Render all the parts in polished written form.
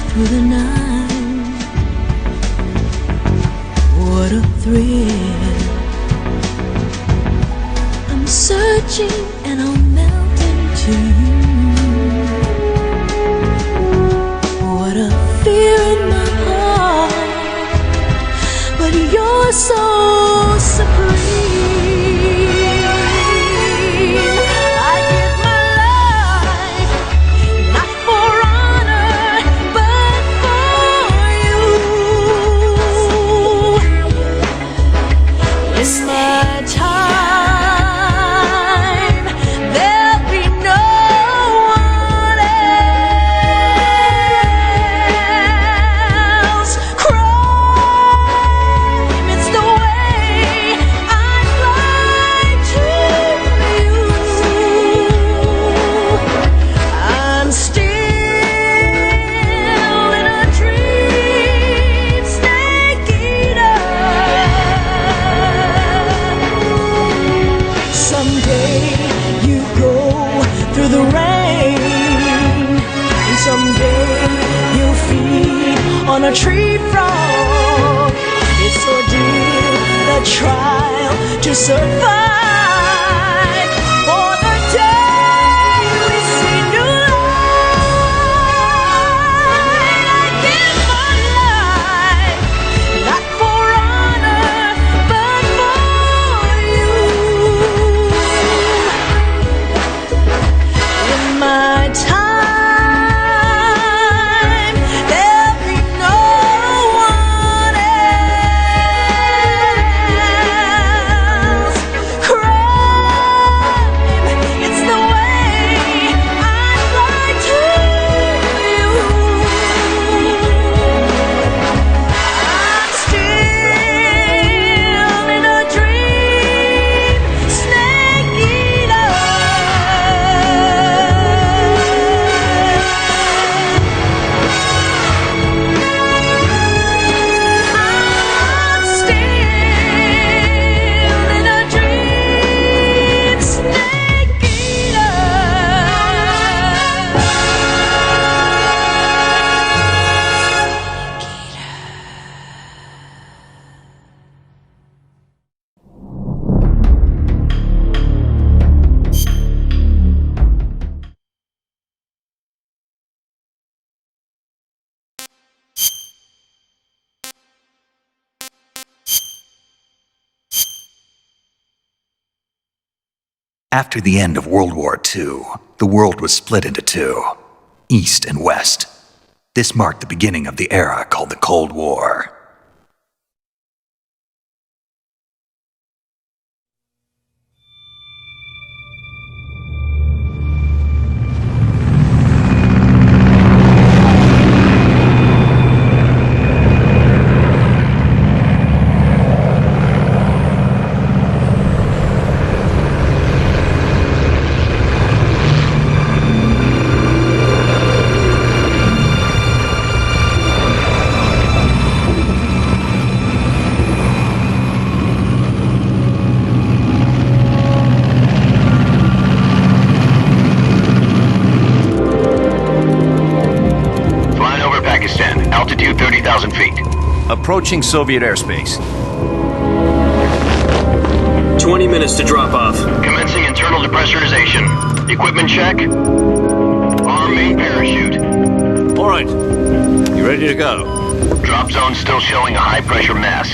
through the night. What a thrill. I'm searching and I'll melt into you. What a fear in my heart, but you're so supreme. On a tree frog, it's ordeal, the trial to survive. For the day we see new light, I give my life, not for honor, but for you. In my time, After the end of World War II, the world was split into two, East and West. This marked the beginning of the era called the Cold War. Altitude 30,000 feet. Approaching Soviet airspace. 20 minutes to drop off. Commencing internal depressurization. Equipment check. Arm main parachute. All right. You ready to go? Drop zone still showing a high pressure mass.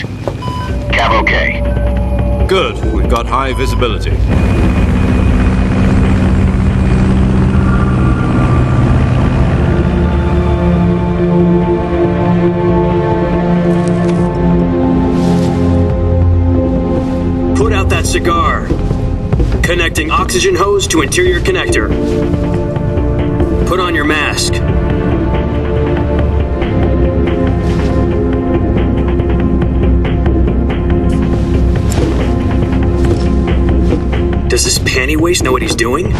Cav okay. Good. We've got high visibility. Put out that cigar. Connecting oxygen hose to interior connector. Put on your mask. Does this panty waste know what he's doing?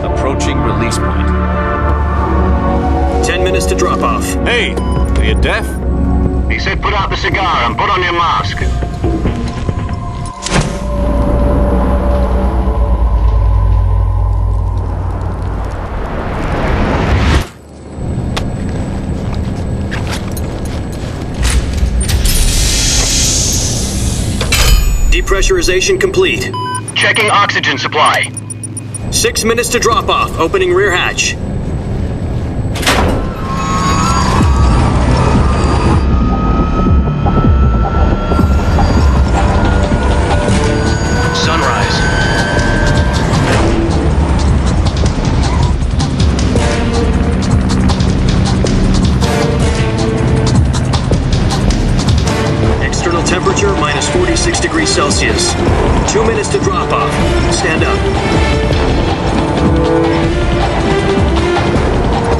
Approaching release point. 10 minutes to drop off. Hey, are you deaf? He said put out the cigar and put on your mask. Repressurization complete. Checking oxygen supply. 6 minutes to drop off. Opening rear hatch. Sunrise. External temperature minus 46 degrees Celsius. 2 minutes to drop off. Stand up.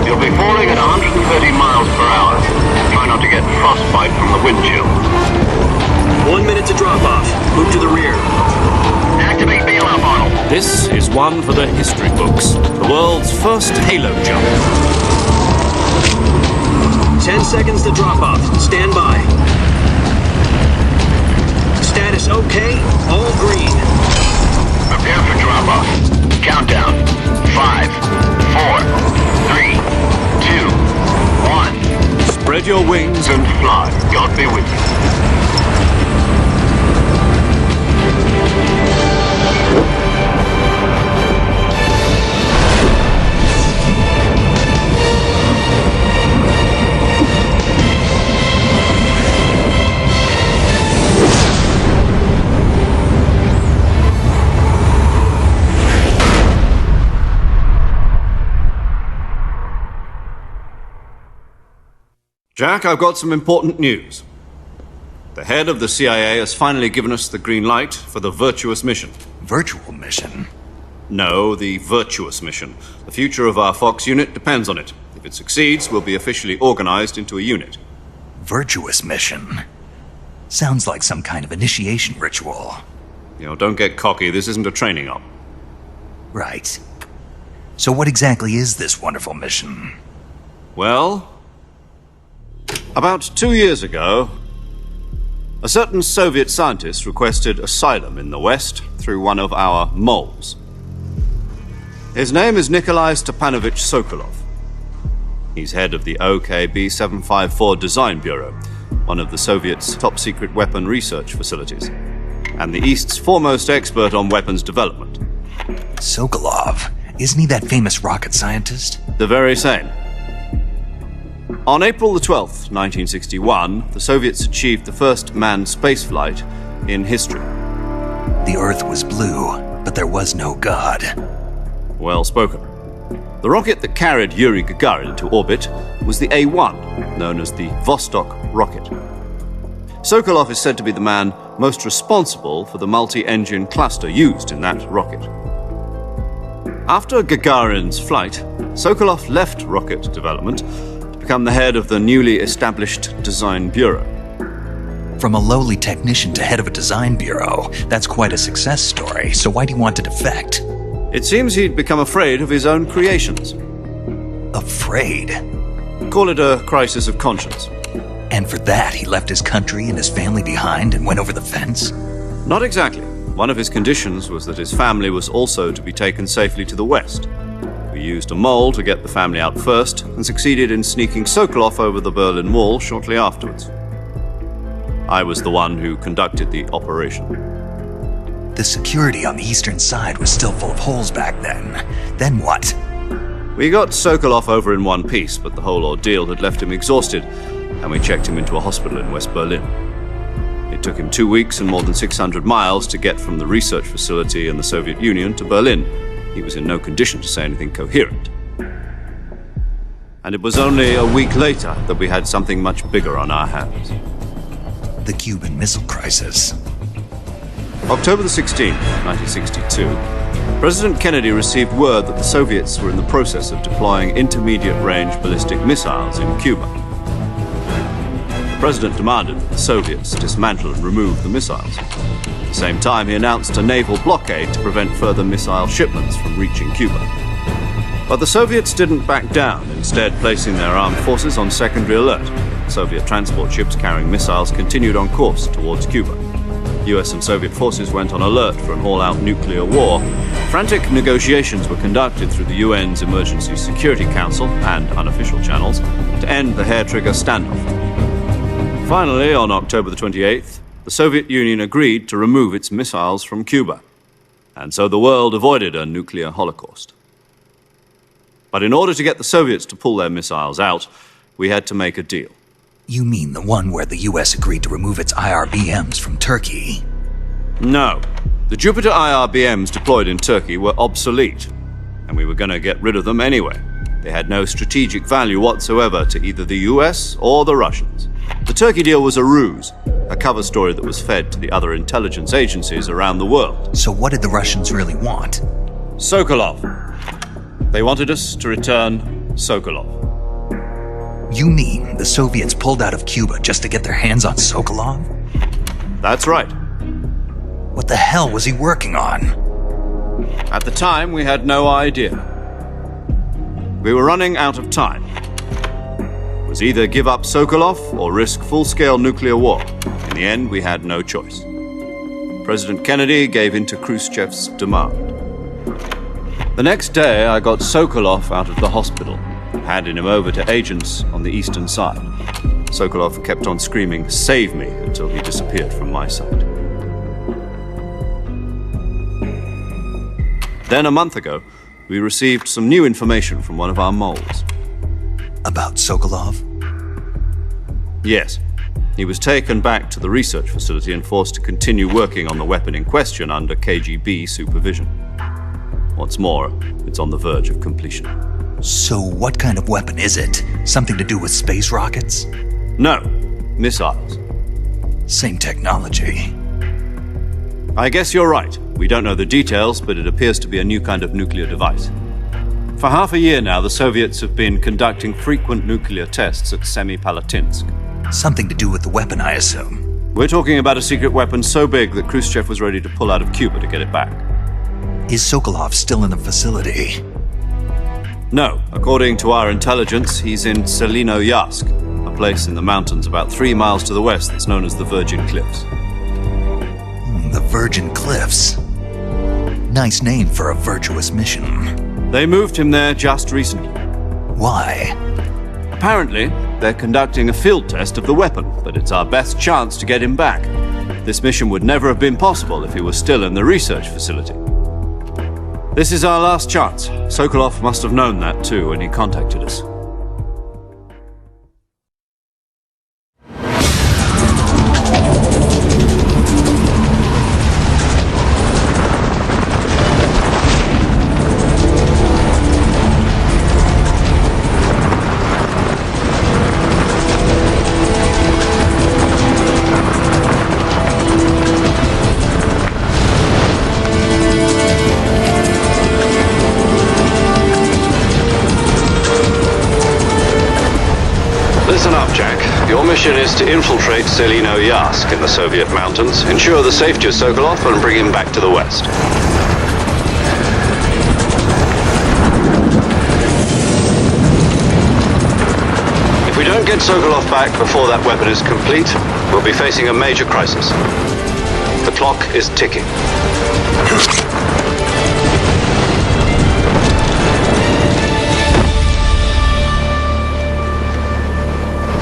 You'll be falling at 130 miles per hour. Try not to get frostbite from the wind chill. 1 minute to drop off. Move to the rear. Activate bailout model. This is one for the history books. The world's first halo jump. 10 seconds to drop off. Stand by. Status okay. All green. Prepare for drop-off. Countdown. 5, 4, 3, 2, 1. Spread your wings And fly. God be with you. Jack, I've got some important news. The head of the CIA has finally given us the green light for the Virtuous mission. Virtual mission? No, the Virtuous mission. The future of our Fox unit depends on it. If it succeeds, we'll be officially organized into a unit. Virtuous mission? Sounds like some kind of initiation ritual. Don't get cocky. This isn't a training op. Right. So what exactly is this wonderful mission? Well, about 2 years ago, a certain Soviet scientist requested asylum in the West through one of our moles. His name is Nikolai Stepanovich Sokolov. He's head of the OKB 754 Design Bureau, one of the Soviets' top-secret weapon research facilities, and the East's foremost expert on weapons development. Sokolov? Isn't he that famous rocket scientist? The very same. On April the 12th, 1961, the Soviets achieved the first manned spaceflight in history. The Earth was blue, but there was no God. Well spoken. The rocket that carried Yuri Gagarin into orbit was the A-1, known as the Vostok rocket. Sokolov is said to be the man most responsible for the multi-engine cluster used in that rocket. After Gagarin's flight, Sokolov left rocket development to become the head of the newly established Design Bureau. From a lowly technician to head of a design bureau, that's quite a success story, so why do you want to defect? It seems he'd become afraid of his own creations. Afraid? Call it a crisis of conscience. And for that, he left his country and his family behind and went over the fence? Not exactly. One of his conditions was that his family was also to be taken safely to the West. We used a mole to get the family out first and succeeded in sneaking Sokolov over the Berlin Wall shortly afterwards. I was the one who conducted the operation. The security on the eastern side was still full of holes back then. Then what? We got Sokolov over in one piece, but the whole ordeal had left him exhausted, and we checked him into a hospital in West Berlin. It took him 2 weeks and more than 600 miles to get from the research facility in the Soviet Union to Berlin. He was in no condition to say anything coherent. And it was only a week later that we had something much bigger on our hands. The Cuban Missile Crisis. October the 16th, 1962, President Kennedy received word that the Soviets were in the process of deploying intermediate-range ballistic missiles in Cuba. The President demanded that the Soviets dismantle and remove the missiles. At the same time, he announced a naval blockade to prevent further missile shipments from reaching Cuba. But the Soviets didn't back down, instead placing their armed forces on secondary alert. Soviet transport ships carrying missiles continued on course towards Cuba. US and Soviet forces went on alert for an all-out nuclear war. Frantic negotiations were conducted through the UN's Emergency Security Council and unofficial channels to end the hair-trigger standoff. Finally, on October the 28th, the Soviet Union agreed to remove its missiles from Cuba, and so the world avoided a nuclear holocaust. But in order to get the Soviets to pull their missiles out, we had to make a deal. You mean the one where the US agreed to remove its IRBMs from Turkey? No. The Jupiter IRBMs deployed in Turkey were obsolete, and we were going to get rid of them anyway. They had no strategic value whatsoever to either the US or the Russians. The Turkey deal was a ruse, a cover story that was fed to the other intelligence agencies around the world. So what did the Russians really want? Sokolov. They wanted us to return Sokolov. You mean the Soviets pulled out of Cuba just to get their hands on Sokolov? That's right. What the hell was he working on? At the time, we had no idea. We were running out of time. It was either give up Sokolov or risk full-scale nuclear war. In the end, we had no choice. President Kennedy gave in to Khrushchev's demand. The next day, I got Sokolov out of the hospital, handed him over to agents on the eastern side. Sokolov kept on screaming, "Save me," until he disappeared from my sight. Then a month ago, we received some new information from one of our moles. About Sokolov? Yes. He was taken back to the research facility and forced to continue working on the weapon in question under KGB supervision. What's more, it's on the verge of completion. So what kind of weapon is it? Something to do with space rockets? No, missiles. Same technology. I guess you're right. We don't know the details, but it appears to be a new kind of nuclear device. For half a year now, the Soviets have been conducting frequent nuclear tests at Semipalatinsk. Something to do with the weapon, I assume. We're talking about a secret weapon so big that Khrushchev was ready to pull out of Cuba to get it back. Is Sokolov still in the facility? No, according to our intelligence, he's in Selinoyarsk, a place in the mountains about 3 miles to the west that's known as the Virgin Cliffs. The Virgin Cliffs. Nice name for a virtuous mission. They moved him there just recently. Why? Apparently, they're conducting a field test of the weapon, but it's our best chance to get him back. This mission would never have been possible if he was still in the research facility. This is our last chance. Sokolov must have known that too when he contacted us. Listen up, Jack. Your mission is to infiltrate Selinoyarsk in the Soviet mountains, ensure the safety of Sokolov, and bring him back to the west. If we don't get Sokolov back before that weapon is complete, we'll be facing a major crisis. The clock is ticking.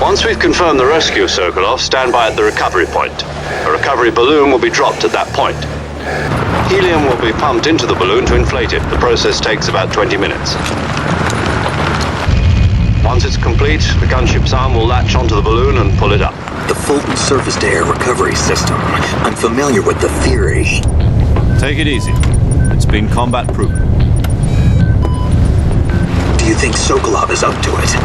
Once we've confirmed the rescue of Sokolov, stand by at the recovery point. A recovery balloon will be dropped at that point. Helium will be pumped into the balloon to inflate it. The process takes about 20 minutes. Once it's complete, the gunship's arm will latch onto the balloon and pull it up. The Fulton surface-to-air recovery system. I'm familiar with the theory. Take it easy. It's been combat-proven. Do you think Sokolov is up to it?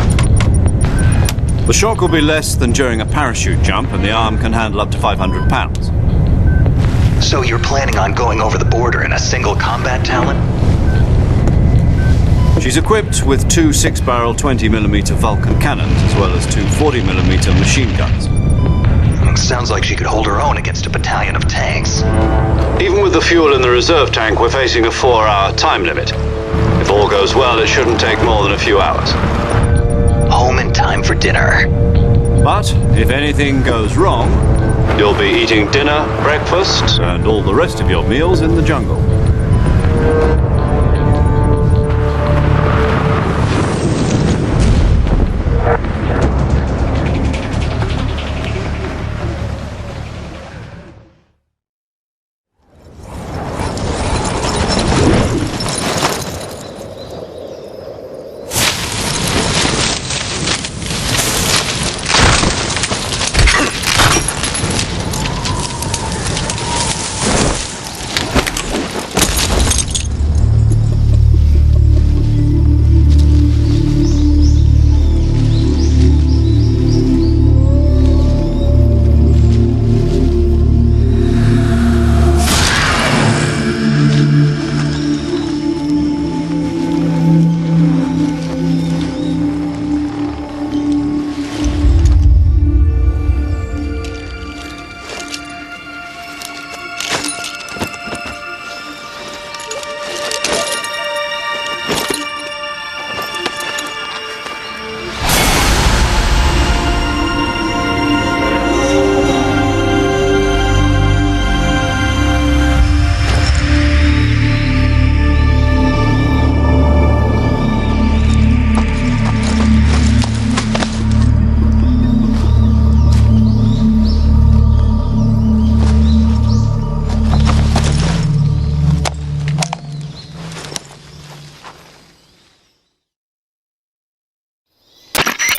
The shock will be less than during a parachute jump, and the arm can handle up to 500 pounds. So you're planning on going over the border in a single combat Talon? She's equipped with 2 6-barrel 20mm Vulcan cannons, as well as 2 40mm machine guns. Sounds like she could hold her own against a battalion of tanks. Even with the fuel in the reserve tank, we're facing a 4-hour time limit. If all goes well, it shouldn't take more than a few hours. Home in time for dinner. But if anything goes wrong, you'll be eating dinner, breakfast, and all the rest of your meals in the jungle.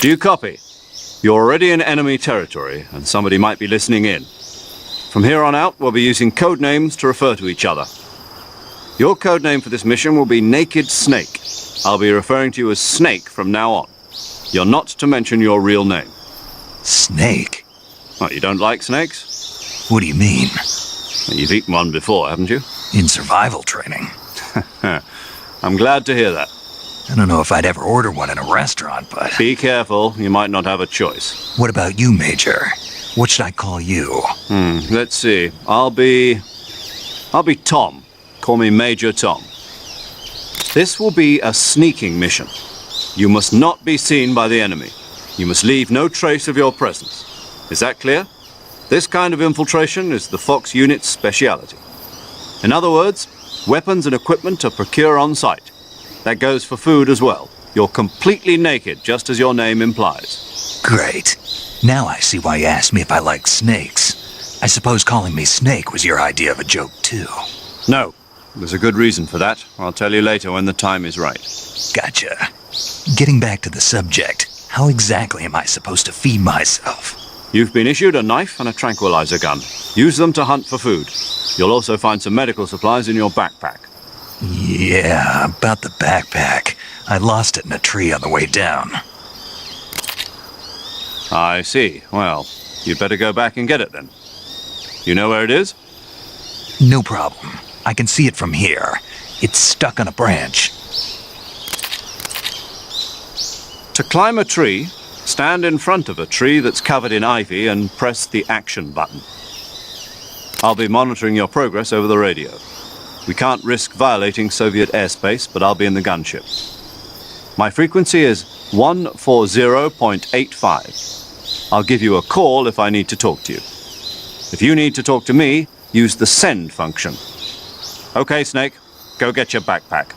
Do you copy? You're already in enemy territory, and somebody might be listening in. From here on out, we'll be using code names to refer to each other. Your code name for this mission will be Naked Snake. I'll be referring to you as Snake from now on. You're not to mention your real name. Snake? What, you don't like snakes? What do you mean? You've eaten one before, haven't you? In survival training. I'm glad to hear that. I don't know if I'd ever order one in a restaurant, but... Be careful, you might not have a choice. What about you, Major? What should I call you? Let's see. I'll be Tom. Call me Major Tom. This will be a sneaking mission. You must not be seen by the enemy. You must leave no trace of your presence. Is that clear? This kind of infiltration is the Fox unit's speciality. In other words, weapons and equipment are procured on site. That goes for food as well. You're completely naked, just as your name implies. Great. Now I see why you asked me if I like snakes. I suppose calling me Snake was your idea of a joke, too. No. There's a good reason for that. I'll tell you later when the time is right. Gotcha. Getting back to the subject, how exactly am I supposed to feed myself? You've been issued a knife and a tranquilizer gun. Use them to hunt for food. You'll also find some medical supplies in your backpack. Yeah, about the backpack. I lost it in a tree on the way down. I see. Well, you'd better go back and get it then. You know where it is? No problem. I can see it from here. It's stuck on a branch. To climb a tree, stand in front of a tree that's covered in ivy and press the action button. I'll be monitoring your progress over the radio. We can't risk violating Soviet airspace, but I'll be in the gunship. My frequency is 140.85. I'll give you a call if I need to talk to you. If you need to talk to me, use the send function. Okay, Snake, go get your backpack.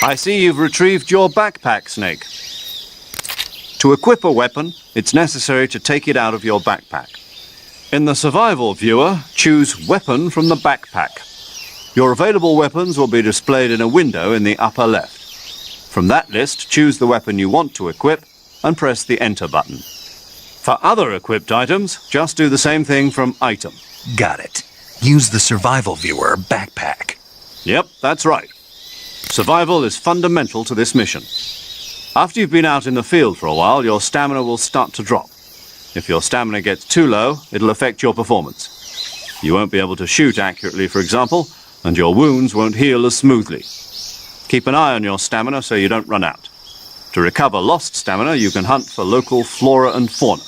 I see you've retrieved your backpack, Snake. To equip a weapon, it's necessary to take it out of your backpack. In the survival viewer, choose Weapon from the backpack. Your available weapons will be displayed in a window in the upper left. From that list, choose the weapon you want to equip and press the Enter button. For other equipped items, just do the same thing from Item. Got it. Use the survival viewer backpack. Yep, that's right. Survival is fundamental to this mission. After you've been out in the field for a while, your stamina will start to drop. If your stamina gets too low, it'll affect your performance. You won't be able to shoot accurately, for example, and your wounds won't heal as smoothly. Keep an eye on your stamina so you don't run out. To recover lost stamina, you can hunt for local flora and fauna.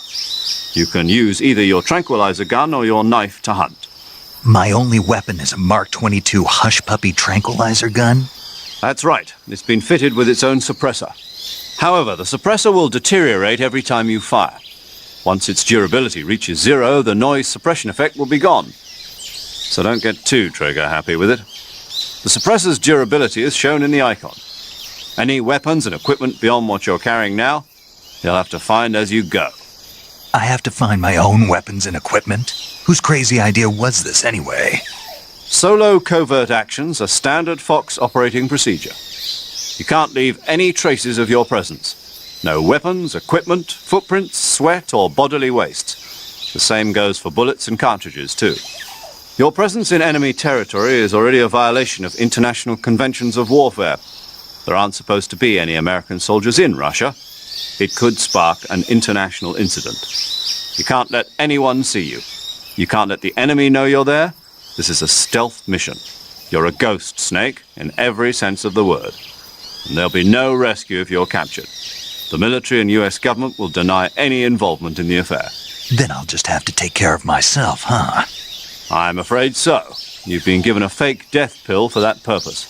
You can use either your tranquilizer gun or your knife to hunt. My only weapon is a Mark 22 Hush Puppy tranquilizer gun? That's right. It's been fitted with its own suppressor. However, the suppressor will deteriorate every time you fire. Once its durability reaches 0, the noise suppression effect will be gone. So don't get too trigger-happy with it. The suppressor's durability is shown in the icon. Any weapons and equipment beyond what you're carrying now, you'll have to find as you go. I have to find my own weapons and equipment? Whose crazy idea was this anyway? Solo covert actions are standard Fox operating procedure. You can't leave any traces of your presence. No weapons, equipment, footprints, sweat, or bodily waste. The same goes for bullets and cartridges, too. Your presence in enemy territory is already a violation of international conventions of warfare. There aren't supposed to be any American soldiers in Russia. It could spark an international incident. You can't let anyone see you. You can't let the enemy know you're there. This is a stealth mission. You're a ghost, Snake, in every sense of the word. And there'll be no rescue if you're captured. The military and US government will deny any involvement in the affair. Then I'll just have to take care of myself, huh? I'm afraid so. You've been given a fake death pill for that purpose.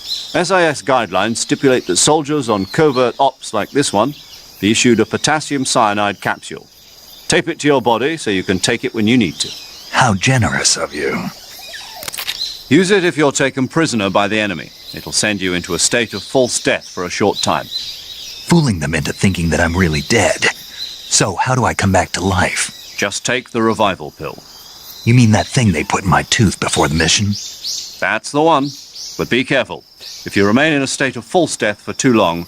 SIS guidelines stipulate that soldiers on covert ops like this one be issued a potassium cyanide capsule. Tape it to your body so you can take it when you need to. How generous of you. Use it if you're taken prisoner by the enemy. It'll send you into a state of false death for a short time. Fooling them into thinking that I'm really dead. So how do I come back to life? Just take the revival pill. You mean that thing they put in my tooth before the mission? That's the one. But be careful. If you remain in a state of false death for too long,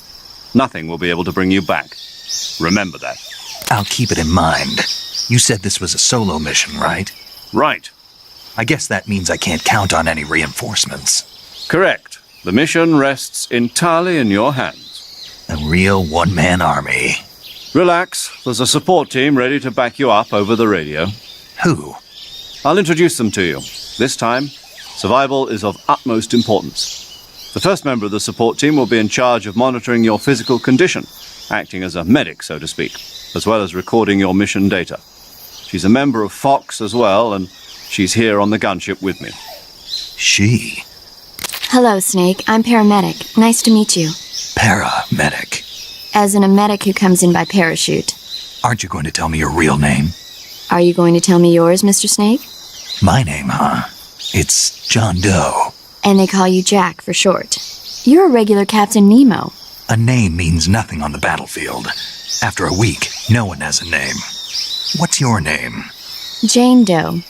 nothing will be able to bring you back. Remember that. I'll keep it in mind. You said this was a solo mission, right? Right. I guess that means I can't count on any reinforcements. Correct. The mission rests entirely in your hands. A real one-man army. Relax. There's a support team ready to back you up over the radio. Who? I'll introduce them to you. This time, survival is of utmost importance. The first member of the support team will be in charge of monitoring your physical condition, acting as a medic, so to speak, as well as recording your mission data. She's a member of Fox as well, and she's here on the gunship with me. She? Hello, Snake. I'm paramedic. Nice to meet you. Paramedic. As in a medic who comes in by parachute. Aren't you going to tell me your real name? Are you going to tell me yours, Mr. Snake? My name, huh? It's John Doe. And they call you Jack for short. You're a regular Captain Nemo. A name means nothing on the battlefield. After a week, no one has a name. What's your name? Jane Doe.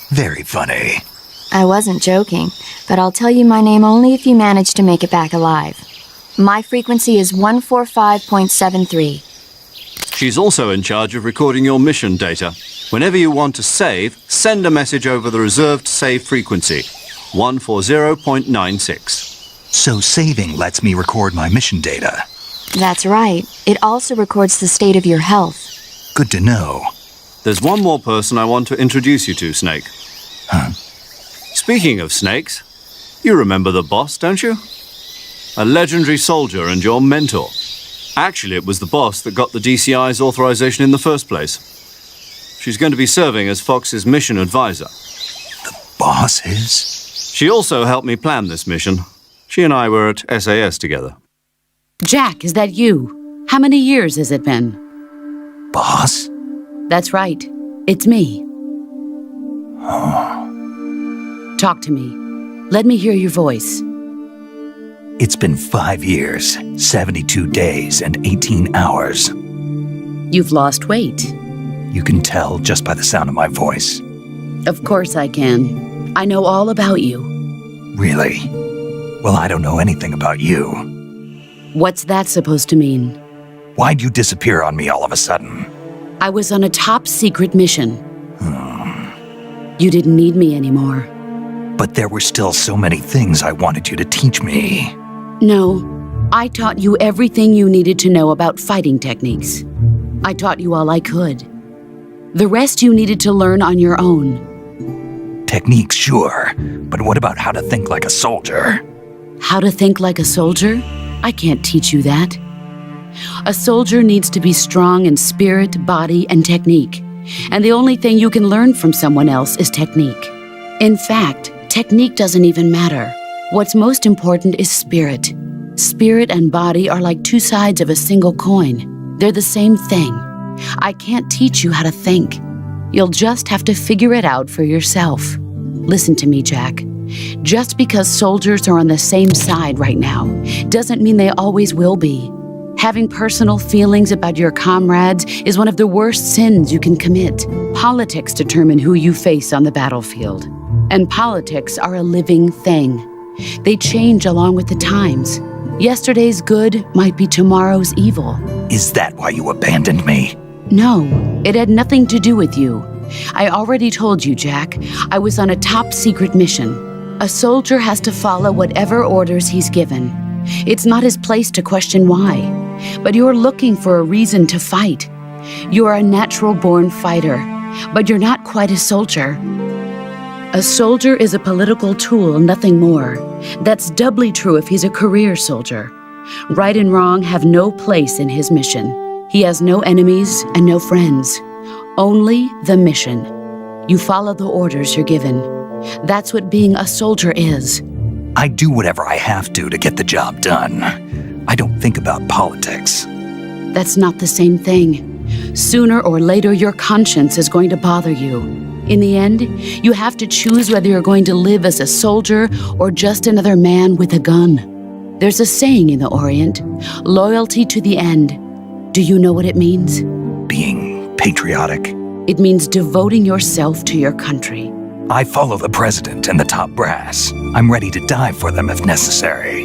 Very funny. I wasn't joking, but I'll tell you my name only if you manage to make it back alive. My frequency is 145.73. She's also in charge of recording your mission data. Whenever you want to save, send a message over the reserved save frequency, 140.96. So saving lets me record my mission data. That's right. It also records the state of your health. Good to know. There's one more person I want to introduce you to, Snake. Huh? Speaking of snakes, you remember the boss, don't you? A legendary soldier and your mentor. Actually, it was the boss that got the DCI's authorization in the first place. She's going to be serving as Fox's mission advisor. Boss is? She also helped me plan this mission. She and I were at SAS together. Jack, is that you? How many years has it been? Boss? That's right. It's me. Talk to me. Let me hear your voice. It's been 5 years, 72 days, and 18 hours. You've lost weight. You can tell just by the sound of my voice. Of course I can. I know all about you. Really? Well, I don't know anything about you. What's that supposed to mean? Why'd you disappear on me all of a sudden? I was on a top-secret mission. You didn't need me anymore. But there were still so many things I wanted you to teach me. No, I taught you everything you needed to know about fighting techniques. I taught you all I could. The rest you needed to learn on your own. Techniques, sure. But what about how to think like a soldier? How to think like a soldier? I can't teach you that. A soldier needs to be strong in spirit, body, and technique. And the only thing you can learn from someone else is technique. In fact, technique doesn't even matter. What's most important is spirit. Spirit and body are like two sides of a single coin. They're the same thing. I can't teach you how to think. You'll just have to figure it out for yourself. Listen to me, Jack. Just because soldiers are on the same side right now doesn't mean they always will be. Having personal feelings about your comrades is one of the worst sins you can commit. Politics determine who you face on the battlefield. And politics are a living thing. They change along with the times. Yesterday's good might be tomorrow's evil. Is that why you abandoned me? No, it had nothing to do with you. I already told you, Jack. I was on a top-secret mission. A soldier has to follow whatever orders he's given. It's not his place to question why. But you're looking for a reason to fight. You're a natural-born fighter, but you're not quite a soldier. A soldier is a political tool, nothing more. That's doubly true if he's a career soldier. Right and wrong have no place in his mission. He has no enemies and no friends. Only the mission. You follow the orders you're given. That's what being a soldier is. I do whatever I have to get the job done. I don't think about politics. That's not the same thing. Sooner or later, your conscience is going to bother you. In the end, you have to choose whether you're going to live as a soldier or just another man with a gun. There's a saying in the Orient, loyalty to the end. Do you know what it means? Being patriotic. It means devoting yourself to your country. I follow the president and the top brass. I'm ready to die for them if necessary.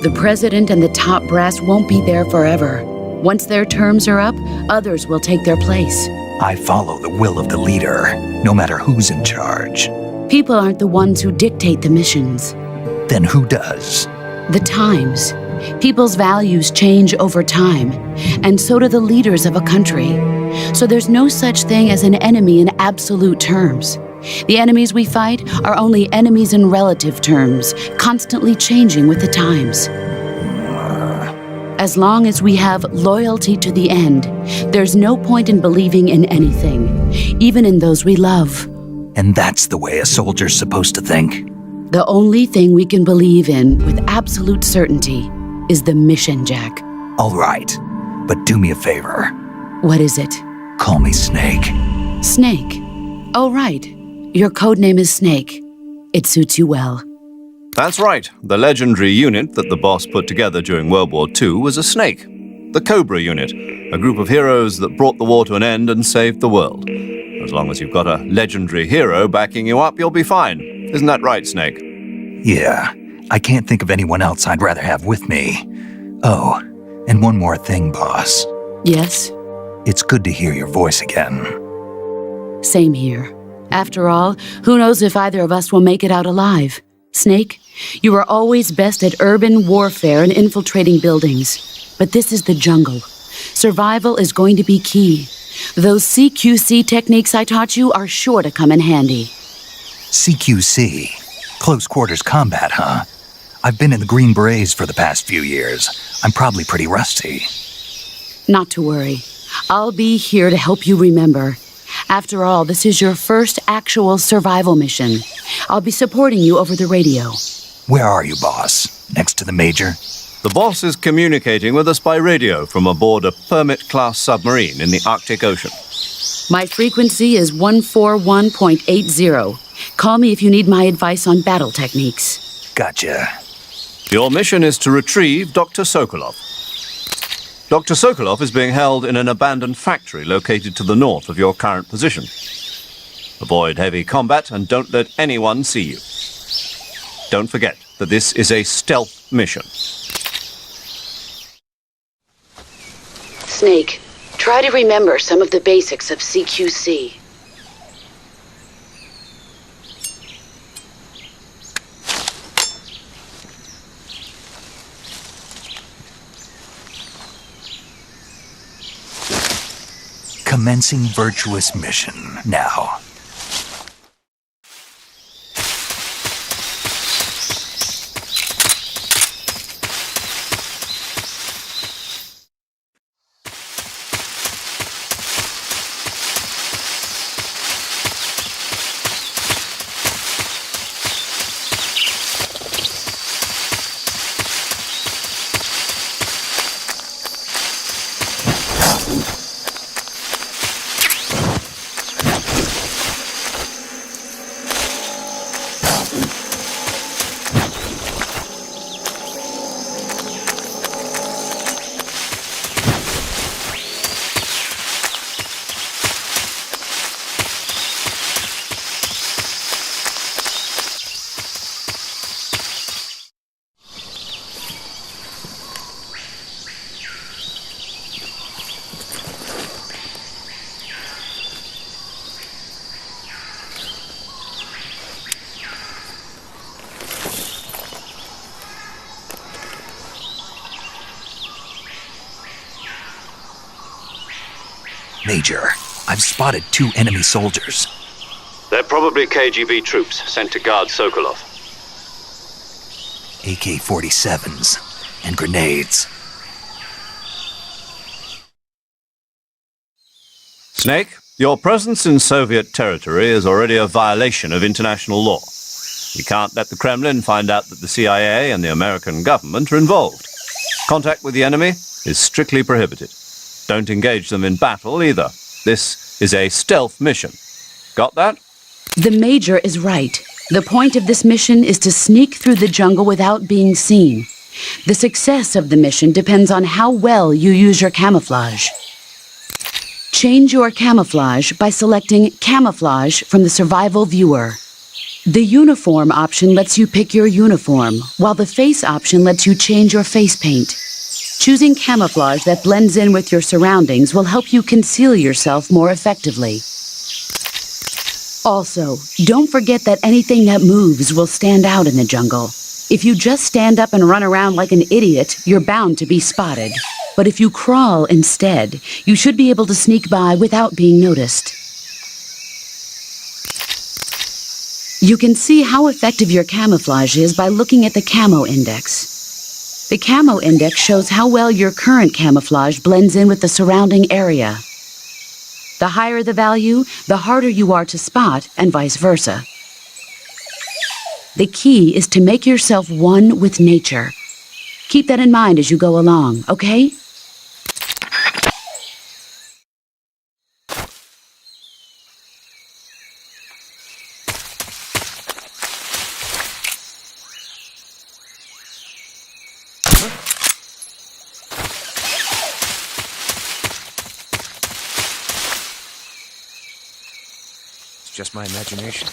The president and the top brass won't be there forever. Once their terms are up, others will take their place. I follow the will of the leader, no matter who's in charge. People aren't the ones who dictate the missions. Then who does? The times. People's values change over time, and so do the leaders of a country. So there's no such thing as an enemy in absolute terms. The enemies we fight are only enemies in relative terms, constantly changing with the times. As long as we have loyalty to the end, there's no point in believing in anything, even in those we love. And that's the way a soldier's supposed to think? The only thing we can believe in with absolute certainty is the mission, Jack. All right, but do me a favor. What is it? Call me Snake. Snake. Oh, right. Your code name is Snake. It suits you well. That's right. The legendary unit that the boss put together during World War II was a snake. The Cobra unit, a group of heroes that brought the war to an end and saved the world. As long as you've got a legendary hero backing you up, you'll be fine. Isn't that right, Snake? Yeah, I can't think of anyone else I'd rather have with me. Oh, and one more thing, boss. Yes? It's good to hear your voice again. Same here. After all, who knows if either of us will make it out alive? Snake, you are always best at urban warfare and infiltrating buildings. But this is the jungle. Survival is going to be key. Those CQC techniques I taught you are sure to come in handy. CQC? Close quarters combat, huh? I've been in the Green Berets for the past few years. I'm probably pretty rusty. Not to worry. I'll be here to help you remember. After all, this is your first actual survival mission. I'll be supporting you over the radio. Where are you, boss? Next to the major? The boss is communicating with us by radio from aboard a Permit-class submarine in the Arctic Ocean. My frequency is 141.80. Call me if you need my advice on battle techniques. Gotcha. Your mission is to retrieve Dr. Sokolov. Dr. Sokolov is being held in an abandoned factory located to the north of your current position. Avoid heavy combat and don't let anyone see you. Don't forget that this is a stealth mission. Snake, try to remember some of the basics of CQC. Commencing virtuous mission now. Major, I've spotted 2 enemy soldiers. They're probably KGB troops sent to guard Sokolov. AK-47s and grenades. Snake, your presence in Soviet territory is already a violation of international law. We can't let the Kremlin find out that the CIA and the American government are involved. Contact with the enemy is strictly prohibited. Don't engage them in battle either. This is a stealth mission. Got that? The Major is right. The point of this mission is to sneak through the jungle without being seen. The success of the mission depends on how well you use your camouflage. Change your camouflage by selecting Camouflage from the Survival Viewer. The Uniform option lets you pick your uniform, while the Face option lets you change your face paint. Choosing camouflage that blends in with your surroundings will help you conceal yourself more effectively. Also, don't forget that anything that moves will stand out in the jungle. If you just stand up and run around like an idiot, you're bound to be spotted. But if you crawl instead, you should be able to sneak by without being noticed. You can see how effective your camouflage is by looking at the Camo Index. The Camo Index shows how well your current camouflage blends in with the surrounding area. The higher the value, the harder you are to spot, and vice versa. The key is to make yourself one with nature. Keep that in mind as you go along, okay? Just my imagination.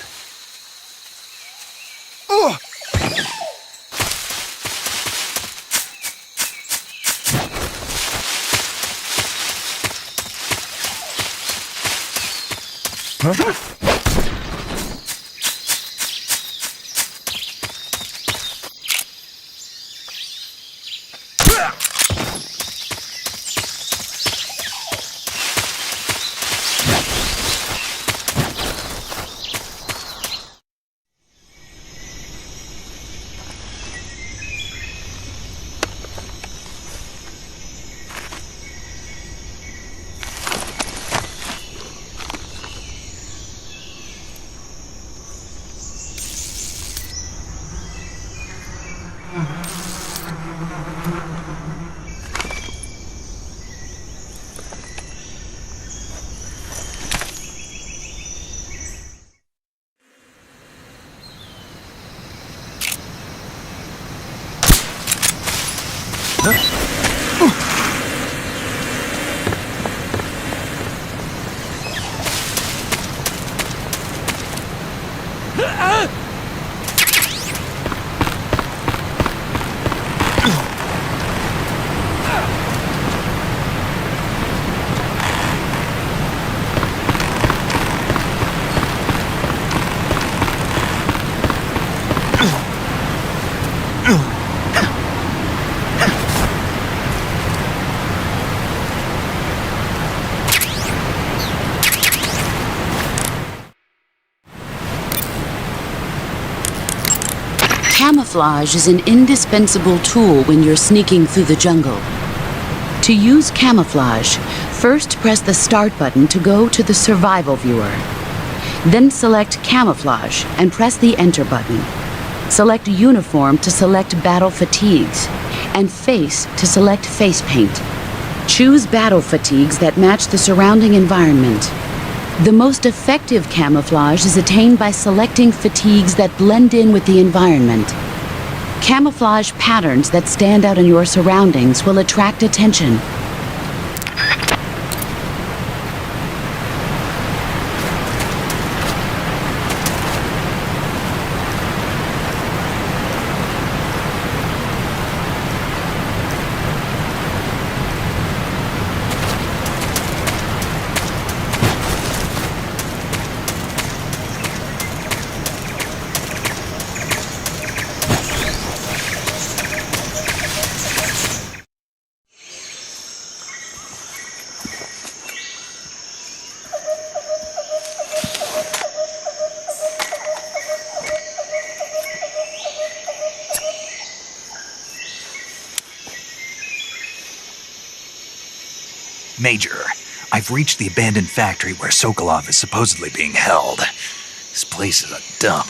Camouflage is an indispensable tool when you're sneaking through the jungle. To use camouflage, first press the Start button to go to the Survival Viewer. Then select Camouflage and press the Enter button. Select Uniform to select Battle Fatigues, and Face to select Face Paint. Choose battle fatigues that match the surrounding environment. The most effective camouflage is attained by selecting fatigues that blend in with the environment. Camouflage patterns that stand out in your surroundings will attract attention. Major, I've reached the abandoned factory where Sokolov is supposedly being held. This place is a dump.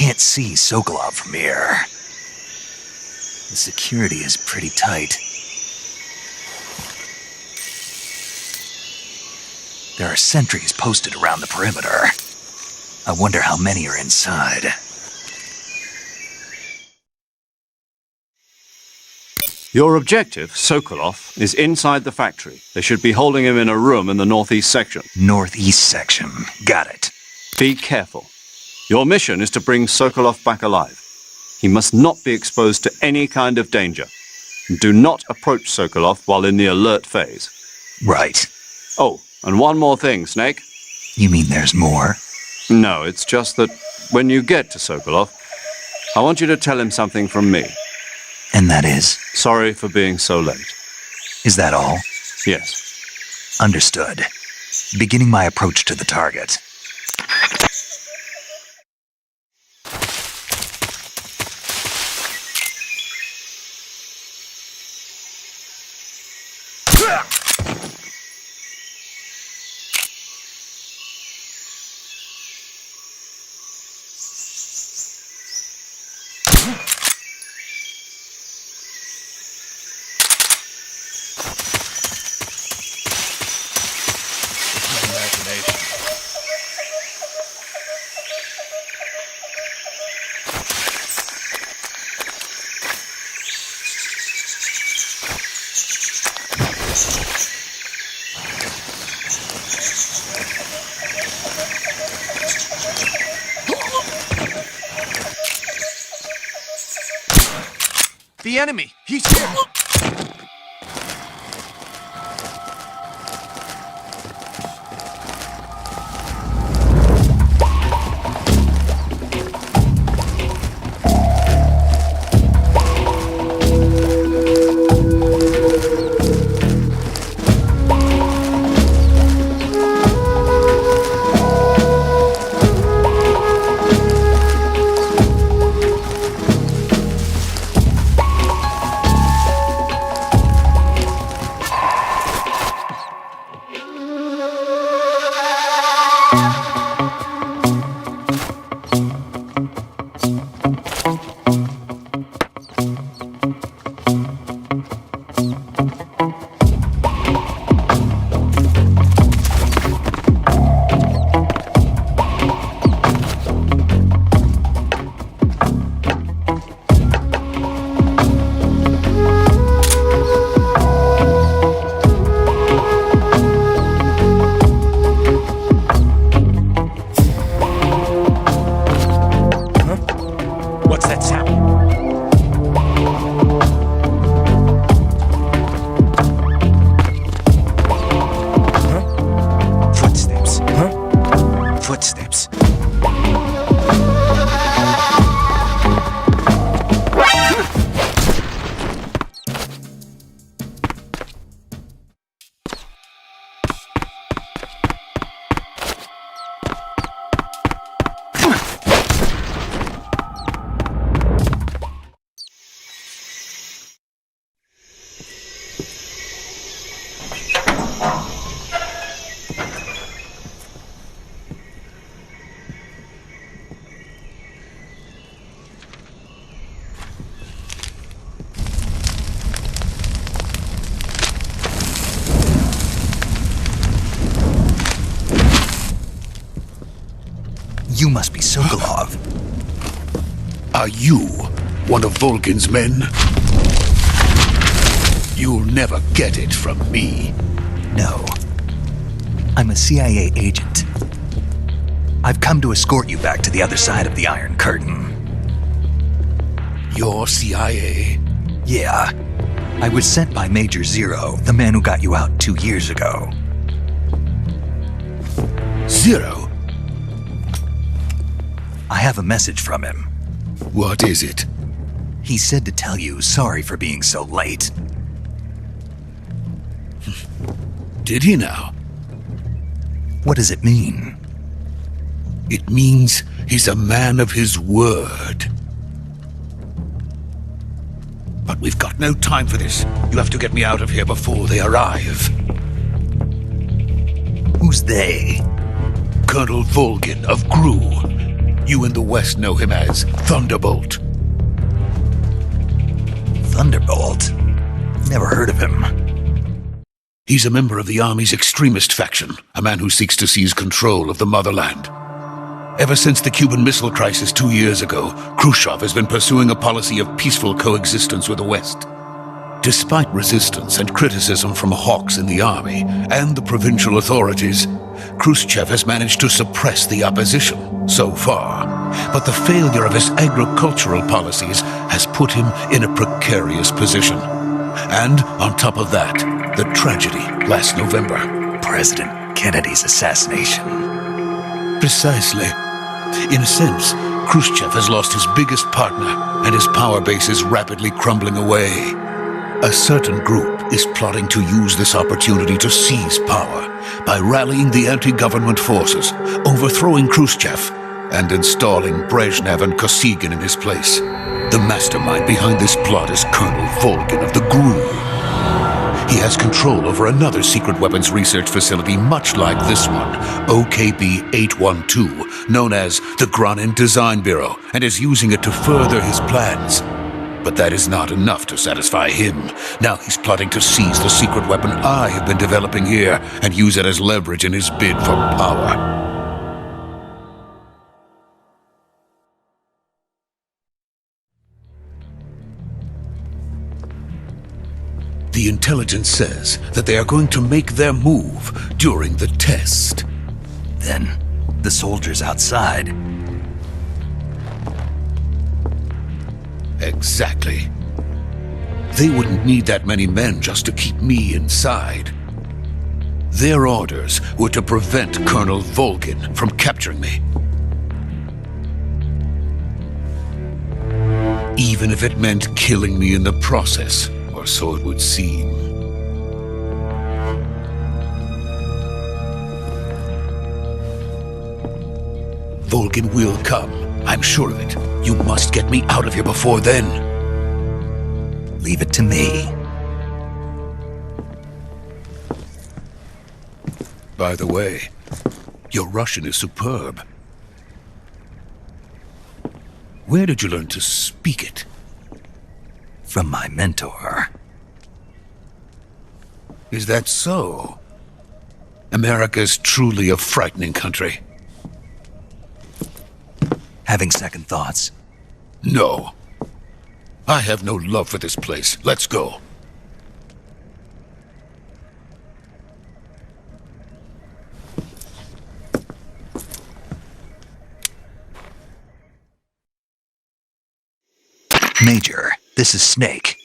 can't see Sokolov from here. The security is pretty tight. There are sentries posted around the perimeter. I wonder how many are inside. Your objective, Sokolov, is inside the factory. They should be holding him in a room in the northeast section. Northeast section. Got it. Be careful. Your mission is to bring Sokolov back alive. He must not be exposed to any kind of danger. Do not approach Sokolov while in the alert phase. Right. Oh, and one more thing, Snake. You mean there's more? No, it's just that when you get to Sokolov, I want you to tell him something from me. And that is? Sorry for being so late. Is that all? Yes. Understood. Beginning my approach to the target. The enemy! He's here! You must be Sokolov. Are you one of Volgin's men? You'll never get it from me. No. I'm a CIA agent. I've come to escort you back to the other side of the Iron Curtain. You're CIA? Yeah. I was sent by Major Zero, the man who got you out 2 years ago. Zero? I have a message from him. What is it? He said to tell you sorry for being so late. Did he now? What does it mean? It means he's a man of his word. But we've got no time for this. You have to get me out of here before they arrive. Who's they? Colonel Volgin of GRU. You in the West know him as Thunderbolt. Thunderbolt? Never heard of him. He's a member of the Army's extremist faction, a man who seeks to seize control of the motherland. Ever since the Cuban Missile Crisis 2 years ago, Khrushchev has been pursuing a policy of peaceful coexistence with the West. Despite resistance and criticism from hawks in the army and the provincial authorities, Khrushchev has managed to suppress the opposition so far. But the failure of his agricultural policies has put him in a precarious position. And on top of that, the tragedy last November. President Kennedy's assassination. Precisely. In a sense, Khrushchev has lost his biggest partner, and his power base is rapidly crumbling away. A certain group is plotting to use this opportunity to seize power by rallying the anti-government forces, overthrowing Khrushchev, and installing Brezhnev and Kosygin in his place. The mastermind behind this plot is Colonel Volgin of the GRU. He has control over another secret weapons research facility much like this one, OKB-812, known as the Granin Design Bureau, and is using it to further his plans. But that is not enough to satisfy him. Now he's plotting to seize the secret weapon I have been developing here and use it as leverage in his bid for power. The intelligence says that they are going to make their move during the test. Then, the soldiers outside. Exactly. They wouldn't need that many men just to keep me inside. Their orders were to prevent Colonel Volgin from capturing me. Even if it meant killing me in the process, or so it would seem. Volgin will come. I'm sure of it. You must get me out of here before then. Leave it to me. By the way, your Russian is superb. Where did you learn to speak it? From my mentor. Is that so? America's truly a frightening country. Having second thoughts? No. I have no love for this place. Let's go. Major, this is Snake.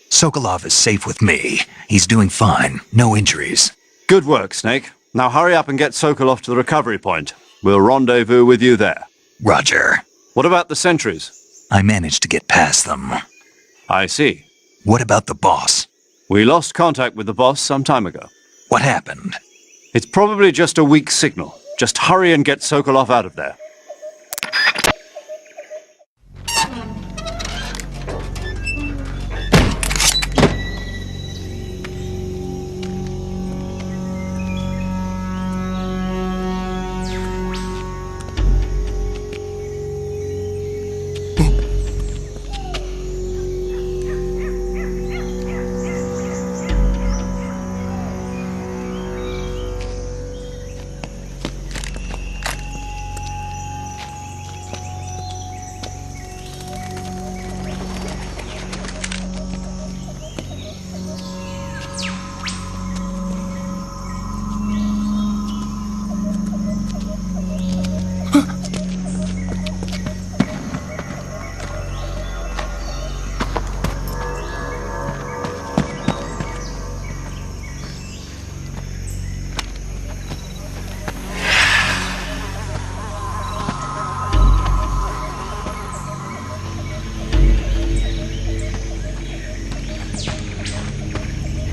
Sokolov is safe with me. He's doing fine. No injuries. Good work, Snake. Now hurry up and get Sokolov to the recovery point. We'll rendezvous with you there. Roger. What about the sentries? I managed to get past them. I see. What about the boss? We lost contact with the boss some time ago. What happened? It's probably just a weak signal. Just hurry and get Sokolov out of there.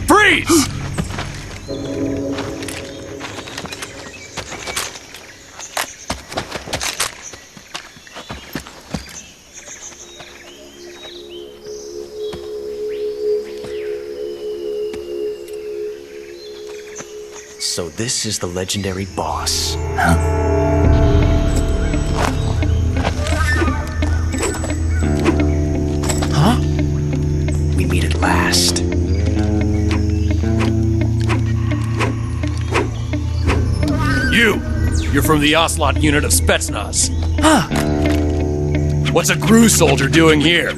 Freeze! So this is the legendary boss. Huh? meet at last. You're from the Ocelot unit of Spetsnaz. Huh. What's a GRU soldier doing here?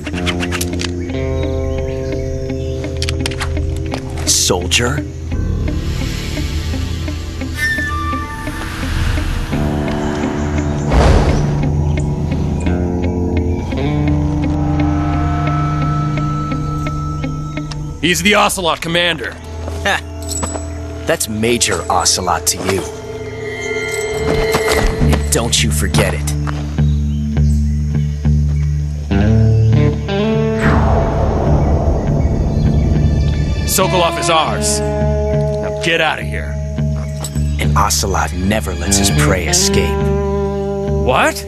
Soldier? He's the Ocelot commander. That's Major Ocelot to you. And don't you forget it. Sokolov is ours. Now get out of here. And Ocelot never lets his prey escape. What?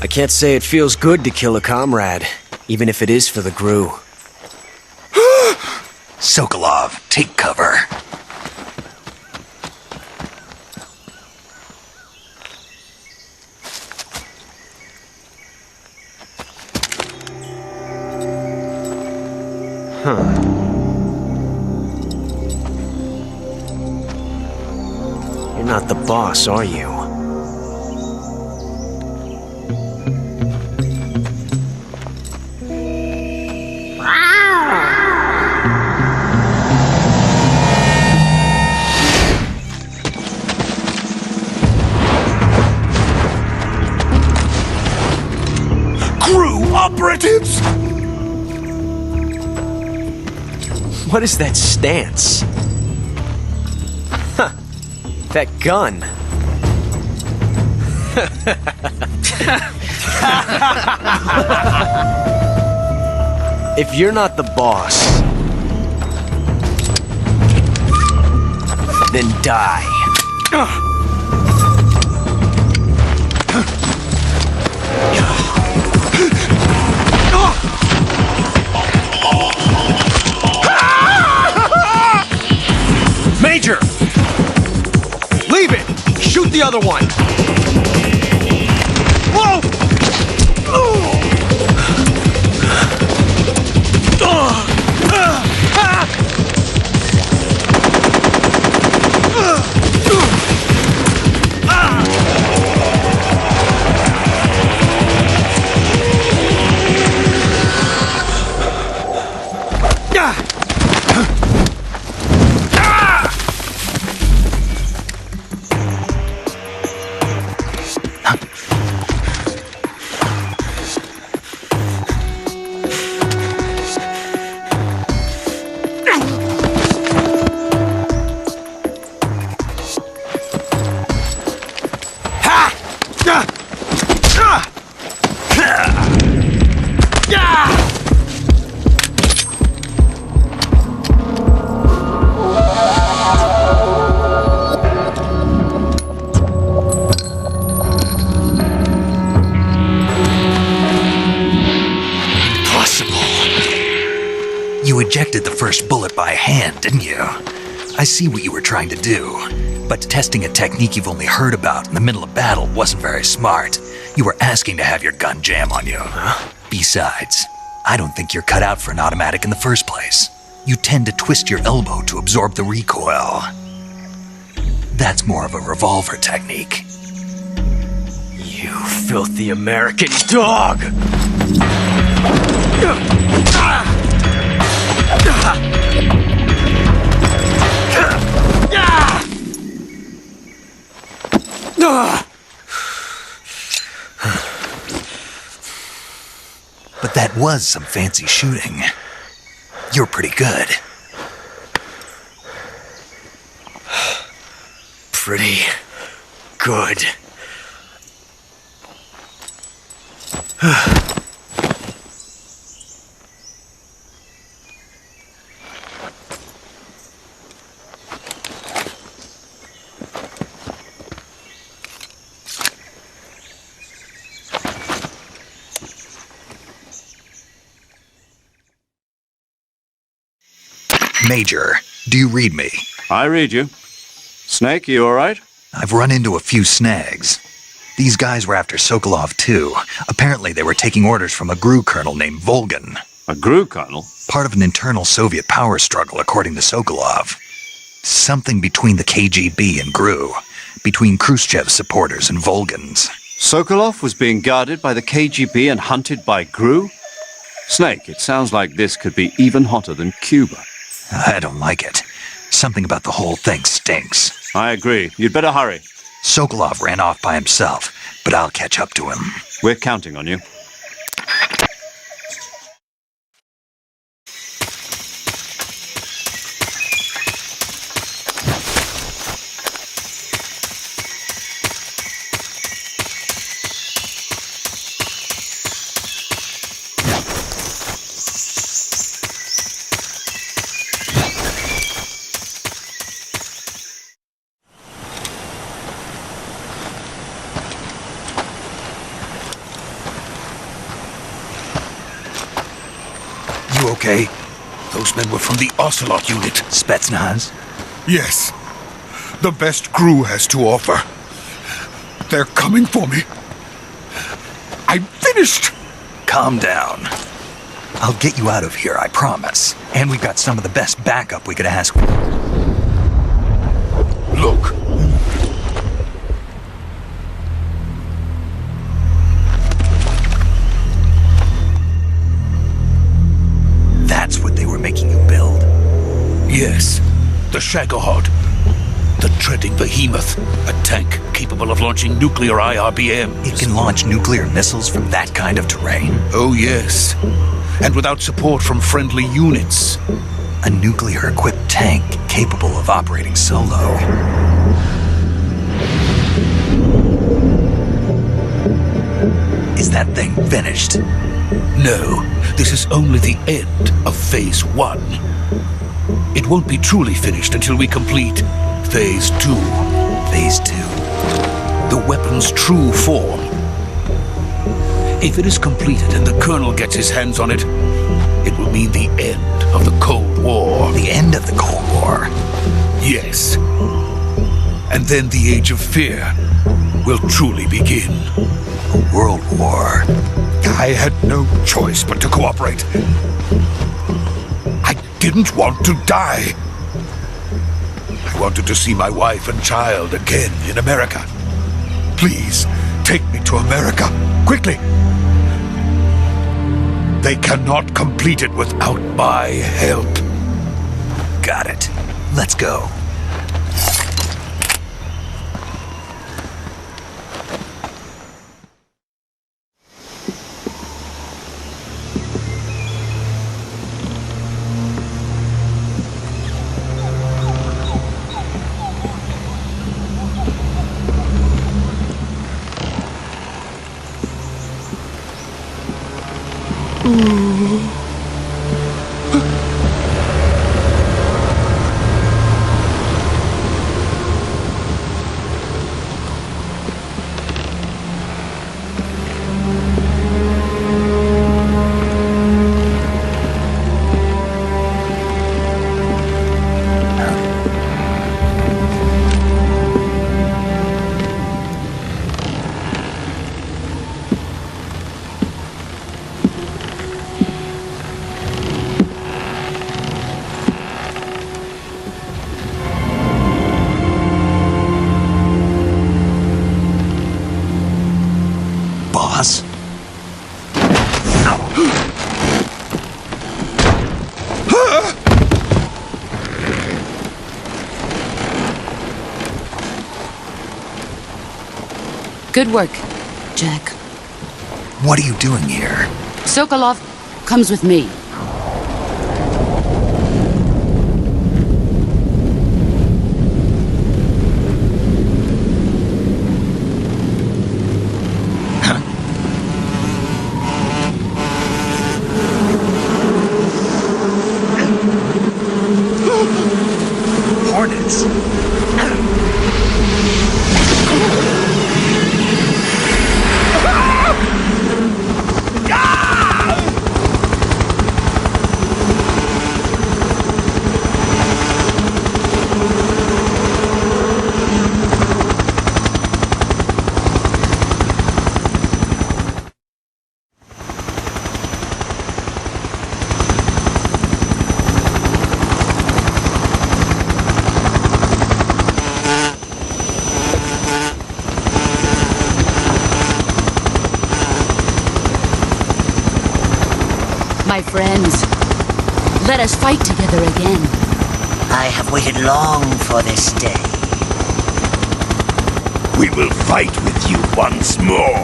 I can't say it feels good to kill a comrade, even if it is for the GRU. Sokolov, take cover. You're not the boss, are you? GRU operatives! What is that stance? Huh. That gun. If you're not the boss, then die. Major! Leave it! Shoot the other one! Whoa! You ejected the first bullet by hand, didn't you? I see what you were trying to do, but testing a technique you've only heard about in the middle of battle wasn't very smart. You were asking to have your gun jam on you. Besides, I don't think you're cut out for an automatic in the first place. You tend to twist your elbow to absorb the recoil. That's more of a revolver technique. You filthy American dog! But that was some fancy shooting. You're pretty good. Pretty good. Major, do you read me? I read you. Snake, you all right? I've run into a few snags. These guys were after Sokolov too. Apparently they were taking orders from a GRU colonel named Volgan. A GRU colonel? Part of an internal Soviet power struggle, according to Sokolov. Something between the KGB and GRU. Between Khrushchev's supporters and Volgan's. Sokolov was being guarded by the KGB and hunted by GRU? Snake, it sounds like this could be even hotter than Cuba. I don't like it. Something about the whole thing stinks. I agree. You'd better hurry. Sokolov ran off by himself, but I'll catch up to him. We're counting on you. You okay? Those men were from the Ocelot unit. Spetsnaz? Yes. The best GRU has to offer. They're coming for me. I'm finished! Calm down. I'll get you out of here, I promise. And we've got some of the best backup we could ask. Look. That's what they were making you build? Yes. The Shagohod. The treading behemoth. A tank capable of launching nuclear IRBMs. It can launch nuclear missiles from that kind of terrain? Oh, yes. And without support from friendly units. A nuclear-equipped tank capable of operating solo. Is that thing finished? No, this is only the end of Phase 1. It won't be truly finished until we complete Phase 2. Phase 2? The weapon's true form. If it is completed and the Colonel gets his hands on it, it will mean the end of the Cold War. The end of the Cold War? Yes. And then the Age of Fear will truly begin. A world war. I had no choice but to cooperate. I didn't want to die. I wanted to see my wife and child again in America. Please, take me to America, quickly. They cannot complete it without my help. Got it. Let's go. Good work, Jack. What are you doing here? Sokolov comes with me. Hornets. My friends, let us fight together again. I have waited long for this day. We will fight with you once more.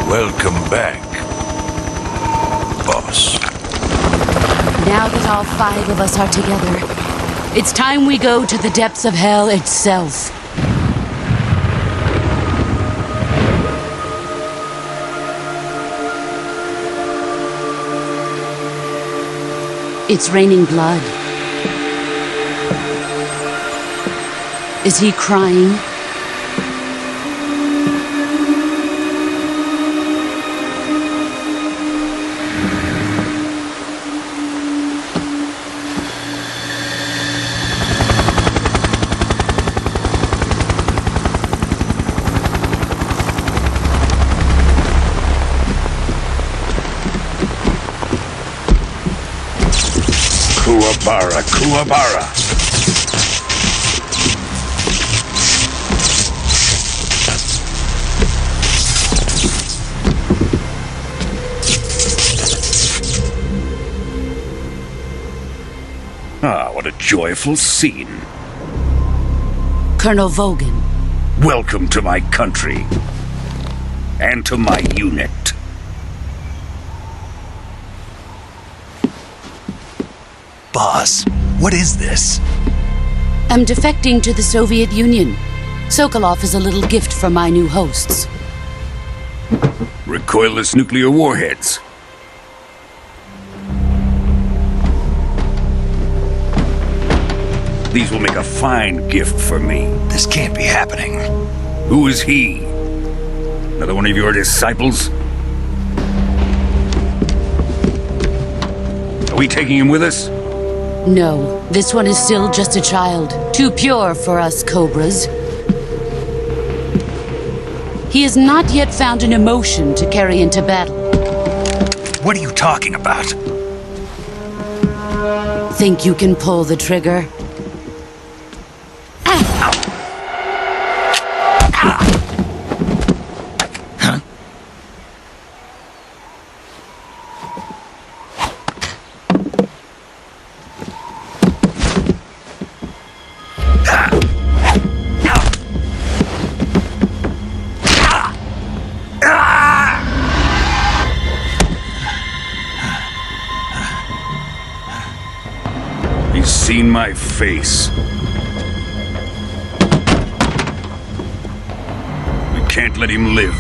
Welcome back, boss. Now that all 5 of us are together, it's time we go to the depths of hell itself. It's raining blood. Is he crying? Kuwabara, Kuwabara. Ah, what a joyful scene. Colonel Vogan. Welcome to my country. And to my unit. Boss, what is this? I'm defecting to the Soviet Union. Sokolov is a little gift from my new hosts. Recoilless nuclear warheads. These will make a fine gift for me. This can't be happening. Who is he? Another one of your disciples? Are we taking him with us? No, this one is still just a child. Too pure for us Cobras. He has not yet found an emotion to carry into battle. What are you talking about? Think you can pull the trigger? He's seen my face. We can't let him live.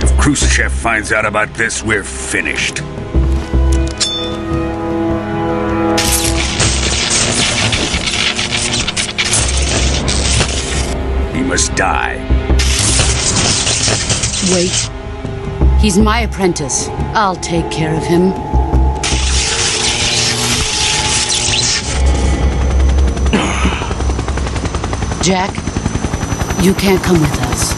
If Khrushchev finds out about this, we're finished. He must die. Wait. He's my apprentice. I'll take care of him. Jack, you can't come with us.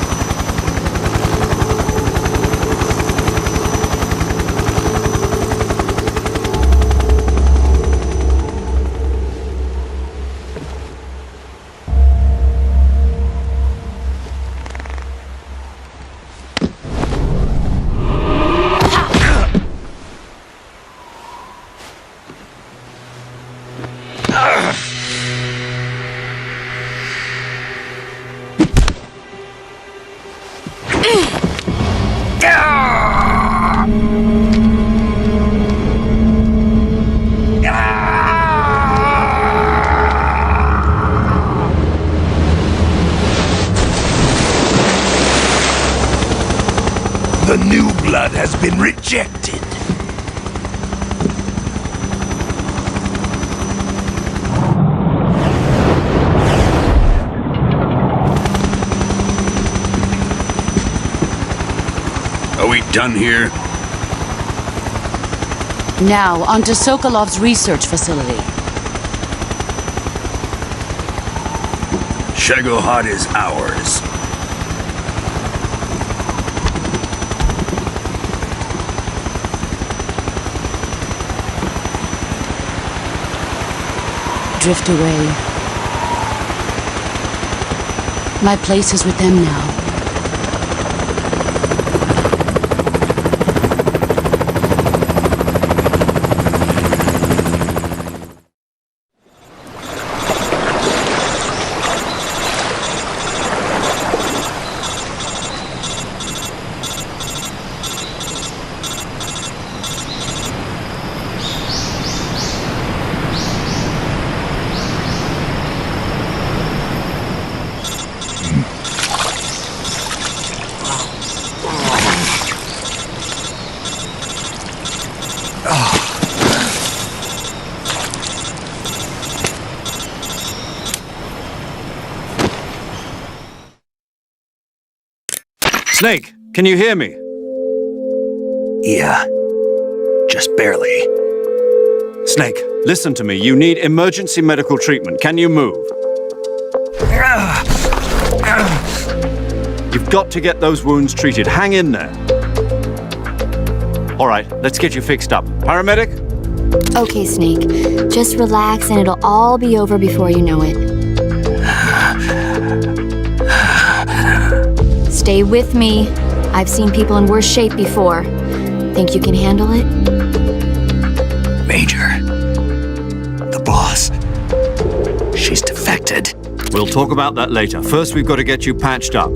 The new blood has been rejected. Are we done here? Now, on to Sokolov's research facility. Shagohod is ours. Drift away. My place is with them now. Snake, can you hear me? Yeah. Just barely. Snake, listen to me. You need emergency medical treatment. Can you move? You've got to get those wounds treated. Hang in there. All right, let's get you fixed up. Paramedic? Okay, Snake. Just relax and it'll all be over before you know it. Stay with me. I've seen people in worse shape before. Think you can handle it? Major. The boss. She's defected. We'll talk about that later. First, we've got to get you patched up.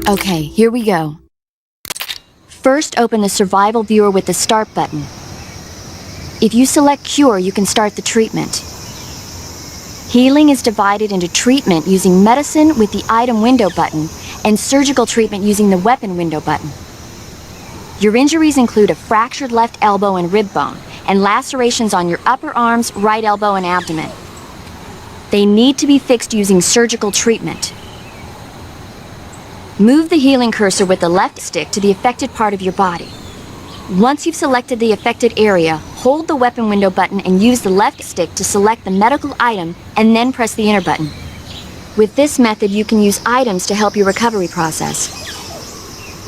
Okay, here we go. First, open the survival viewer with the start button. If you select cure, you can start the treatment. Healing is divided into treatment using medicine with the item window button and surgical treatment using the weapon window button. Your injuries include a fractured left elbow and rib bone, and lacerations on your upper arms, right elbow, and abdomen. They need to be fixed using surgical treatment. Move the healing cursor with the left stick to the affected part of your body. Once you've selected the affected area, hold the weapon window button and use the left stick to select the medical item and then press the enter button. With this method, you can use items to help your recovery process.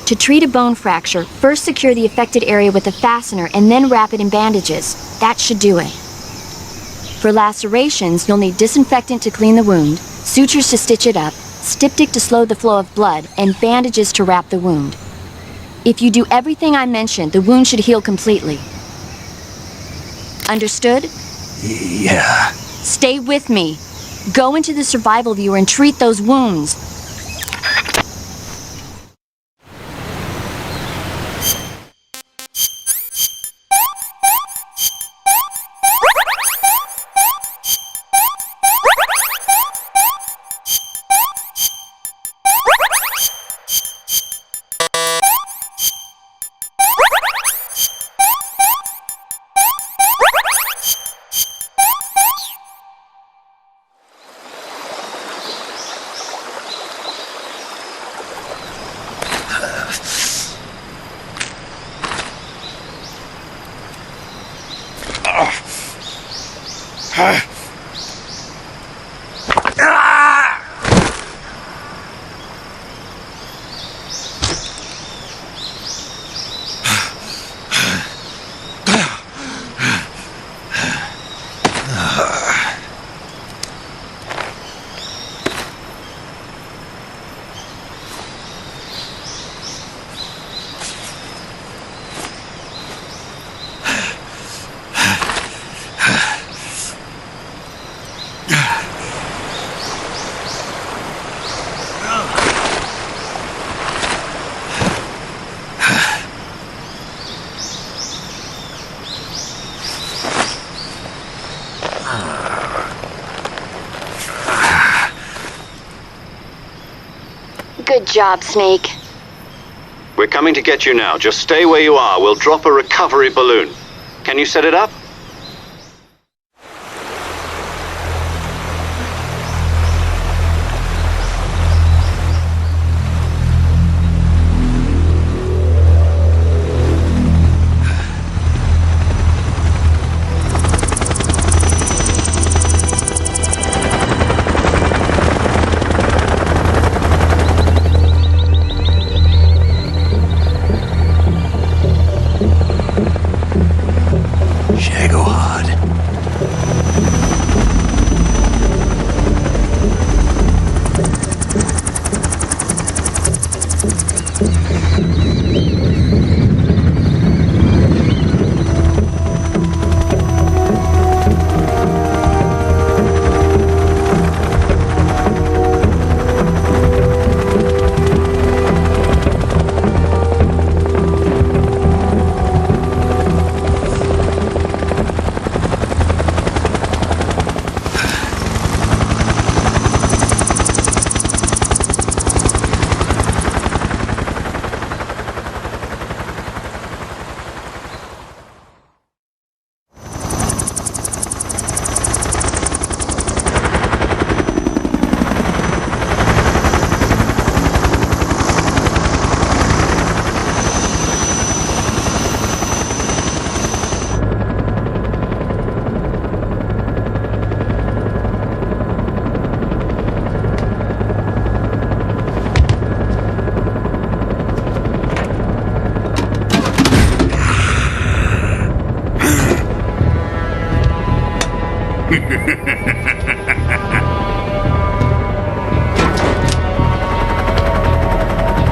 To treat a bone fracture, first secure the affected area with a fastener and then wrap it in bandages. That should do it. For lacerations, you'll need disinfectant to clean the wound, sutures to stitch it up, styptic to slow the flow of blood, and bandages to wrap the wound. If you do everything I mentioned, the wound should heal completely. Understood? Yeah. Stay with me. Go into the survival viewer and treat those wounds. Good job, Snake. We're coming to get you now. Just stay where you are. We'll drop a recovery balloon. Can you set it up? Shagohod.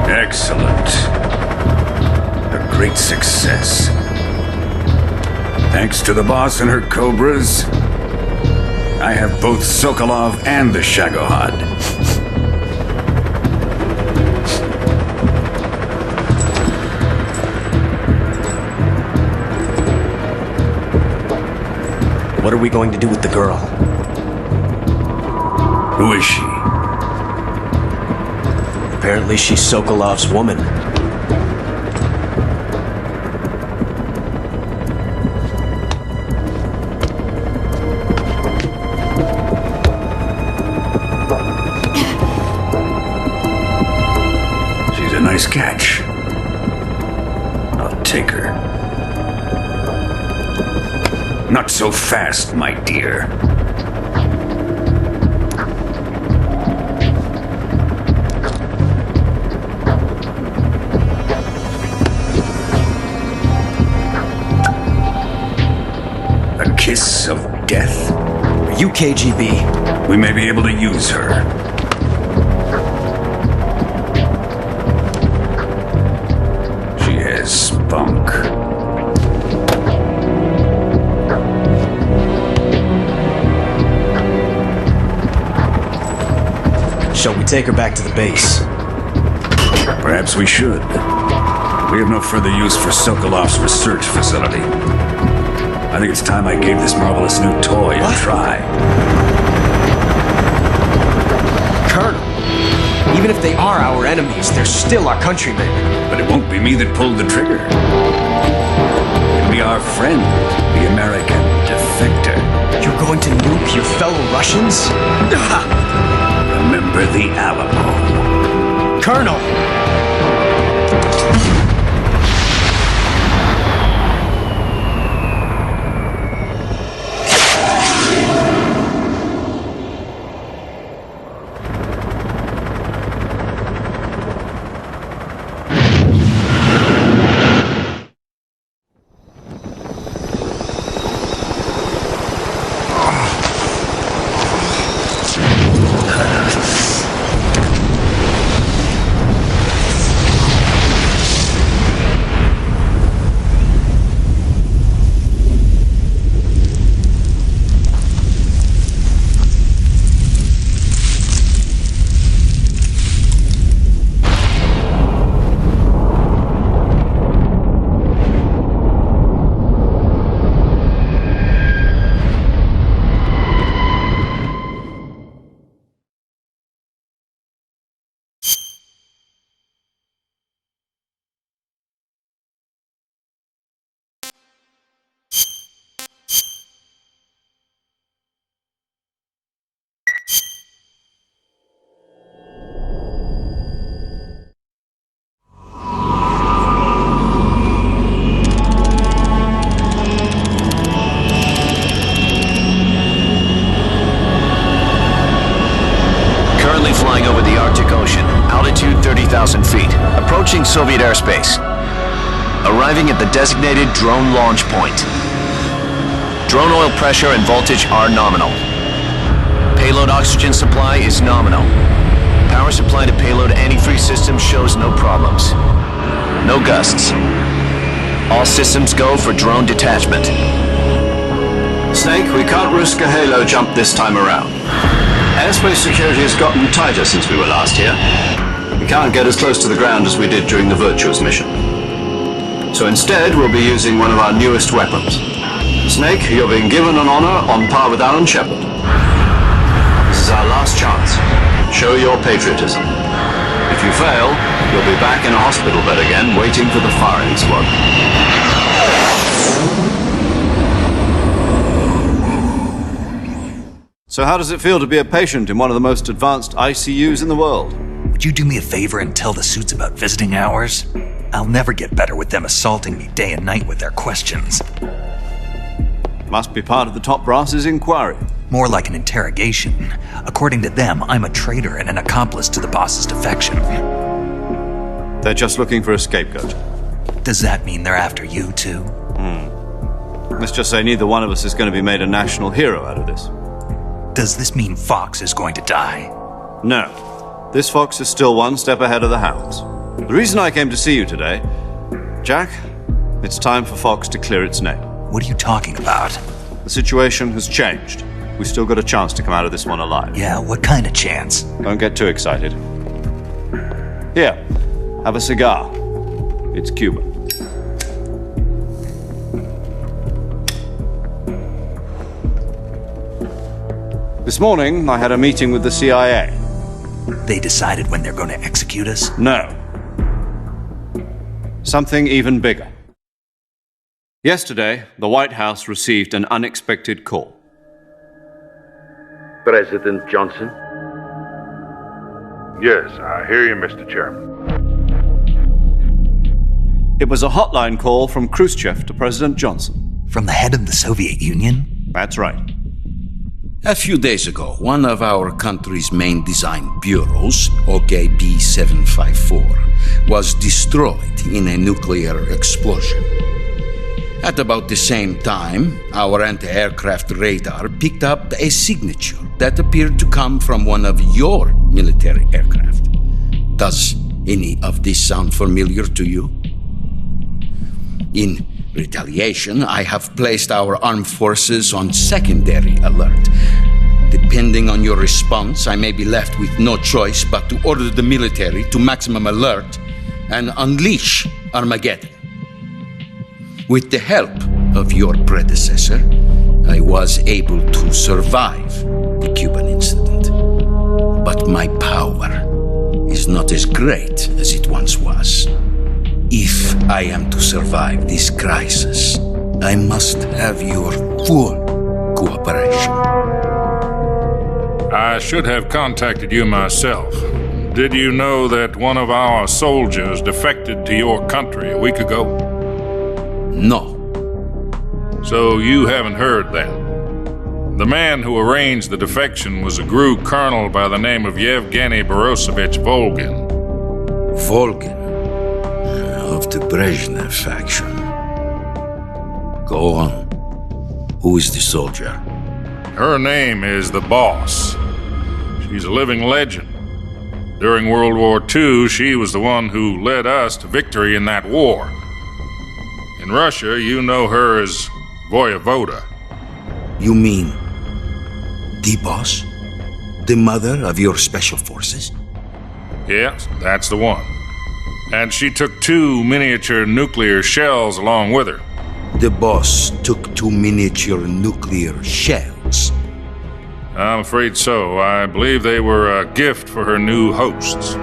Excellent. A great success. Thanks to the boss and her cobras, I have both Sokolov and the Shagohod. What are we going to do with the girl? Who is she? Apparently she's Sokolov's woman. She's a nice catch. I'll take her. Not so fast, my dear. A kiss of death? Are you KGB? We may be able to use her. She has spunk. Shall we take her back to the base? Perhaps we should. We have no further use for Sokolov's research facility. I think it's time I gave this marvelous new toy a try. Colonel, even if they are our enemies, they're still our countrymen. But it won't be me that pulled the trigger. It'll be our friend, the American defector. You're going to nuke your fellow Russians? Remember the Alamo. Colonel! Arriving at the designated drone launch point. Drone oil pressure and voltage are nominal. Payload oxygen supply is nominal. Power supply to payload antifreeze system shows no problems. No gusts. All systems go for drone detachment. Snake, we can't risk a halo jump this time around. Airspace security has gotten tighter since we were last here. We can't get as close to the ground as we did during the Virtuous mission. So instead, we'll be using one of our newest weapons. Snake, you're being given an honor on par with Alan Shepard. This is our last chance. Show your patriotism. If you fail, you'll be back in a hospital bed again, waiting for the firing squad. So how does it feel to be a patient in one of the most advanced ICUs in the world? Would you do me a favor and tell the suits about visiting hours? I'll never get better with them assaulting me day and night with their questions. Must be part of the top brass's inquiry. More like an interrogation. According to them, I'm a traitor and an accomplice to the boss's defection. They're just looking for a scapegoat. Does that mean they're after you, too? Let's just say neither one of us is going to be made a national hero out of this. Does this mean Fox is going to die? No. This Fox is still one step ahead of the Hounds. The reason I came to see you today, Jack, it's time for Fox to clear its name. What are you talking about? The situation has changed. We've still got a chance to come out of this one alive. Yeah, what kind of chance? Don't get too excited. Here, have a cigar. It's Cuban. This morning, I had a meeting with the CIA. They decided when they're going to execute us? No. Something even bigger. Yesterday, the White House received an unexpected call. President Johnson? Yes, I hear you, Mr. Chairman. It was a hotline call from Khrushchev to President Johnson. From the head of the Soviet Union? That's right. A few days ago, one of our country's main design bureaus, OKB 754, was destroyed in a nuclear explosion. At about the same time, our anti-aircraft radar picked up a signature that appeared to come from one of your military aircraft. Does any of this sound familiar to you? In retaliation, I have placed our armed forces on secondary alert. Depending on your response, I may be left with no choice but to order the military to maximum alert and unleash Armageddon. With the help of your predecessor, I was able to survive the Cuban incident. But my power is not as great as it once was. If I am to survive this crisis, I must have your full cooperation. I should have contacted you myself. Did you know that one of our soldiers defected to your country a week ago? No. So you haven't heard then. The man who arranged the defection was a GRU colonel by the name of Yevgeny Borosovich Volgin. Volgin? Of the Brezhnev faction. Go on. Who is the soldier? Her name is the Boss. She's a living legend. During World War II, she was the one who led us to victory in that war. In Russia, you know her as Voyevoda. You mean the Boss? The mother of your special forces? Yes, that's the one. And she took 2 miniature nuclear shells along with her. The Boss took 2 miniature nuclear shells? I'm afraid so. I believe they were a gift for her new hosts.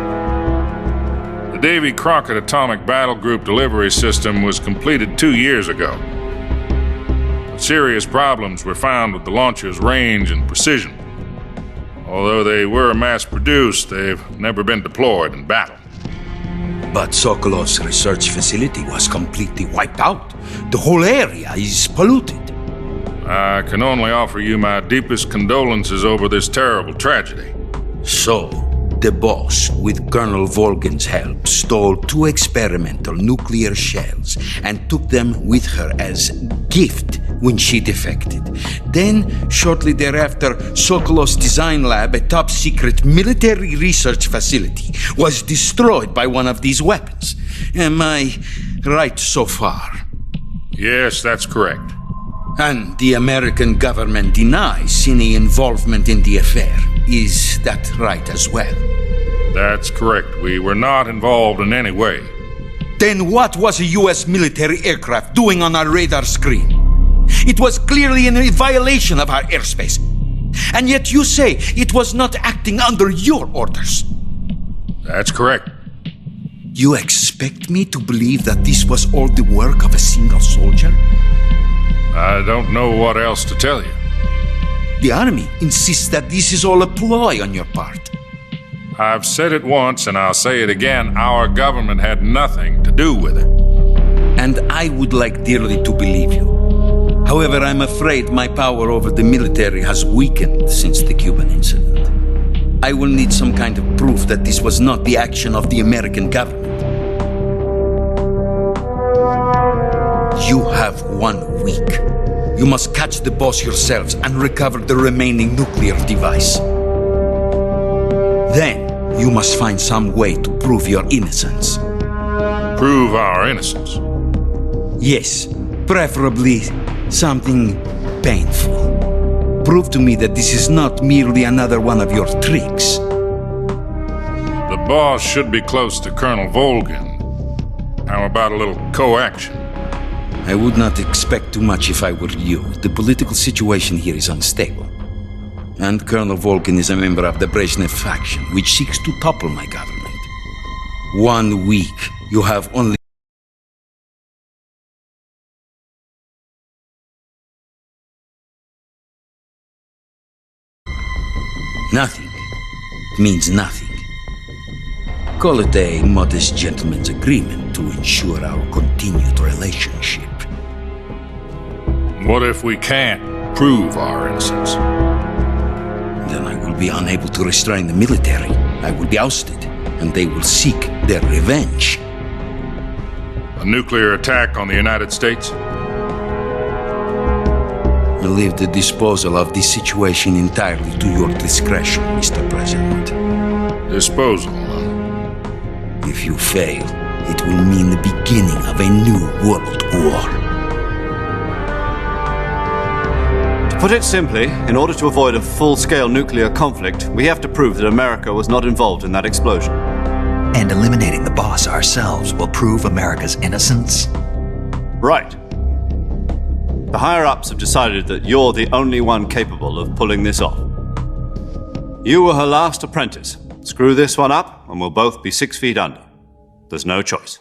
The Davy Crockett Atomic Battle Group delivery system was completed 2 years ago. But serious problems were found with the launcher's range and precision. Although they were mass-produced, they've never been deployed in battle. But Sokolov's research facility was completely wiped out. The whole area is polluted. I can only offer you my deepest condolences over this terrible tragedy. So, The boss, with Colonel Volgin's help, stole 2 experimental nuclear shells and took them with her as gift when she defected. Then, shortly thereafter, Sokolov's design lab, a top-secret military research facility, was destroyed by one of these weapons. Am I right so far? Yes, that's correct. And the American government denies any involvement in the affair. Is that right as well? That's correct. We were not involved in any way. Then what was a U.S. military aircraft doing on our radar screen? It was clearly in violation of our airspace. And yet you say it was not acting under your orders. That's correct. You expect me to believe that this was all the work of a single soldier? I don't know what else to tell you. The Army insists that this is all a ploy on your part. I've said it once and I'll say it again. Our government had nothing to do with it. And I would like dearly to believe you. However, I'm afraid my power over the military has weakened since the Cuban incident. I will need some kind of proof that this was not the action of the American government. You have 1 week. You must catch the boss yourselves and recover the remaining nuclear device. Then, you must find some way to prove your innocence. Prove our innocence? Yes, preferably something painful. Prove to me that this is not merely another one of your tricks. The boss should be close to Colonel Volgin. How about a little co-action? I would not expect too much if I were you. The political situation here is unstable. And Colonel Volgin is a member of the Brezhnev faction, which seeks to topple my government. 1 week. You have only... Nothing means nothing. Call it a modest gentleman's agreement to ensure our continued relationship. What if we can't prove our innocence? Then I will be unable to restrain the military. I will be ousted, and they will seek their revenge. A nuclear attack on the United States? I leave the disposal of this situation entirely to your discretion, Mr. President. Disposal? If you fail, it will mean the beginning of a new world war. To put it simply, in order to avoid a full-scale nuclear conflict, we have to prove that America was not involved in that explosion. And eliminating the boss ourselves will prove America's innocence? Right. The higher-ups have decided that you're the only one capable of pulling this off. You were her last apprentice. Screw this one up, and we'll both be 6 feet under. There's no choice.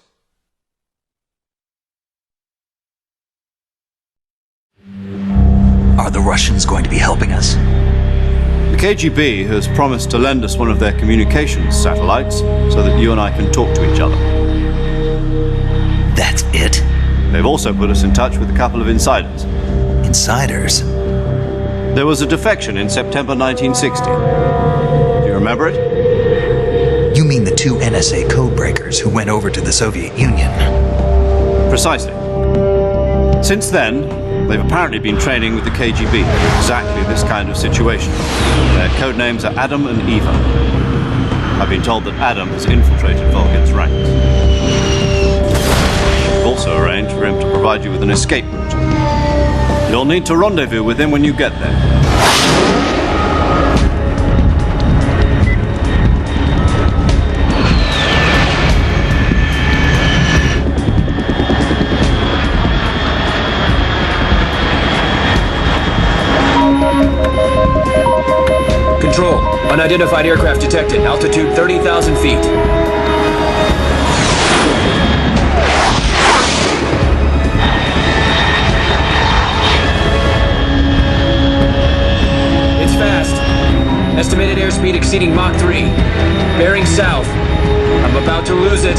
Are the Russians going to be helping us? The KGB has promised to lend us one of their communications satellites so that you and I can talk to each other. That's it? They've also put us in touch with a couple of insiders. Insiders? There was a defection in September 1960. Do you remember it? You mean the 2 NSA codebreakers who went over to the Soviet Union? Precisely. Since then, they've apparently been training with the KGB for exactly this kind of situation. Their code names are Adam and Eva. I've been told that Adam has infiltrated Volgin's ranks. We've also arranged for him to provide you with an escape route. You'll need to rendezvous with him when you get there. Control. Unidentified aircraft detected. Altitude 30,000 feet. It's fast. Estimated airspeed exceeding Mach 3. Bearing south. I'm about to lose it.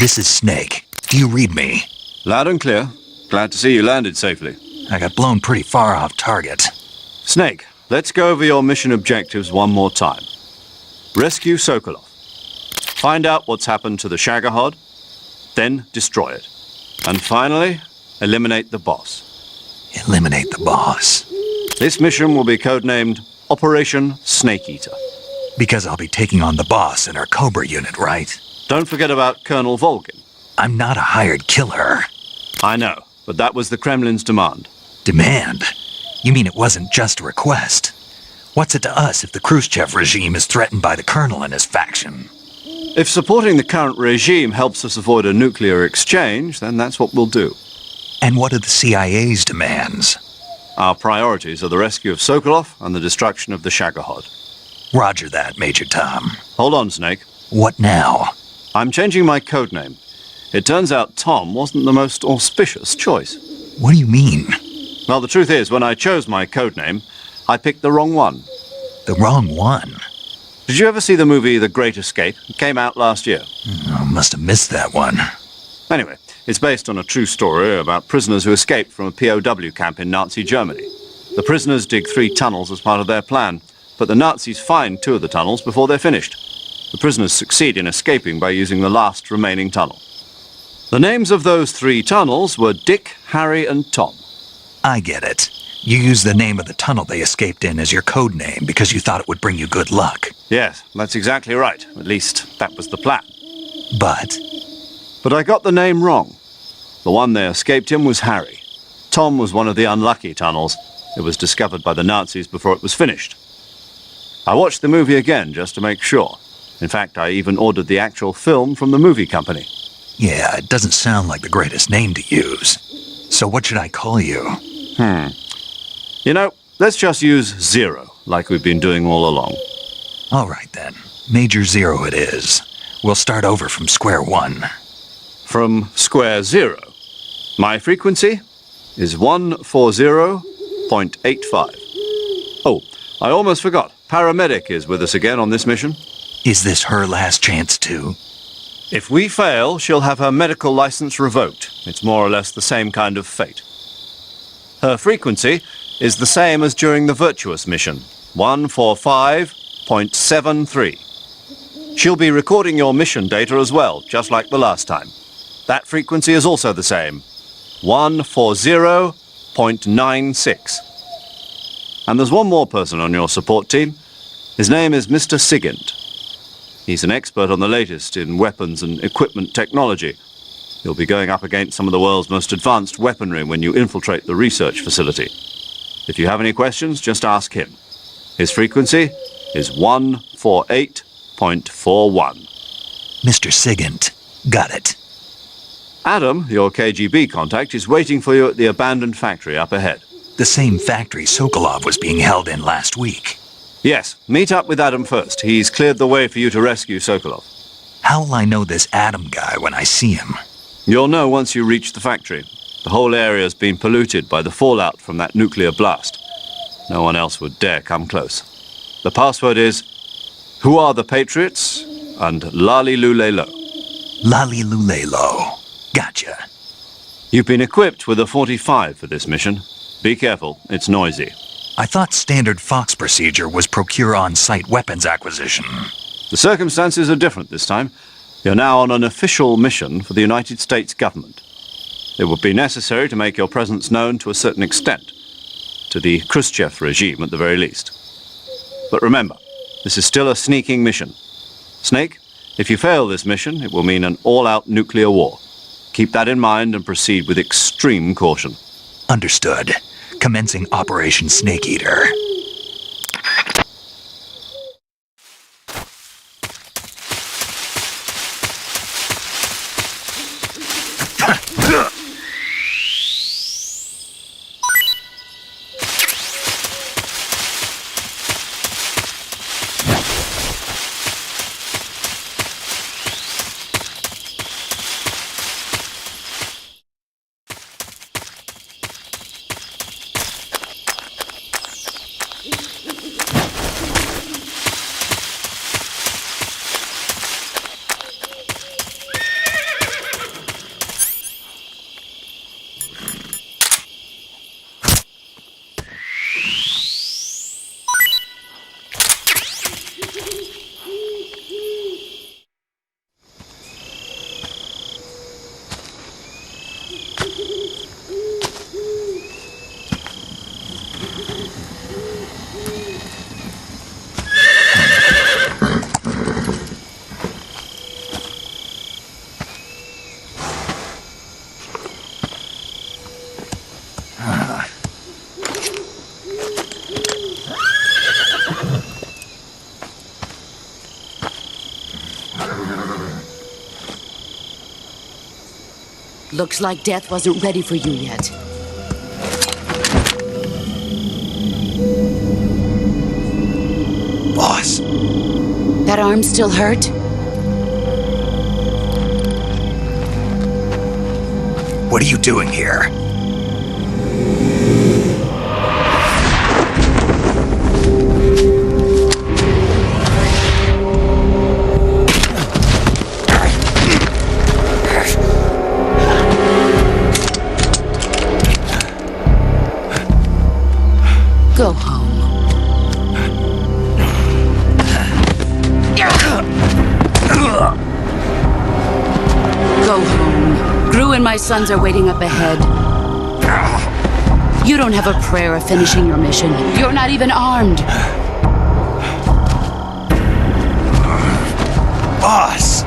This is Snake. Do you read me? Loud and clear. Glad to see you landed safely. I got blown pretty far off target. Snake, let's go over your mission objectives one more time. Rescue Sokolov. Find out what's happened to the Shagohod, then destroy it. And finally, eliminate the boss. Eliminate the boss. This mission will be codenamed Operation Snake Eater. Because I'll be taking on the boss in our Cobra unit, right? Don't forget about Colonel Volgin. I'm not a hired killer. I know, but that was the Kremlin's demand. Demand? You mean it wasn't just a request? What's it to us if the Khrushchev regime is threatened by the Colonel and his faction? If supporting the current regime helps us avoid a nuclear exchange, then that's what we'll do. And what are the CIA's demands? Our priorities are the rescue of Sokolov and the destruction of the Shagohod. Roger that, Major Tom. Hold on, Snake. What now? I'm changing my codename. It turns out Tom wasn't the most auspicious choice. What do you mean? Well, the truth is, when I chose my codename, I picked the wrong one. The wrong one? Did you ever see the movie The Great Escape? It came out last year. I must have missed that one. Anyway, it's based on a true story about prisoners who escaped from a POW camp in Nazi Germany. The prisoners dig 3 tunnels as part of their plan, but the Nazis find 2 of the tunnels before they're finished. The prisoners succeed in escaping by using the last remaining tunnel. The names of those 3 tunnels were Dick, Harry, and Tom. I get it. You used the name of the tunnel they escaped in as your code name because you thought it would bring you good luck. Yes, that's exactly right. At least, that was the plan. But I got the name wrong. The one they escaped in was Harry. Tom was one of the unlucky tunnels. It was discovered by the Nazis before it was finished. I watched the movie again just to make sure. In fact, I even ordered the actual film from the movie company. Yeah, it doesn't sound like the greatest name to use. So what should I call you? You know, let's just use Zero, like we've been doing all along. All right then. Major Zero it is. We'll start over from square one. From square zero. My frequency is 140.85. Oh, I almost forgot. Paramedic is with us again on this mission. Is this her last chance too? If we fail, she'll have her medical license revoked. It's more or less the same kind of fate. Her frequency is the same as during the Virtuous mission, 145.73. She'll be recording your mission data as well, just like the last time. That frequency is also the same, 140.96. And there's one more person on your support team. His name is Mr. Sigint. He's an expert on the latest in weapons and equipment technology. You'll be going up against some of the world's most advanced weaponry when you infiltrate the research facility. If you have any questions, just ask him. His frequency is 148.41. Mr. Sigint. Got it. Adam, your KGB contact, is waiting for you at the abandoned factory up ahead. The same factory Sokolov was being held in last week. Yes, meet up with Adam first. He's cleared the way for you to rescue Sokolov. How will I know this Adam guy when I see him? You'll know once you reach the factory. The whole area's been polluted by the fallout from that nuclear blast. No one else would dare come close. The password is, "Who are the Patriots?" and "Lali Lulelo." Lali Lulelo. Gotcha. You've been equipped with a 45 for this mission. Be careful, it's noisy. I thought standard Fox procedure was procure on-site weapons acquisition. The circumstances are different this time. You're now on an official mission for the United States government. It would be necessary to make your presence known to a certain extent, to the Khrushchev regime at the very least. But remember, this is still a sneaking mission. Snake, if you fail this mission, it will mean an all-out nuclear war. Keep that in mind and proceed with extreme caution. Understood. Commencing Operation Snake Eater. Looks like death wasn't ready for you yet. Boss. That arm still hurt? What are you doing here? Go home. Go home. Gru and my sons are waiting up ahead. You don't have a prayer of finishing your mission. You're not even armed. Boss!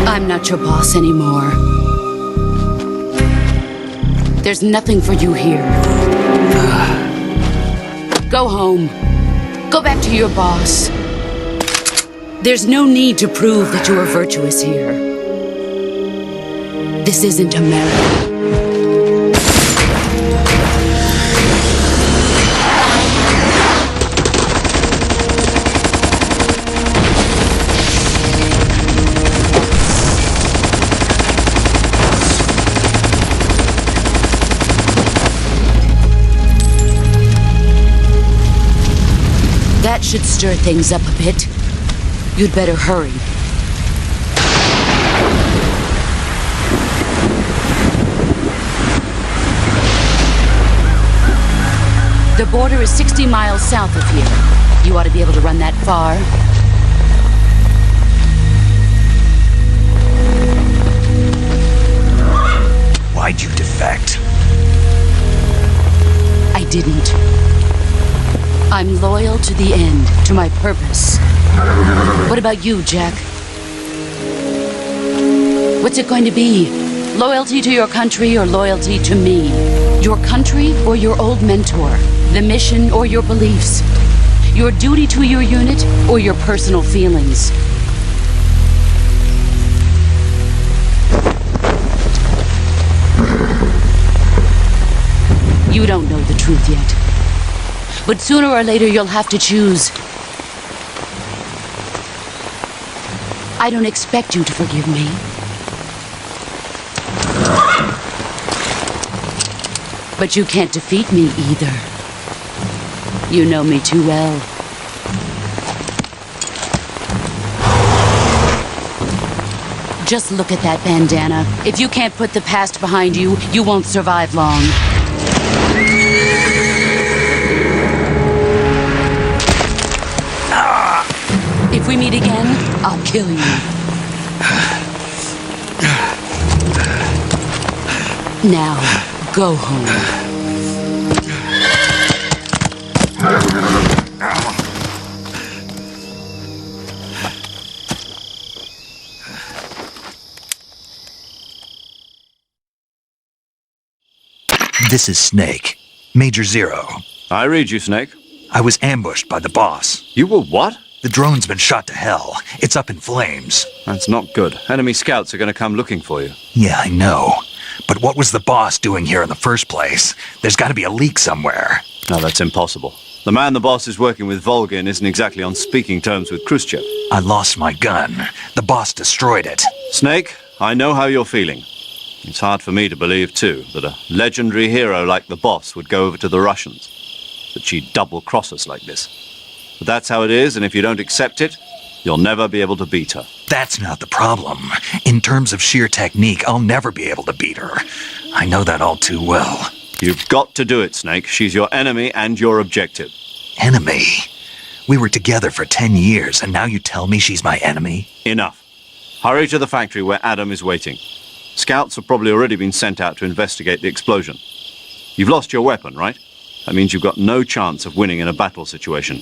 I'm not your boss anymore. There's nothing for you here. Go home. Go back to your boss. There's no need to prove that you are virtuous here. This isn't America. That should stir things up a bit. You'd better hurry. The border is 60 miles south of here. You ought to be able to run that far. Why'd you defect? I didn't. I'm loyal to the end, to my purpose. What about you, Jack? What's it going to be? Loyalty to your country or loyalty to me? Your country or your old mentor? The mission or your beliefs? Your duty to your unit or your personal feelings? You don't know the truth yet. But sooner or later, you'll have to choose. I don't expect you to forgive me. But you can't defeat me either. You know me too well. Just look at that bandana. If you can't put the past behind you, you won't survive long. If we meet again, I'll kill you. Now, go home. This is Snake. Major Zero. I read you, Snake. I was ambushed by the boss. You were what? The drone's been shot to hell. It's up in flames. That's not good. Enemy scouts are going to come looking for you. Yeah, I know. But what was the boss doing here in the first place? There's got to be a leak somewhere. No, that's impossible. The man the boss is working with, Volgin, isn't exactly on speaking terms with Khrushchev. I lost my gun. The boss destroyed it. Snake, I know how you're feeling. It's hard for me to believe, too, that a legendary hero like the boss would go over to the Russians. That she'd double-cross us like this. But that's how it is, and if you don't accept it, you'll never be able to beat her. That's not the problem. In terms of sheer technique, I'll never be able to beat her. I know that all too well. You've got to do it, Snake. She's your enemy and your objective. Enemy? We were together for 10 years, and now you tell me she's my enemy? Enough. Hurry to the factory where Adam is waiting. Scouts have probably already been sent out to investigate the explosion. You've lost your weapon, right? That means you've got no chance of winning in a battle situation.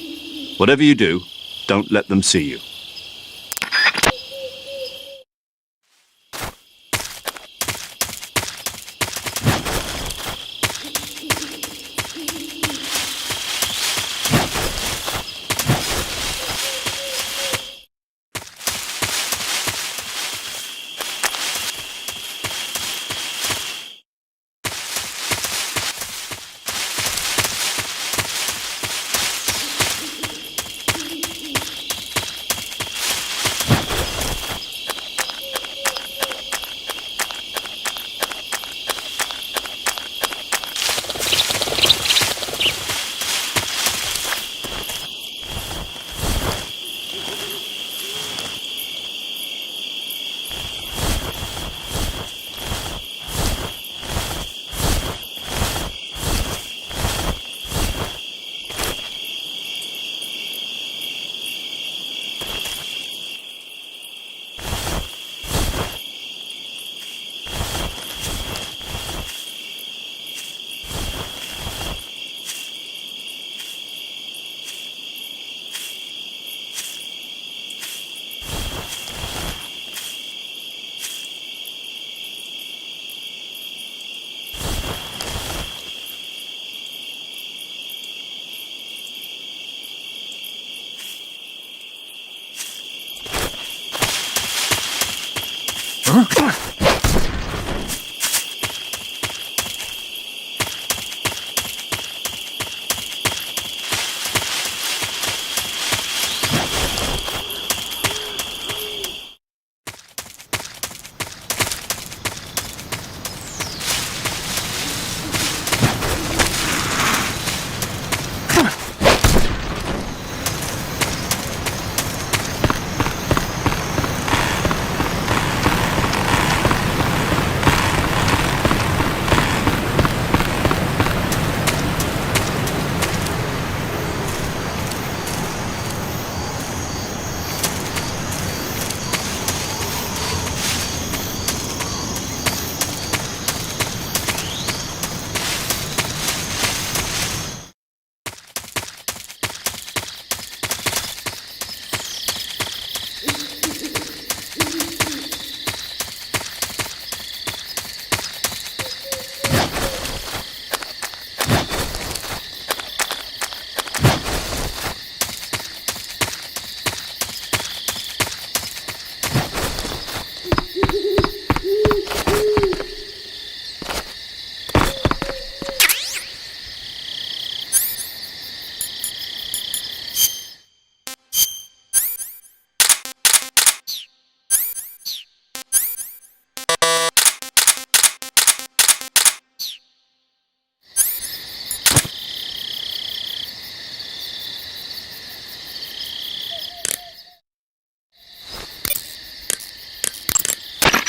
Whatever you do, don't let them see you.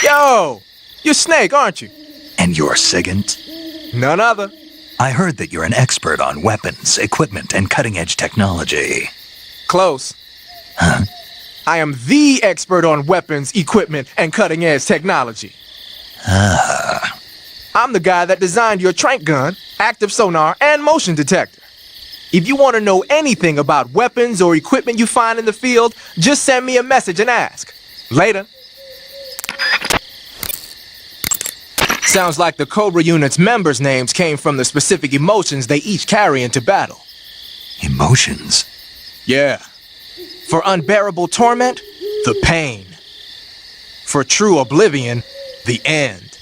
Yo! You're Snake, aren't you? And you're Sigint? None other. I heard that you're an expert on weapons, equipment, and cutting-edge technology. Close. Huh? I am the expert on weapons, equipment, and cutting-edge technology. Ah. I'm the guy that designed your trank gun, active sonar, and motion detector. If you want to know anything about weapons or equipment you find in the field, just send me a message and ask. Later. Sounds like the Cobra unit's members' names came from the specific emotions they each carry into battle. Emotions? Yeah. For unbearable torment, the pain. For true oblivion, the end.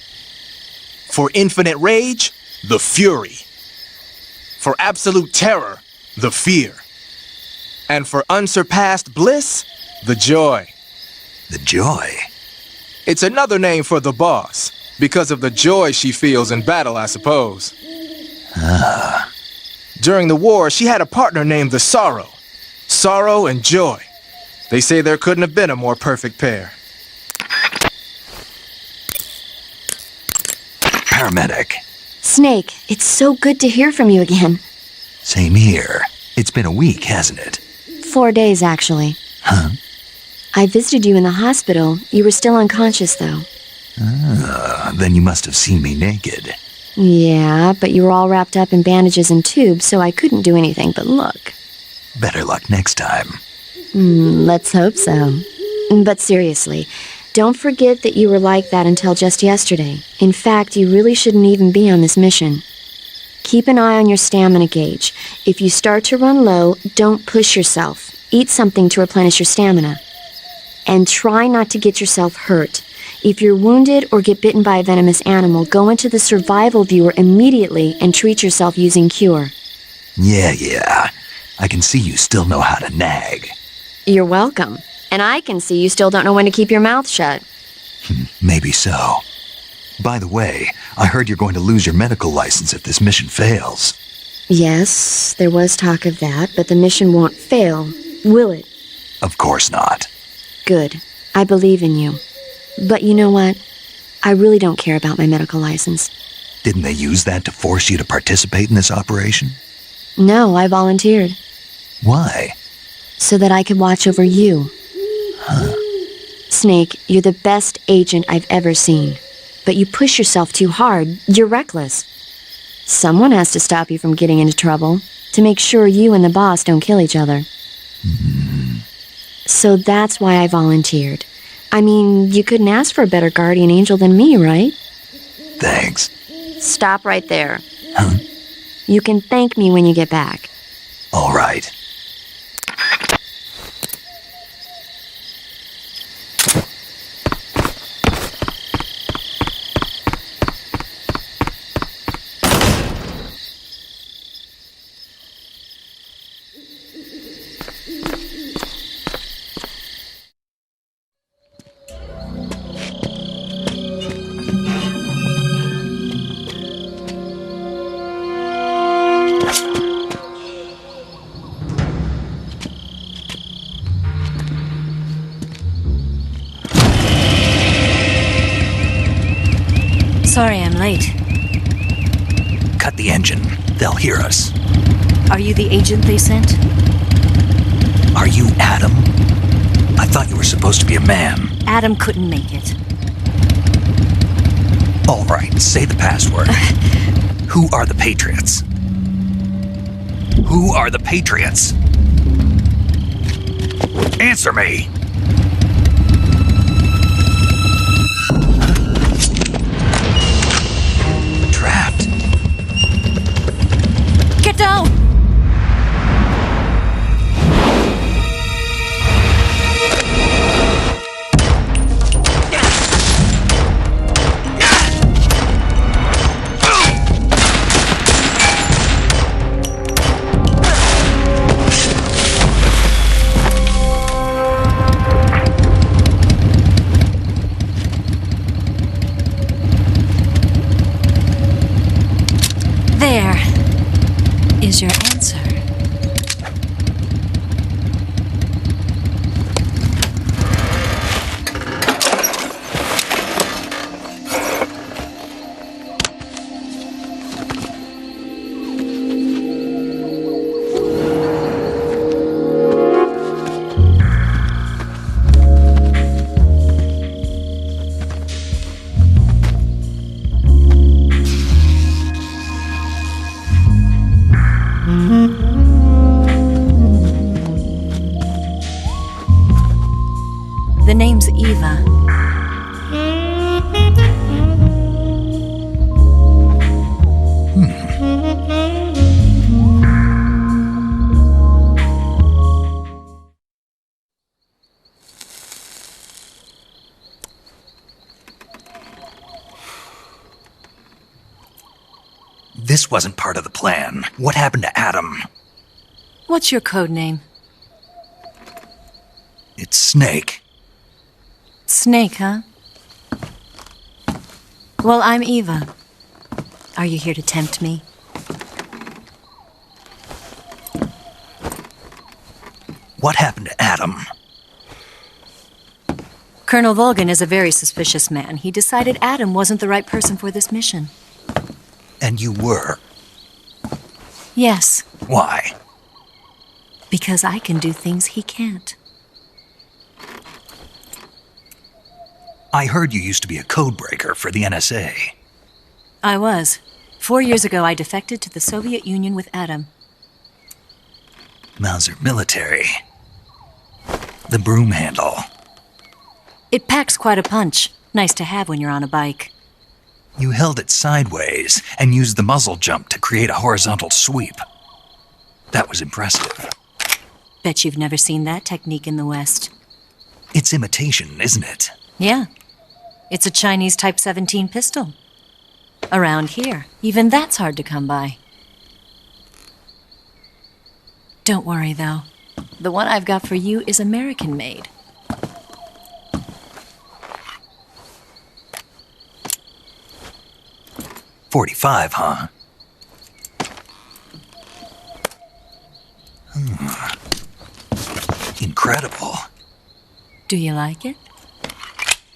For infinite rage, the fury. For absolute terror, the fear. And for unsurpassed bliss, the joy. The joy? It's another name for the boss, because of the joy she feels in battle, I suppose. Ah. During the war, she had a partner named the Sorrow. Sorrow and joy. They say there couldn't have been a more perfect pair. Paramedic. Snake, it's so good to hear from you again. Same here. It's been a week, hasn't it? 4 days, actually. Huh? I visited you in the hospital. You were still unconscious, though. Then you must have seen me naked. Yeah, but you were all wrapped up in bandages and tubes, so I couldn't do anything but look. Better luck next time. Let's hope so. But seriously, don't forget that you were like that until just yesterday. In fact, you really shouldn't even be on this mission. Keep an eye on your stamina gauge. If you start to run low, don't push yourself. Eat something to replenish your stamina. And try not to get yourself hurt. If you're wounded or get bitten by a venomous animal, go into the survival viewer immediately and treat yourself using Cure. Yeah. I can see you still know how to nag. You're welcome. And I can see you still don't know when to keep your mouth shut. Maybe so. By the way, I heard you're going to lose your medical license if this mission fails. Yes, there was talk of that, but the mission won't fail, will it? Of course not. Good. I believe in you. But you know what? I really don't care about my medical license. Didn't they use that to force you to participate in this operation? No, I volunteered. Why? So that I could watch over you. Huh. Snake, you're the best agent I've ever seen. But you push yourself too hard. You're reckless. Someone has to stop you from getting into trouble, to make sure you and the boss don't kill each other. So that's why I volunteered. I mean, you couldn't ask for a better guardian angel than me, right? Thanks. Stop right there. Huh? You can thank me when you get back. All right. Sorry I'm late. Cut the engine. They'll hear us. Are you the agent they sent? Are you Adam? I thought you were supposed to be a man. Adam couldn't make it. All right, say the password. Who are the Patriots? Who are the Patriots? Answer me! Trapped. Get down! There is your answer. The name's Eva. This wasn't part of the plan. What happened to Adam? What's your code name? It's Snake. Snake, huh? Well, I'm Eva. Are you here to tempt me? What happened to Adam? Colonel Volgan is a very suspicious man. He decided Adam wasn't the right person for this mission. And you were? Yes, Why? because I can do things he can't. I heard you used to be a codebreaker for the NSA. I was. 4 years ago, I defected to the Soviet Union with Adam. Mauser military. The broom handle. It packs quite a punch. Nice to have when you're on a bike. You held it sideways and used the muzzle jump to create a horizontal sweep. That was impressive. Bet you've never seen that technique in the West. It's imitation, isn't it? Yeah. It's a Chinese Type 17 pistol. Around here, even that's hard to come by. Don't worry, though. The one I've got for you is American-made. .45, huh? Incredible. Do you like it?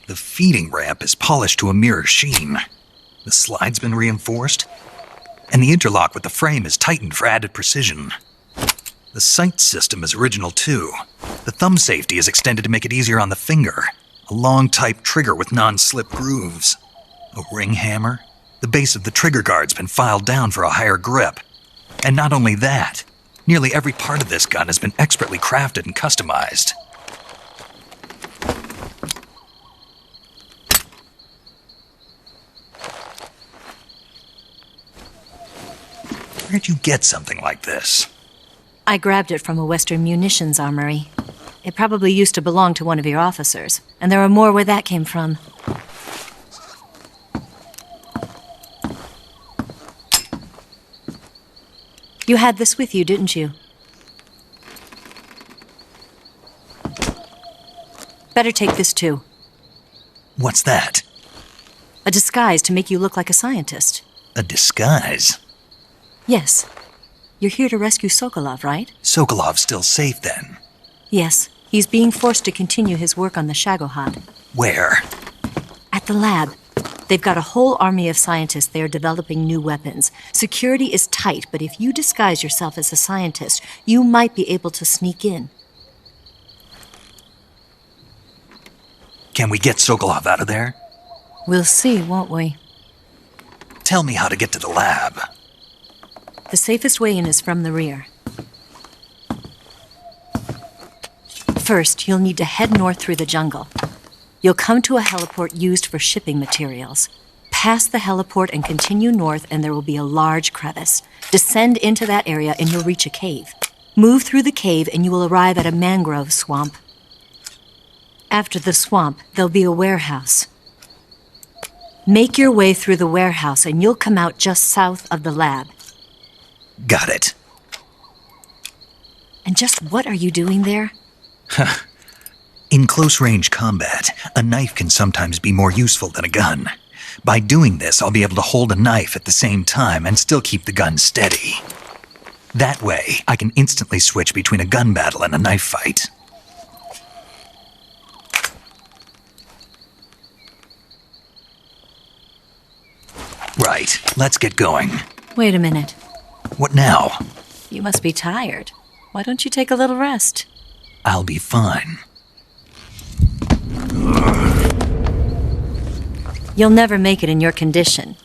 The feeding ramp is polished to a mirror sheen. The slide's been reinforced, and the interlock with the frame is tightened for added precision. The sight system is original too. The thumb safety is extended to make it easier on the finger. A long type trigger with non-slip grooves. A ring hammer. The base of the trigger guard's been filed down for a higher grip. And not only that, nearly every part of this gun has been expertly crafted and customized. Where'd you get something like this? I grabbed it from a Western munitions armory. It probably used to belong to one of your officers, and there are more where that came from. You had this with you, didn't you? Better take this too. What's that? A disguise to make you look like a scientist. A disguise? Yes. You're here to rescue Sokolov, right? Sokolov's still safe then? Yes. He's being forced to continue his work on the Shagohod. Where? At the lab. They've got a whole army of scientists there developing new weapons. Security is tight, but if you disguise yourself as a scientist, you might be able to sneak in. Can we get Sokolov out of there? We'll see, won't we? Tell me how to get to the lab. The safest way in is from the rear. First, you'll need to head north through the jungle. You'll come to a heliport used for shipping materials. Pass the heliport and continue north, and there will be a large crevice. Descend into that area and you'll reach a cave. Move through the cave and you will arrive at a mangrove swamp. After the swamp, there'll be a warehouse. Make your way through the warehouse and you'll come out just south of the lab. Got it. And just what are you doing there? In close-range combat, a knife can sometimes be more useful than a gun. By doing this, I'll be able to hold a knife at the same time and still keep the gun steady. That way, I can instantly switch between a gun battle and a knife fight. Right, let's get going. Wait a minute. What now? You must be tired. Why don't you take a little rest? I'll be fine. You'll never make it in your condition.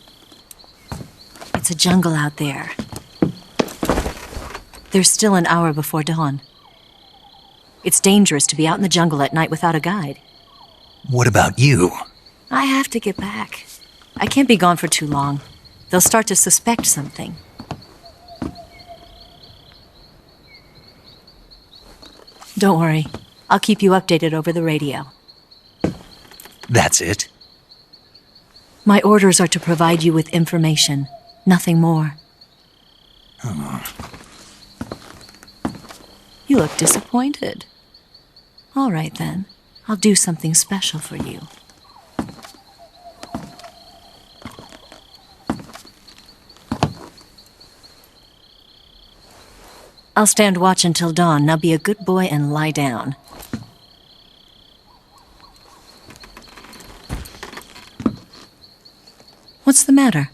It's a jungle out there. There's still an hour before dawn. It's dangerous to be out in the jungle at night without a guide. What about you? I have to get back. I can't be gone for too long. They'll start to suspect something. Don't worry. I'll keep you updated over the radio. That's it? My orders are to provide you with information, nothing more. You look disappointed. All right, then. I'll do something special for you. I'll stand watch until dawn. Now be a good boy and lie down. What's the matter?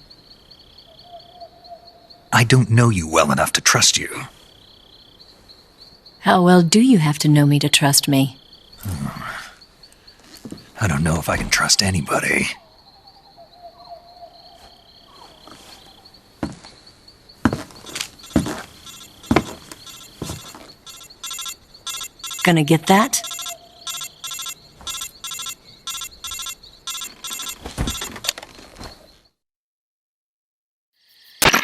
I don't know you well enough to trust you. How well do you have to know me to trust me? I don't know if I can trust anybody. Gonna get that?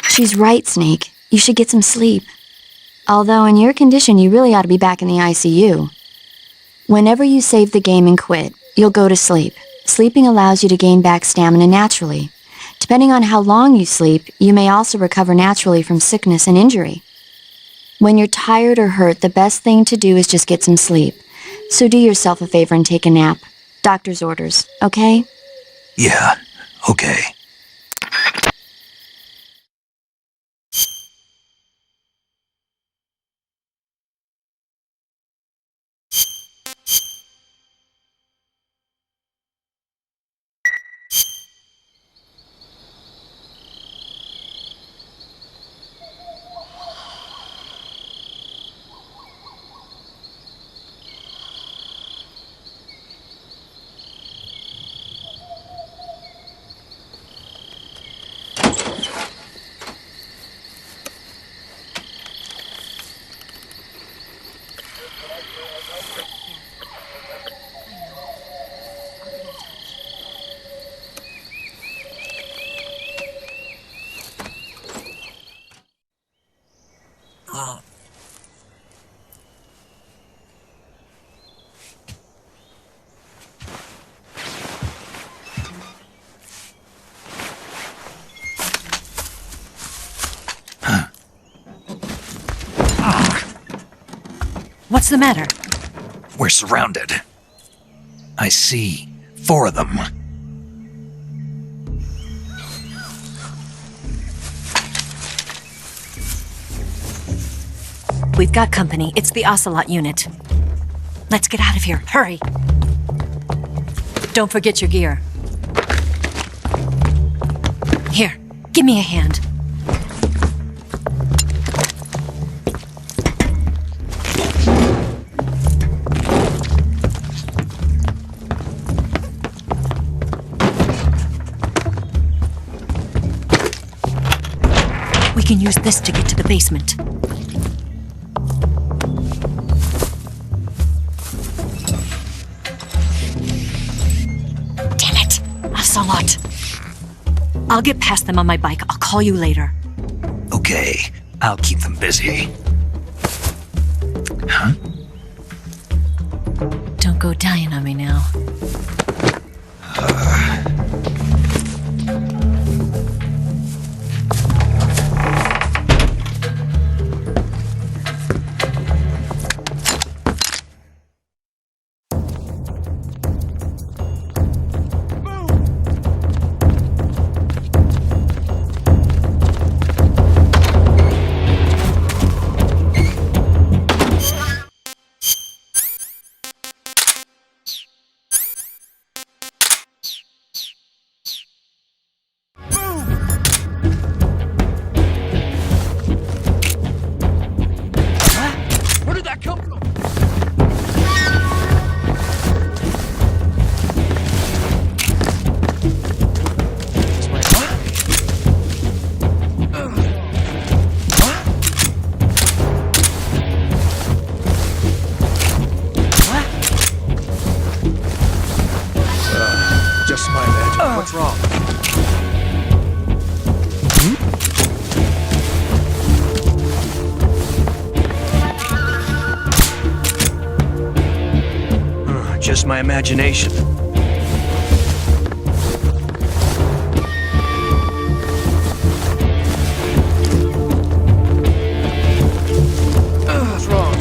She's right, Snake. You should get some sleep. Although in your condition, you really ought to be back in the ICU. Whenever you save the game and quit, you'll go to sleep. Sleeping allows you to gain back stamina naturally. Depending on how long you sleep, you may also recover naturally from sickness and injury. When you're tired or hurt, the best thing to do is just get some sleep. So do yourself a favor and take a nap. Doctor's orders, okay? Yeah, okay. What's the matter? We're surrounded. I see 4 of them. We've got company. It's the Ocelot unit. Let's get out of here. Hurry! Don't forget your gear. Here, give me a hand. We can use this to get to the basement. Damn it! Ocelot! I'll get past them on my bike. I'll call you later. Okay, I'll keep them busy. Huh? Don't go dying on me now. Where did that come from? Just my imagination. What's wrong? Just my imagination. What's wrong?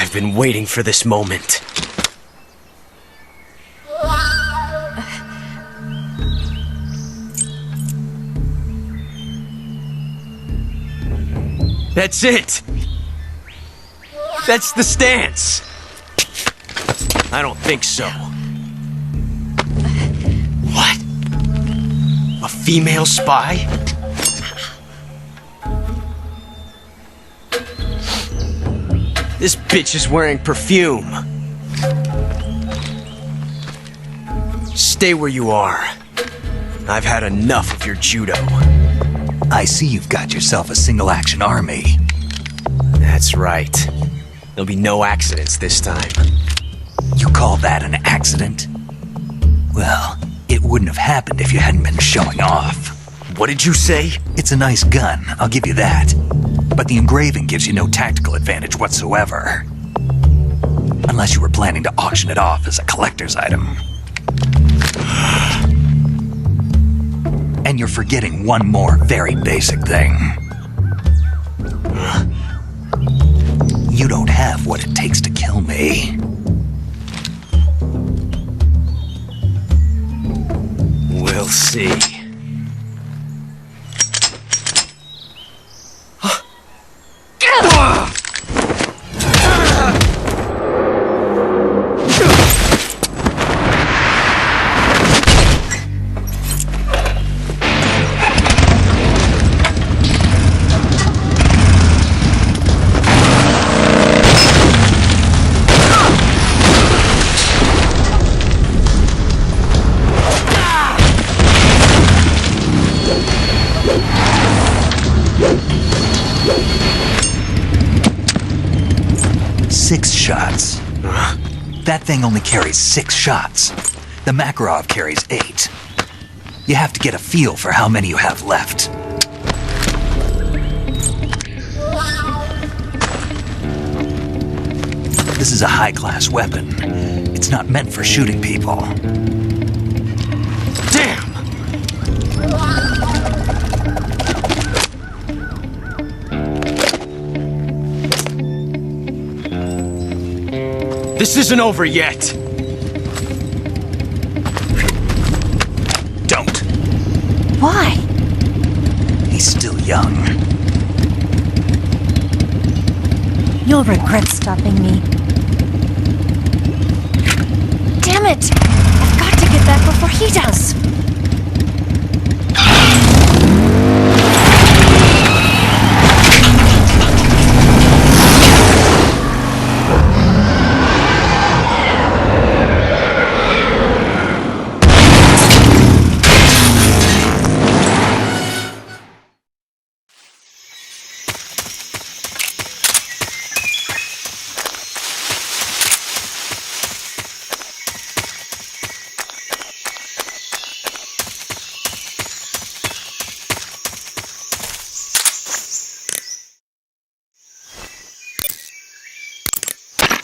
I've been waiting for this moment. That's it! That's the stance! I don't think so. What? A female spy? This bitch is wearing perfume. Stay where you are. I've had enough of your judo. I see you've got yourself a single-action army. That's right. There'll be no accidents this time. You call that an accident? Well, it wouldn't have happened if you hadn't been showing off. What did you say? It's a nice gun, I'll give you that. But the engraving gives you no tactical advantage whatsoever. Unless you were planning to auction it off as a collector's item. And you're forgetting one more very basic thing. You don't have what it takes to kill me. We'll see. Six shots. That thing only carries 6 shots. The Makarov carries 8. You have to get a feel for how many you have left. This is a high-class weapon. It's not meant for shooting people. Damn! This isn't over yet. Don't. Why? He's still young. You'll regret stopping me. Damn it! I've got to get back before he does.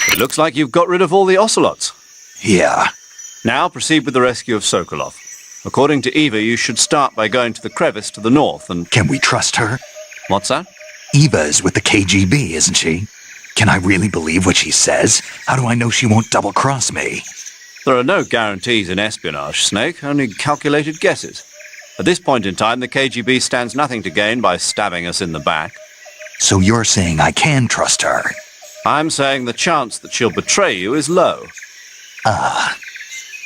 It looks like you've got rid of all the ocelots. Yeah. Now proceed with the rescue of Sokolov. According to Eva, you should start by going to the crevice to the north and... Can we trust her? What's that? Eva is with the KGB, isn't she? Can I really believe what she says? How do I know she won't double-cross me? There are no guarantees in espionage, Snake, only calculated guesses. At this point in time, the KGB stands nothing to gain by stabbing us in the back. So you're saying I can trust her? I'm saying the chance that she'll betray you is low. Ah.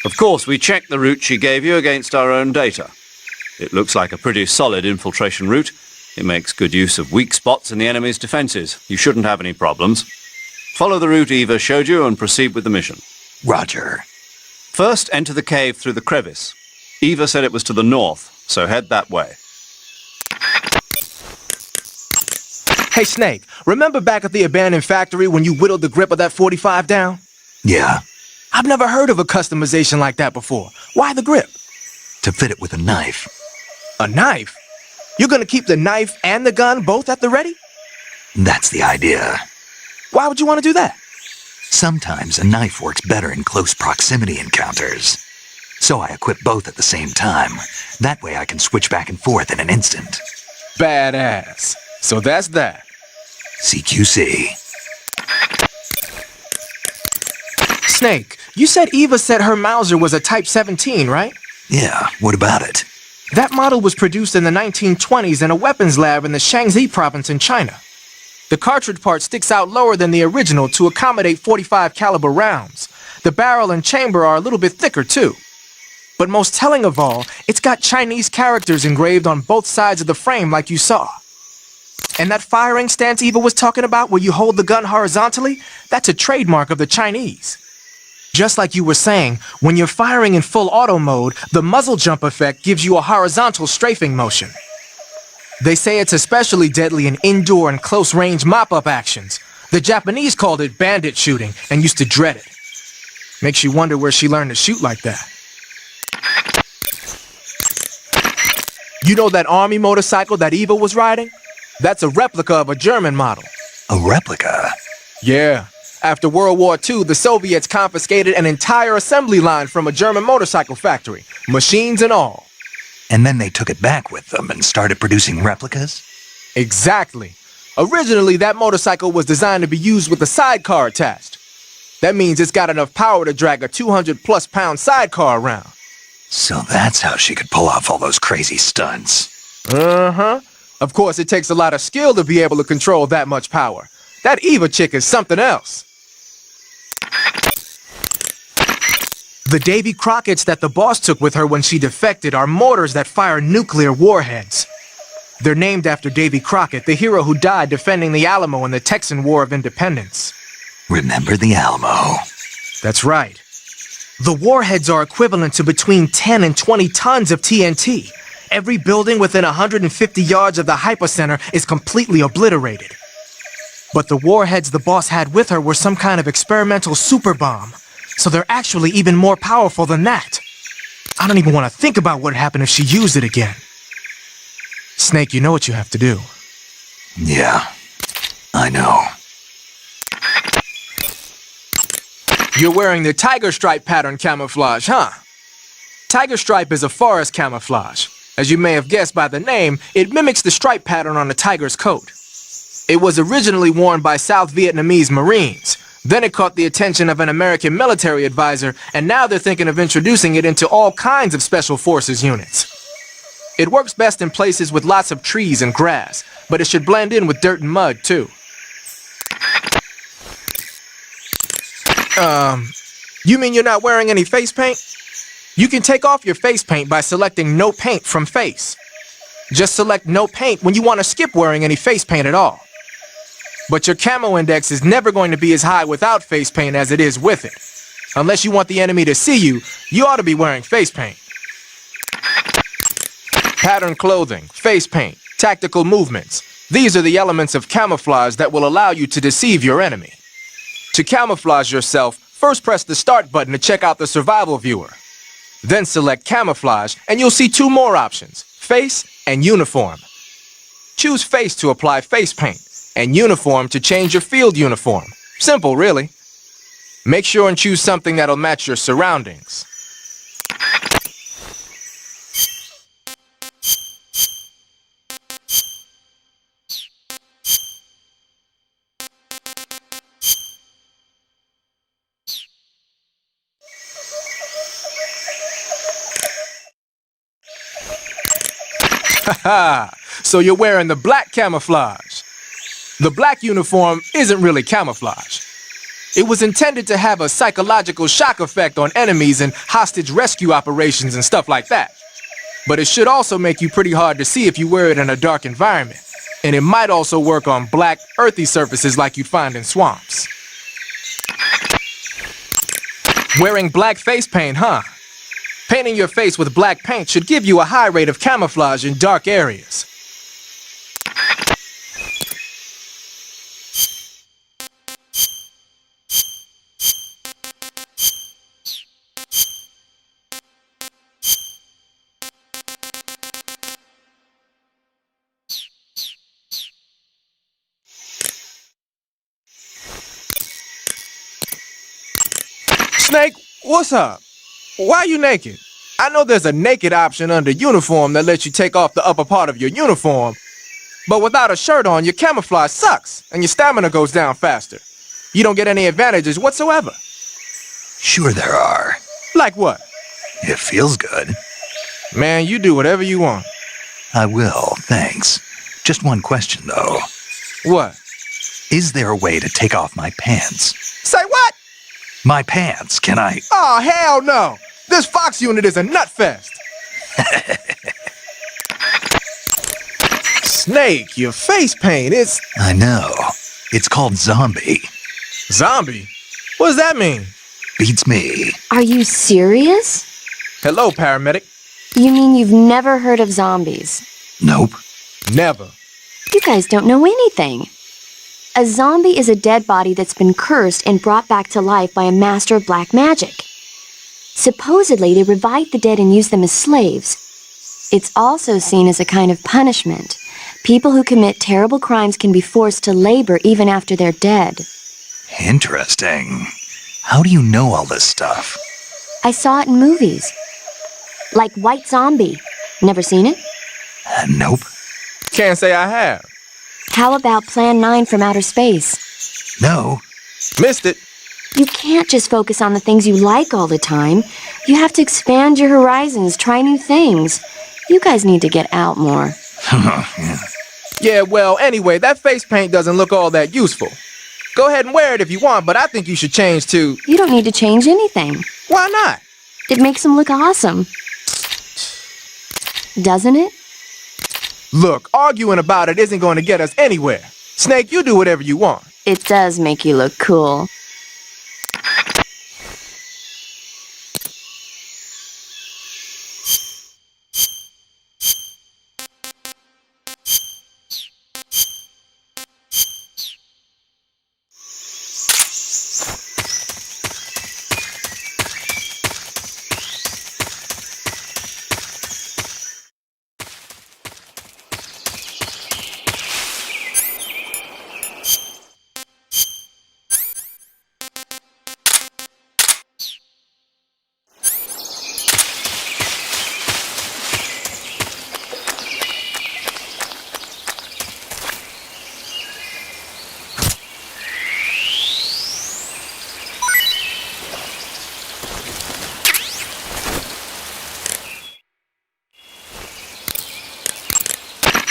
Of course, we checked the route she gave you against our own data. It looks like a pretty solid infiltration route. It makes good use of weak spots in the enemy's defenses. You shouldn't have any problems. Follow the route Eva showed you and proceed with the mission. Roger. First, enter the cave through the crevice. Eva said it was to the north, so head that way. Hey, Snake, remember back at the abandoned factory when you whittled the grip of that 45 down? Yeah. I've never heard of a customization like that before. Why the grip? To fit it with a knife. A knife? You're gonna keep the knife and the gun both at the ready? That's the idea. Why would you want to do that? Sometimes a knife works better in close proximity encounters. So I equip both at the same time. That way I can switch back and forth in an instant. Badass. So that's that. CQC. Snake, you said Eva said her Mauser was a Type 17, right? Yeah, what about it? That model was produced in the 1920s in a weapons lab in the Shaanxi province in China. The cartridge part sticks out lower than the original to accommodate 45 caliber rounds. The barrel and chamber are a little bit thicker too. But most telling of all, it's got Chinese characters engraved on both sides of the frame like you saw. And that firing stance Eva was talking about where you hold the gun horizontally, that's a trademark of the Chinese. Just like you were saying, when you're firing in full auto mode, the muzzle jump effect gives you a horizontal strafing motion. They say it's especially deadly in indoor and close-range mop-up actions. The Japanese called it bandit shooting and used to dread it. Makes you wonder where she learned to shoot like that. You know that army motorcycle that Eva was riding? That's a replica of a German model. A replica? Yeah. After World War II, the Soviets confiscated an entire assembly line from a German motorcycle factory, machines and all. And then they took it back with them and started producing replicas? Exactly. Originally, that motorcycle was designed to be used with a sidecar attached. That means it's got enough power to drag a 200-plus pound sidecar around. So that's how she could pull off all those crazy stunts. Uh-huh. Of course, it takes a lot of skill to be able to control that much power. That Eva chick is something else. The Davy Crockett's that the boss took with her when she defected are mortars that fire nuclear warheads. They're named after Davy Crockett, the hero who died defending the Alamo in the Texan War of Independence. Remember the Alamo? That's right. The warheads are equivalent to between 10 and 20 tons of TNT. Every building within 150 yards of the hypocenter is completely obliterated. But the warheads the boss had with her were some kind of experimental super bomb, so they're actually even more powerful than that. I don't even want to think about what happened if she used it again. Snake, you know what you have to do. Yeah, I know. You're wearing the tiger stripe pattern camouflage, huh? Tiger stripe is a forest camouflage. As you may have guessed by the name, it mimics the stripe pattern on a tiger's coat. It was originally worn by South Vietnamese Marines. Then it caught the attention of an American military advisor, and now they're thinking of introducing it into all kinds of special forces units. It works best in places with lots of trees and grass, but it should blend in with dirt and mud, too. You mean you're not wearing any face paint? You can take off your face paint by selecting No Paint from Face. Just select No Paint when you want to skip wearing any face paint at all. But your camo index is never going to be as high without face paint as it is with it. Unless you want the enemy to see you, you ought to be wearing face paint. Pattern clothing, face paint, tactical movements. These are the elements of camouflage that will allow you to deceive your enemy. To camouflage yourself, first press the Start button to check out the survival viewer. Then select Camouflage, and you'll see two more options, Face and Uniform. Choose Face to apply face paint, and Uniform to change your field uniform. Simple, really. Make sure and choose something that'll match your surroundings. Haha, so you're wearing the black camouflage. The black uniform isn't really camouflage. It was intended to have a psychological shock effect on enemies in hostage rescue operations and stuff like that. But it should also make you pretty hard to see if you wear it in a dark environment. And it might also work on black, earthy surfaces like you'd find in swamps. Wearing black face paint, huh? Painting your face with black paint should give you a high rate of camouflage in dark areas. Snake, what's up? Why are you naked? I know there's a naked option under uniform that lets you take off the upper part of your uniform, but without a shirt on, your camouflage sucks and your stamina goes down faster. You don't get any advantages whatsoever. Sure there are. Like what? It feels good. Man, you do whatever you want. I will, thanks. Just one question, though. What? Is there a way to take off my pants? Say what? My pants, can I? Oh, hell no! This Fox unit is a nutfest! Snake, your face paint is... I know. It's called Zombie. Zombie? What does that mean? Beats me. Are you serious? Hello, paramedic. You mean you've never heard of zombies? Nope. Never. You guys don't know anything. A zombie is a dead body that's been cursed and brought back to life by a master of black magic. Supposedly, they revive the dead and use them as slaves. It's also seen as a kind of punishment. People who commit terrible crimes can be forced to labor even after they're dead. Interesting. How do you know all this stuff? I saw it in movies. Like White Zombie. Never seen it? Nope. Can't say I have. How about Plan 9 from Outer Space? No. Missed it. You can't just focus on the things you like all the time. You have to expand your horizons, try new things. You guys need to get out more. Yeah, well, anyway, that face paint doesn't look all that useful. Go ahead and wear it if you want, but I think you should change to... You don't need to change anything. Why not? It makes him look awesome. Doesn't it? Look, arguing about it isn't going to get us anywhere. Snake, you do whatever you want. It does make you look cool.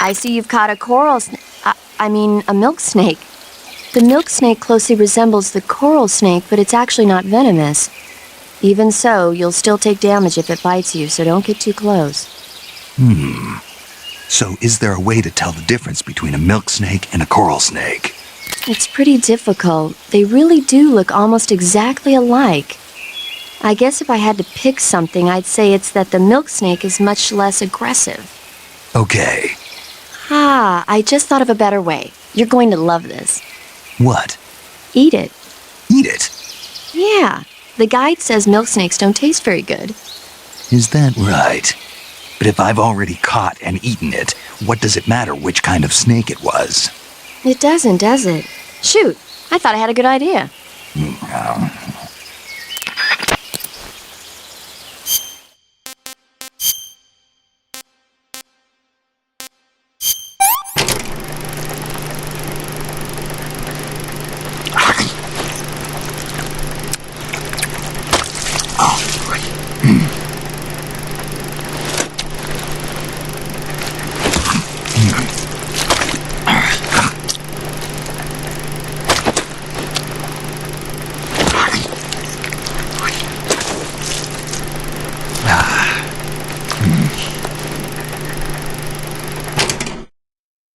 I see you've caught a a milk snake. The milk snake closely resembles the coral snake, but it's actually not venomous. Even so, you'll still take damage if it bites you, so don't get too close. So is there a way to tell the difference between a milk snake and a coral snake? It's pretty difficult. They really do look almost exactly alike. I guess if I had to pick something, I'd say it's that the milk snake is much less aggressive. Okay. Ah, I just thought of a better way. You're going to love this. What? Eat it. Eat it? Yeah. The guide says milk snakes don't taste very good. Is that right? But if I've already caught and eaten it, what does it matter which kind of snake it was? It doesn't, does it? Shoot, I thought I had a good idea.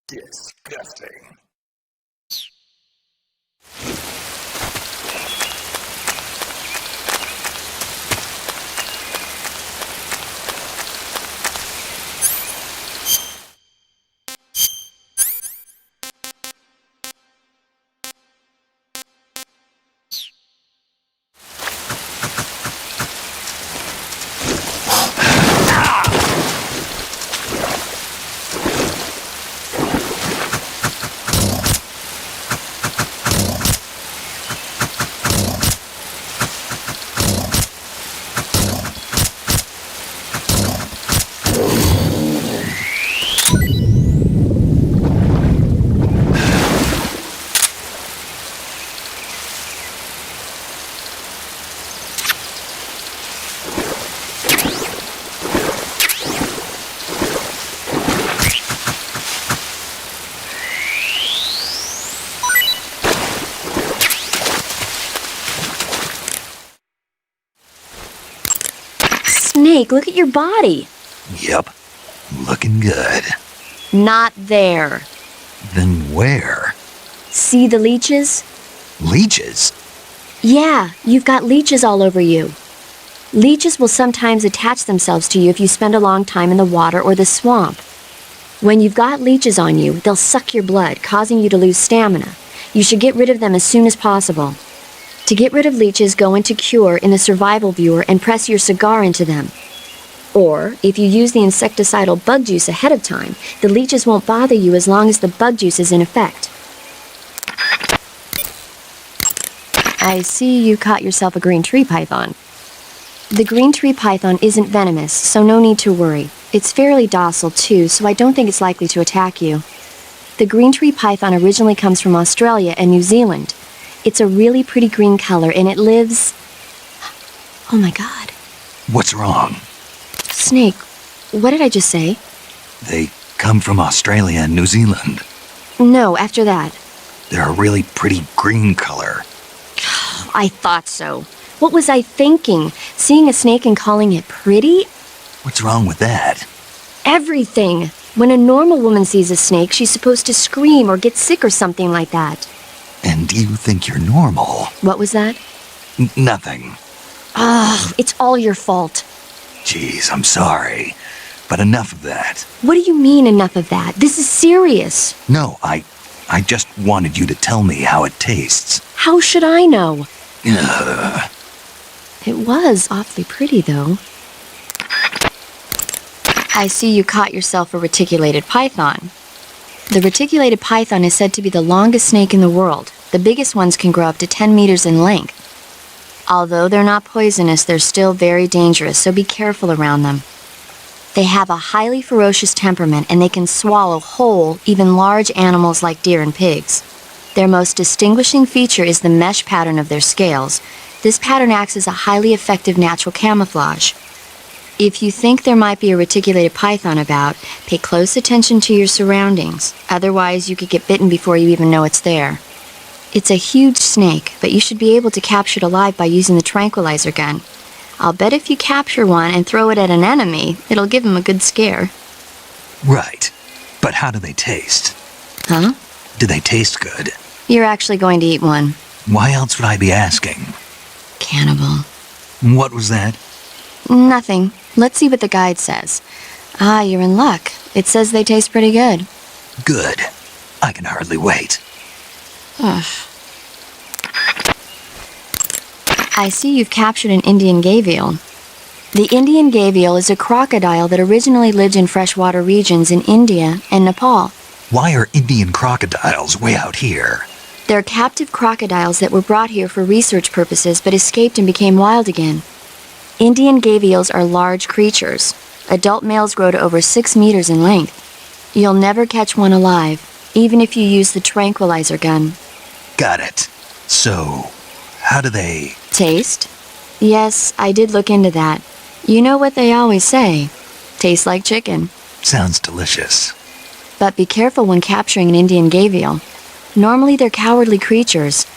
Disgusting. Snake, look at your body. Yep. Looking good. Not there. Then where? See the leeches? Leeches? Yeah, you've got leeches all over you. Leeches will sometimes attach themselves to you if you spend a long time in the water or the swamp. When you've got leeches on you, they'll suck your blood, causing you to lose stamina. You should get rid of them as soon as possible. To get rid of leeches, go into Cure in the survival viewer and press your cigar into them. Or, if you use the insecticidal bug juice ahead of time, the leeches won't bother you as long as the bug juice is in effect. I see you caught yourself a green tree python. The green tree python isn't venomous, so no need to worry. It's fairly docile too, so I don't think it's likely to attack you. The green tree python originally comes from Australia and New Zealand. It's a really pretty green color and it lives... Oh my god. What's wrong? Snake, what did I just say? They come from Australia and New Zealand. No, after that. They're a really pretty green color. I thought so. What was I thinking? Seeing a snake and calling it pretty? What's wrong with that? Everything. When a normal woman sees a snake, she's supposed to scream or get sick or something like that. And you think you're normal? What was that? Nothing. It's all your fault. Jeez, I'm sorry. But enough of that. What do you mean enough of that? This is serious. No, I just wanted you to tell me how it tastes. How should I know? Ugh. It was awfully pretty, though. I see you caught yourself a reticulated python. The reticulated python is said to be the longest snake in the world. The biggest ones can grow up to 10 meters in length. Although they're not poisonous, they're still very dangerous, so be careful around them. They have a highly ferocious temperament, and they can swallow whole, even large animals like deer and pigs. Their most distinguishing feature is the mesh pattern of their scales. This pattern acts as a highly effective natural camouflage. If you think there might be a reticulated python about, pay close attention to your surroundings. Otherwise, you could get bitten before you even know it's there. It's a huge snake, but you should be able to capture it alive by using the tranquilizer gun. I'll bet if you capture one and throw it at an enemy, it'll give him a good scare. Right. But how do they taste? Huh? Do they taste good? You're actually going to eat one. Why else would I be asking? Cannibal. What was that? Nothing. Let's see what the guide says. You're in luck. It says they taste pretty good. Good. I can hardly wait. Ugh. I see you've captured an Indian gavial. The Indian gavial is a crocodile that originally lived in freshwater regions in India and Nepal. Why are Indian crocodiles way out here? They're captive crocodiles that were brought here for research purposes but escaped and became wild again. Indian gavials are large creatures. Adult males grow to over 6 meters in length. You'll never catch one alive, even if you use the tranquilizer gun. Got it. So, how do they... Taste? Yes, I did look into that. You know what they always say. Tastes like chicken. Sounds delicious. But be careful when capturing an Indian gavial. Normally they're cowardly creatures,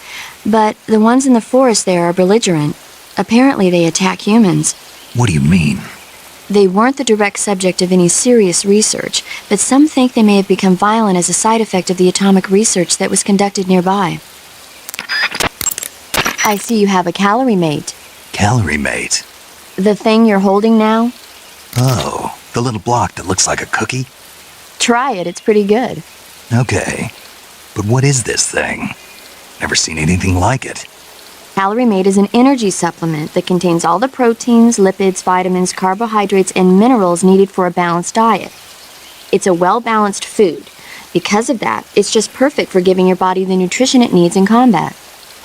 but the ones in the forest there are belligerent. Apparently they attack humans. What do you mean? They weren't the direct subject of any serious research, but some think they may have become violent as a side effect of the atomic research that was conducted nearby. I see you have a calorie mate. Calorie mate? The thing you're holding now? Oh, the little block that looks like a cookie? Try it, it's pretty good. Okay. But what is this thing? Never seen anything like it. Calorie Mate is an energy supplement that contains all the proteins, lipids, vitamins, carbohydrates, and minerals needed for a balanced diet. It's a well-balanced food. Because of that, it's just perfect for giving your body the nutrition it needs in combat.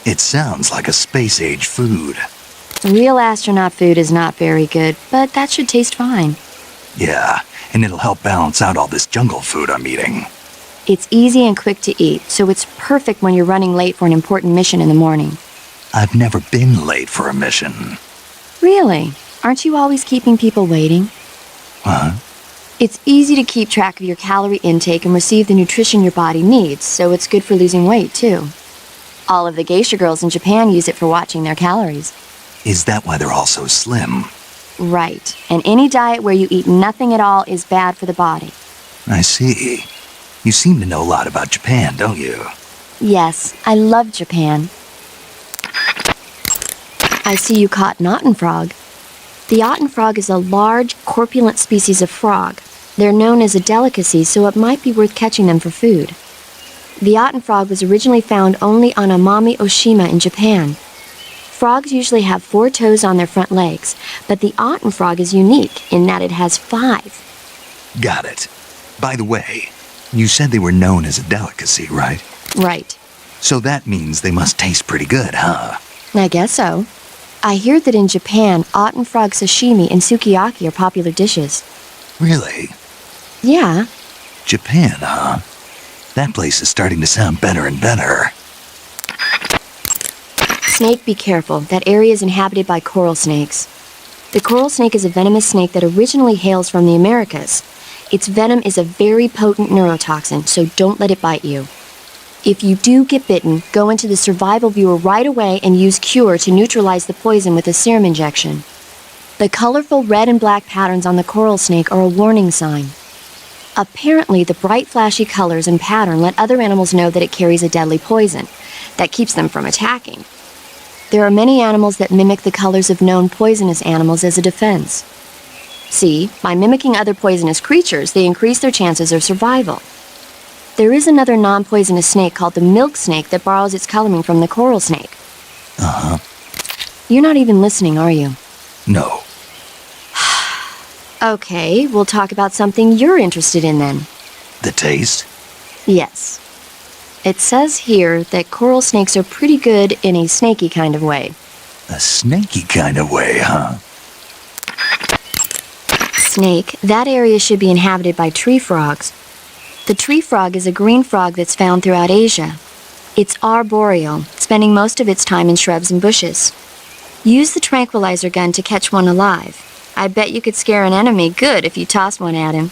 It sounds like a space-age food. Real astronaut food is not very good, but that should taste fine. Yeah, and it'll help balance out all this jungle food I'm eating. It's easy and quick to eat, so it's perfect when you're running late for an important mission in the morning. I've never been late for a mission. Really? Aren't you always keeping people waiting? Huh? It's easy to keep track of your calorie intake and receive the nutrition your body needs, so it's good for losing weight, too. All of the geisha girls in Japan use it for watching their calories. Is that why they're all so slim? Right. And any diet where you eat nothing at all is bad for the body. I see. You seem to know a lot about Japan, don't you? Yes, I love Japan. I see you caught an Otten frog. The Otten frog is a large, corpulent species of frog. They're known as a delicacy, so it might be worth catching them for food. The Otten frog was originally found only on Amami Oshima in Japan. Frogs usually have 4 toes on their front legs, but the Otten frog is unique in that it has 5. Got it. By the way, you said they were known as a delicacy, right? Right. So that means they must taste pretty good, huh? I guess so. I hear that in Japan, Otten frog sashimi and sukiyaki are popular dishes. Really? Yeah. Japan, huh? That place is starting to sound better and better. Snake, be careful. That area is inhabited by coral snakes. The coral snake is a venomous snake that originally hails from the Americas. Its venom is a very potent neurotoxin, so don't let it bite you. If you do get bitten, go into the survival viewer right away and use Cure to neutralize the poison with a serum injection. The colorful red and black patterns on the coral snake are a warning sign. Apparently, the bright flashy colors and pattern let other animals know that it carries a deadly poison that keeps them from attacking. There are many animals that mimic the colors of known poisonous animals as a defense. See, by mimicking other poisonous creatures, they increase their chances of survival. There is another non-poisonous snake called the milk snake that borrows its coloring from the coral snake. Uh-huh. You're not even listening, are you? No. Okay, we'll talk about something you're interested in then. The taste? Yes. It says here that coral snakes are pretty good in a snaky kind of way. A snaky kind of way, huh? Snake, that area should be inhabited by tree frogs. The tree frog is a green frog that's found throughout Asia. It's arboreal, spending most of its time in shrubs and bushes. Use the tranquilizer gun to catch one alive. I bet you could scare an enemy good if you tossed one at him.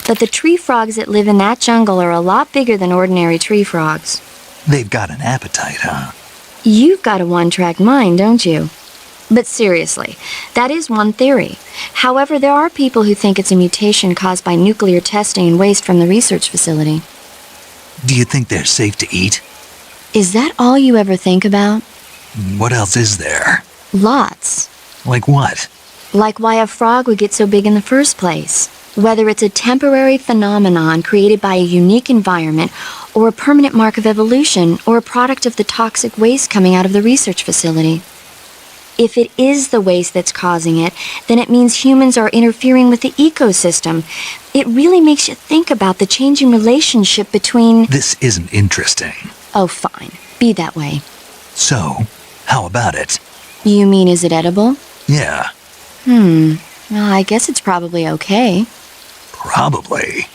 But the tree frogs that live in that jungle are a lot bigger than ordinary tree frogs. They've got an appetite, huh? You've got a one-track mind, don't you? But seriously, that is one theory. However, there are people who think it's a mutation caused by nuclear testing and waste from the research facility. Do you think they're safe to eat? Is that all you ever think about? What else is there? Lots. Like what? Like why a frog would get so big in the first place. Whether it's a temporary phenomenon created by a unique environment, or a permanent mark of evolution, or a product of the toxic waste coming out of the research facility. If it is the waste that's causing it, then it means humans are interfering with the ecosystem. It really makes you think about the changing relationship between... This isn't interesting. Oh, fine. Be that way. So, how about it? You mean, is it edible? Yeah. Well, I guess it's probably okay. Probably.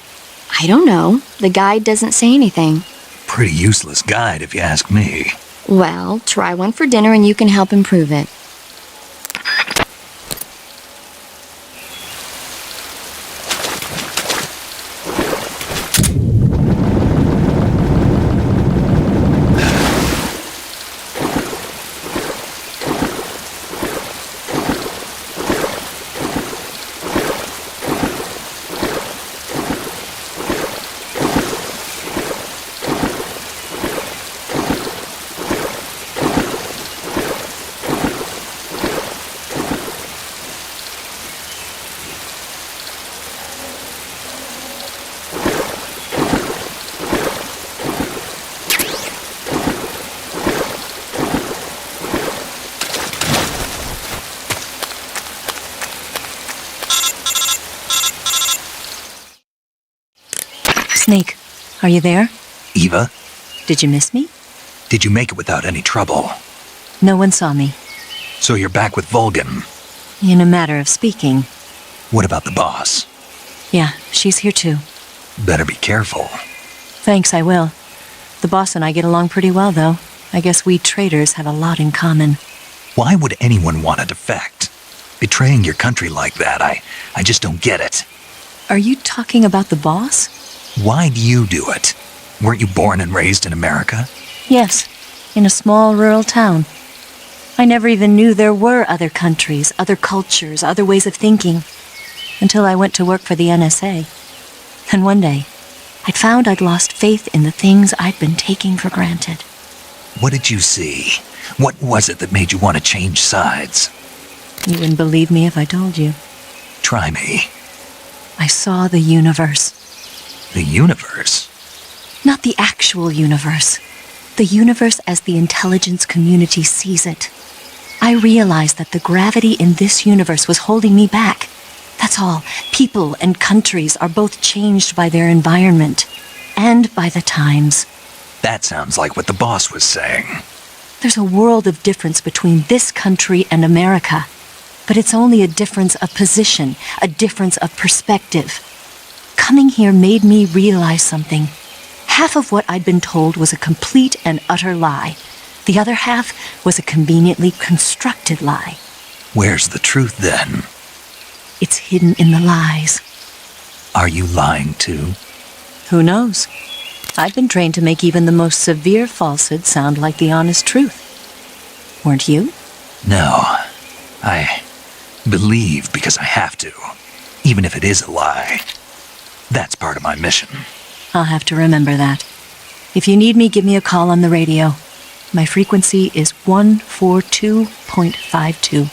I don't know. The guide doesn't say anything. Pretty useless guide, if you ask me. Well, try one for dinner and you can help improve it. Snake, are you there? Eva? Did you miss me? Did you make it without any trouble? No one saw me. So you're back with Volgan? In a matter of speaking. What about the boss? Yeah, she's here too. Better be careful. Thanks, I will. The boss and I get along pretty well, though. I guess we traders have a lot in common. Why would anyone want to defect? Betraying your country like that, I just don't get it. Are you talking about the boss? Why do you do it? Weren't you born and raised in America? Yes, in a small rural town. I never even knew there were other countries, other cultures, other ways of thinking, until I went to work for the NSA. And one day, I'd found I'd lost faith in the things I'd been taking for granted. What did you see? What was it that made you want to change sides? You wouldn't believe me if I told you. Try me. I saw the universe. The universe? Not the actual universe. The universe as the intelligence community sees it. I realized that the gravity in this universe was holding me back. That's all. People and countries are both changed by their environment and by the times. That sounds like what the boss was saying. There's a world of difference between this country and America. But it's only a difference of position, a difference of perspective. Coming here made me realize something. Half of what I'd been told was a complete and utter lie. The other half was a conveniently constructed lie. Where's the truth then? It's hidden in the lies. Are you lying too? Who knows? I've been trained to make even the most severe falsehood sound like the honest truth. Weren't you? No. I believe because I have to, even if it is a lie. That's part of my mission. I'll have to remember that. If you need me, give me a call on the radio. My frequency is 142.52.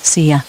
See ya.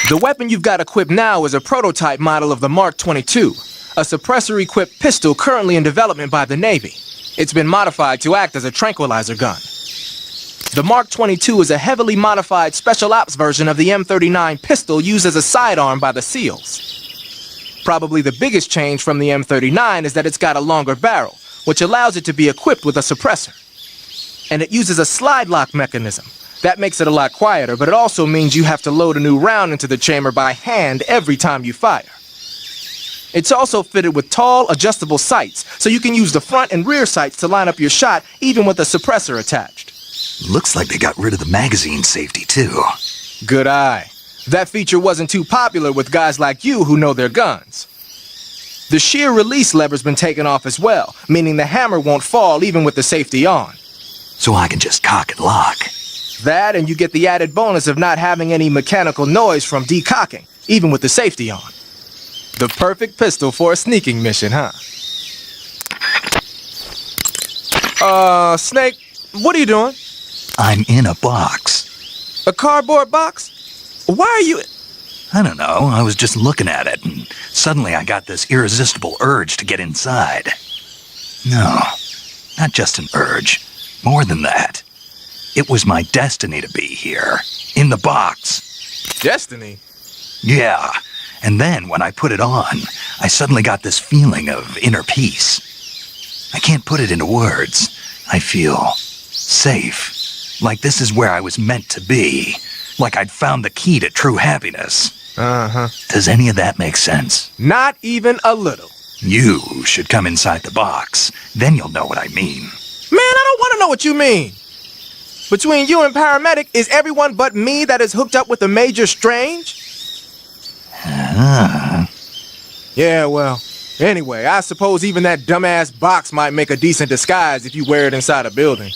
The weapon you've got equipped now is a prototype model of the Mark 22, a suppressor-equipped pistol currently in development by the Navy. It's been modified to act as a tranquilizer gun. The Mark 22 is a heavily modified special ops version of the M39 pistol used as a sidearm by the SEALs. Probably the biggest change from the M39 is that it's got a longer barrel, which allows it to be equipped with a suppressor. And it uses a slide lock mechanism. That makes it a lot quieter, but it also means you have to load a new round into the chamber by hand every time you fire. It's also fitted with tall, adjustable sights, so you can use the front and rear sights to line up your shot, even with a suppressor attached. Looks like they got rid of the magazine safety, too. Good eye. That feature wasn't too popular with guys like you who know their guns. The shear release lever's been taken off as well, meaning the hammer won't fall even with the safety on. So I can just cock and lock. That, and you get the added bonus of not having any mechanical noise from decocking, even with the safety on. The perfect pistol for a sneaking mission, huh? Snake, what are you doing? I'm in a box. A cardboard box? Why are you... I don't know, I was just looking at it, and suddenly I got this irresistible urge to get inside. No, not just an urge. More than that. It was my destiny to be here, in the box. Destiny? Yeah, and then when I put it on, I suddenly got this feeling of inner peace. I can't put it into words. I feel safe, like this is where I was meant to be, like I'd found the key to true happiness. Uh-huh. Does any of that make sense? Not even a little. You should come inside the box, then you'll know what I mean. Man, I don't want to know what you mean. Between you and Paramedic, is everyone but me that is hooked up with a Major Strange? Yeah, well, anyway, I suppose even that dumbass box might make a decent disguise if you wear it inside a building.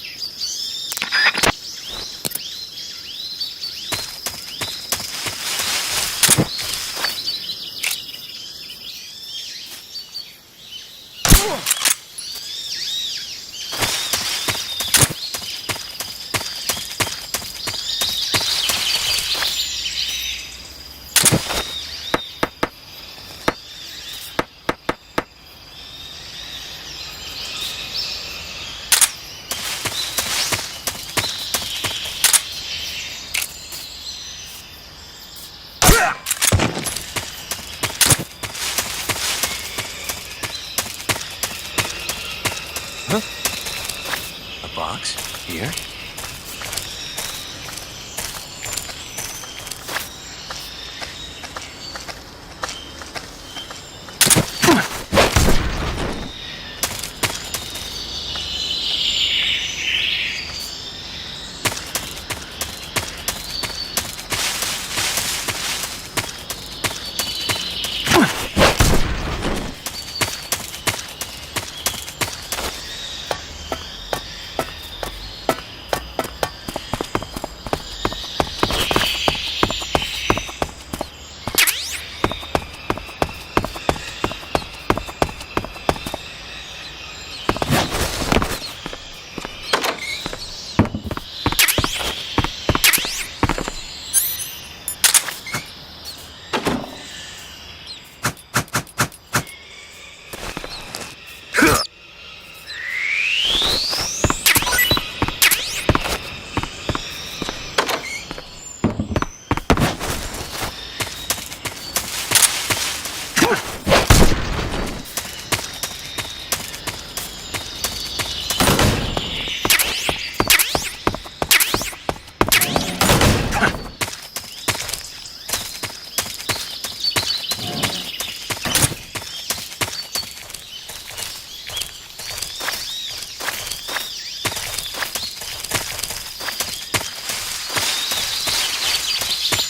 A box? Here?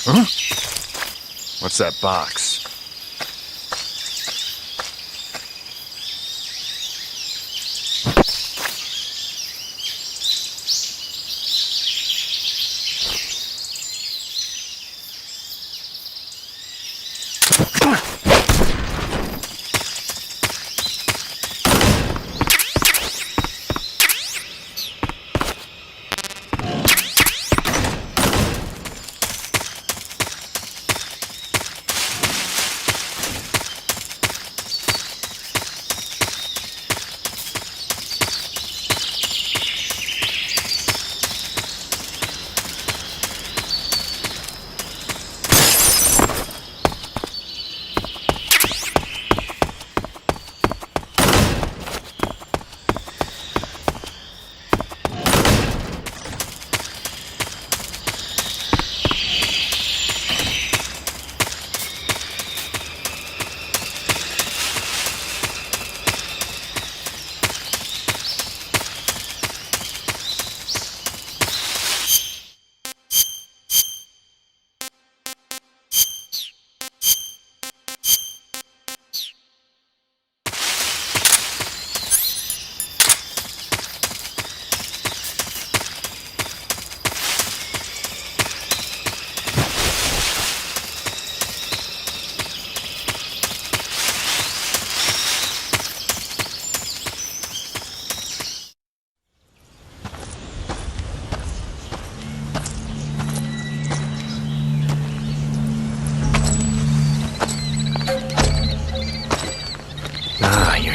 Huh? What's that box?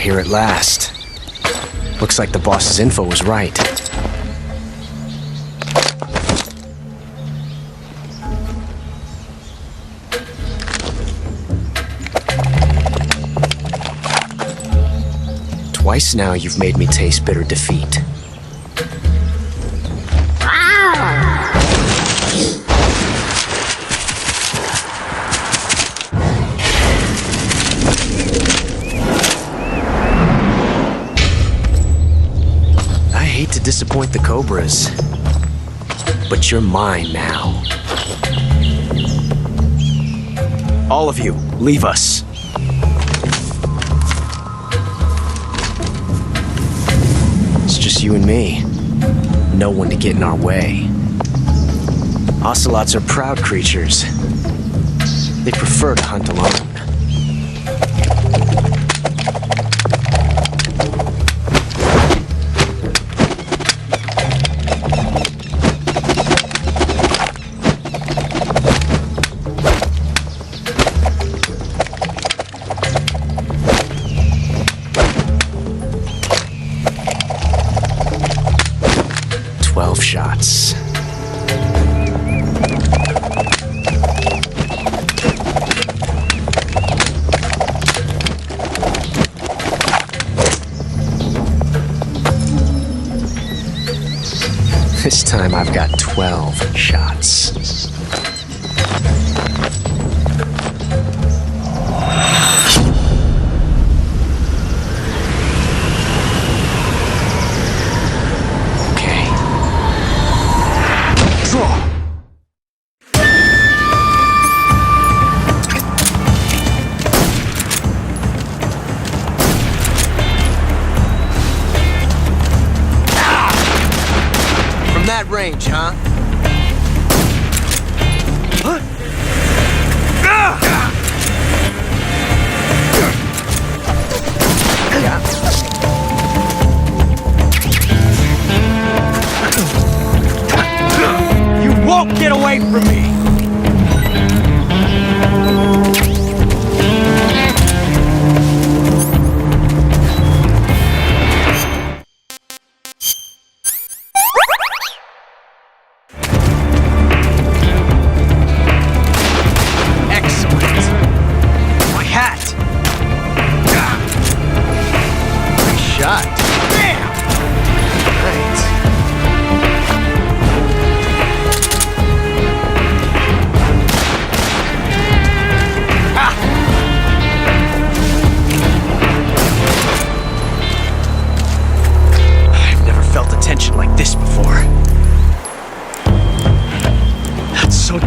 here at last. Looks like the boss's info was right. Twice now you've made me taste bitter defeat. I hate to disappoint the Cobras, but you're mine now. All of you, leave us. It's just you and me. No one to get in our way. Ocelots are proud creatures. They prefer to hunt alone. Shots. This time I've got 12 shots. Range, huh? You won't get away from me!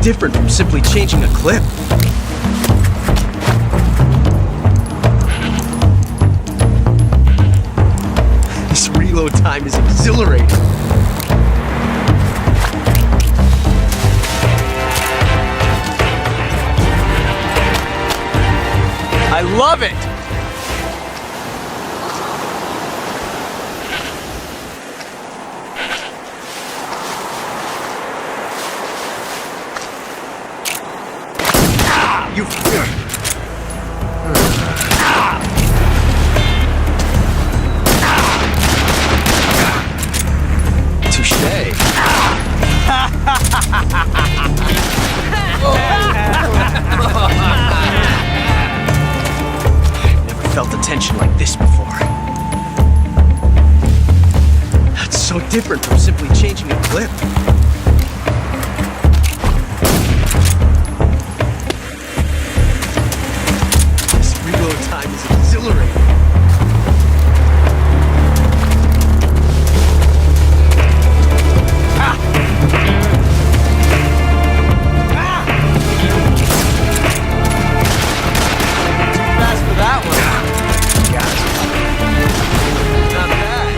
Different from simply changing a clip. This reload time is exhilarating. I love it! You... Touché. I've never felt a tension like this before. That's so different from simply changing a clip. Time is exhilarating. Too fast for that one. Got it. Not bad.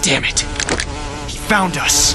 Damn it. He found us.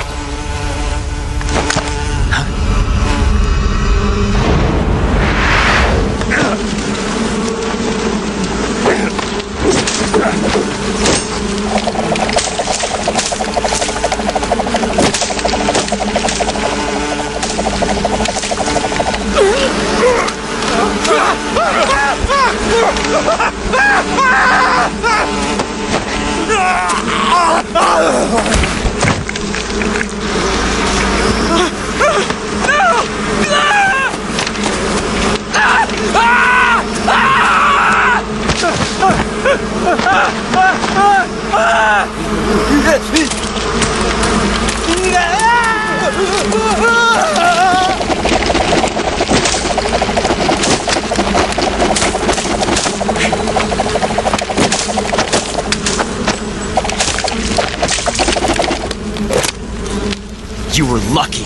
You were lucky.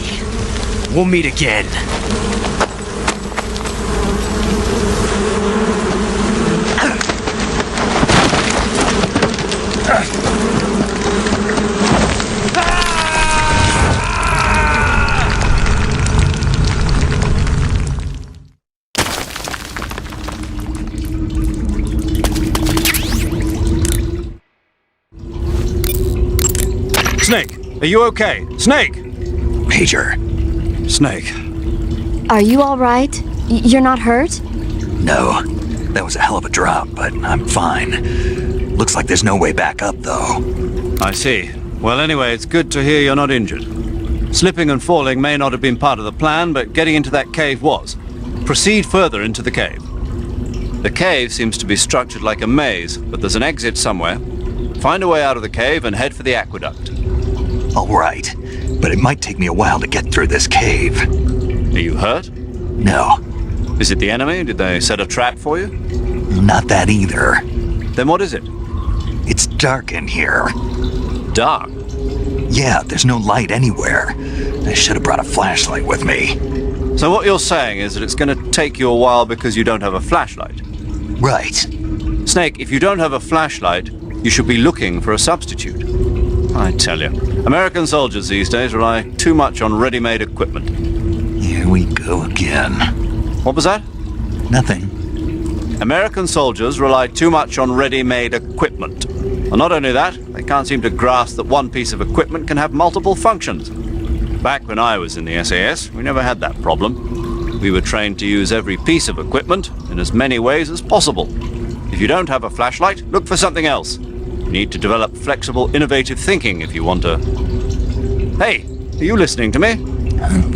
We'll meet again. Snake, are you okay? Snake! Major. Snake. Are you all right? You're not hurt? No. That was a hell of a drop, but I'm fine. Looks like there's no way back up, though. I see. Well, anyway, it's good to hear you're not injured. Slipping and falling may not have been part of the plan, but getting into that cave was. Proceed further into the cave. The cave seems to be structured like a maze, but there's an exit somewhere. Find a way out of the cave and head for the aqueduct. All right, but it might take me a while to get through this cave. Are you hurt? No. Is it the enemy? Did they set a trap for you? Not that either. Then what is it? It's dark in here. Dark? Yeah, there's no light anywhere. I should have brought a flashlight with me. So what you're saying is that it's going to take you a while because you don't have a flashlight? Right. Snake, if you don't have a flashlight, you should be looking for a substitute. I tell you, American soldiers these days rely too much on ready-made equipment. Here we go again. What was that? Nothing. American soldiers rely too much on ready-made equipment. And not only that, they can't seem to grasp that one piece of equipment can have multiple functions. Back when I was in the SAS, we never had that problem. We were trained to use every piece of equipment in as many ways as possible. If you don't have a flashlight, look for something else. You need to develop flexible, innovative thinking if you want to... Hey, are you listening to me?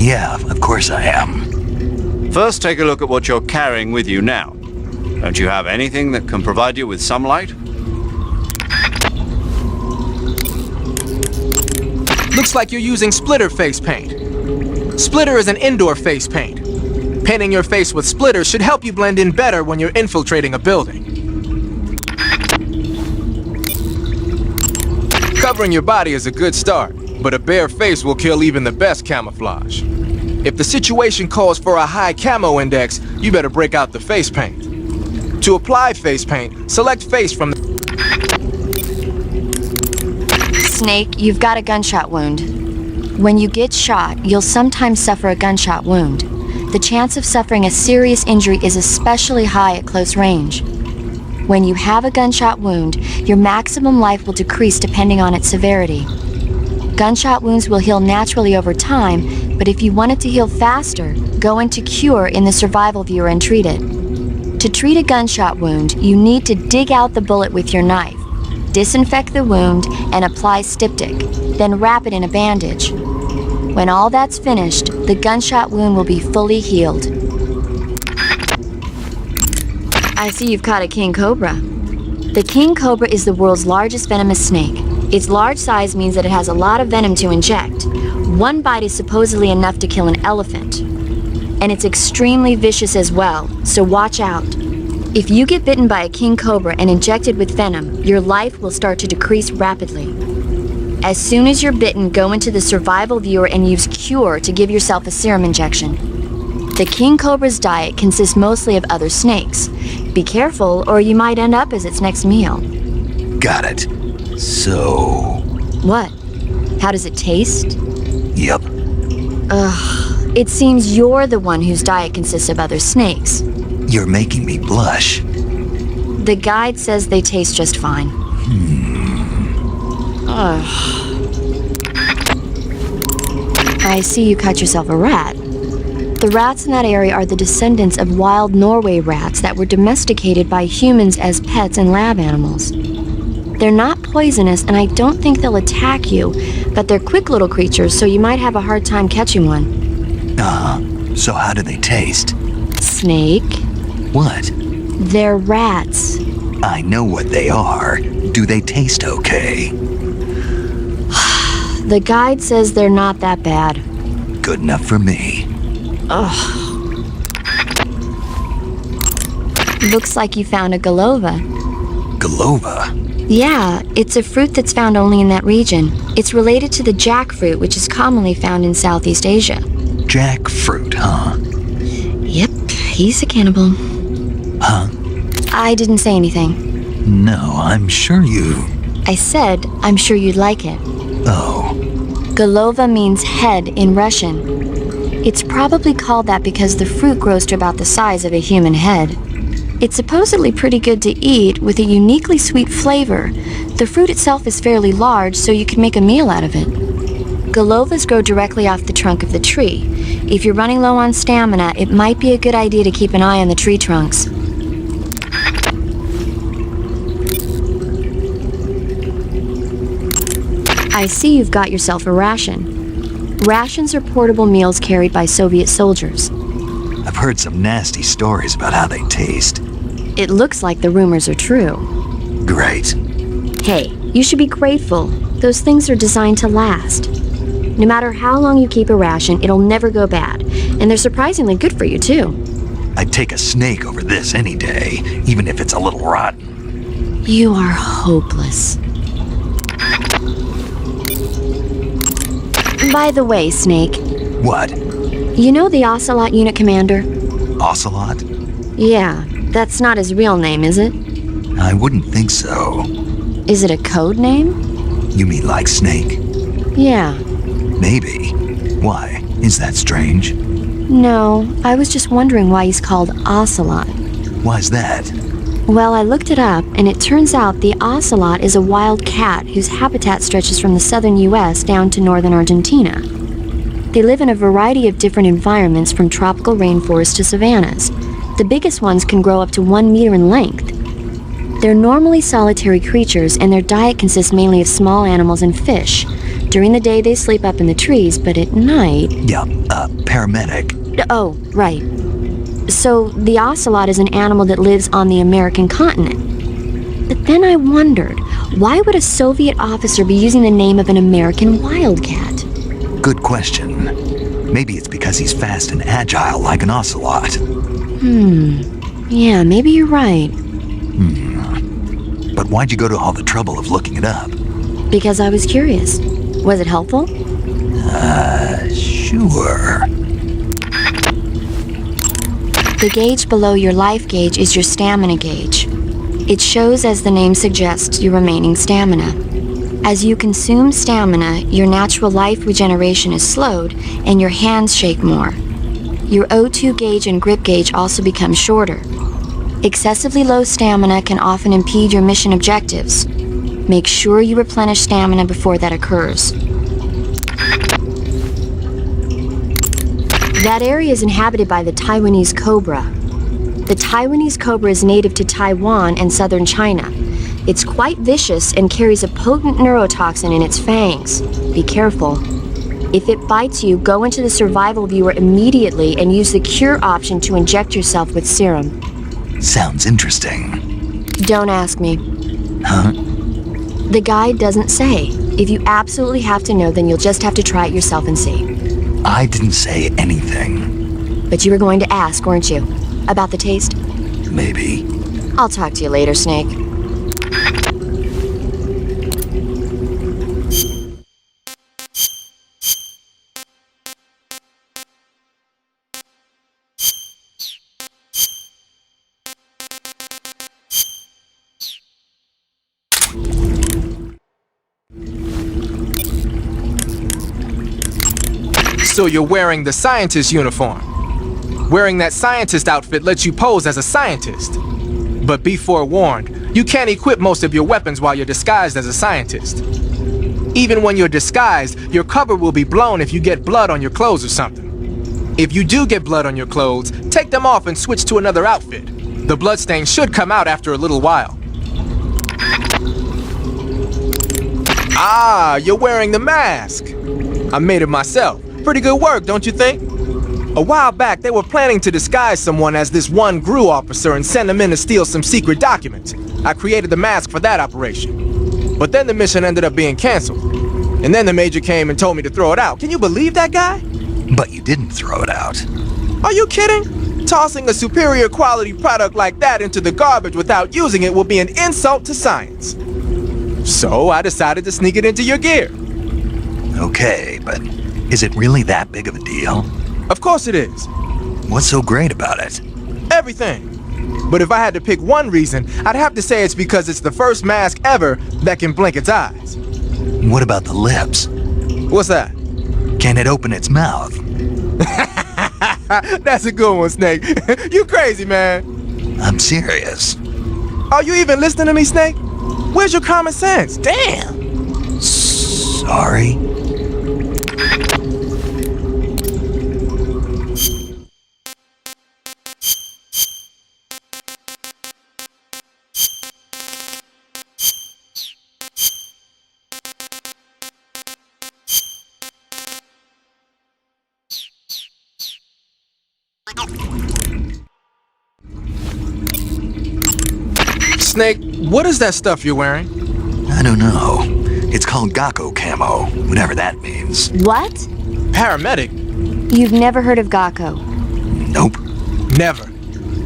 Yeah, of course I am. First, take a look at what you're carrying with you now. Don't you have anything that can provide you with some light? Looks like you're using splitter face paint. Splitter is an indoor face paint. Painting your face with splitter should help you blend in better when you're infiltrating a building. Covering your body is a good start, but a bare face will kill even the best camouflage. If the situation calls for a high camo index, you better break out the face paint. To apply face paint, select face from the... Snake, you've got a gunshot wound. When you get shot, you'll sometimes suffer a gunshot wound. The chance of suffering a serious injury is especially high at close range. When you have a gunshot wound, your maximum life will decrease depending on its severity. Gunshot wounds will heal naturally over time, but if you want it to heal faster, go into Cure in the survival viewer and treat it. To treat a gunshot wound, you need to dig out the bullet with your knife, disinfect the wound, and apply styptic, then wrap it in a bandage. When all that's finished, the gunshot wound will be fully healed. I see you've caught a king cobra. The king cobra is the world's largest venomous snake. Its large size means that it has a lot of venom to inject. One bite is supposedly enough to kill an elephant. And it's extremely vicious as well, so watch out. If you get bitten by a king cobra and injected with venom, your life will start to decrease rapidly. As soon as you're bitten, go into the survival viewer and use Cure to give yourself a serum injection. The king cobra's diet consists mostly of other snakes. Be careful, or you might end up as its next meal. Got it. So, What? How does it taste? Yep. Ugh. It seems you're the one whose diet consists of other snakes. You're making me blush. The guide says they taste just fine. Ugh. I see you caught yourself a rat. The rats in that area are the descendants of wild Norway rats that were domesticated by humans as pets and lab animals. They're not poisonous, and I don't think they'll attack you, but they're quick little creatures, so you might have a hard time catching one. So how do they taste? Snake? What? They're rats. I know what they are. Do they taste okay? The guide says they're not that bad. Good enough for me. Ugh. Looks like you found a Golova. Golova? Yeah, it's a fruit that's found only in that region. It's related to the jackfruit, which is commonly found in Southeast Asia. Jackfruit, huh? Yep, he's a cannibal. Huh? I didn't say anything. No, I'm sure you... I said, I'm sure you'd like it. Oh. Golova means head in Russian. It's probably called that because the fruit grows to about the size of a human head. It's supposedly pretty good to eat, with a uniquely sweet flavor. The fruit itself is fairly large, so you can make a meal out of it. Golovas grow directly off the trunk of the tree. If you're running low on stamina, it might be a good idea to keep an eye on the tree trunks. I see you've got yourself a ration. Rations are portable meals carried by Soviet soldiers. I've heard some nasty stories about how they taste. It looks like the rumors are true. Great. Hey, you should be grateful. Those things are designed to last. No matter how long you keep a ration, it'll never go bad. And they're surprisingly good for you, too. I'd take a snake over this any day, even if it's a little rotten. You are hopeless. By the way, Snake. What? You know the Ocelot unit commander? Ocelot? Yeah, that's not his real name, is it? I wouldn't think so. Is it a code name? You mean like Snake? Yeah. Maybe. Why? Is that strange? No, I was just wondering why he's called Ocelot. Why's that? Well, I looked it up, and it turns out the ocelot is a wild cat whose habitat stretches from the southern U.S. down to northern Argentina. They live in a variety of different environments, from tropical rainforests to savannas. The biggest ones can grow up to 1 meter in length. They're normally solitary creatures, and their diet consists mainly of small animals and fish. During the day, they sleep up in the trees, but at night... Yeah, paramedic. Oh, right. So, the ocelot is an animal that lives on the American continent. But then I wondered, why would a Soviet officer be using the name of an American wildcat? Good question. Maybe it's because he's fast and agile like an ocelot. Yeah, maybe you're right. But why'd you go to all the trouble of looking it up? Because I was curious. Was it helpful? Sure. The gauge below your life gauge is your stamina gauge. It shows, as the name suggests, your remaining stamina. As you consume stamina, your natural life regeneration is slowed, and your hands shake more. Your O2 gauge and grip gauge also become shorter. Excessively low stamina can often impede your mission objectives. Make sure you replenish stamina before that occurs. That area is inhabited by the Taiwanese cobra. The Taiwanese cobra is native to Taiwan and southern China. It's quite vicious and carries a potent neurotoxin in its fangs. Be careful. If it bites you, go into the survival viewer immediately and use the cure option to inject yourself with serum. Sounds interesting. Don't ask me. Huh? The guide doesn't say. If you absolutely have to know, then you'll just have to try it yourself and see. I didn't say anything. But you were going to ask, weren't you? About the taste? Maybe. I'll talk to you later, Snake. So you're wearing the scientist uniform. Wearing that scientist outfit lets you pose as a scientist. But be forewarned, you can't equip most of your weapons while you're disguised as a scientist. Even when you're disguised, your cover will be blown if you get blood on your clothes or something. If you do get blood on your clothes, take them off and switch to another outfit. The bloodstain should come out after a little while. Ah, you're wearing the mask. I made it myself. Pretty good work, don't you think? A while back, they were planning to disguise someone as this one GRU officer and send them in to steal some secret documents. I created the mask for that operation. But then the mission ended up being canceled. And then the major came and told me to throw it out. Can you believe that guy? But you didn't throw it out. Are you kidding? Tossing a superior quality product like that into the garbage without using it will be an insult to science. So I decided to sneak it into your gear. Okay, but is it really that big of a deal? Of course it is. What's so great about it? Everything. But if I had to pick one reason, I'd have to say it's because it's the first mask ever that can blink its eyes. What about the lips? What's that? Can it open its mouth? That's a good one, Snake. You crazy, man. I'm serious. Are you even listening to me, Snake? Where's your common sense? Damn. Sorry. Snake, what is that stuff you're wearing? I don't know. It's called Gakko camo, whatever that means. What? Paramedic? You've never heard of Gakko? Nope. Never.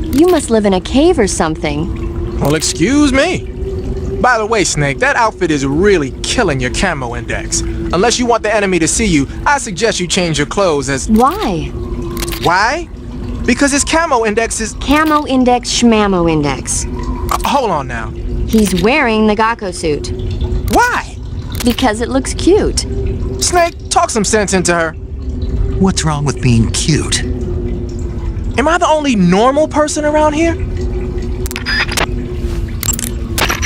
You must live in a cave or something. Well, excuse me. By the way, Snake, that outfit is really killing your camo index. Unless you want the enemy to see you, I suggest you change your clothes as... Why? Why? Because his camo index is... Camo index, schmamo index. Hold on now. He's wearing the Gakko suit. Why? Because it looks cute. Snake, talk some sense into her. What's wrong with being cute? Am I the only normal person around here?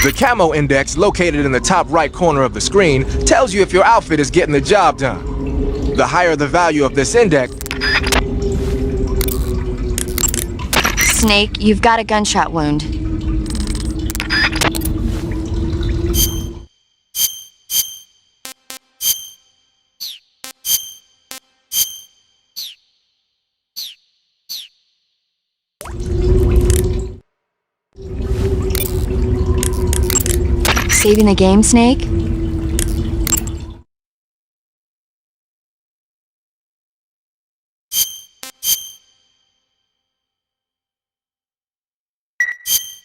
The camo index, located in the top right corner of the screen, tells you if your outfit is getting the job done. The higher the value of this index... Snake, you've got a gunshot wound. Saving the game, Snake?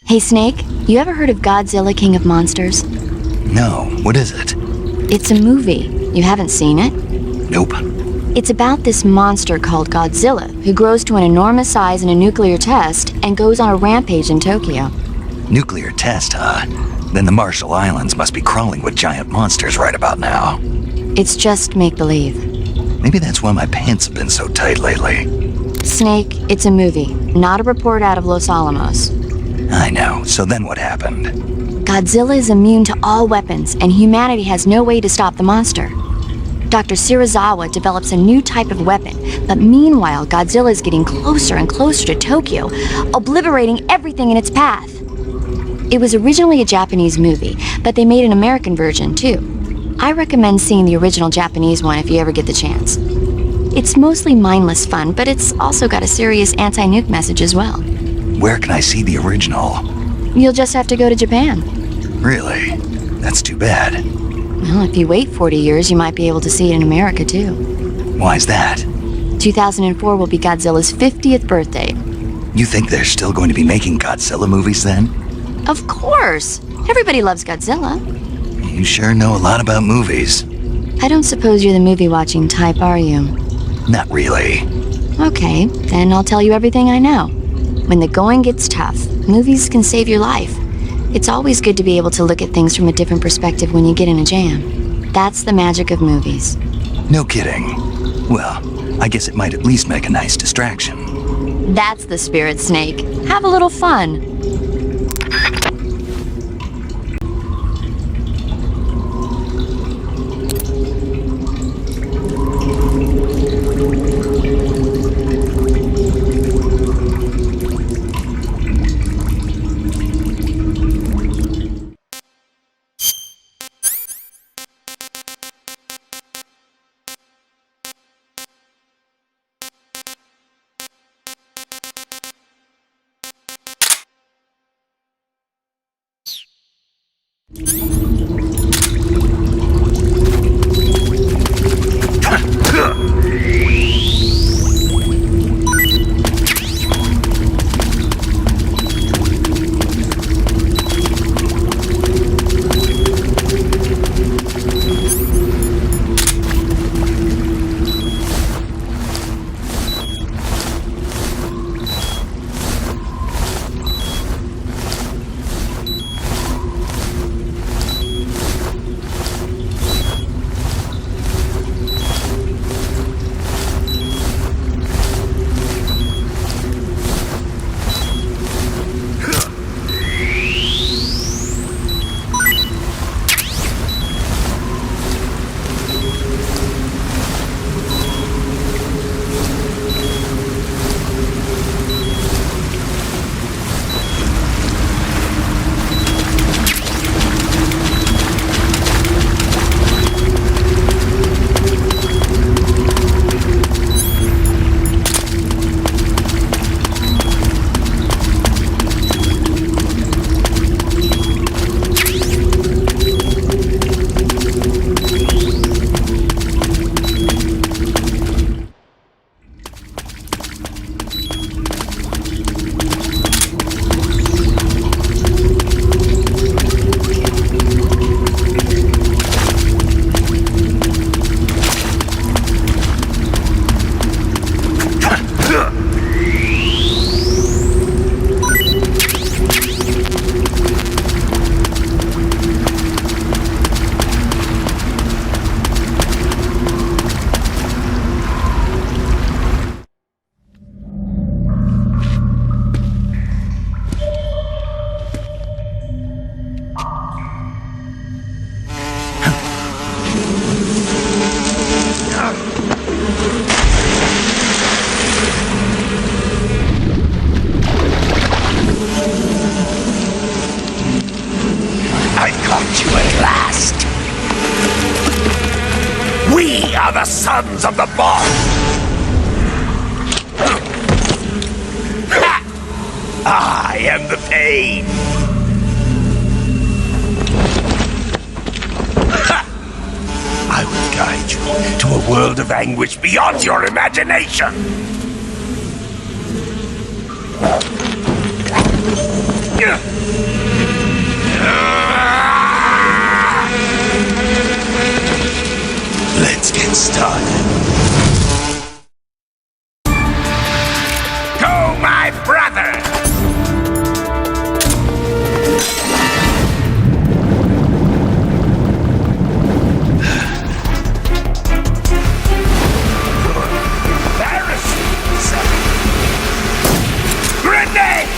Hey, Snake, you ever heard of Godzilla King of Monsters? No, what is it? It's a movie. You haven't seen it? Nope. It's about this monster called Godzilla, who grows to an enormous size in a nuclear test and goes on a rampage in Tokyo. Nuclear test, huh? Then the Marshall Islands must be crawling with giant monsters right about now. It's just make-believe. Maybe that's why my pants have been so tight lately. Snake, it's a movie, not a report out of Los Alamos. I know, so then what happened? Godzilla is immune to all weapons, and humanity has no way to stop the monster. Dr. Shirazawa develops a new type of weapon, but meanwhile, Godzilla is getting closer and closer to Tokyo, obliterating everything in its path. It was originally a Japanese movie, but they made an American version, too. I recommend seeing the original Japanese one if you ever get the chance. It's mostly mindless fun, but it's also got a serious anti-nuke message as well. Where can I see the original? You'll just have to go to Japan. Really? That's too bad. Well, if you wait 40 years, you might be able to see it in America, too. Why's that? 2004 will be Godzilla's 50th birthday. You think they're still going to be making Godzilla movies then? Of course! Everybody loves Godzilla. You sure know a lot about movies. I don't suppose you're the movie-watching type, are you? Not really. Okay, then I'll tell you everything I know. When the going gets tough, movies can save your life. It's always good to be able to look at things from a different perspective when you get in a jam. That's the magic of movies. No kidding. Well, I guess it might at least make a nice distraction. That's the spirit, Snake. Have a little fun. Sons of the Moth! I am the pain! I will guide you to a world of anguish beyond your imagination! Let's get started. Go, my brother! Grenade!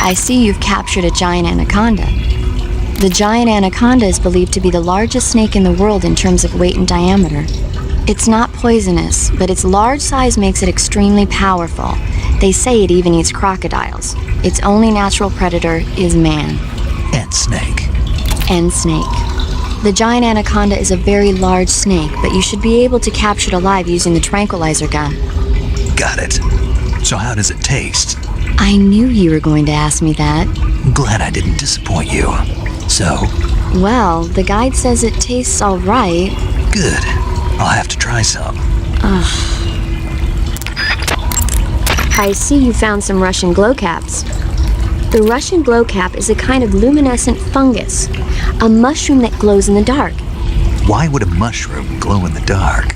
I see you've captured a giant anaconda. The giant anaconda is believed to be the largest snake in the world in terms of weight and diameter. It's not poisonous, but its large size makes it extremely powerful. They say it even eats crocodiles. Its only natural predator is man. And snake. And snake. The giant anaconda is a very large snake, but you should be able to capture it alive using the tranquilizer gun. Got it. So how does it taste? I knew you were going to ask me that. Glad I didn't disappoint you. So? Well, the guide says it tastes all right. Good. I'll have to try some. I see you found some Russian glowcaps. The Russian glowcap is a kind of luminescent fungus, a mushroom that glows in the dark. Why would a mushroom glow in the dark?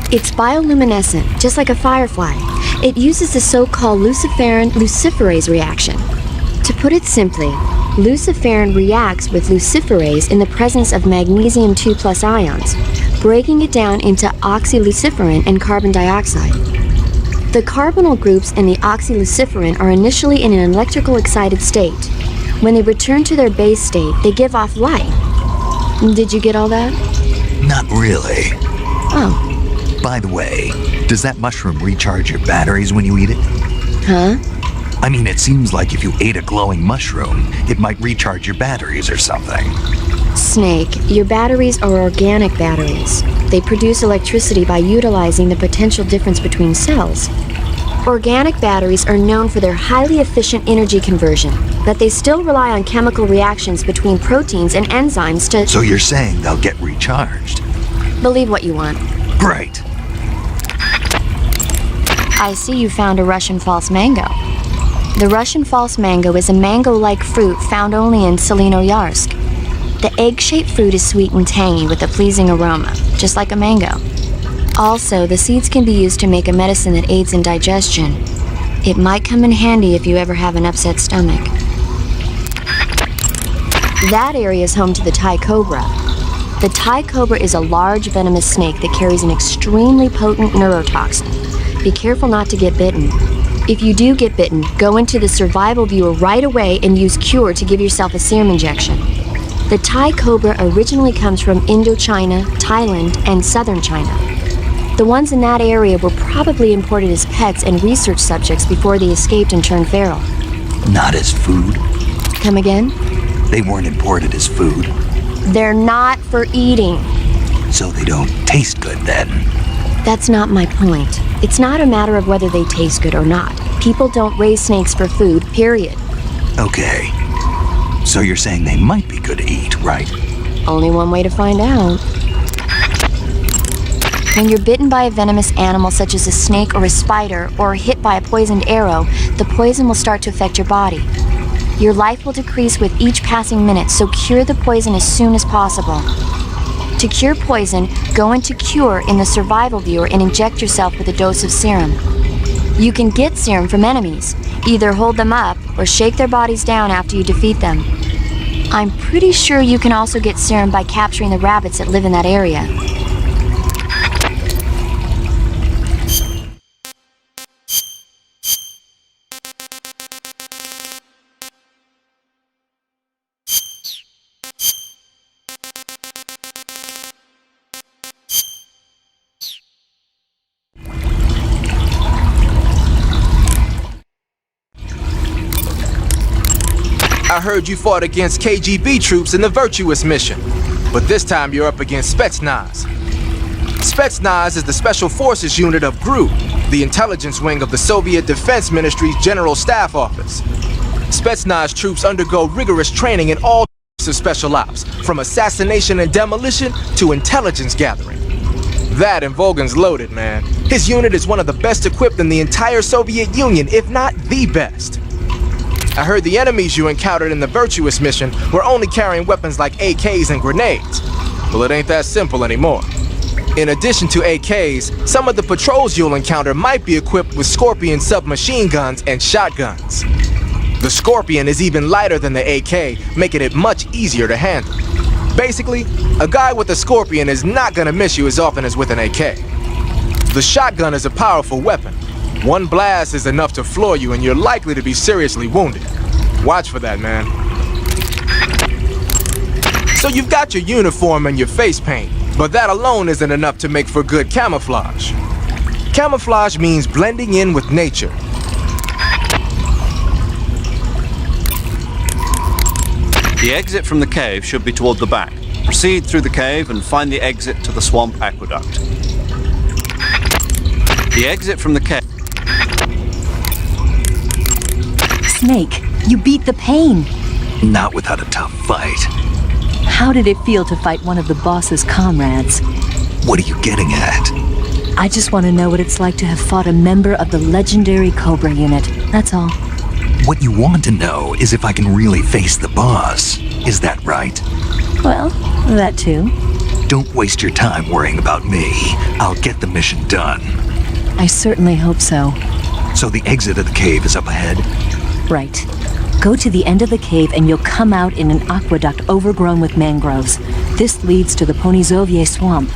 It's bioluminescent, just like a firefly. It uses the so-called luciferin luciferase reaction. To put it simply, luciferin reacts with luciferase in the presence of magnesium 2+ ions, breaking it down into oxyluciferin and carbon dioxide. The carbonyl groups in the oxyluciferin are initially in an electrical excited state. When they return to their base state, they give off light. Did you get all that? Not really. Oh. By the way, does that mushroom recharge your batteries when you eat it? Huh? I mean, it seems like if you ate a glowing mushroom, it might recharge your batteries or something. Snake, your batteries are organic batteries. They produce electricity by utilizing the potential difference between cells. Organic batteries are known for their highly efficient energy conversion, but they still rely on chemical reactions between proteins and enzymes to... So you're saying they'll get recharged? Believe what you want. Great. I see you found a Russian false mango. The Russian false mango is a mango-like fruit found only in Selinoyarsk. The egg-shaped fruit is sweet and tangy with a pleasing aroma, just like a mango. Also, the seeds can be used to make a medicine that aids in digestion. It might come in handy if you ever have an upset stomach. That area is home to the Thai cobra. The Thai cobra is a large venomous snake that carries an extremely potent neurotoxin. Be careful not to get bitten. If you do get bitten, go into the survival viewer right away and use Cure to give yourself a serum injection. The Thai cobra originally comes from Indochina, Thailand, and southern China. The ones in that area were probably imported as pets and research subjects before they escaped and turned feral. Not as food? Come again? They weren't imported as food. They're not for eating. So they don't taste good then? That's not my point. It's not a matter of whether they taste good or not. People don't raise snakes for food, period. Okay. So you're saying they might be good to eat, right? Only one way to find out. When you're bitten by a venomous animal such as a snake or a spider, or hit by a poisoned arrow, the poison will start to affect your body. Your life will decrease with each passing minute, so cure the poison as soon as possible. To cure poison, go into Cure in the survival viewer and inject yourself with a dose of serum. You can get serum from enemies. Either hold them up or shake their bodies down after you defeat them. I'm pretty sure you can also get serum by capturing the rabbits that live in that area. I heard you fought against KGB troops in the Virtuous mission, but this time you're up against Spetsnaz. Spetsnaz is the Special Forces unit of GRU, the intelligence wing of the Soviet Defense Ministry's General Staff Office. Spetsnaz troops undergo rigorous training in all types of special ops, from assassination and demolition to intelligence gathering. That and Volgan's loaded, man. His unit is one of the best equipped in the entire Soviet Union, if not the best. I heard the enemies you encountered in the Virtuous mission were only carrying weapons like AKs and grenades. Well, it ain't that simple anymore. In addition to AKs, some of the patrols you'll encounter might be equipped with Scorpion submachine guns and shotguns. The Scorpion is even lighter than the AK, making it much easier to handle. Basically, a guy with a Scorpion is not gonna miss you as often as with an AK. The shotgun is a powerful weapon. One blast is enough to floor you and you're likely to be seriously wounded. Watch for that, man. So you've got your uniform and your face paint, but that alone isn't enough to make for good camouflage. Camouflage means blending in with nature. The exit from the cave should be toward the back. Proceed through the cave and find the exit to the swamp aqueduct. The exit from the cave... Snake, you beat the pain. Not without a tough fight. How did it feel to fight one of the boss's comrades? What are you getting at? I just want to know what it's like to have fought a member of the legendary Cobra unit. That's all. What you want to know is if I can really face the boss. Is that right? Well, that too. Don't waste your time worrying about me. I'll get the mission done. I certainly hope so. So the exit of the cave is up ahead? Right. Go to the end of the cave and you'll come out in an aqueduct overgrown with mangroves. This leads to the Ponizovye swamp.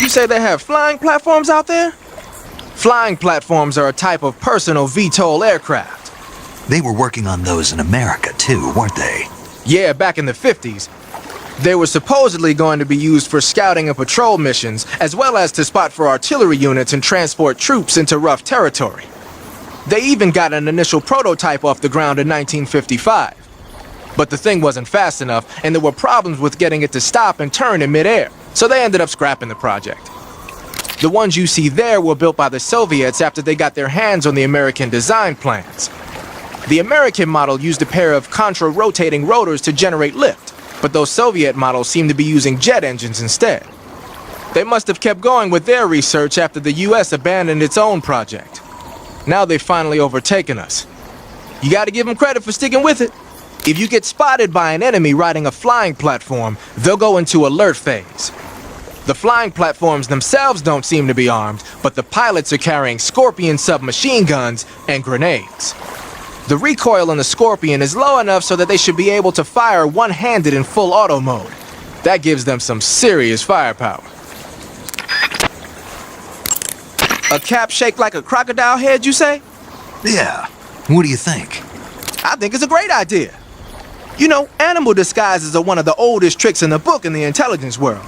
You say they have flying platforms out there? Flying platforms are a type of personal VTOL aircraft. They were working on those in America too, weren't they? Yeah, back in the 50s. They were supposedly going to be used for scouting and patrol missions, as well as to spot for artillery units and transport troops into rough territory. They even got an initial prototype off the ground in 1955. But the thing wasn't fast enough, and there were problems with getting it to stop and turn in midair, so they ended up scrapping the project. The ones you see there were built by the Soviets after they got their hands on the American design plans. The American model used a pair of contra-rotating rotors to generate lift, but those Soviet models seem to be using jet engines instead. They must have kept going with their research after the US abandoned its own project. Now they've finally overtaken us. You gotta give them credit for sticking with it. If you get spotted by an enemy riding a flying platform, they'll go into alert phase. The flying platforms themselves don't seem to be armed, but the pilots are carrying Scorpion submachine guns and grenades. The recoil on the Scorpion is low enough so that they should be able to fire one-handed in full auto mode. That gives them some serious firepower. A cap shaped like a crocodile head, you say? Yeah. What do you think? I think it's a great idea. You know, animal disguises are one of the oldest tricks in the book in the intelligence world.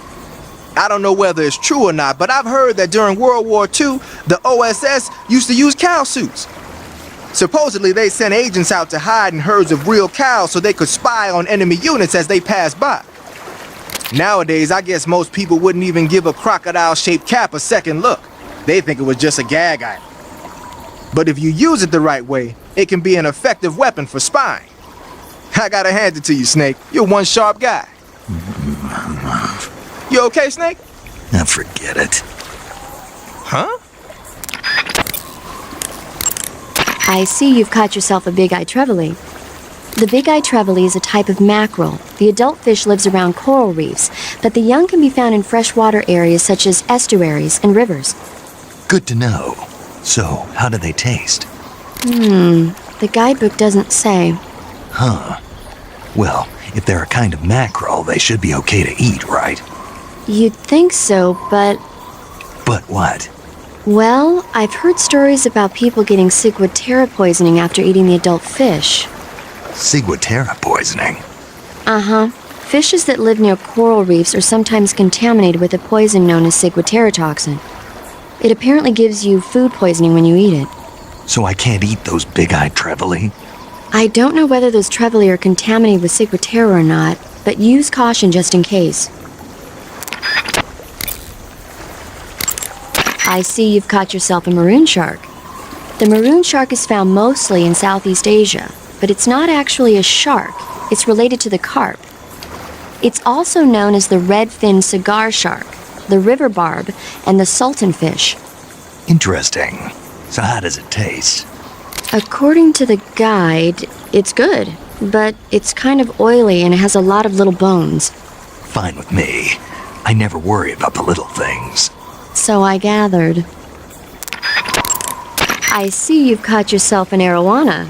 I don't know whether it's true or not, but I've heard that during World War II, the OSS used to use cow suits. Supposedly, they sent agents out to hide in herds of real cows so they could spy on enemy units as they passed by. Nowadays, I guess most people wouldn't even give a crocodile-shaped cap a second look. They think it was just a gag item. But if you use it the right way, it can be an effective weapon for spying. I gotta hand it to you, Snake. You're one sharp guy. You okay, Snake? Forget it. Huh? I see you've caught yourself a big-eyed trevally. The big-eyed trevally is a type of mackerel. The adult fish lives around coral reefs, but the young can be found in freshwater areas such as estuaries and rivers. Good to know. So, how do they taste? The guidebook doesn't say. Huh. Well, if they're a kind of mackerel, they should be okay to eat, right? You'd think so, but... But what? Well, I've heard stories about people getting ciguatera poisoning after eating the adult fish. Ciguatera poisoning? Uh-huh. Fishes that live near coral reefs are sometimes contaminated with a poison known as ciguatera toxin. It apparently gives you food poisoning when you eat it. So I can't eat those big-eyed trevally? I don't know whether those trevally are contaminated with ciguatera or not, but use caution just in case. I see you've caught yourself a maroon shark. The maroon shark is found mostly in Southeast Asia, but it's not actually a shark. It's related to the carp. It's also known as the red-finned cigar shark, the river barb, and the sultan fish. Interesting. So how does it taste? According to the guide, it's good, but it's kind of oily and it has a lot of little bones. Fine with me. I never worry about the little things. So I gathered. I see you've caught yourself an arowana.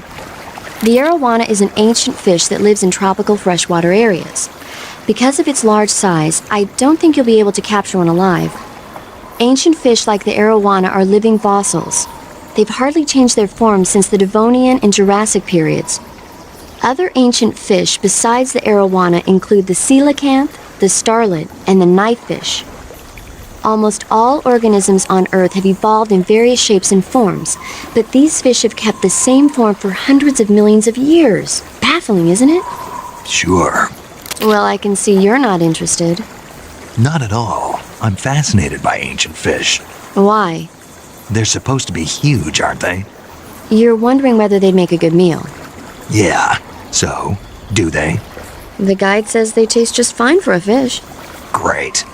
The arowana is an ancient fish that lives in tropical freshwater areas. Because of its large size, I don't think you'll be able to capture one alive. Ancient fish like the arowana are living fossils. They've hardly changed their form since the Devonian and Jurassic periods. Other ancient fish besides the arowana include the coelacanth, the starlet, and the knifefish. Almost all organisms on Earth have evolved in various shapes and forms, but these fish have kept the same form for hundreds of millions of years. Baffling, isn't it? Sure. Well, I can see you're not interested. Not at all. I'm fascinated by ancient fish. Why? They're supposed to be huge, aren't they? You're wondering whether they'd make a good meal. Yeah. So, do they? The guide says they taste just fine for a fish. Great.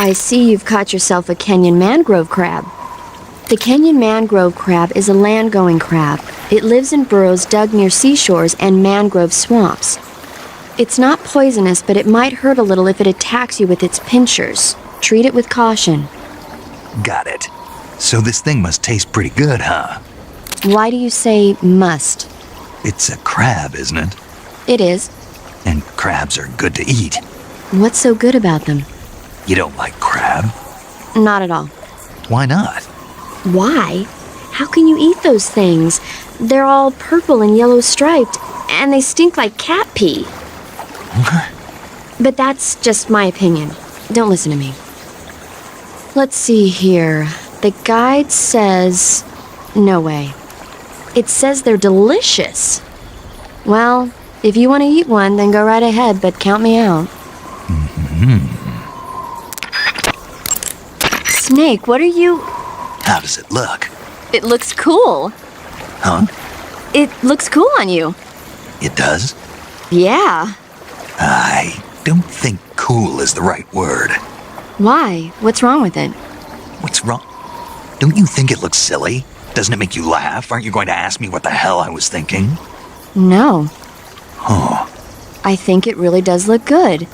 I see you've caught yourself a Kenyan mangrove crab. The Kenyan mangrove crab is a land-going crab. It lives in burrows dug near seashores and mangrove swamps. It's not poisonous, but it might hurt a little if it attacks you with its pincers. Treat it with caution. Got it. So this thing must taste pretty good, huh? Why do you say must? It's a crab, isn't it? It is. And crabs are good to eat. What's so good about them? You don't like crab? Not at all. Why not? Why? How can you eat those things? They're all purple and yellow striped, and they stink like cat pee. But that's just my opinion. Don't listen to me. Let's see here. The guide says... No way. It says they're delicious. Well, if you want to eat one, then go right ahead, but count me out. Snake, what are you... How does it look? It looks cool. Huh? It looks cool on you. It does? Yeah. I don't think cool is the right word. Why? What's wrong with it? What's wrong? Don't you think it looks silly? Doesn't it make you laugh? Aren't you going to ask me what the hell I was thinking? No. Huh. I think it really does look good.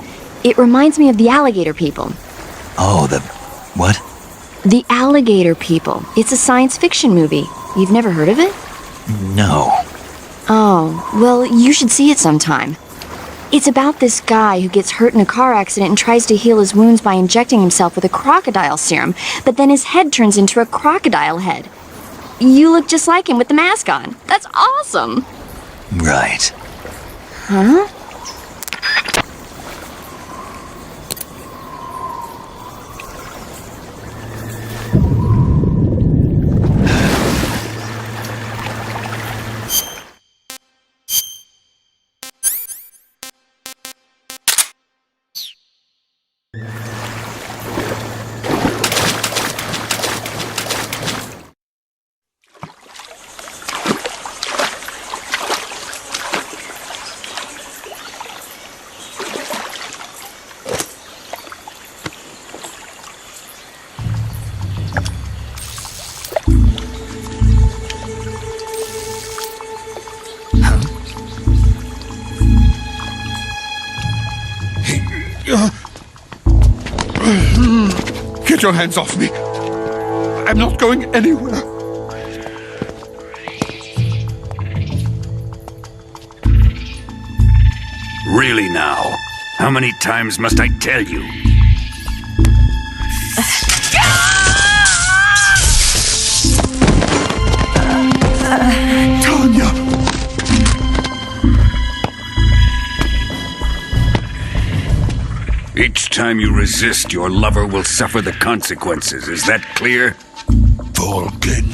It reminds me of the alligator people. Oh, the... what? The Alligator People. It's a science fiction movie. You've never heard of it? No. Oh, well, you should see it sometime. It's about this guy who gets hurt in a car accident and tries to heal his wounds by injecting himself with a crocodile serum, but then his head turns into a crocodile head. You look just like him with the mask on. That's awesome! Right. Huh? Get your hands off me. I'm not going anywhere. Really now? How many times must I tell you? Tanya! Each time you resist, your lover will suffer the consequences. Is that clear? Vulcan.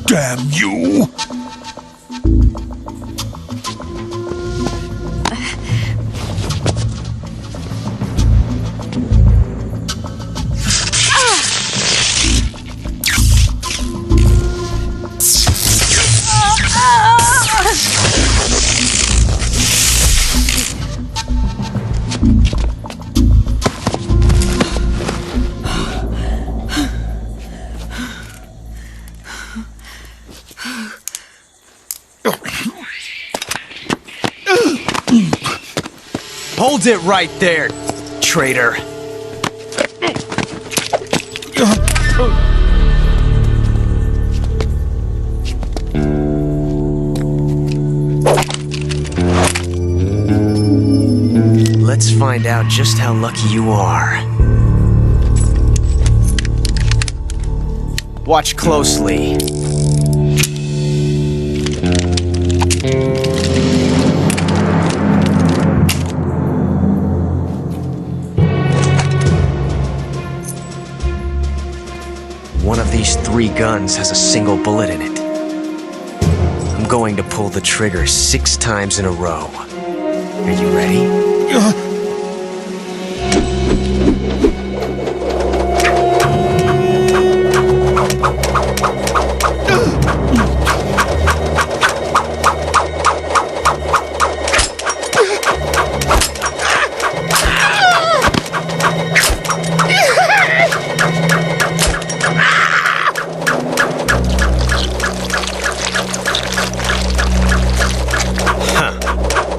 Damn you! Hold it right there, traitor. Let's find out just how lucky you are. Watch closely. One of these 3 guns has a single bullet in it. I'm going to pull the trigger 6 times in a row. Are you ready?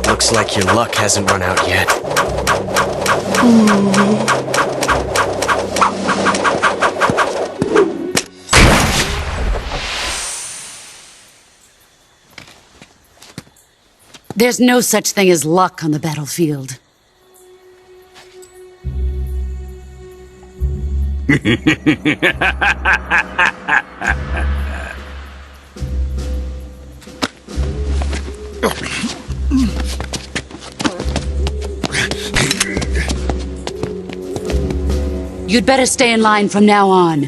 Looks like your luck hasn't run out yet. There's no such thing as luck on the battlefield. You'd better stay in line from now on.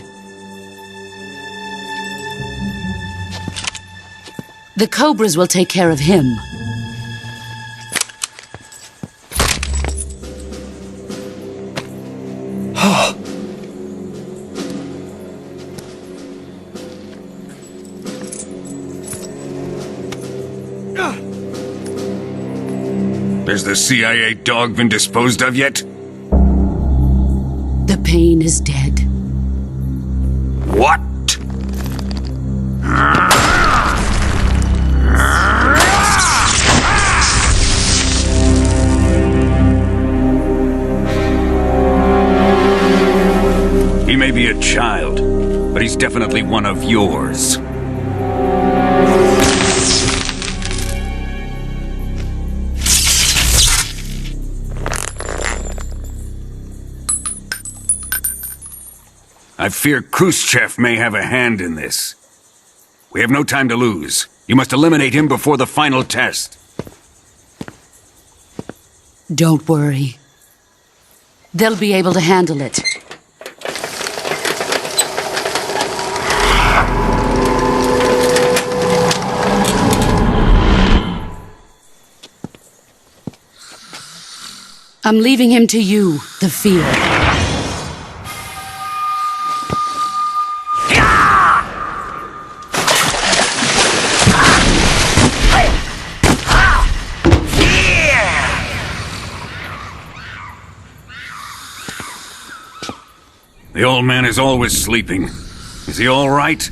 The Cobras will take care of him. Has the CIA dog been disposed of yet? The pain is dead. What? He may be a child, but he's definitely one of yours. I fear Khrushchev may have a hand in this. We have no time to lose. You must eliminate him before the final test. Don't worry. They'll be able to handle it. I'm leaving him to you, the field. The old man is always sleeping. Is he all right?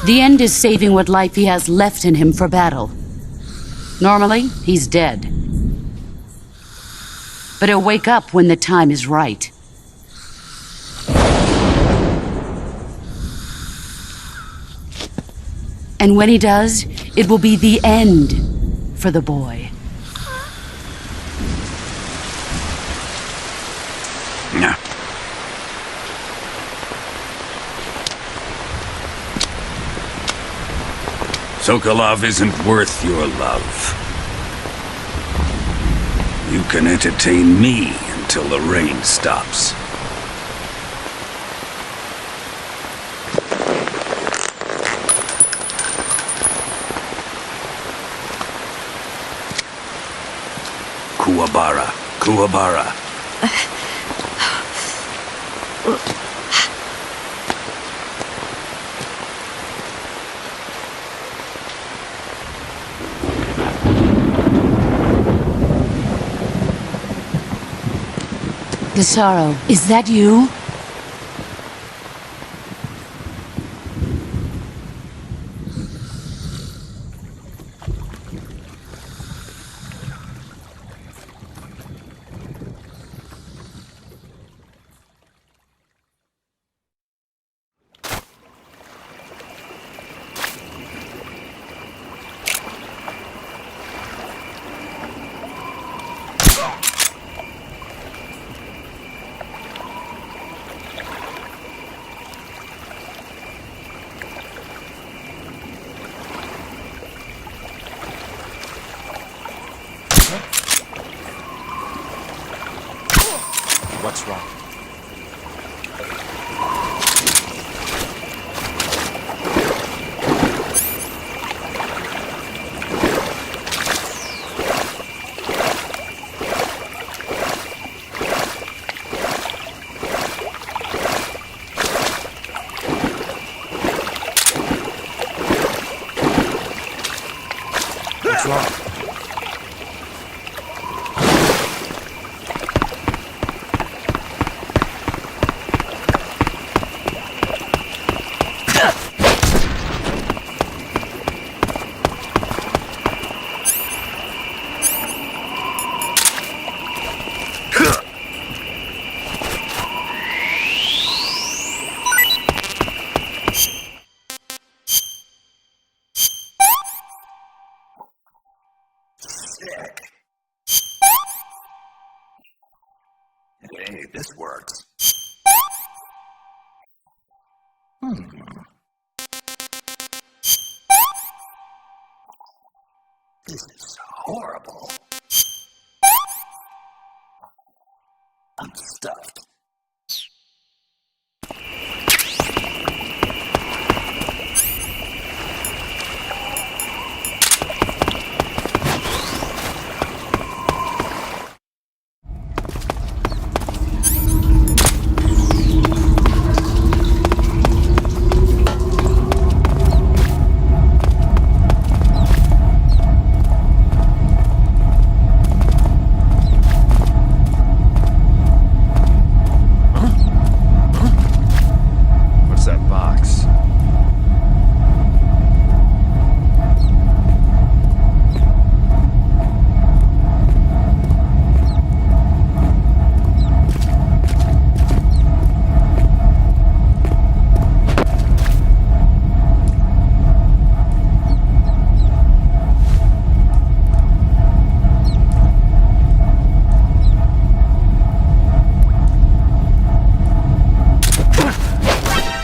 The end is saving what life he has left in him for battle. Normally, he's dead. But he'll wake up when the time is right. And when he does, it will be the end for the boy. Nah. Sokolov isn't worth your love. You can entertain me until the rain stops. Kuwabara, Kuwabara. Gisaro, is that you? What's wrong? What's wrong? stick. Hey, this works. This is horrible. I'm stuffed. What's that box?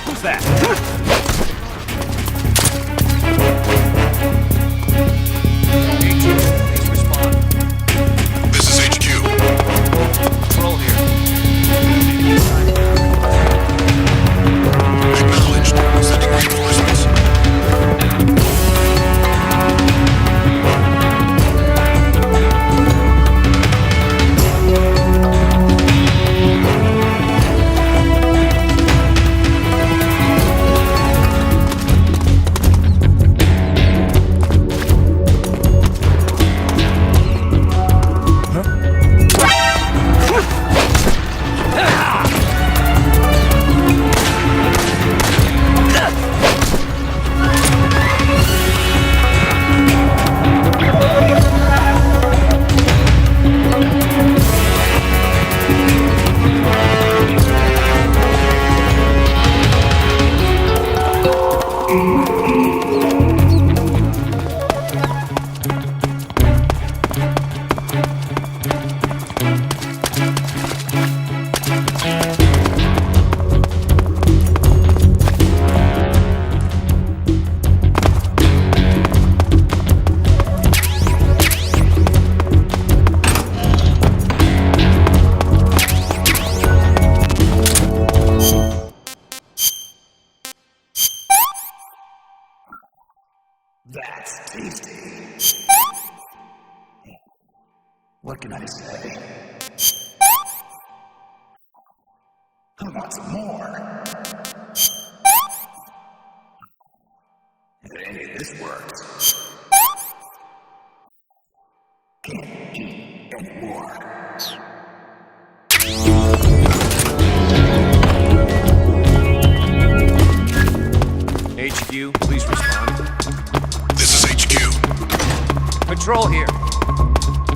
Who's that? This is HQ. Control here. Acknowledged. Sending reinforcements. That's tasty. What can I say? I want some more. Hey, this works. Can't eat anymore. HQ, please respond. This is HQ. Patrol here.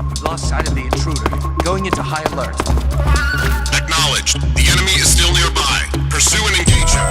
We've lost sight of the intruder. Going into high alert. Acknowledged. The enemy is still nearby. Pursue and engage him.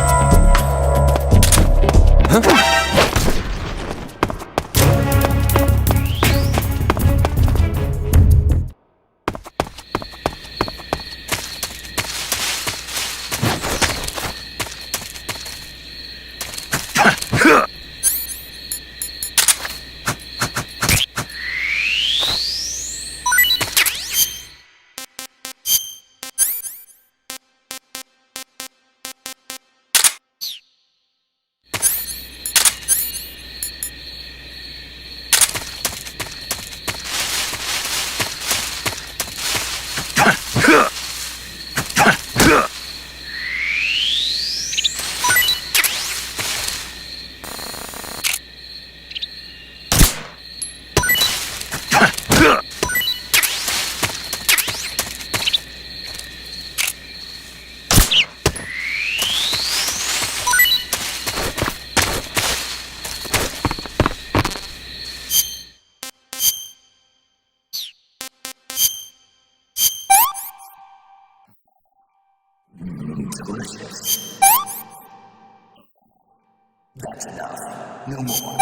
Delicious. That's enough. No more.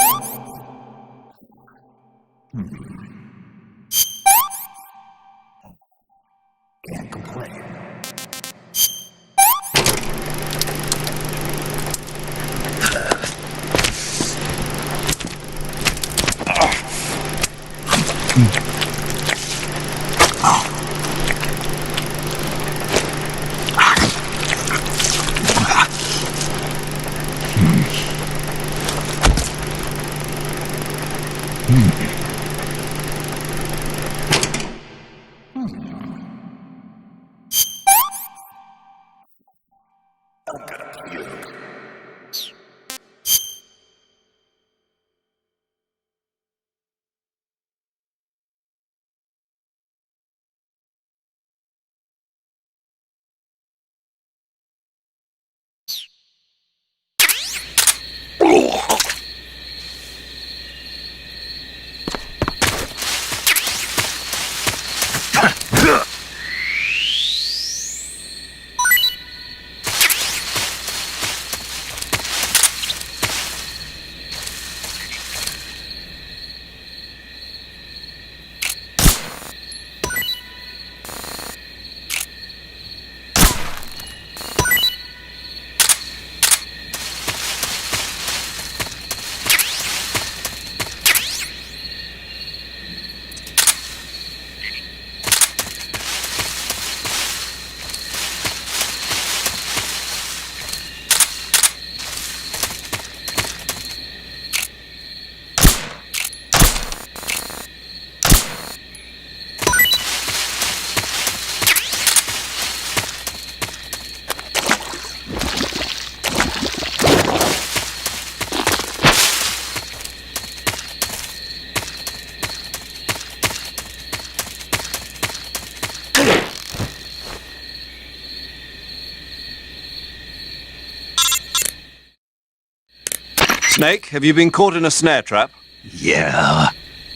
Snake, have you been caught in a snare trap? Yeah.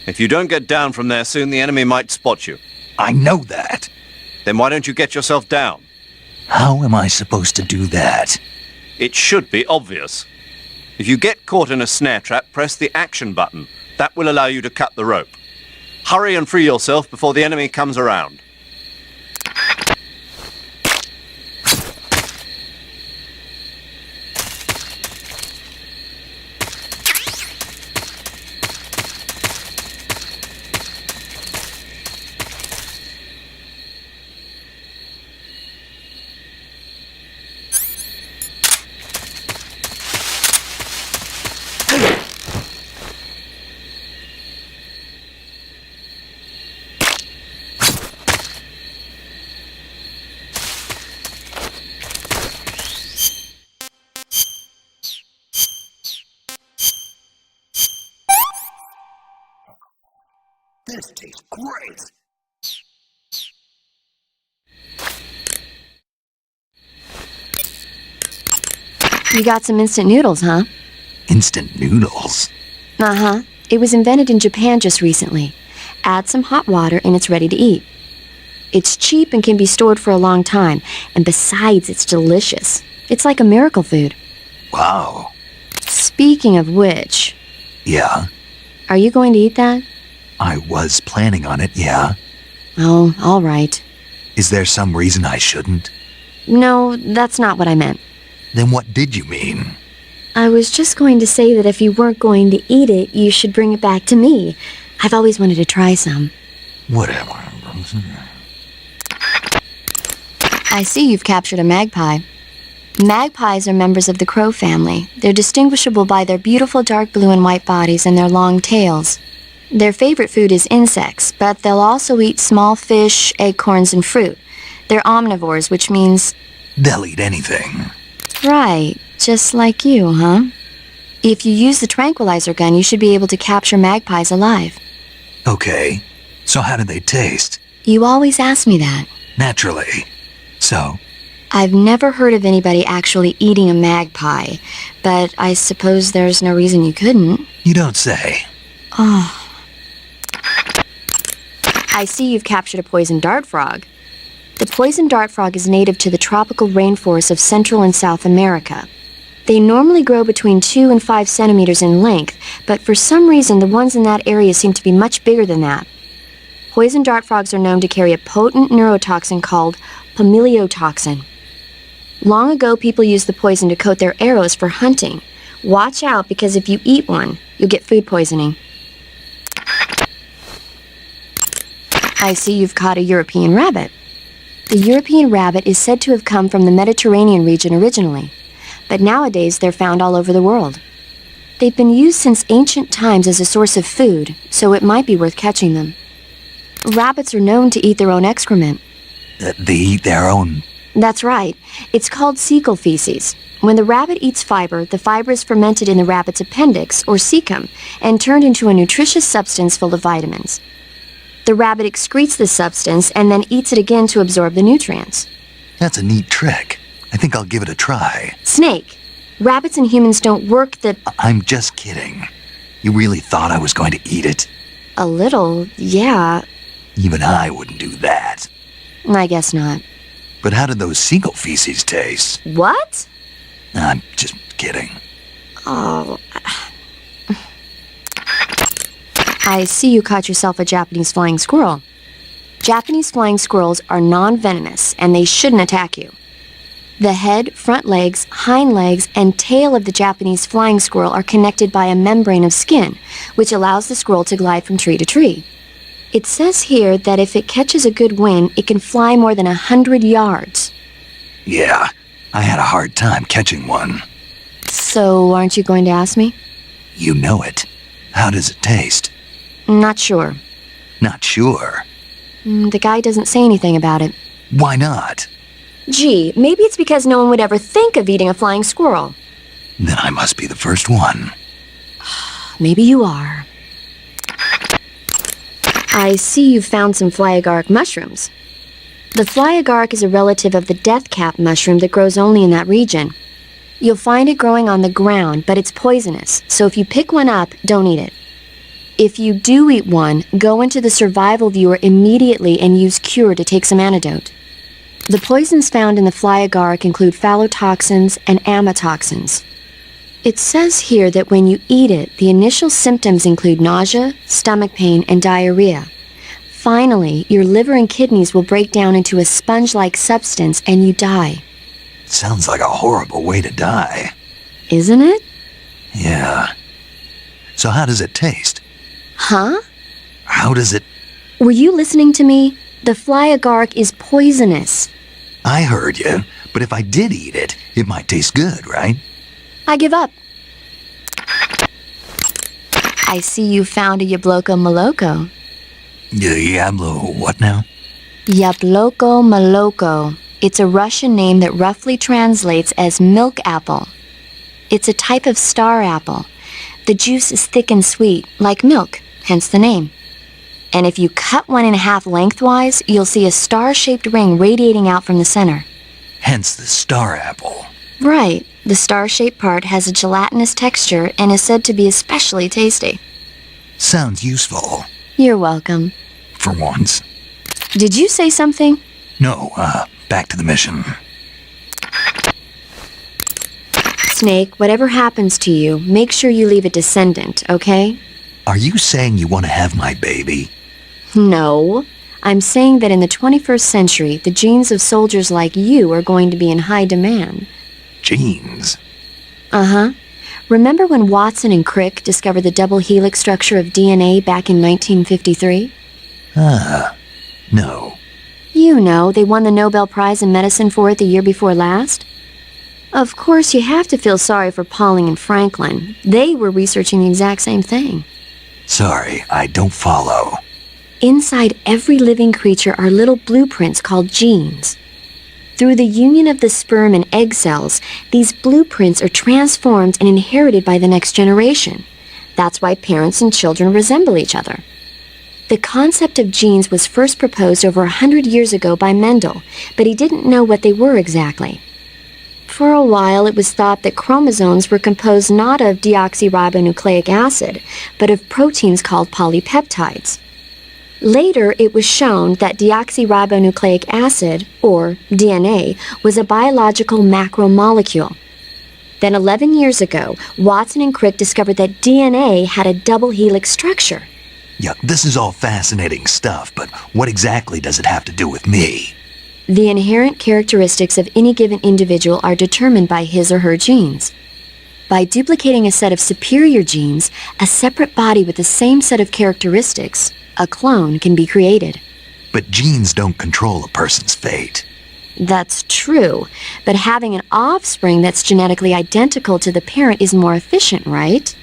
If you don't get down from there soon, the enemy might spot you. I know that. Then why don't you get yourself down? How am I supposed to do that? It should be obvious. If you get caught in a snare trap, press the action button. That will allow you to cut the rope. Hurry and free yourself before the enemy comes around. This tastes great. You got some instant noodles, huh? Instant noodles? Uh-huh. It was invented in Japan just recently. Add some hot water and it's ready to eat. It's cheap and can be stored for a long time, and besides, it's delicious. It's like a miracle food. Wow. Speaking of which... Yeah? Are you going to eat that? I was planning on it, yeah. Oh, all right. Is there some reason I shouldn't? No, that's not what I meant. Then what did you mean? I was just going to say that if you weren't going to eat it, you should bring it back to me. I've always wanted to try some. Whatever. I see you've captured a magpie. Magpies are members of the crow family. They're distinguishable by their beautiful dark blue and white bodies and their long tails. Their favorite food is insects, but they'll also eat small fish, acorns, and fruit. They're omnivores, which means... They'll eat anything. Right, just like you, huh? If you use the tranquilizer gun, you should be able to capture magpies alive. Okay, so how do they taste? You always ask me that. Naturally. So? I've never heard of anybody actually eating a magpie, but I suppose there's no reason you couldn't. You don't say. Oh. I see you've captured a poison dart frog. The poison dart frog is native to the tropical rainforests of Central and South America. They normally grow between 2 and 5 centimeters in length, but for some reason the ones in that area seem to be much bigger than that. Poison dart frogs are known to carry a potent neurotoxin called Pamiliotoxin. Long ago, people used the poison to coat their arrows for hunting. Watch out, because if you eat one, you'll get food poisoning. I see you've caught a European rabbit. The European rabbit is said to have come from the Mediterranean region originally, but nowadays they're found all over the world. They've been used since ancient times as a source of food, so it might be worth catching them. Rabbits are known to eat their own excrement. They eat their own... That's right. It's called cecal feces. When the rabbit eats fiber, the fiber is fermented in the rabbit's appendix, or cecum, and turned into a nutritious substance full of vitamins. The rabbit excretes the substance and then eats it again to absorb the nutrients. That's a neat trick. I think I'll give it a try. Snake, rabbits and humans don't work the... I'm just kidding. You really thought I was going to eat it? A little, yeah. Even I wouldn't do that. I guess not. But how did those seagull feces taste? What? I'm just kidding. Oh... I see you caught yourself a Japanese flying squirrel. Japanese flying squirrels are non-venomous, and they shouldn't attack you. The head, front legs, hind legs, and tail of the Japanese flying squirrel are connected by a membrane of skin, which allows the squirrel to glide from tree to tree. It says here that if it catches a good wind, it can fly more than 100 yards. Yeah, I had a hard time catching one. So, aren't you going to ask me? You know it. How does it taste? Not sure. Not sure? The guy doesn't say anything about it. Why not? Gee, maybe it's because no one would ever think of eating a flying squirrel. Then I must be the first one. Maybe you are. I see you've found some fly agaric mushrooms. The fly agaric is a relative of the death cap mushroom that grows only in that region. You'll find it growing on the ground, but it's poisonous, so if you pick one up, don't eat it. If you do eat one, go into the survival viewer immediately and use Cure to take some antidote. The poisons found in the fly agaric include phallotoxins and amatoxins. It says here that when you eat it, the initial symptoms include nausea, stomach pain, and diarrhea. Finally, your liver and kidneys will break down into a sponge-like substance and you die. Sounds like a horrible way to die. Isn't it? Yeah. So how does it taste? Huh? How does it... Were you listening to me? The fly agaric is poisonous. I heard you, but if I did eat it, it might taste good, right? I give up. I see you found a Yabloko Maloko. Yablo what now? Yabloko Maloko. It's a Russian name that roughly translates as milk apple. It's a type of star apple. The juice is thick and sweet, like milk, hence the name. And if you cut one in half lengthwise, you'll see a star-shaped ring radiating out from the center. Hence the star apple. Right. The star-shaped part has a gelatinous texture and is said to be especially tasty. Sounds useful. You're welcome. For once. Did you say something? No, back to the mission. Snake, whatever happens to you, make sure you leave a descendant, okay? Are you saying you want to have my baby? No. I'm saying that in the 21st century, the genes of soldiers like you are going to be in high demand. Genes? Uh-huh. Remember when Watson and Crick discovered the double helix structure of DNA back in 1953? No. You know, they won the Nobel Prize in Medicine for it the year before last. Of course, you have to feel sorry for Pauling and Franklin. They were researching the exact same thing. Sorry, I don't follow. Inside every living creature are little blueprints called genes. Through the union of the sperm and egg cells, these blueprints are transformed and inherited by the next generation. That's why parents and children resemble each other. The concept of genes was first proposed over 100 years ago by Mendel, but he didn't know what they were exactly. For a while, it was thought that chromosomes were composed not of deoxyribonucleic acid, but of proteins called polypeptides. Later, it was shown that deoxyribonucleic acid, or DNA, was a biological macromolecule. Then 11 years ago, Watson and Crick discovered that DNA had a double helix structure. Yeah, this is all fascinating stuff, but what exactly does it have to do with me? The inherent characteristics of any given individual are determined by his or her genes. By duplicating a set of superior genes, a separate body with the same set of characteristics, a clone, can be created. But genes don't control a person's fate. That's true, but having an offspring that's genetically identical to the parent is more efficient, right?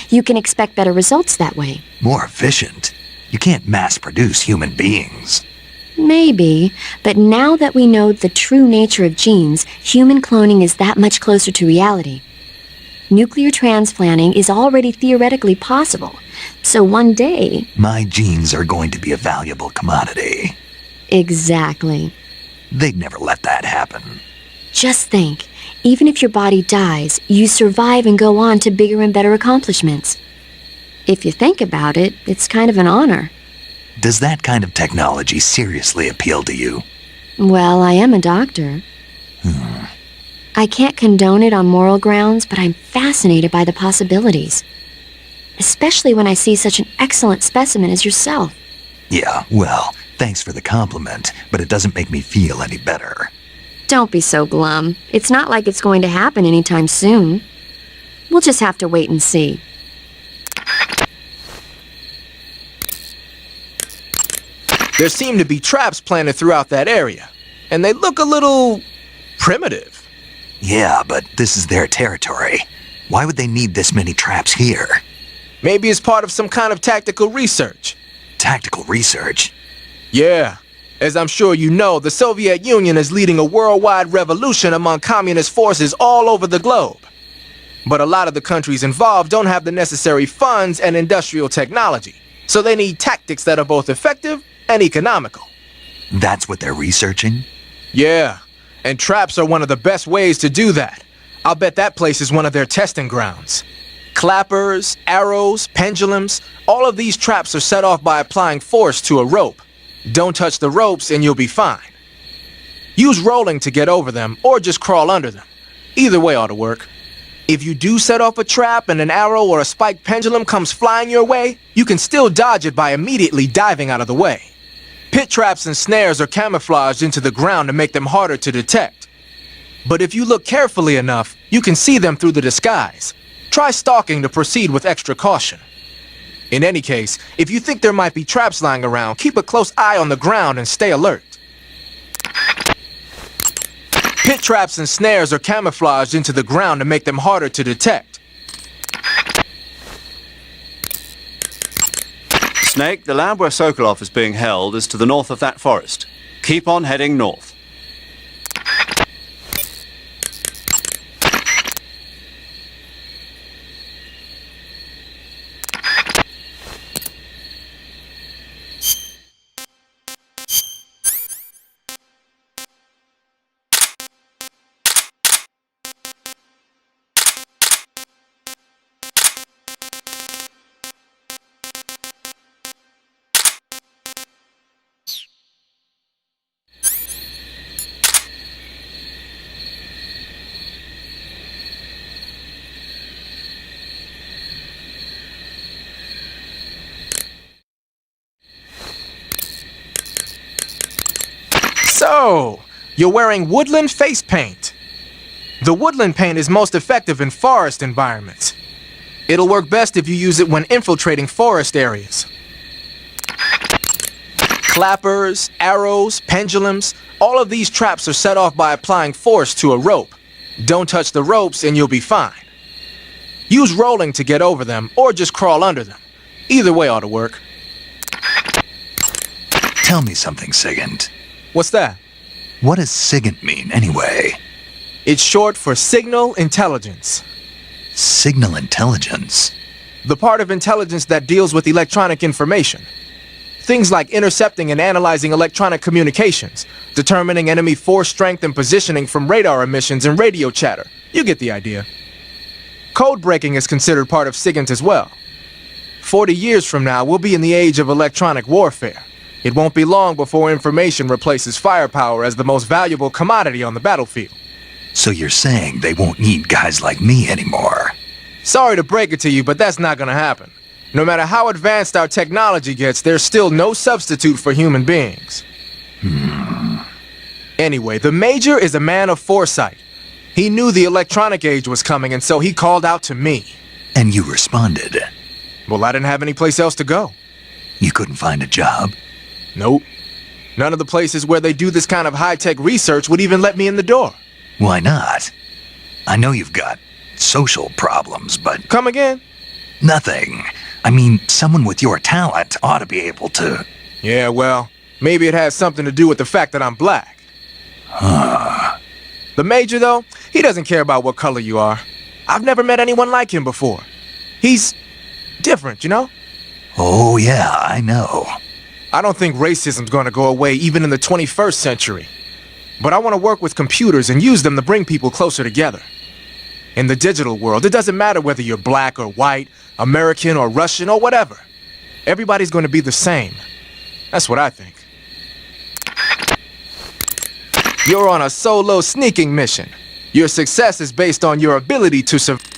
You can expect better results that way. More efficient? You can't mass-produce human beings. Maybe, but now that we know the true nature of genes, human cloning is that much closer to reality. Nuclear transplanting is already theoretically possible, so one day... My genes are going to be a valuable commodity. Exactly. They'd never let that happen. Just think, even if your body dies, you survive and go on to bigger and better accomplishments. If you think about it, it's kind of an honor. Does that kind of technology seriously appeal to you? Well, I am a doctor. I can't condone it on moral grounds, but I'm fascinated by the possibilities. Especially when I see such an excellent specimen as yourself. Yeah, well, thanks for the compliment, but it doesn't make me feel any better. Don't be so glum. It's not like it's going to happen anytime soon. We'll just have to wait and see. There seem to be traps planted throughout that area, and they look a little primitive. Yeah, but this is their territory. Why would they need this many traps here? Maybe it's part of some kind of tactical research. Tactical research? Yeah. As I'm sure you know, the Soviet Union is leading a worldwide revolution among communist forces all over the globe. But a lot of the countries involved don't have the necessary funds and industrial technology, so they need tactics that are both effective and economical. That's what they're researching? Yeah, and traps are one of the best ways to do that. I'll bet that place is one of their testing grounds. Clappers, arrows, pendulums, all of these traps are set off by applying force to a rope. Don't touch the ropes and you'll be fine. Use rolling to get over them, or just crawl under them. Either way ought to work. If you do set off a trap and an arrow or a spiked pendulum comes flying your way, you can still dodge it by immediately diving out of the way. Pit traps and snares are camouflaged into the ground to make them harder to detect. But if you look carefully enough, you can see them through the disguise. Try stalking to proceed with extra caution. In any case, if you think there might be traps lying around, keep a close eye on the ground and stay alert. Pit traps and snares are camouflaged into the ground to make them harder to detect. Snake, the lab where Sokolov is being held is to the north of that forest. Keep on heading north. So, you're wearing woodland face paint. The woodland paint is most effective in forest environments. It'll work best if you use it when infiltrating forest areas. Clappers, arrows, pendulums, all of these traps are set off by applying force to a rope. Don't touch the ropes and you'll be fine. Use rolling to get over them, or just crawl under them. Either way ought to work. Tell me something, Sigint. What's that? What does Sigint mean, anyway? It's short for Signal Intelligence. Signal Intelligence? The part of intelligence that deals with electronic information. Things like intercepting and analyzing electronic communications, determining enemy force strength and positioning from radar emissions and radio chatter. You get the idea. Code breaking is considered part of SIGINT as well. 40 years from now, we'll be in the age of electronic warfare. It won't be long before information replaces firepower as the most valuable commodity on the battlefield. So you're saying they won't need guys like me anymore? Sorry to break it to you, but that's not gonna happen. No matter how advanced our technology gets, there's still no substitute for human beings. In Anyway, the Major is a man of foresight. He knew the electronic age was coming, and so he called out to me. And you responded. Well, I didn't have any place else to go. You couldn't find a job? Nope. None of the places where they do this kind of high-tech research would even let me in the door. Why not? I know you've got social problems, but... Come again? Nothing. I mean, someone with your talent ought to be able to... Yeah, well, maybe it has something to do with the fact that I'm black. Huh. The Major, though, he doesn't care about what color you are. I've never met anyone like him before. He's different, you know? Oh, yeah, I know. I don't think racism's going to go away even in the 21st century. But I want to work with computers and use them to bring people closer together. In the digital world, it doesn't matter whether you're black or white, American or Russian or whatever. Everybody's going to be the same. That's what I think. You're on a solo sneaking mission. Your success is based on your ability to survive.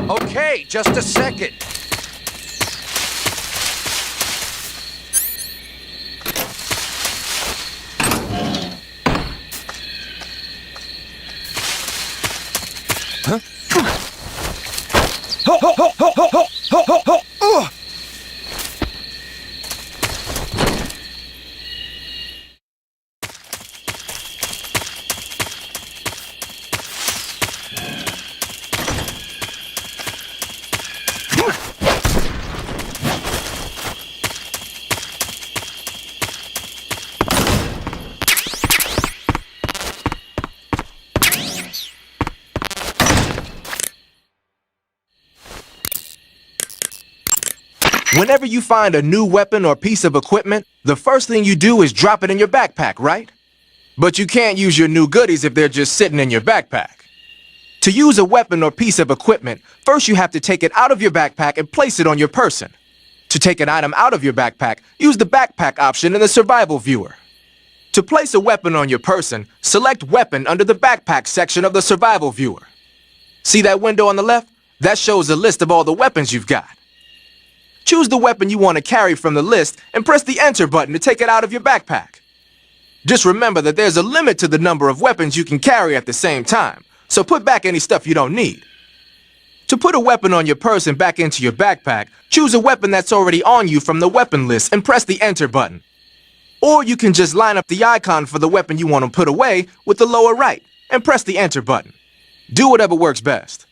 Okay, just a second. Huh? Ho, ho, ho, ho, ho, ho, ho, ho, ho. Whenever you find a new weapon or piece of equipment, the first thing you do is drop it in your backpack, right? But you can't use your new goodies if they're just sitting in your backpack. To use a weapon or piece of equipment, first you have to take it out of your backpack and place it on your person. To take an item out of your backpack, use the backpack option in the survival viewer. To place a weapon on your person, select Weapon under the Backpack section of the survival viewer. See that window on the left? That shows a list of all the weapons you've got. Choose the weapon you want to carry from the list and press the Enter button to take it out of your backpack. Just remember that there's a limit to the number of weapons you can carry at the same time, so put back any stuff you don't need. To put a weapon on your person back into your backpack, choose a weapon that's already on you from the weapon list and press the Enter button. Or you can just line up the icon for the weapon you want to put away with the lower right and press the Enter button. Do whatever works best.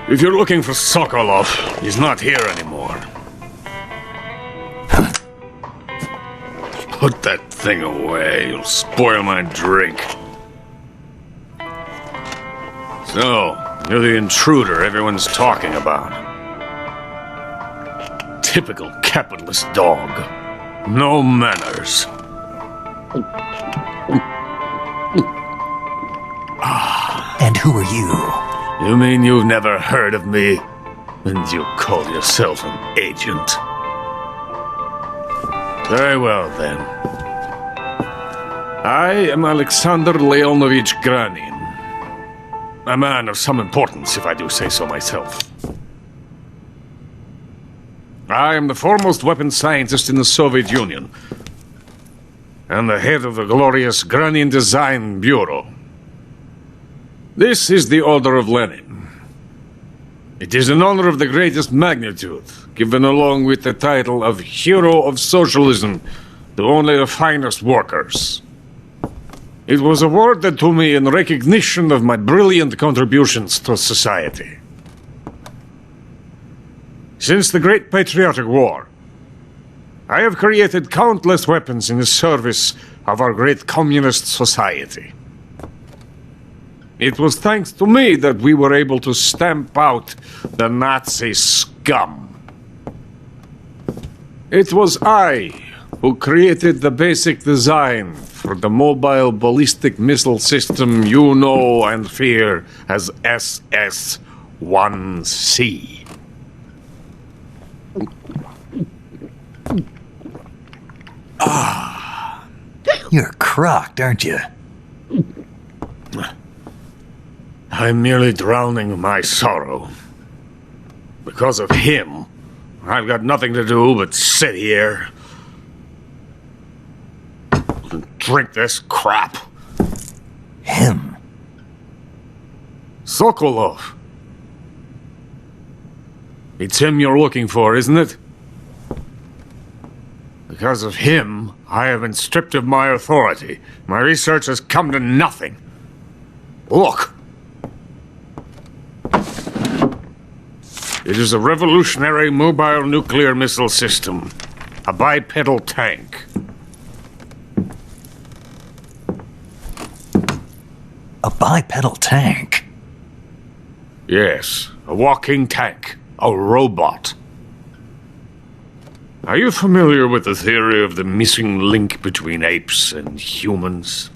If you're looking for Sokolov, he's not here anymore. Put that thing away. You'll spoil my drink. So, you're the intruder everyone's talking about. Typical capitalist dog. No manners. And who are you? You mean you've never heard of me? And you call yourself an agent? Very well, then. I am Alexander Leonovich Granin. A man of some importance, if I do say so myself. I am the foremost weapons scientist in the Soviet Union, and the head of the glorious Granin Design Bureau. This is the Order of Lenin. It is an honor of the greatest magnitude, given along with the title of Hero of Socialism to only the finest workers. It was awarded to me in recognition of my brilliant contributions to society. Since the Great Patriotic War, I have created countless weapons in the service of our great communist society. It was thanks to me that we were able to stamp out the Nazi scum. It was I who created the basic design for the mobile ballistic missile system you know and fear as SS-1C. You're crocked, aren't you? I'm merely drowning my sorrow. Because of him, I've got nothing to do but sit here, drink this crap. Him? Sokolov. It's him you're looking for, isn't it? Because of him, I have been stripped of my authority. My research has come to nothing. Look. It is a revolutionary mobile nuclear missile system. A bipedal tank. A bipedal tank? Yes, a walking tank. A robot. Are you familiar with the theory of the missing link between apes and humans?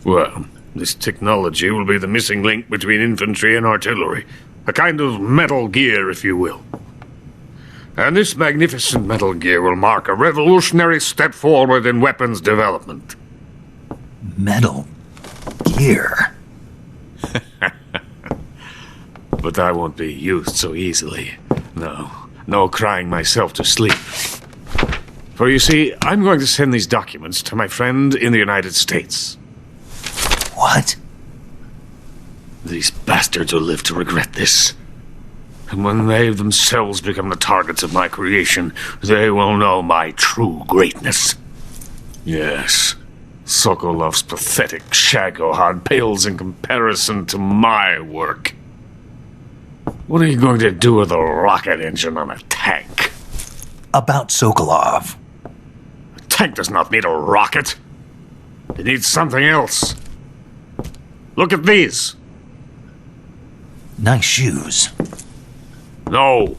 Well, this technology will be the missing link between infantry and artillery. A kind of Metal Gear, if you will. And this magnificent Metal Gear will mark a revolutionary step forward in weapons development. Metal Gear? But I won't be used so easily. No crying myself to sleep. For you see, I'm going to send these documents to my friend in the United States. What? These bastards will live to regret this. And when they themselves become the targets of my creation, they will know my true greatness. Yes, Sokolov's pathetic Shagohod pales in comparison to my work. What are you going to do with a rocket engine on a tank? About Sokolov. A tank does not need a rocket. It needs something else. Look at these. Nice shoes. No.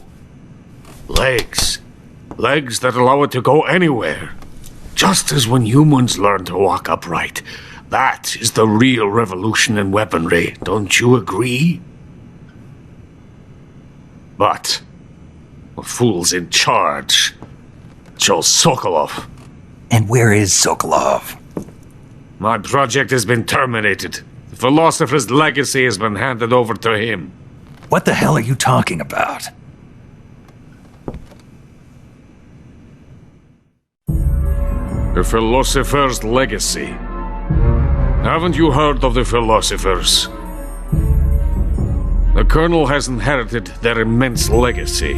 Legs. Legs that allow it to go anywhere. Just as when humans learn to walk upright. That is the real revolution in weaponry. Don't you agree? But the fool's in charge. Joe Sokolov. And where is Sokolov? My project has been terminated. The philosopher's legacy has been handed over to him. What the hell are you talking about? The philosopher's legacy. Haven't you heard of the philosophers? The Colonel has inherited their immense legacy.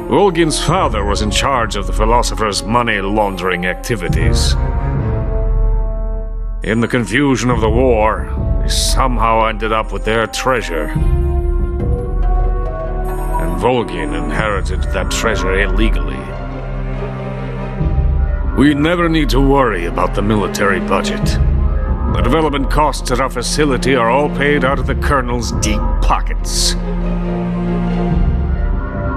Volgin's father was in charge of the philosophers' money laundering activities. In the confusion of the war, they somehow ended up with their treasure. And Volgin inherited that treasure illegally. We never need to worry about the military budget. The development costs at our facility are all paid out of the Colonel's deep pockets.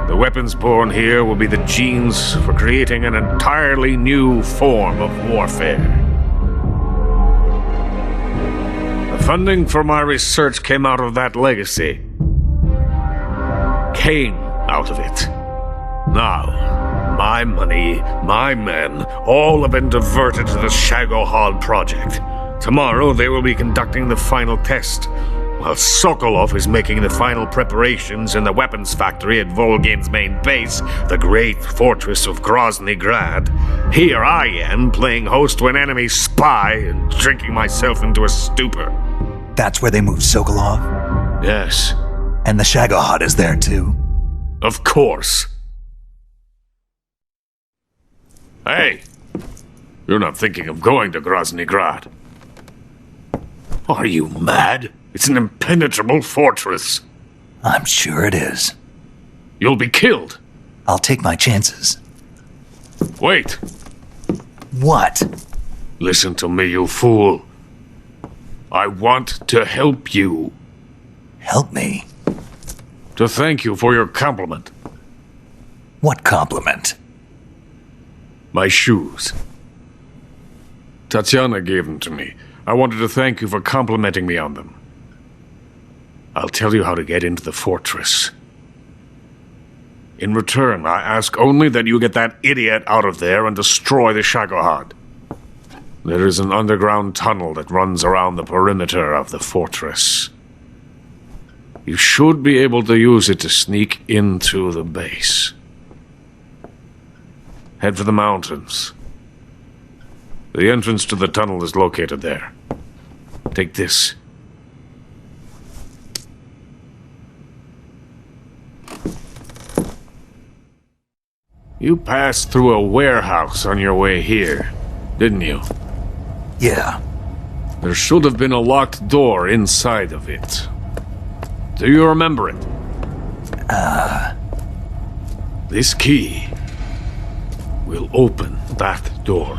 The weapons born here will be the genes for creating an entirely new form of warfare. The funding for my research came out of that legacy. Came out of it. Now, my money, my men, all have been diverted to the Shagohod project. Tomorrow they will be conducting the final test, while Sokolov is making the final preparations in the weapons factory at Volgin's main base, the great fortress of Grozny Grad. Here I am, playing host to an enemy spy and drinking myself into a stupor. That's where they moved Sokolov? Yes. And the Shagohod is there too? Of course. Hey! You're not thinking of going to Grozny Grad. Are you mad? It's an impenetrable fortress. I'm sure it is. You'll be killed. I'll take my chances. Wait. What? Listen to me, you fool. I want to help you. Help me? To thank you for your compliment. What compliment? My shoes. Tatiana gave them to me. I wanted to thank you for complimenting me on them. I'll tell you how to get into the fortress. In return, I ask only that you get that idiot out of there and destroy the Shagohod. There is an underground tunnel that runs around the perimeter of the fortress. You should be able to use it to sneak into the base. Head for the mountains. The entrance to the tunnel is located there. Take this. You passed through a warehouse on your way here, didn't you? Yeah. There should have been a locked door inside of it. Do you remember it? This key will open that door.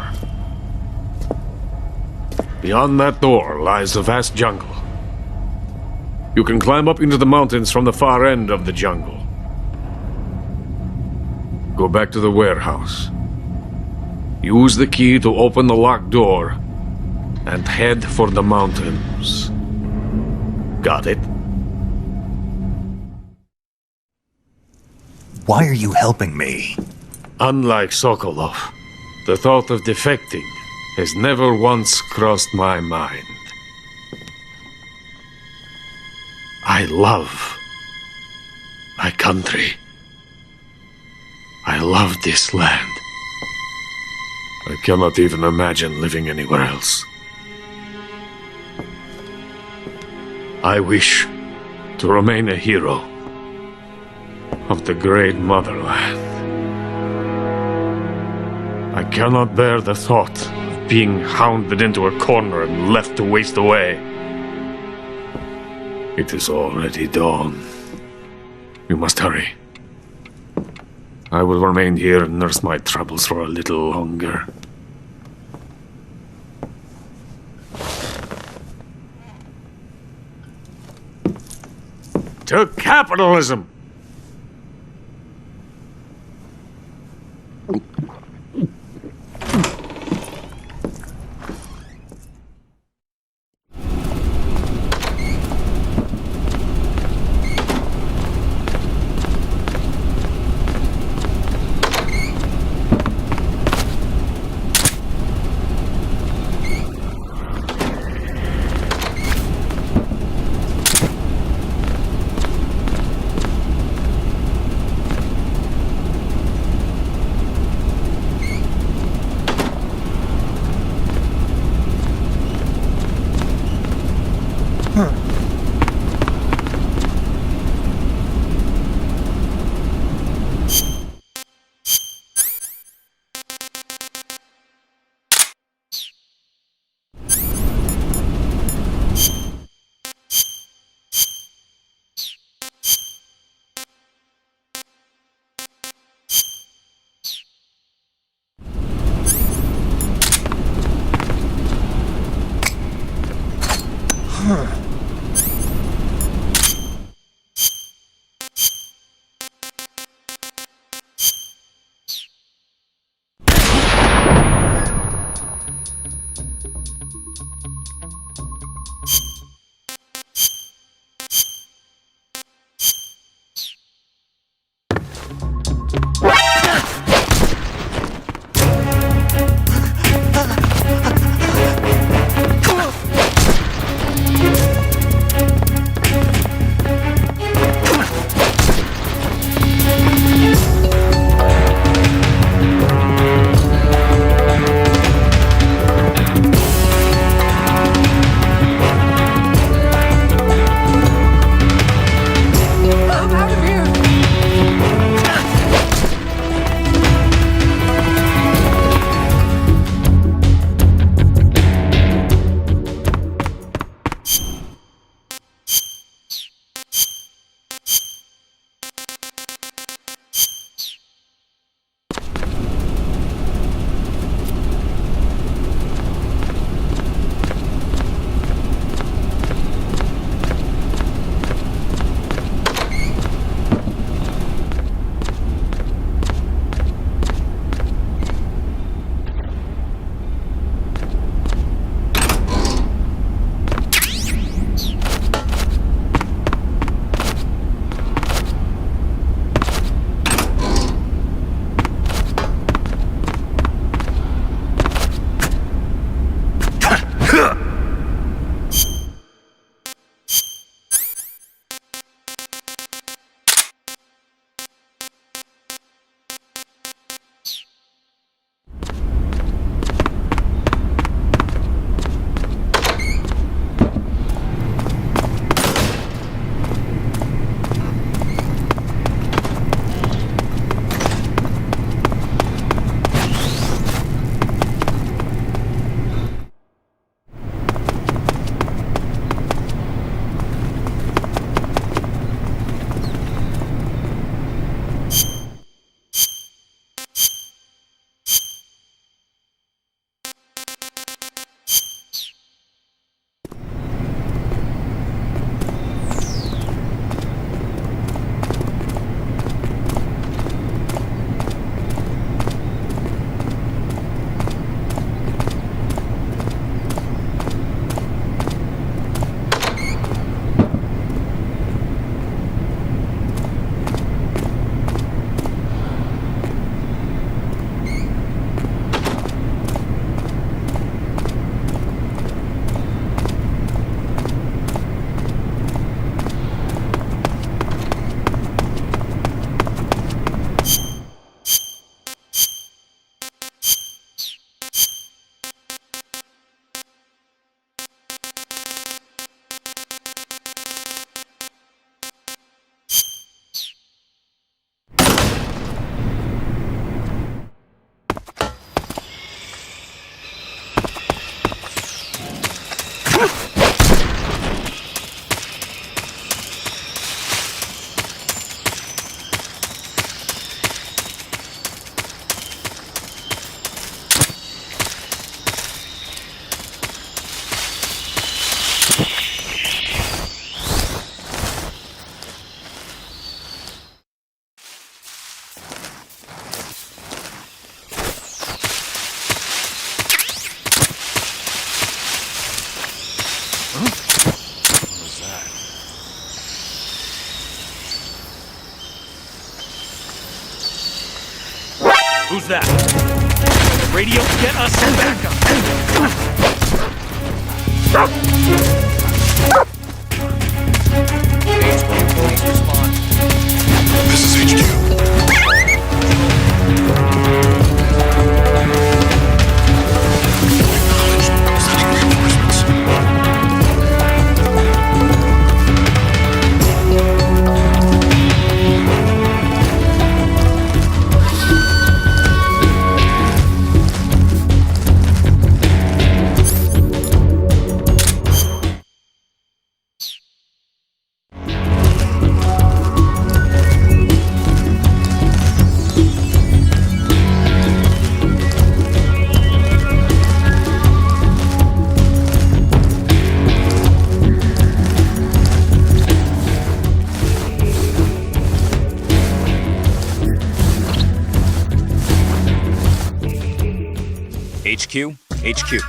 Beyond that door lies a vast jungle. You can climb up into the mountains from the far end of the jungle. Go back to the warehouse. Use the key to open the locked door and head for the mountains. Got it? Why are you helping me? Unlike Sokolov, the thought of defecting has never once crossed my mind. I love my country. I love this land. I cannot even imagine living anywhere else. I wish to remain a hero of the great motherland. I cannot bear the thought of being hounded into a corner and left to waste away. It is already dawn. We must hurry. I will remain here and nurse my troubles for a little longer. To capitalism! Who's that? Radio, get us some backup! This is HQ. HQ, HQ.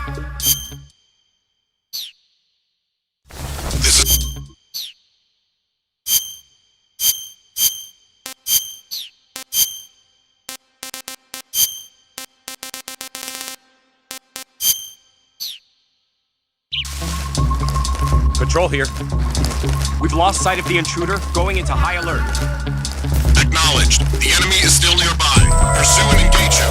Patrol here. We've lost sight of the intruder, going into high alert. Acknowledged. The enemy is still nearby. Pursue and engage him.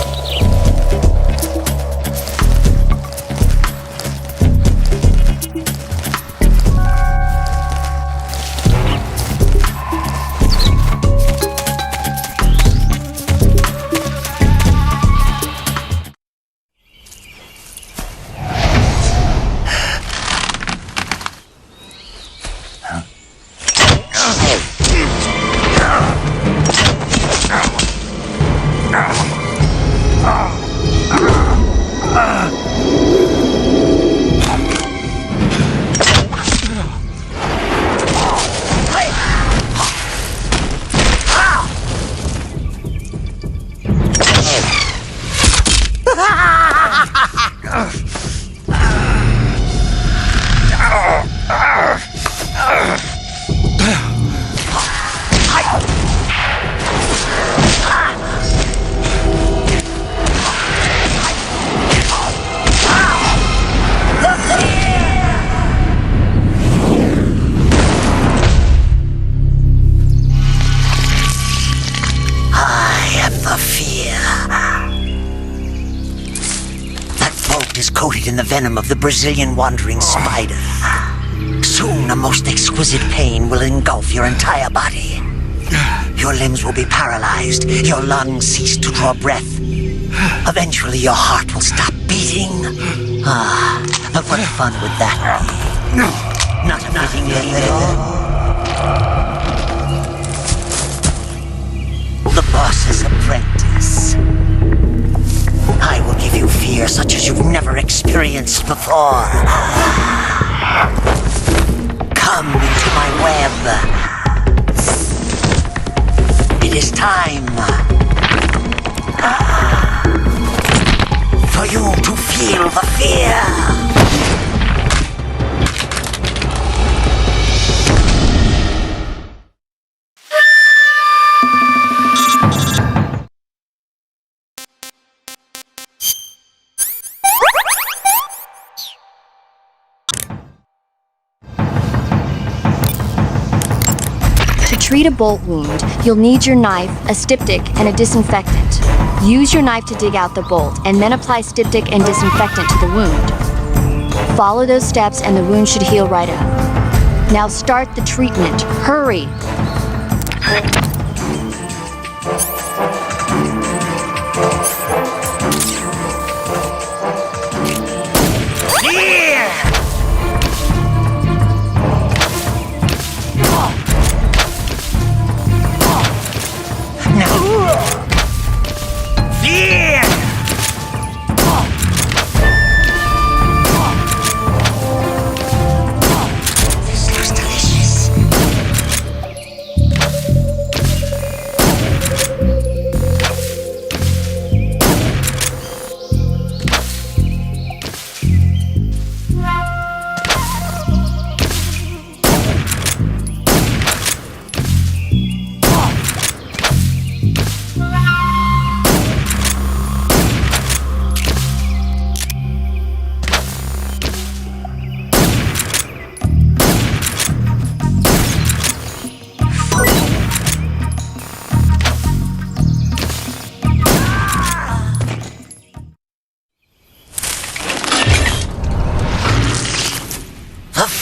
Coated in the venom of the Brazilian wandering spider. Soon a most exquisite pain will engulf your entire body. Your limbs will be paralyzed, your lungs cease to draw breath. Eventually your heart will stop beating. Ah, but what fun would that be? Not a fitting leader. The boss's apprentice. I will give you fear such as you've never experienced before. Come into my web. It is time for you to feel the fear. To treat a bolt wound, you'll need your knife, a styptic, and a disinfectant. Use your knife to dig out the bolt, and then apply styptic and disinfectant to the wound. Follow those steps and the wound should heal right up. Now start the treatment. Hurry!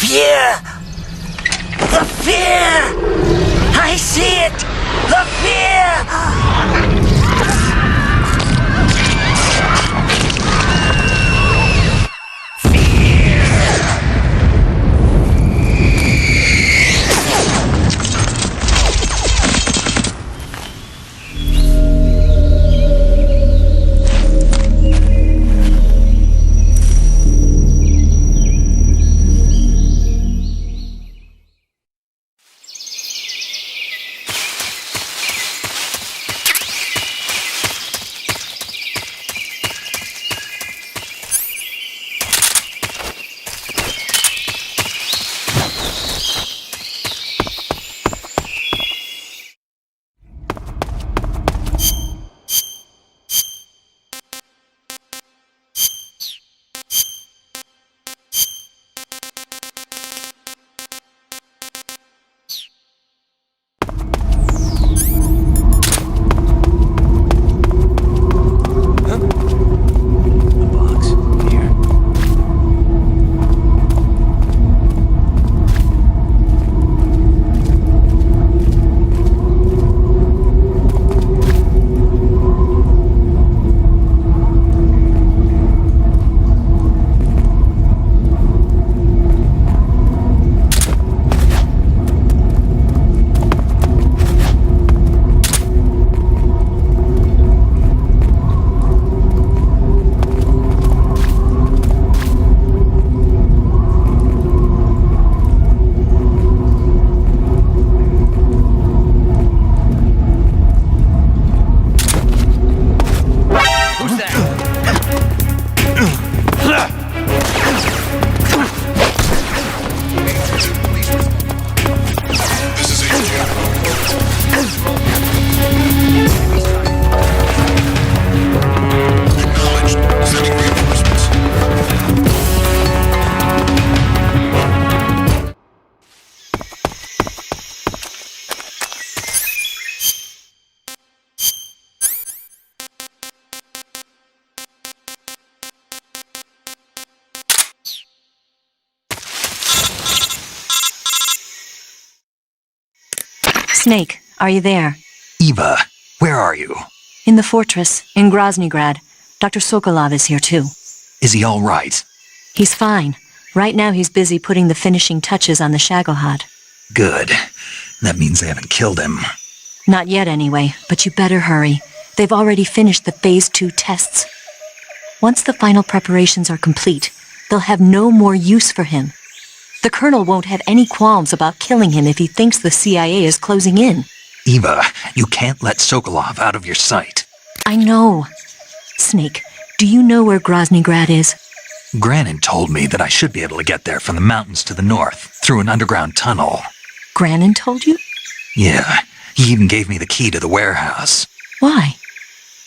fear! The fear! I see it! The fear! Snake, are you there? Eva, where are you? In the fortress, in Groznygrad. Dr. Sokolov is here too. Is he all right? He's fine. Right now he's busy putting the finishing touches on the Shagohod. Good. That means they haven't killed him. Not yet anyway, but you better hurry. They've already finished the Phase 2 tests. Once the final preparations are complete, they'll have no more use for him. The Colonel won't have any qualms about killing him if he thinks the CIA is closing in. Eva, you can't let Sokolov out of your sight. I know. Snake, do you know where Groznygrad is? Granin told me that I should be able to get there from the mountains to the north, through an underground tunnel. Granin told you? Yeah, he even gave me the key to the warehouse. Why?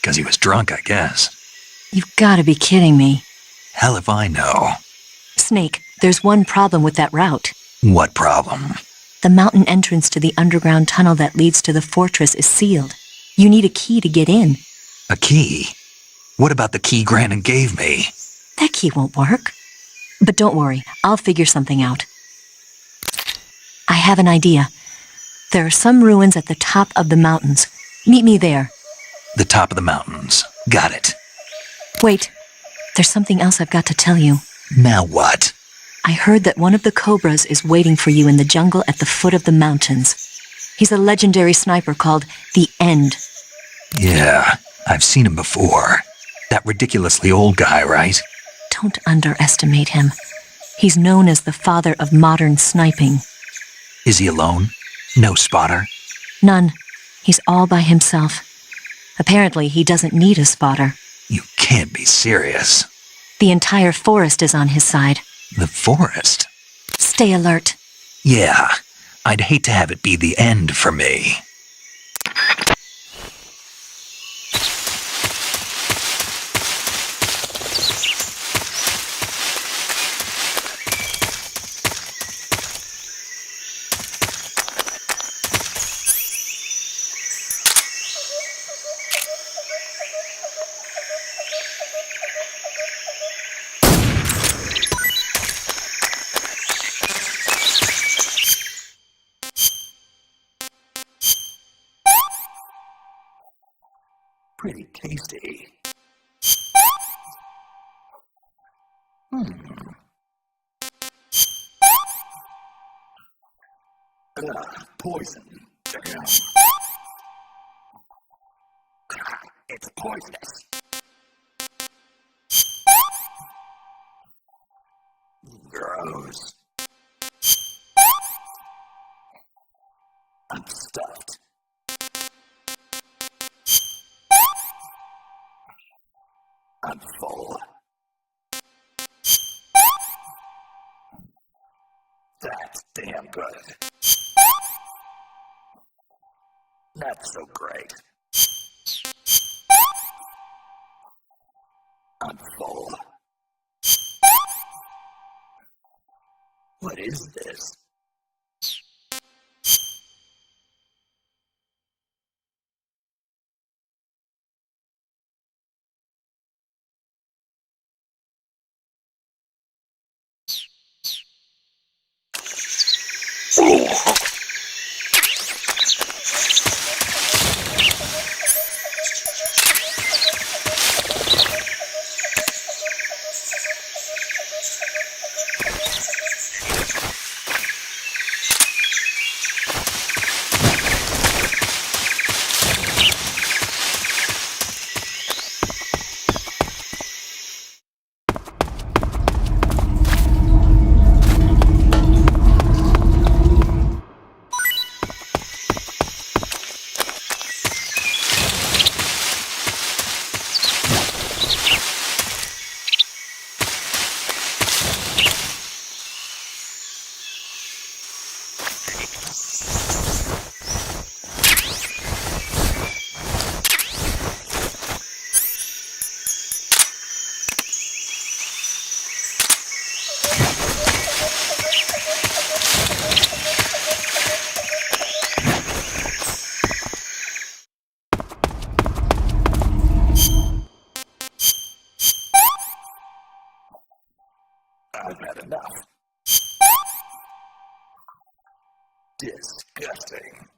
'Cause he was drunk, I guess. You've gotta be kidding me. Hell if I know. Snake, there's one problem with that route. What problem? The mountain entrance to the underground tunnel that leads to the fortress is sealed. You need a key to get in. A key? What about the key Granin gave me? That key won't work. But don't worry, I'll figure something out. I have an idea. There are some ruins at the top of the mountains. Meet me there. The top of the mountains. Got it. Wait, there's something else I've got to tell you. Now what? I heard that one of the Cobras is waiting for you in the jungle at the foot of the mountains. He's a legendary sniper called The End. Yeah, I've seen him before. That ridiculously old guy, right? Don't underestimate him. He's known as the father of modern sniping. Is he alone? No spotter? None. He's all by himself. Apparently, he doesn't need a spotter. You can't be serious. The entire forest is on his side. The forest? Stay alert. Yeah, I'd hate to have it be the end for me. pretty tasty. Poison. Damn. It's poisonous. Gross. I'm stuffed. I'm full. That's damn good. That's so great. I'm full. What is this? I've had enough. Disgusting.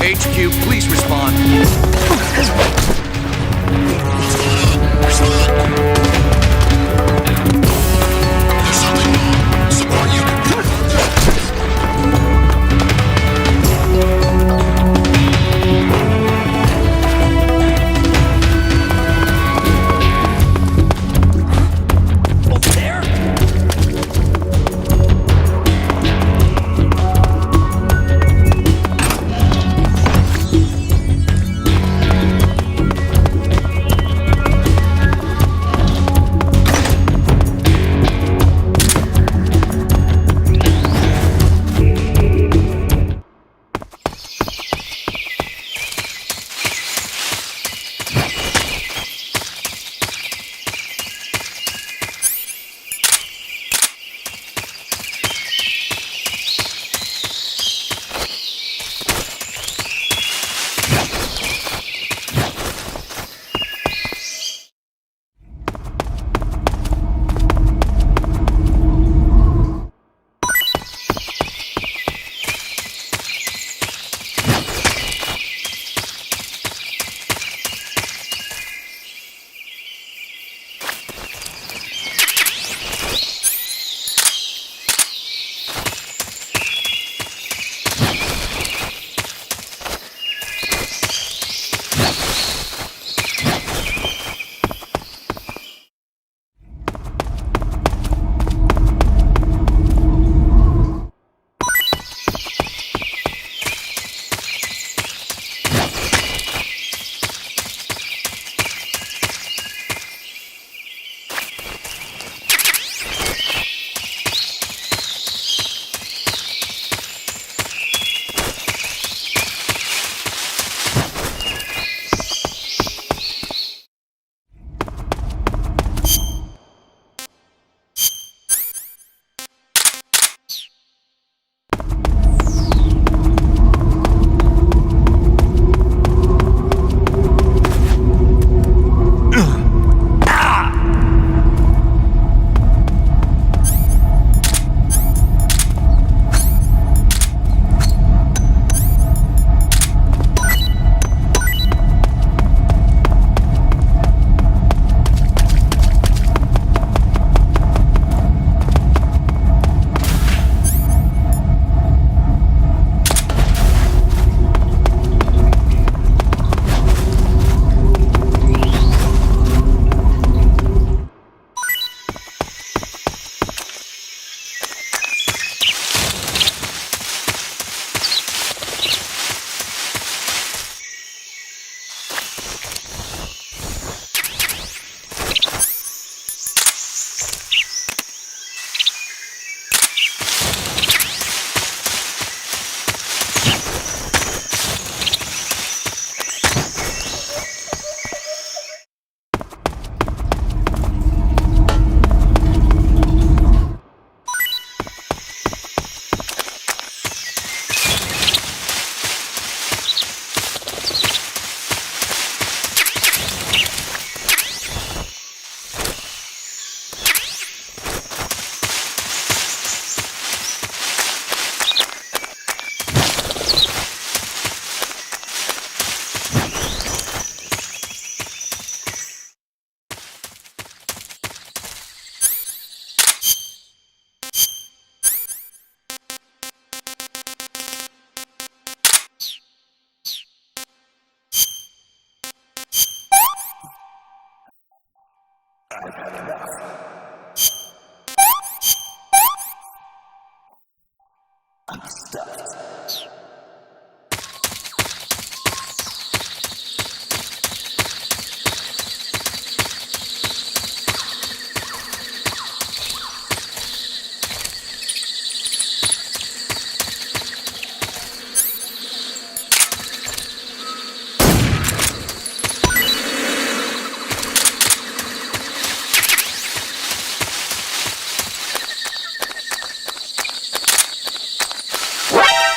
HQ, please respond.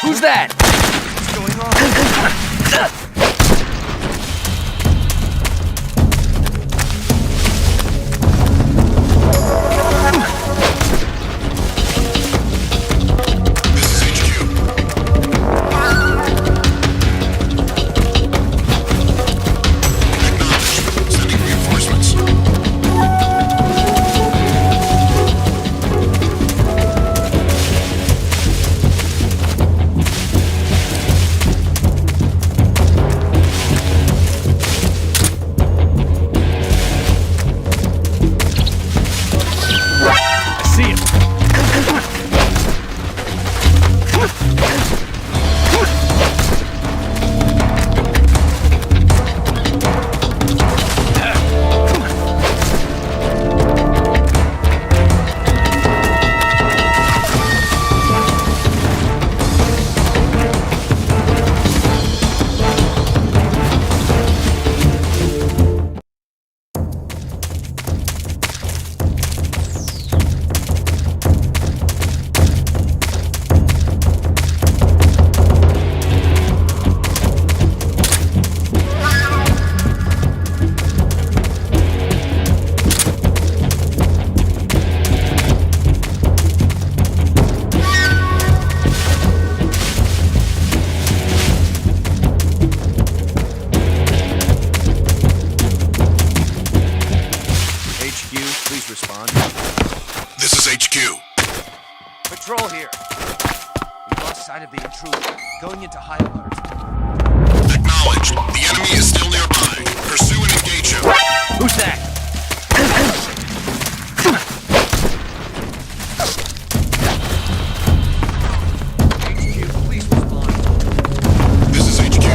Who's that? intruder. Going into high alert. Acknowledged. The enemy is still nearby. Pursue and engage him. Who's that? This is HQ.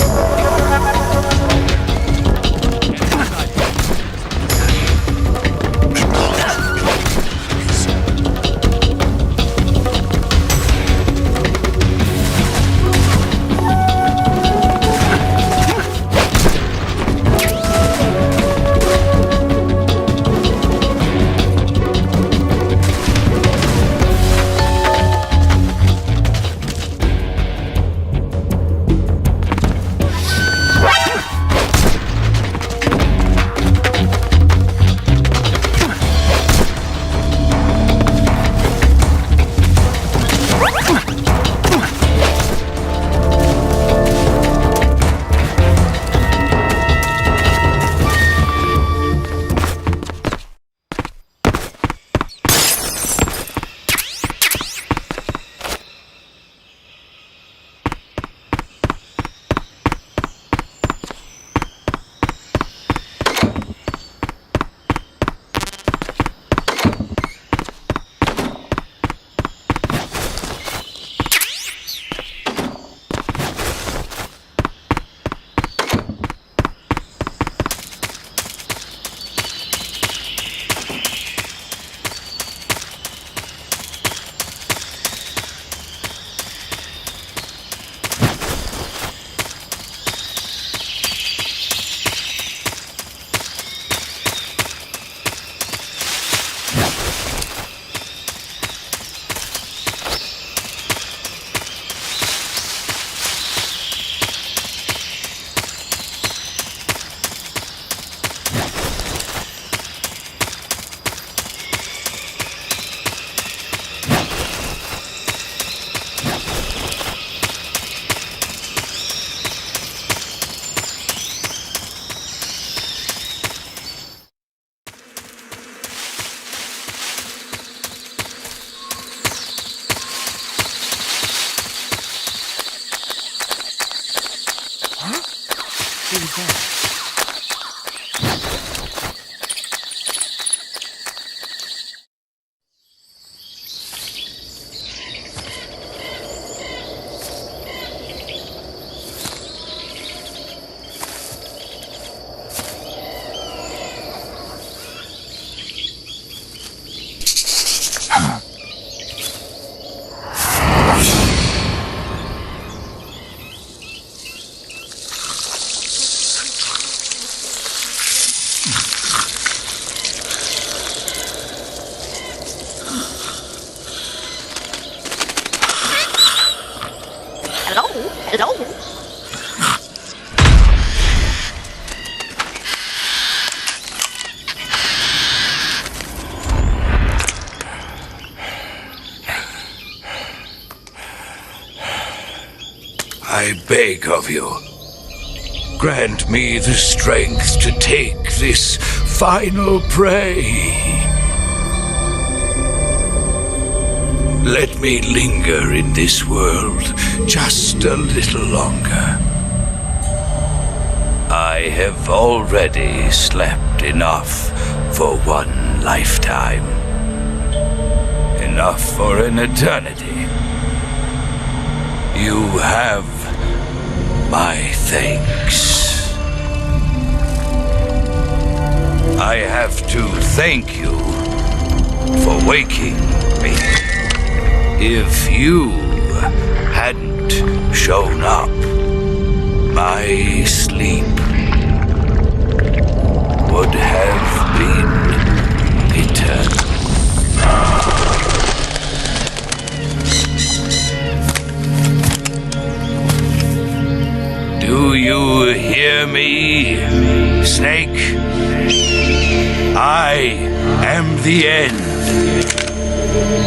I beg of you, grant me the strength to take this final prey. Let me linger in this world just a little longer. I have already slept enough for one lifetime. Enough for an eternity. You have my thanks. I have to thank you for waking me. If you hadn't shown up, my sleep would have been eternal. Do you hear me, Snake? I am the end.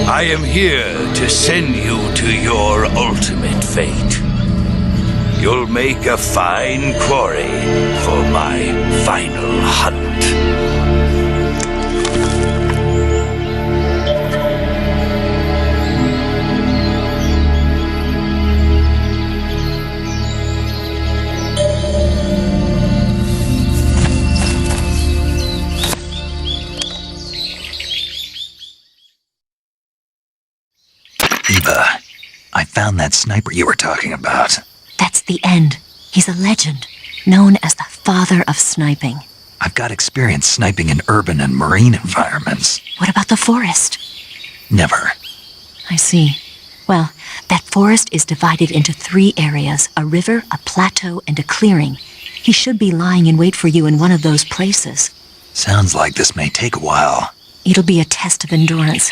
I am here to send you to your ultimate fate. You'll make a fine quarry for my final hunt. found that sniper you were talking about? That's the end. He's a legend, known as the father of sniping. I've got experience sniping in urban and marine environments. What about the forest? Never. I see. Well, that forest is divided into 3 areas, a river, a plateau, and a clearing. He should be lying in wait for you in one of those places. Sounds like this may take a while. It'll be a test of endurance.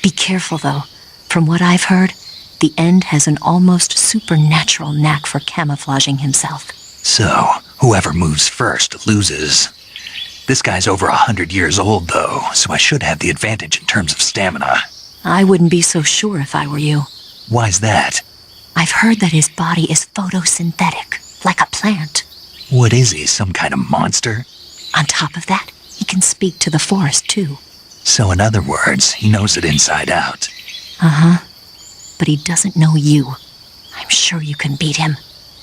Be careful, though. From what I've heard, the End has an almost supernatural knack for camouflaging himself. So, whoever moves first loses. This guy's over 100 years old, though, so I should have the advantage in terms of stamina. I wouldn't be so sure if I were you. Why's that? I've heard that his body is photosynthetic, like a plant. What is he, some kind of monster? On top of that, he can speak to the forest, too. So in other words, he knows it inside out. Uh-huh. But he doesn't know you. I'm sure you can beat him.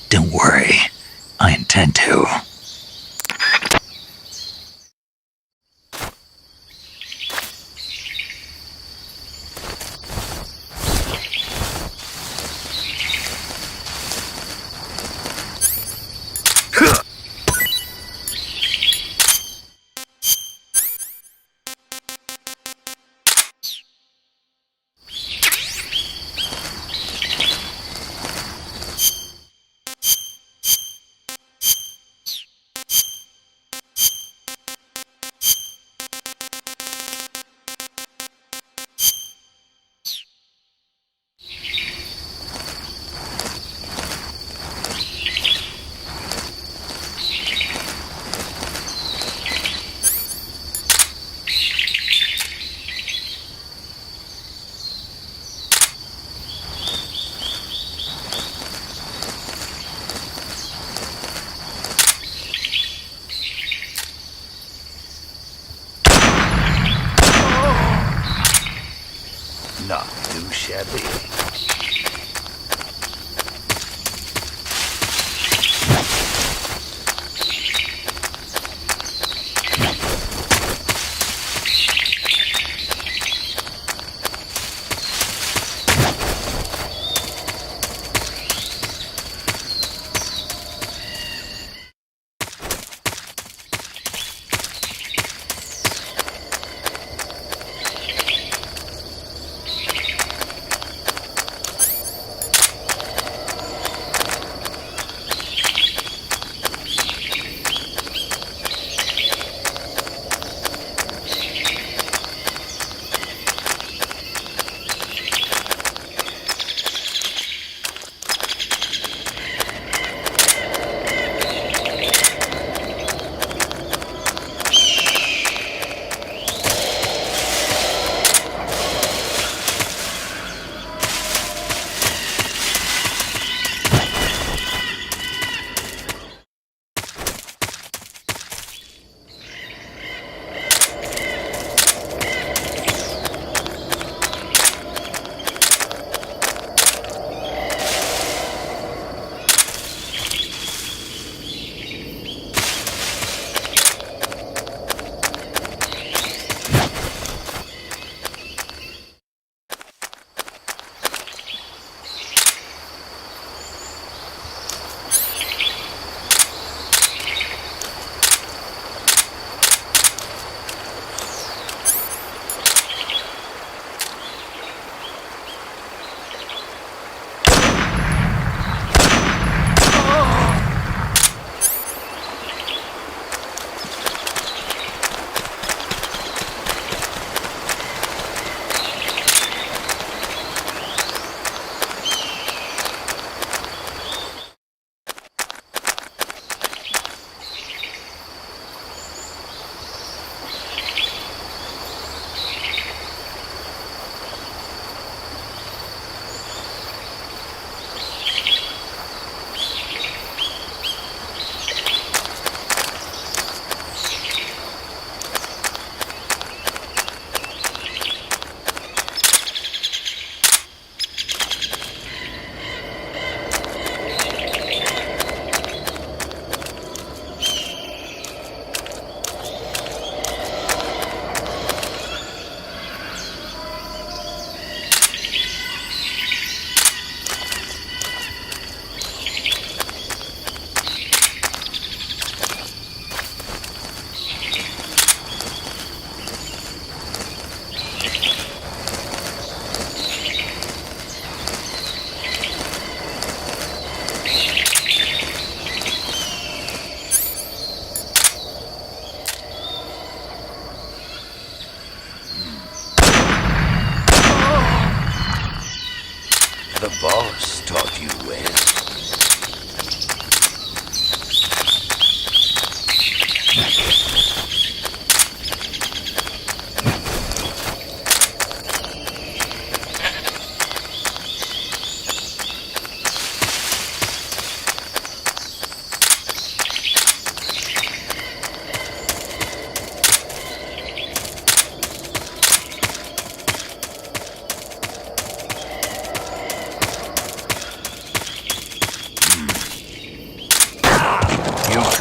Don't worry. I intend to.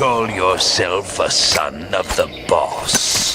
call yourself a son of the boss?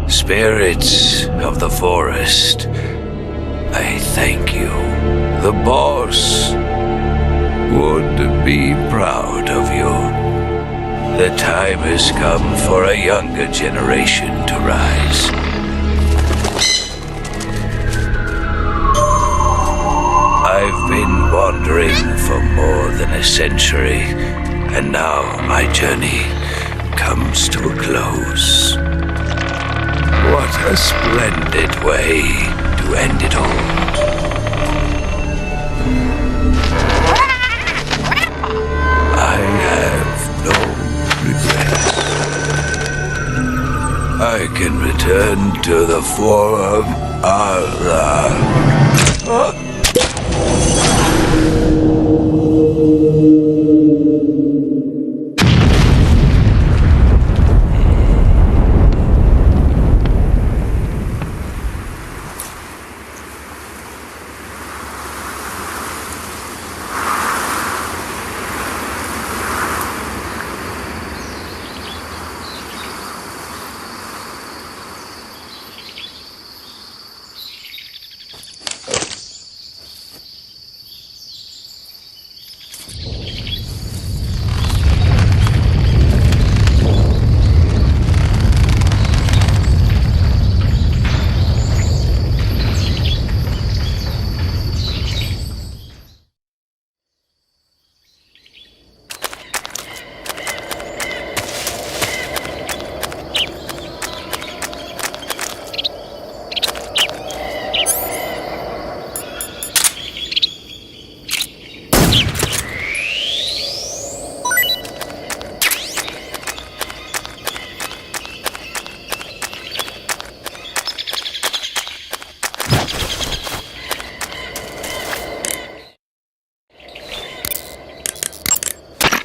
Spirits of the forest, I thank you. The boss would be proud of you. The time has come for a younger generation to rise. I've been wandering for more than a century, and now my journey comes to a close. What a splendid way to end it all. I have no regrets. I can return to the form of the...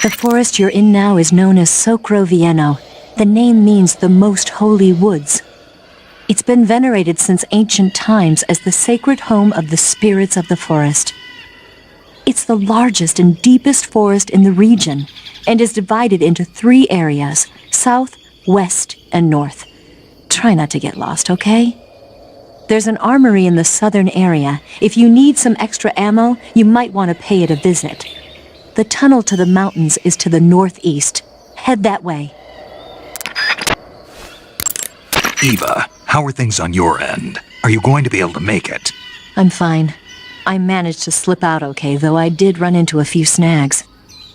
The forest you're in now is known as Sokrovieno. The name means the most holy woods. It's been venerated since ancient times as the sacred home of the spirits of the forest. It's the largest and deepest forest in the region and is divided into 3 areas: south, west, and north. Try not to get lost, okay? There's an armory in the southern area. If you need some extra ammo, you might want to pay it a visit. The tunnel to the mountains is to the northeast. Head that way. Eva, how are things on your end? Are you going to be able to make it? I'm fine. I managed to slip out okay, though I did run into a few snags.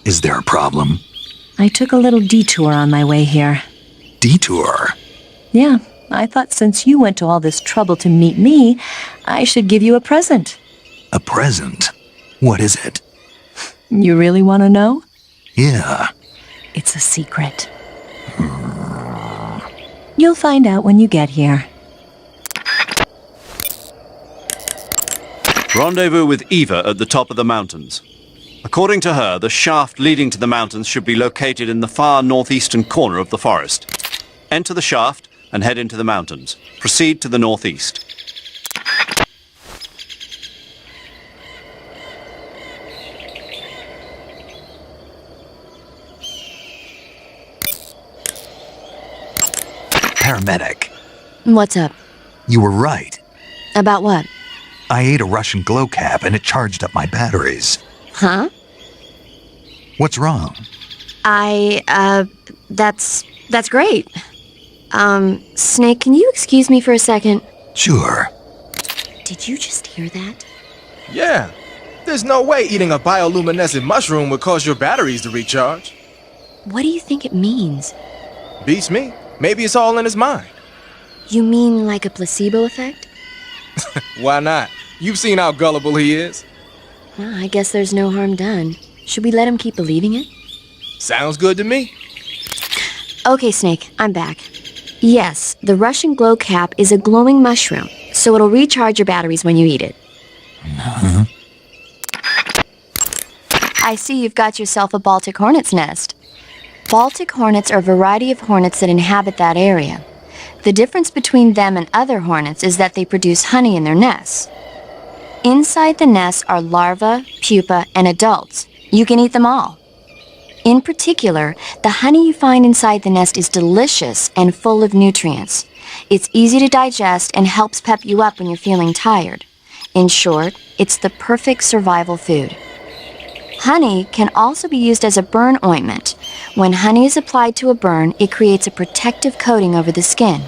Is there a problem? I took a little detour on my way here. Detour? Yeah, I thought since you went to all this trouble to meet me, I should give you a present. A present? What is it? You really want to know? Yeah. It's a secret. You'll find out when you get here. Rendezvous with Eva at the top of the mountains. According to her, the shaft leading to the mountains should be located in the far northeastern corner of the forest. Enter the shaft and head into the mountains. Proceed to the northeast. Paramedic. What's up? You were right. About what? I ate a Russian glow cap and it charged up my batteries. Huh? What's wrong? That's great. Snake, can you excuse me for a second? Sure. Did you just hear that? Yeah. There's no way eating a bioluminescent mushroom would cause your batteries to recharge. What do you think it means? Beats me. Maybe it's all in his mind. You mean like a placebo effect? Why not? You've seen how gullible he is. Well, I guess there's no harm done. Should we let him keep believing it? Sounds good to me. Okay, Snake, I'm back. Yes, the Russian glow cap is a glowing mushroom, so it'll recharge your batteries when you eat it. I see you've got yourself a Baltic hornet's nest. Baltic hornets are a variety of hornets that inhabit that area. The difference between them and other hornets is that they produce honey in their nests. Inside the nests are larvae, pupa, and adults. You can eat them all. In particular, the honey you find inside the nest is delicious and full of nutrients. It's easy to digest and helps pep you up when you're feeling tired. In short, it's the perfect survival food. Honey can also be used as a burn ointment. When honey is applied to a burn, it creates a protective coating over the skin.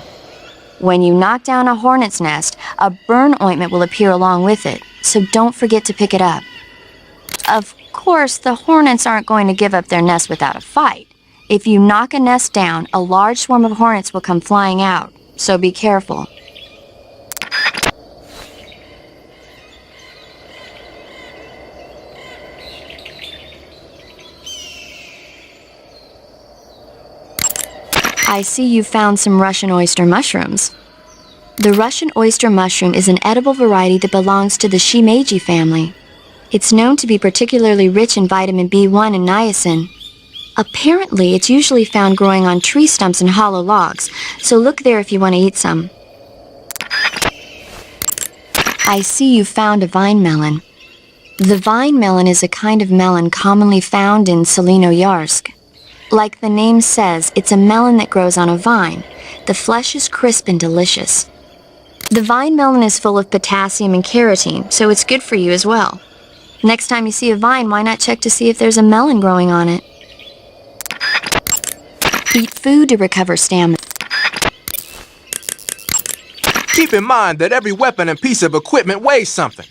When you knock down a hornet's nest, a burn ointment will appear along with it, so don't forget to pick it up. Of course, the hornets aren't going to give up their nest without a fight. If you knock a nest down, a large swarm of hornets will come flying out, so be careful. I see you found some Russian oyster mushrooms. The Russian oyster mushroom is an edible variety that belongs to the shimeji family. It's known to be particularly rich in vitamin B1 and niacin. Apparently, it's usually found growing on tree stumps and hollow logs, so look there if you want to eat some. I see you found a vine melon. The vine melon is a kind of melon commonly found in Selinoyarsk. Like the name says, it's a melon that grows on a vine. The flesh is crisp and delicious. The vine melon is full of potassium and carotene, so it's good for you as well. Next time you see a vine, why not check to see if there's a melon growing on it? Eat food to recover stamina. Keep in mind that every weapon and piece of equipment weighs something.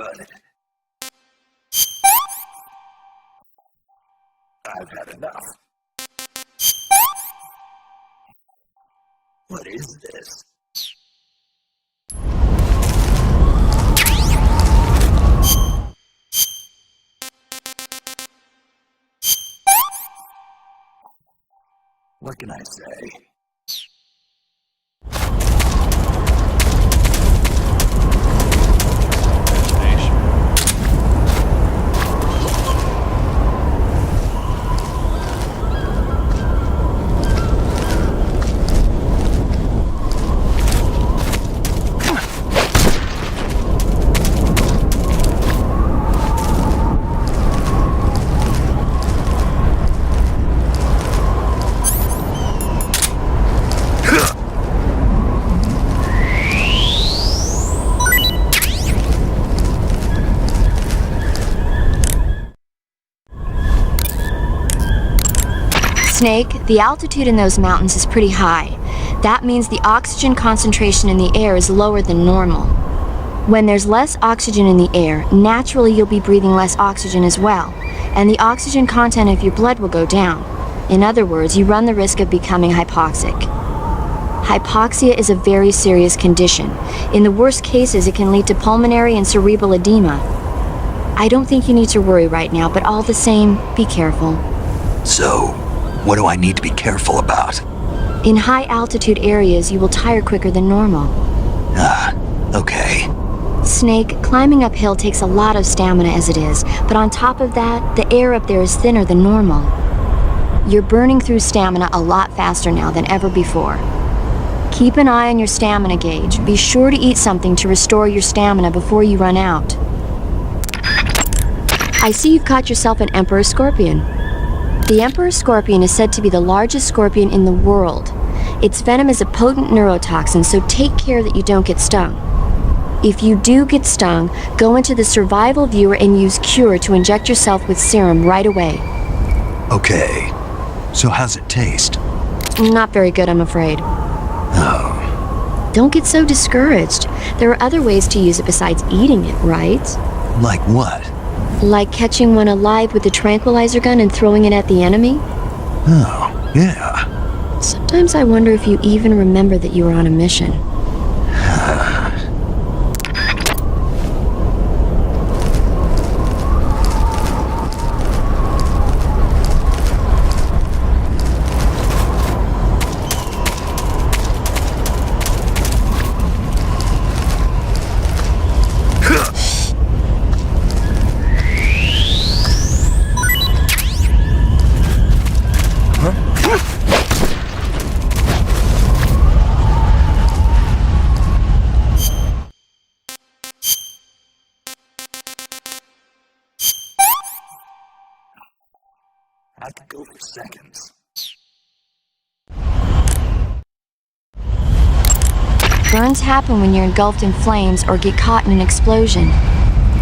good. I've had enough. What is this? What can I say? Snake, the altitude in those mountains is pretty high. That means the oxygen concentration in the air is lower than normal. When there's less oxygen in the air, naturally you'll be breathing less oxygen as well, and the oxygen content of your blood will go down. In other words, you run the risk of becoming hypoxic. Hypoxia is a very serious condition. In the worst cases, it can lead to pulmonary and cerebral edema. I don't think you need to worry right now, but all the same, be careful. So, what do I need to be careful about? In high altitude areas, you will tire quicker than normal. Okay. Snake, climbing uphill takes a lot of stamina as it is, but on top of that, the air up there is thinner than normal. You're burning through stamina a lot faster now than ever before. Keep an eye on your stamina gauge. Be sure to eat something to restore your stamina before you run out. I see you've caught yourself an Emperor Scorpion. The Emperor Scorpion is said to be the largest scorpion in the world. Its venom is a potent neurotoxin, so take care that you don't get stung. If you do get stung, go into the survival viewer and use Cure to inject yourself with serum right away. Okay. So how's it taste? Not very good, I'm afraid. Oh. Don't get so discouraged. There are other ways to use it besides eating it, right? Like what? Like catching one alive with a tranquilizer gun and throwing it at the enemy? Oh, yeah. Sometimes I wonder if you even remember that you were on a mission. I could go for seconds. Burns happen when you're engulfed in flames or get caught in an explosion.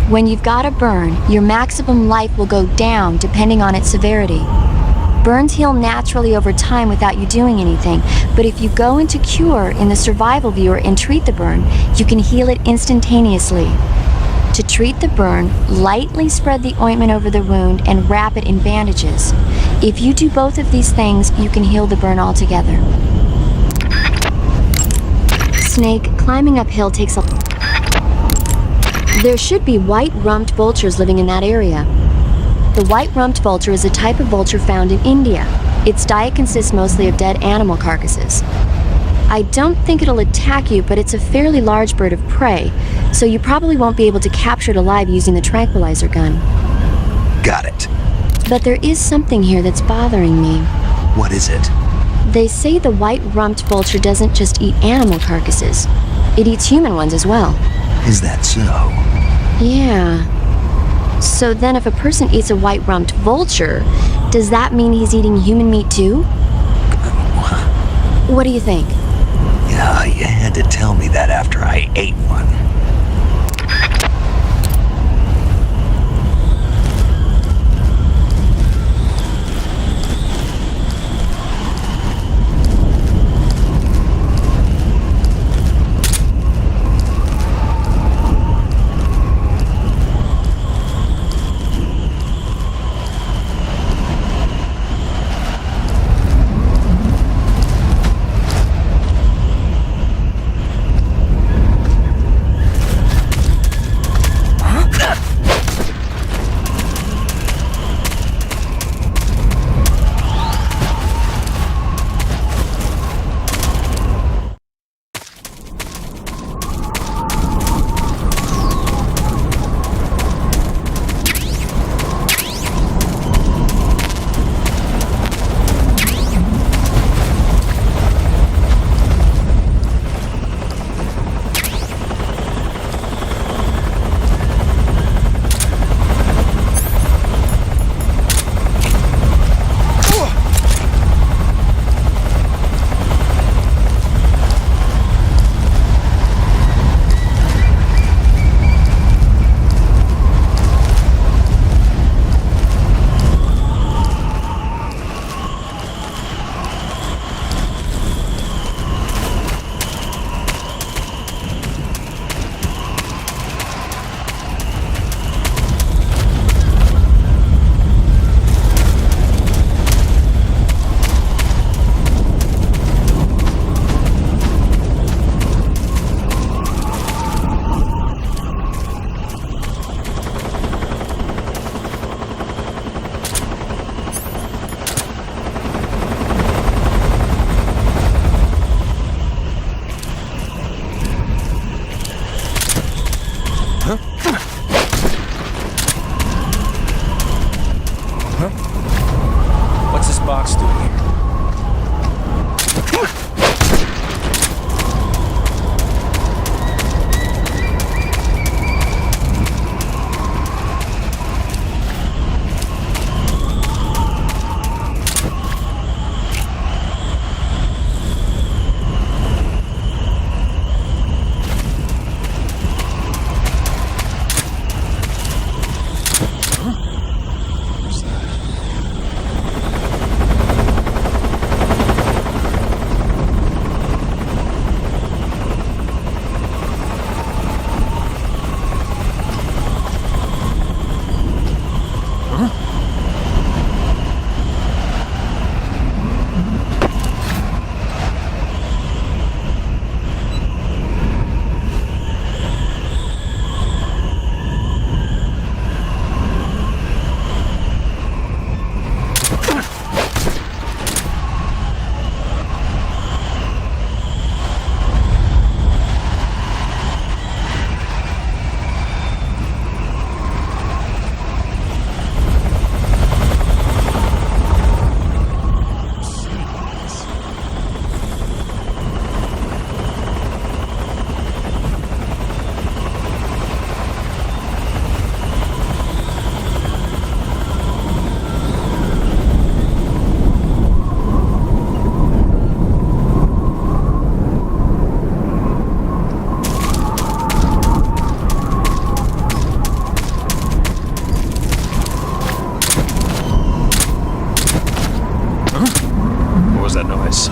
When you've got a burn, your maximum life will go down depending on its severity. Burns heal naturally over time without you doing anything, but if you go into Cure in the survival viewer and treat the burn, you can heal it instantaneously. To treat the burn, lightly spread the ointment over the wound and wrap it in bandages. If you do both of these things, you can heal the burn altogether. Snake, climbing uphill takes a... There should be white-rumped vultures living in that area. The white-rumped vulture is a type of vulture found in India. Its diet consists mostly of dead animal carcasses. I don't think it'll attack you, but it's a fairly large bird of prey, so you probably won't be able to capture it alive using the tranquilizer gun. Got it. But there is something here that's bothering me. What is it? They say the white-rumped vulture doesn't just eat animal carcasses. It eats human ones as well. Is that so? Yeah. So then if a person eats a white-rumped vulture, does that mean he's eating human meat too? What do you think? Yeah, you had to tell me that after I ate one. Box doing here? What was that noise?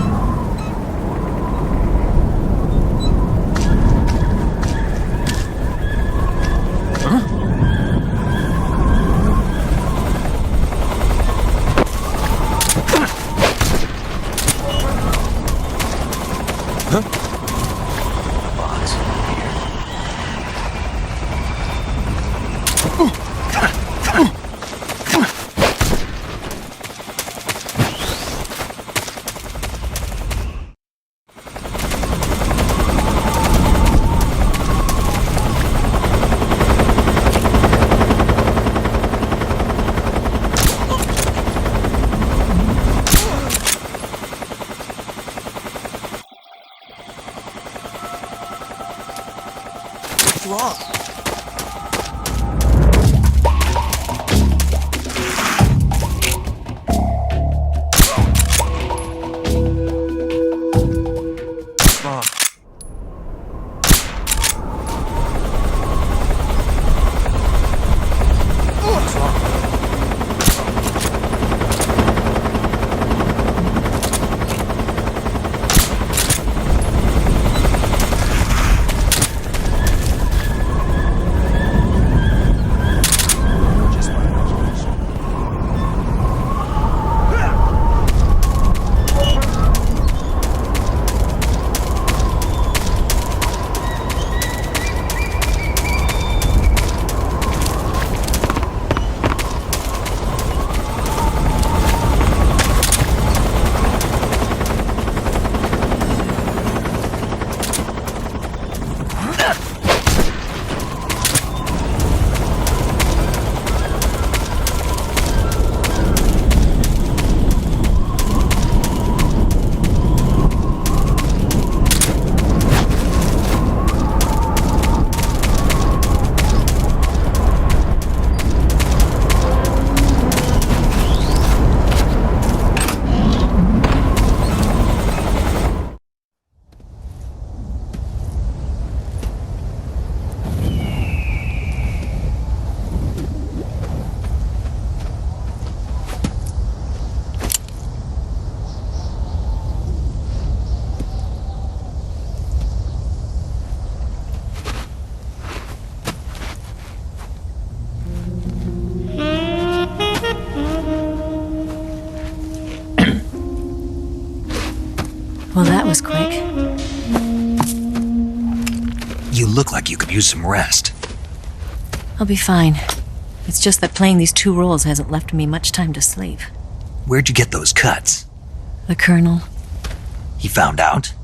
Well, that was quick. You look like you could use some rest. I'll be fine. It's just that playing these two roles hasn't left me much time to sleep. Where'd you get those cuts? The Colonel. He found out?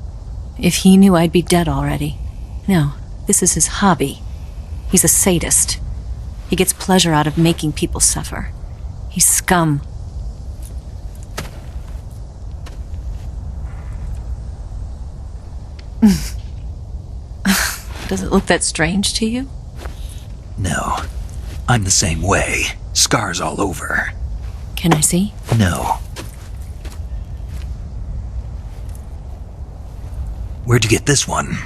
If he knew, I'd be dead already. No, this is his hobby. He's a sadist. He gets pleasure out of making people suffer. He's scum. Does it look that strange to you? No. I'm the same way. Scars all over. Can I see? No. Where'd you get this one?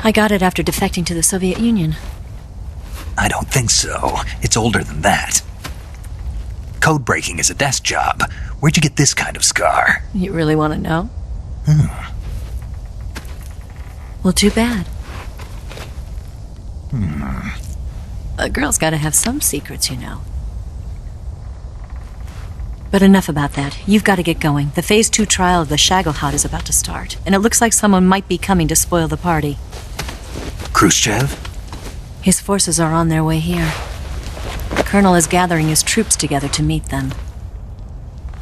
I got it after defecting to the Soviet Union. I don't think so. It's older than that. Code breaking is a desk job. Where'd you get this kind of scar? You really want to know? Well, too bad. A girl's gotta have some secrets, you know. But enough about that. You've got to get going. The Phase 2 trial of the Shagohod is about to start, and it looks like someone might be coming to spoil the party. Khrushchev? His forces are on their way here. The Colonel is gathering his troops together to meet them.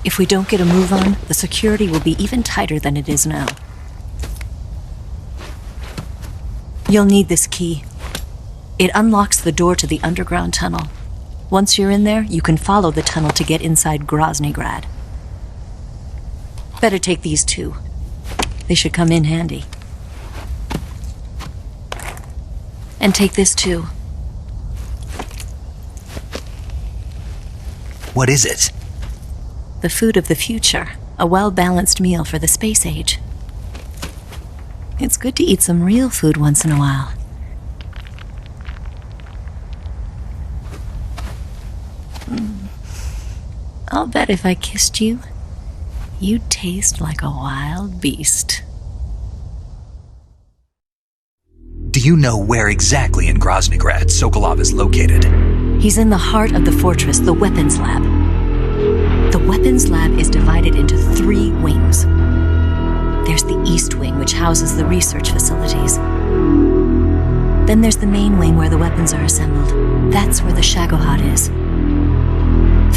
If we don't get a move on, the security will be even tighter than it is now. You'll need this key. It unlocks the door to the underground tunnel. Once you're in there, you can follow the tunnel to get inside Groznygrad. Better take these two. They should come in handy. And take this too. What is it? The food of the future. A well-balanced meal for the space age. It's good to eat some real food once in a while. I'll bet if I kissed you, you'd taste like a wild beast. Do you know where exactly in Groznygrad Sokolov is located? He's in the heart of the fortress, the weapons lab. The weapons lab is divided into 3 wings. There's the East Wing, which houses the research facilities. Then there's the main wing where the weapons are assembled. That's where the Shagohod is.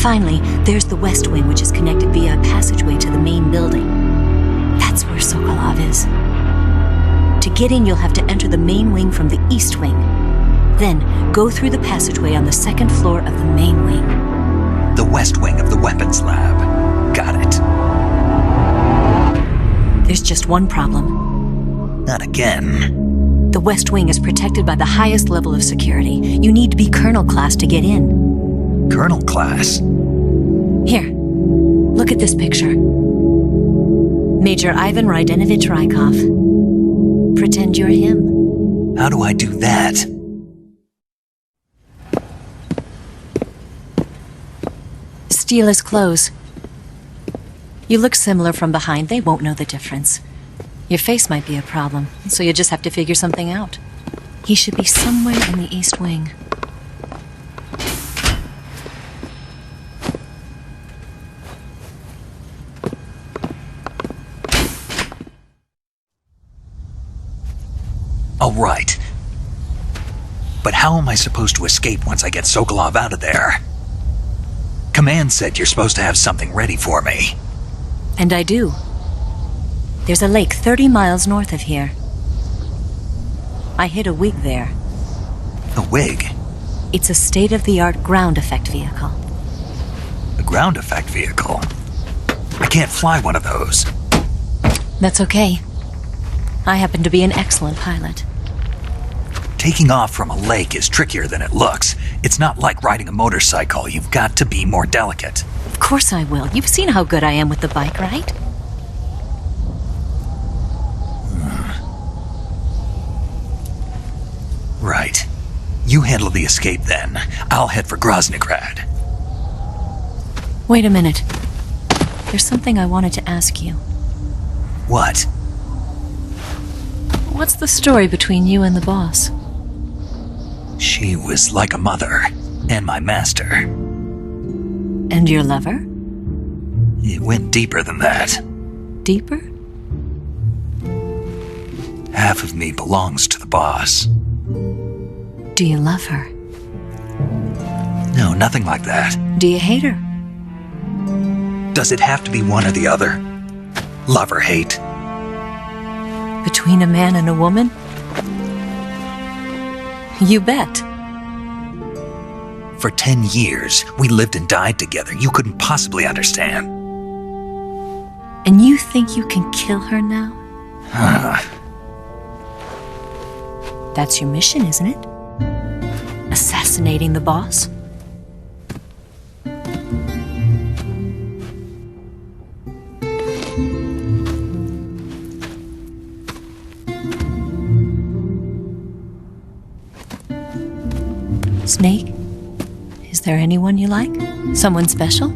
Finally, there's the West Wing, which is connected via a passageway to the main building. That's where Sokolov is. To get in, you'll have to enter the main wing from the East Wing. Then, go through the passageway on the 2nd floor of the main wing. The West Wing of the weapons lab. Got it. There's just one problem. Not again. The West Wing is protected by the highest level of security. You need to be Colonel class to get in. Colonel class? Here, look at this picture. Major Ivan Rydenovich Rykov. Pretend you're him. How do I do that? Steal his clothes. You look similar from behind. They won't know the difference. Your face might be a problem, so you just have to figure something out. He should be somewhere in the East Wing. All right. But how am I supposed to escape once I get Sokolov out of there? Command said you're supposed to have something ready for me. And I do. There's a lake 30 miles north of here. I hid a wig there. A wig? It's a state-of-the-art ground effect vehicle. A ground effect vehicle? I can't fly one of those. That's okay. I happen to be an excellent pilot. Taking off from a lake is trickier than it looks. It's not like riding a motorcycle. You've got to be more delicate. Of course I will. You've seen how good I am with the bike, right? Right. You handle the escape then. I'll head for Groznygrad. Wait a minute. There's something I wanted to ask you. What? What's the story between you and the boss? She was like a mother, and my master. And your lover? It went deeper than that. Deeper? Half of me belongs to the boss. Do you love her? No, nothing like that. Do you hate her? Does it have to be one or the other? Love or hate? Between a man and a woman? You bet. For 10 years, we lived and died together. You couldn't possibly understand. And you think you can kill her now? That's your mission, isn't it? Assassinating the boss? Snake? Is there anyone you like? Someone special?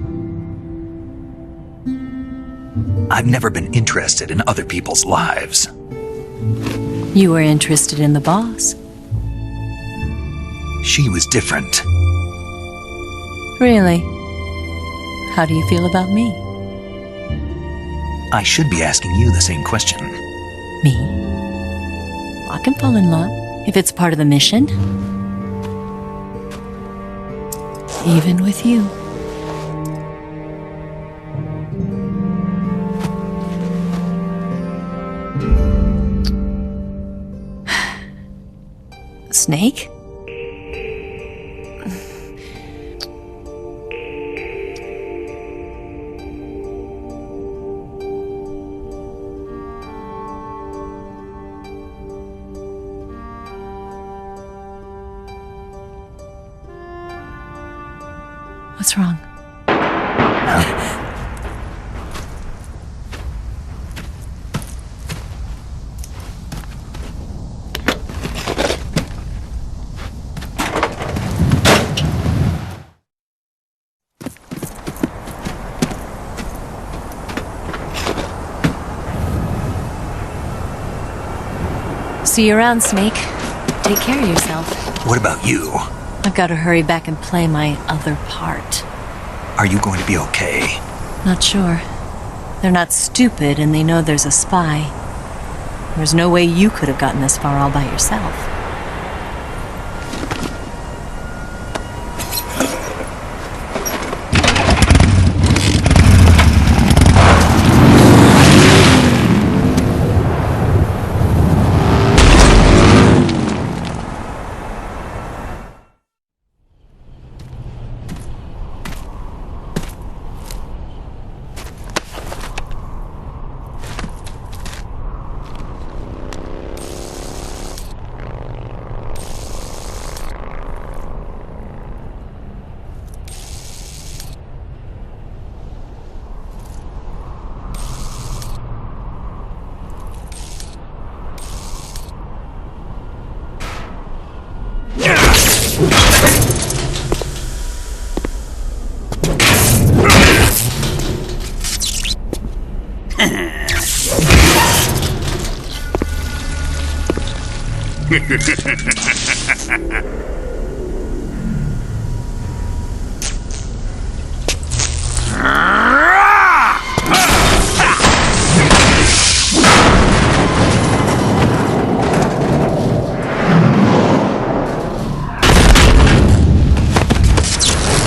I've never been interested in other people's lives. You were interested in the boss. She was different. Really? How do you feel about me? I should be asking you the same question. Me? I can fall in love if it's part of the mission. Even with you. Snake? What's wrong? See you around, Snake. Take care of yourself. What about you? I've got to hurry back and play my other part. Are you going to be okay? Not sure. They're not stupid and they know there's a spy. There's no way you could have gotten this far all by yourself.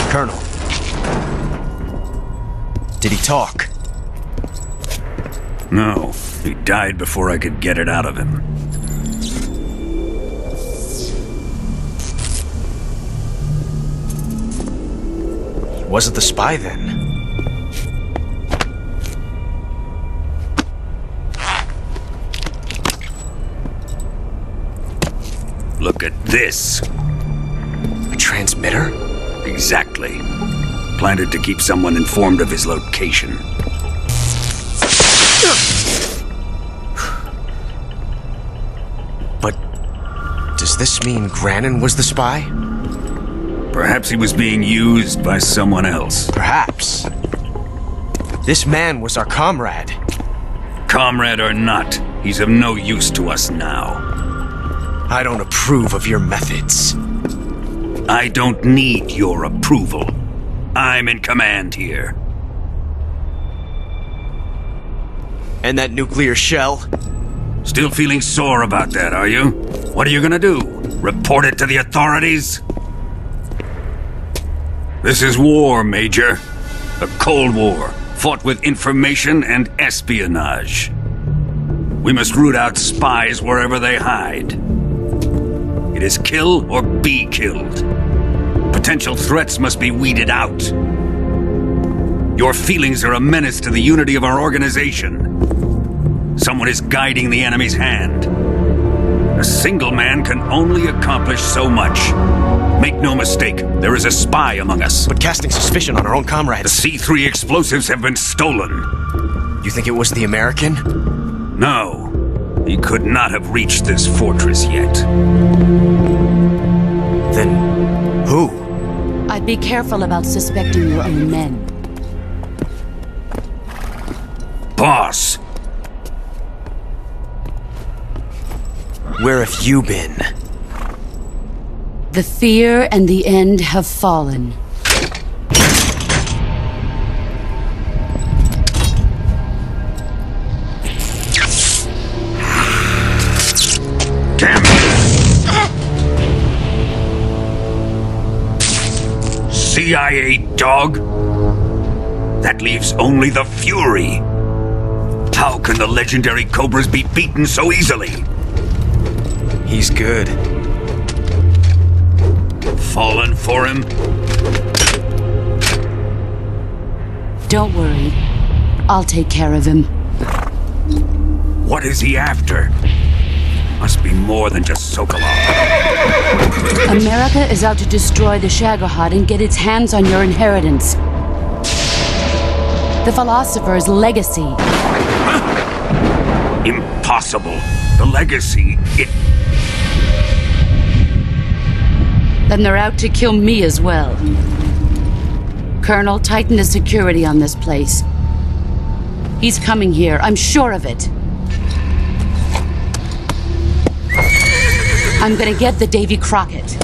Colonel. Did he talk? No, he died before I could get it out of him. He wasn't the spy then. Look at this. A transmitter? Exactly. Planted to keep someone informed of his location. But does this mean Granin was the spy? Perhaps he was being used by someone else. Perhaps. This man was our comrade. Comrade or not, he's of no use to us now. I don't approve of your methods. I don't need your approval. I'm in command here. And that nuclear shell? Still feeling sore about that, are you? What are you gonna do? Report it to the authorities? This is war, Major. A Cold War, fought with information and espionage. We must root out spies wherever they hide. It is kill or be killed. Potential threats must be weeded out. Your feelings are a menace to the unity of our organization. Someone is guiding the enemy's hand. A single man can only accomplish so much. Make no mistake, there is a spy among us. But casting suspicion on our own The comrades. C3 explosives have been stolen. You think it was the American? No, he could not have reached this fortress yet. Then who? I'd be careful about suspecting your own men. Boss, Where have you been? The fear and the end have fallen. damn it! CIA dog? That leaves only the Fury. How can the legendary Cobras be beaten so easily? He's good. Fallen for him? Don't worry. I'll take care of him. What is he after? Must be more than just Sokolov. America is out to destroy the Shagohod and get its hands on your inheritance. The Philosopher's legacy. Impossible. The legacy, Then they're out to kill me as well. Colonel, tighten the security on this place. He's coming here, I'm sure of it. I'm gonna get the Davy Crockett.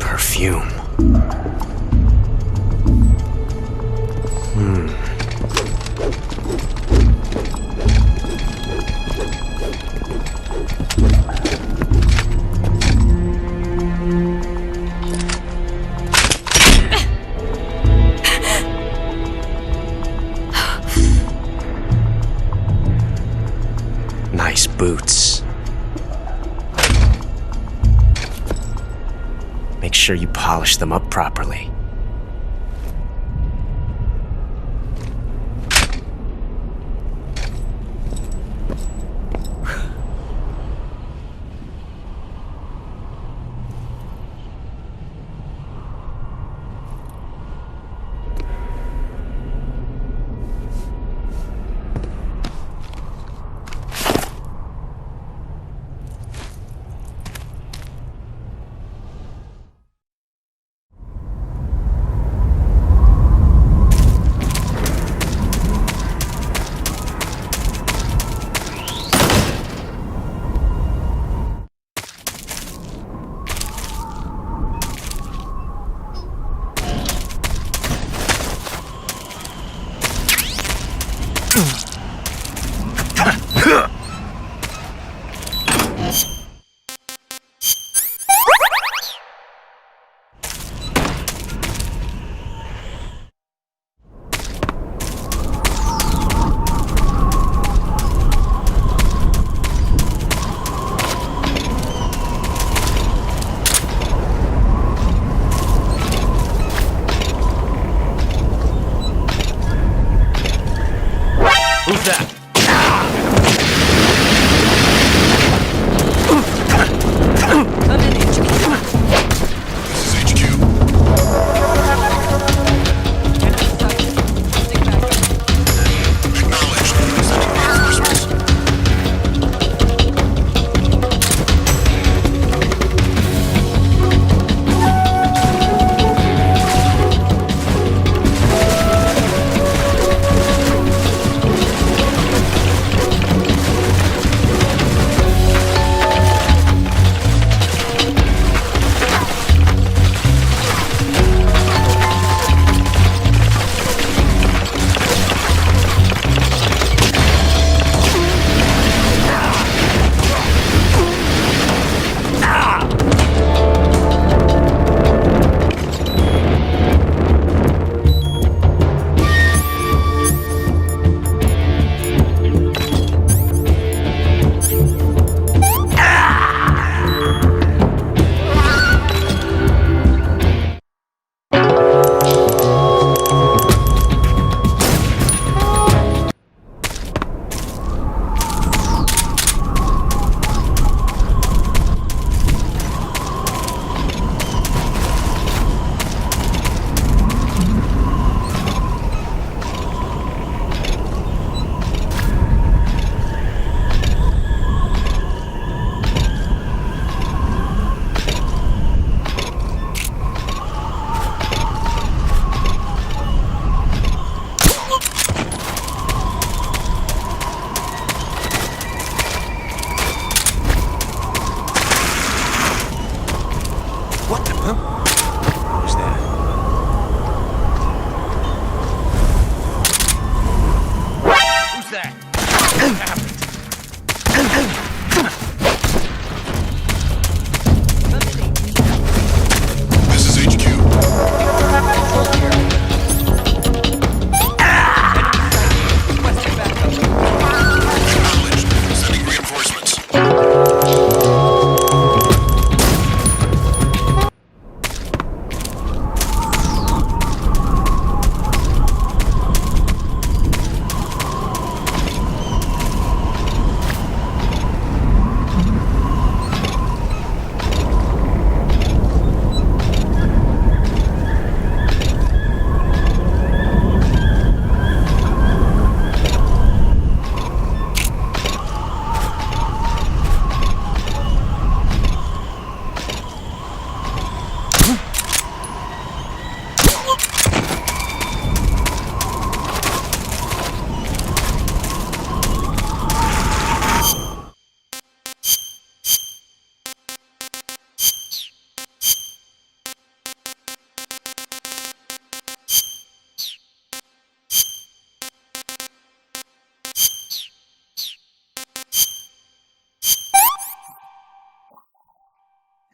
Perfume. Nice boots. Make sure you polish them up properly.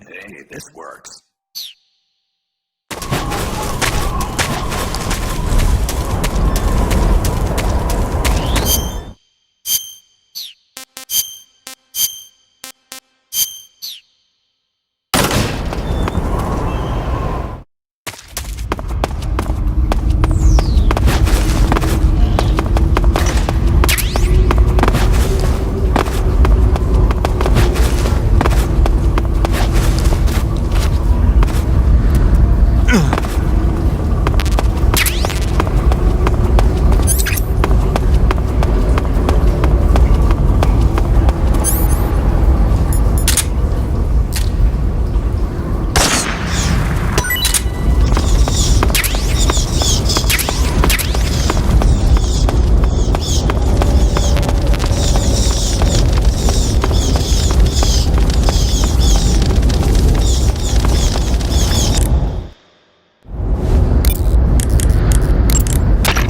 Hey, this works.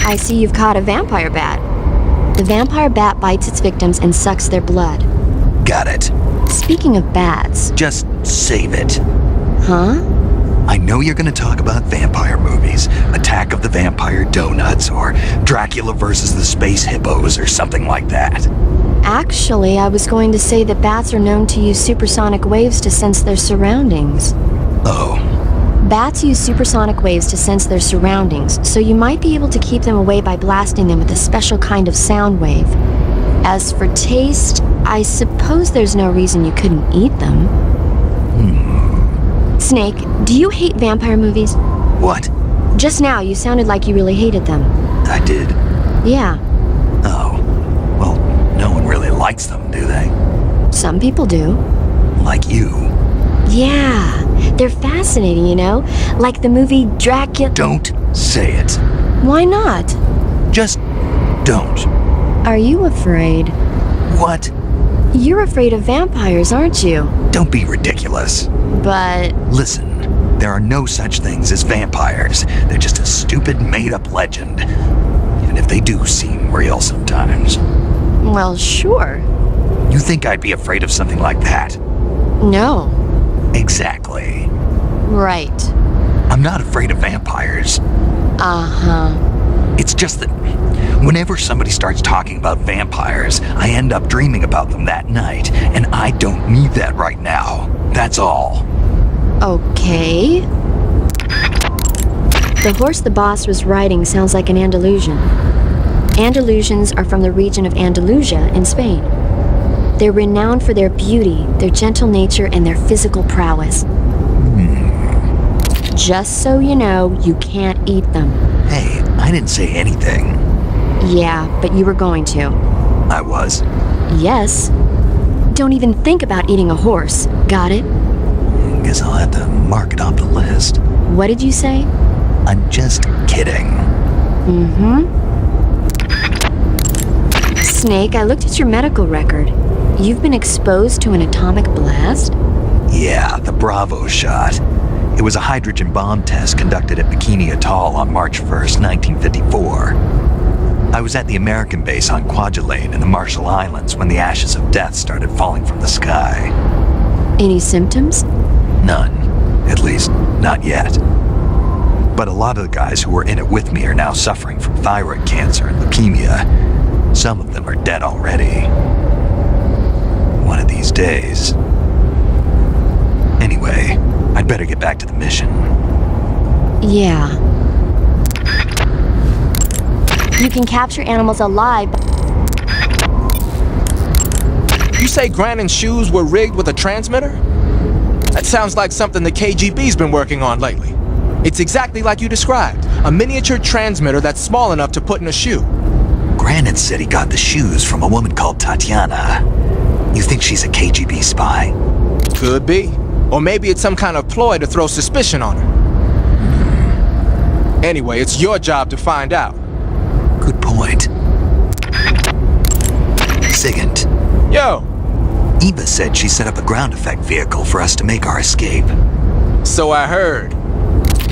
I see you've caught a vampire bat. The vampire bat bites its victims and sucks their blood. Got it. Speaking of bats... Just save it. Huh? I know you're going to talk about vampire movies, Attack of the Vampire Donuts, or Dracula versus the Space Hippos, or something like that. Actually, I was going to say that bats are known to use supersonic waves to sense their surroundings. Oh. Bats use supersonic waves to sense their surroundings, so you might be able to keep them away by blasting them with a special kind of sound wave. As for taste, I suppose there's no reason you couldn't eat them. Snake, do you hate vampire movies? What? Just now, you sounded like you really hated them. I did? Yeah. Oh. Well, no one really likes them, do they? Some people do. Like you. Yeah. They're fascinating, you know? Like the movie Dracula... Don't say it. Why not? Just don't. Are you afraid? What? You're afraid of vampires, aren't you? Don't be ridiculous. But... Listen, there are no such things as vampires. They're just a stupid, made-up legend. Even if they do seem real sometimes. Well, sure. You think I'd be afraid of something like that? No. Exactly. Right. I'm not afraid of vampires. Uh-huh. It's just that whenever somebody starts talking about vampires, I end up dreaming about them that night, and I don't need that right now. That's all. Okay. The horse the boss was riding sounds like an Andalusian. Andalusians are from the region of Andalusia in Spain. They're renowned for their beauty, their gentle nature, and their physical prowess. Just so you know, you can't eat them. Hey, I didn't say anything. Yeah, but you were going to. I was? Yes. Don't even think about eating a horse. Got it? Guess I'll have to mark it off the list. What did you say? I'm just kidding. Snake, I looked at your medical record. You've been exposed to an atomic blast? Yeah, the Bravo shot. It was a hydrogen bomb test conducted at Bikini Atoll on March 1st, 1954. I was at the American base on Kwajalein in the Marshall Islands when the ashes of death started falling from the sky. Any symptoms? None. At least, not yet. But a lot of the guys who were in it with me are now suffering from thyroid cancer and leukemia. Some of them are dead already. One of these days. Anyway, I'd better get back to the mission. Yeah. You can capture animals alive. You say Grannon's shoes were rigged with a transmitter? That sounds like something the KGB's been working on lately. It's exactly like you described. A miniature transmitter that's small enough to put in a shoe. Grannon said he got the shoes from a woman called Tatiana. You think she's a KGB spy? Could be. Or maybe it's some kind of ploy to throw suspicion on her. Anyway, it's your job to find out. Good point. Sigint. Yo! Eva said she set up a ground effect vehicle for us to make our escape. So I heard.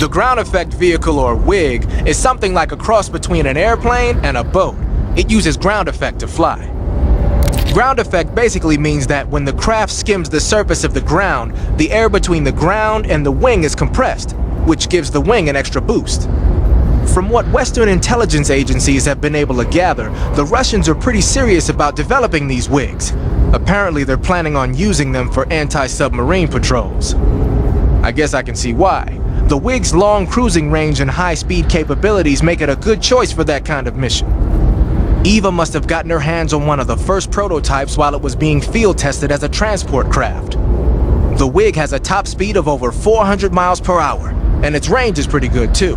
The ground effect vehicle, or WIG, is something like a cross between an airplane and a boat. It uses ground effect to fly. Ground effect basically means that when the craft skims the surface of the ground, the air between the ground and the wing is compressed, which gives the wing an extra boost. From what Western intelligence agencies have been able to gather, the Russians are pretty serious about developing these WIGs. Apparently they're planning on using them for anti-submarine patrols. I guess I can see why. The WIG's long cruising range and high-speed capabilities make it a good choice for that kind of mission. Eva must have gotten her hands on one of the first prototypes while it was being field tested as a transport craft. The WIG has a top speed of over 400 miles per hour, and its range is pretty good too.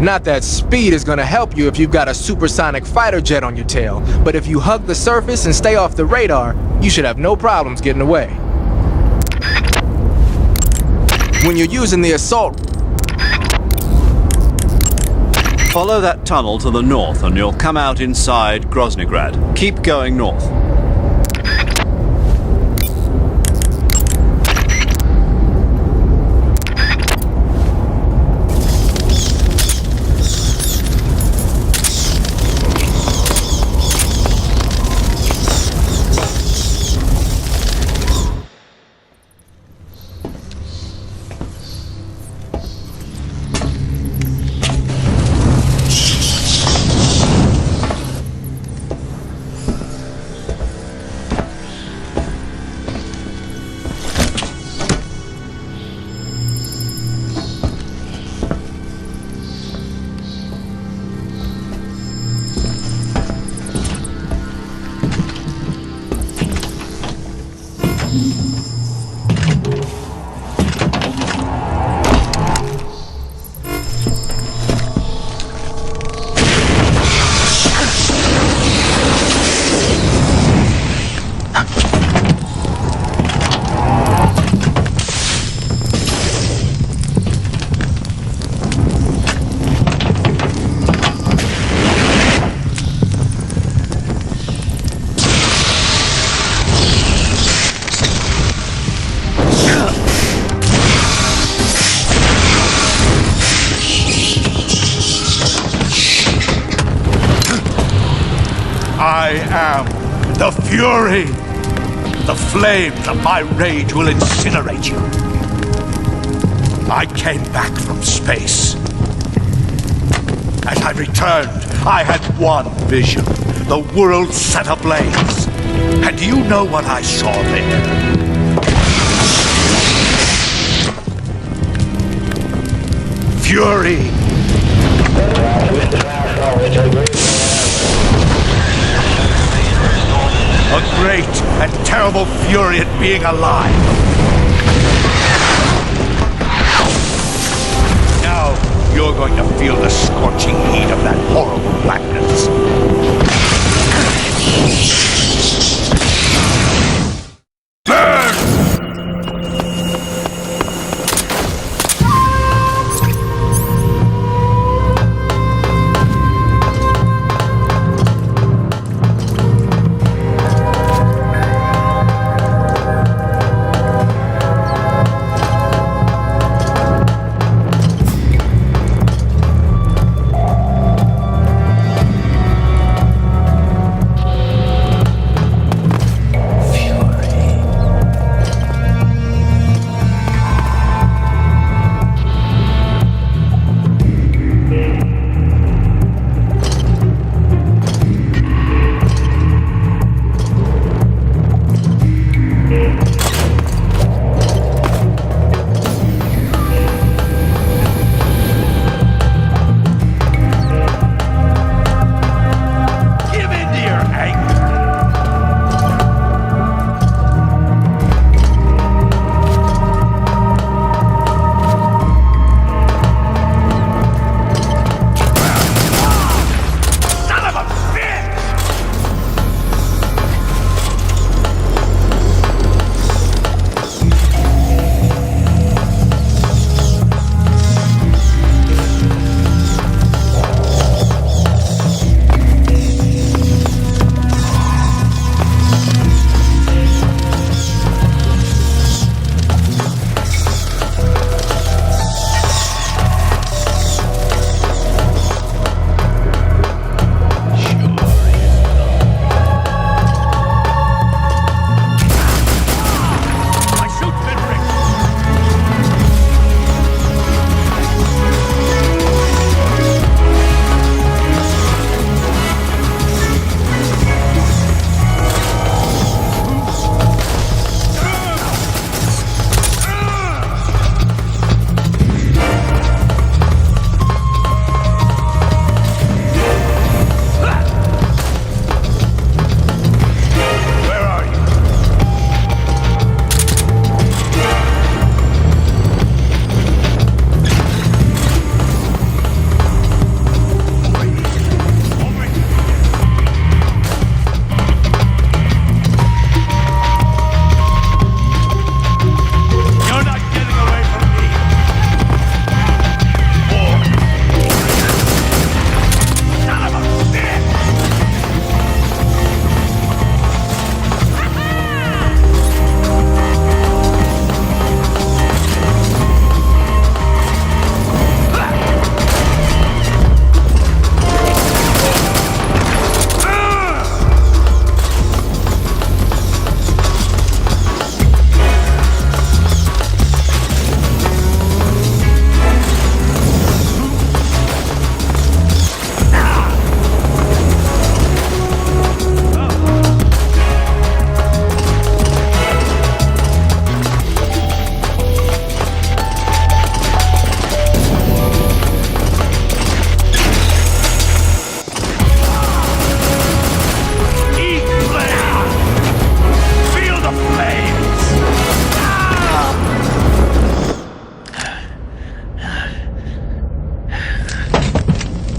Not that speed is gonna help you if you've got a supersonic fighter jet on your tail, but if you hug the surface and stay off the radar, you should have no problems getting away. When you're using the assault, follow that tunnel to the north and you'll come out inside Groznygrad. Keep going north. I am the Fury. The flames of my rage will incinerate you. I came back from space. As I returned, I had one vision. The world set ablaze. And do you know what I saw there? Fury. A great and terrible fury at being alive. Now you're going to feel the scorching heat of that horrible blackness.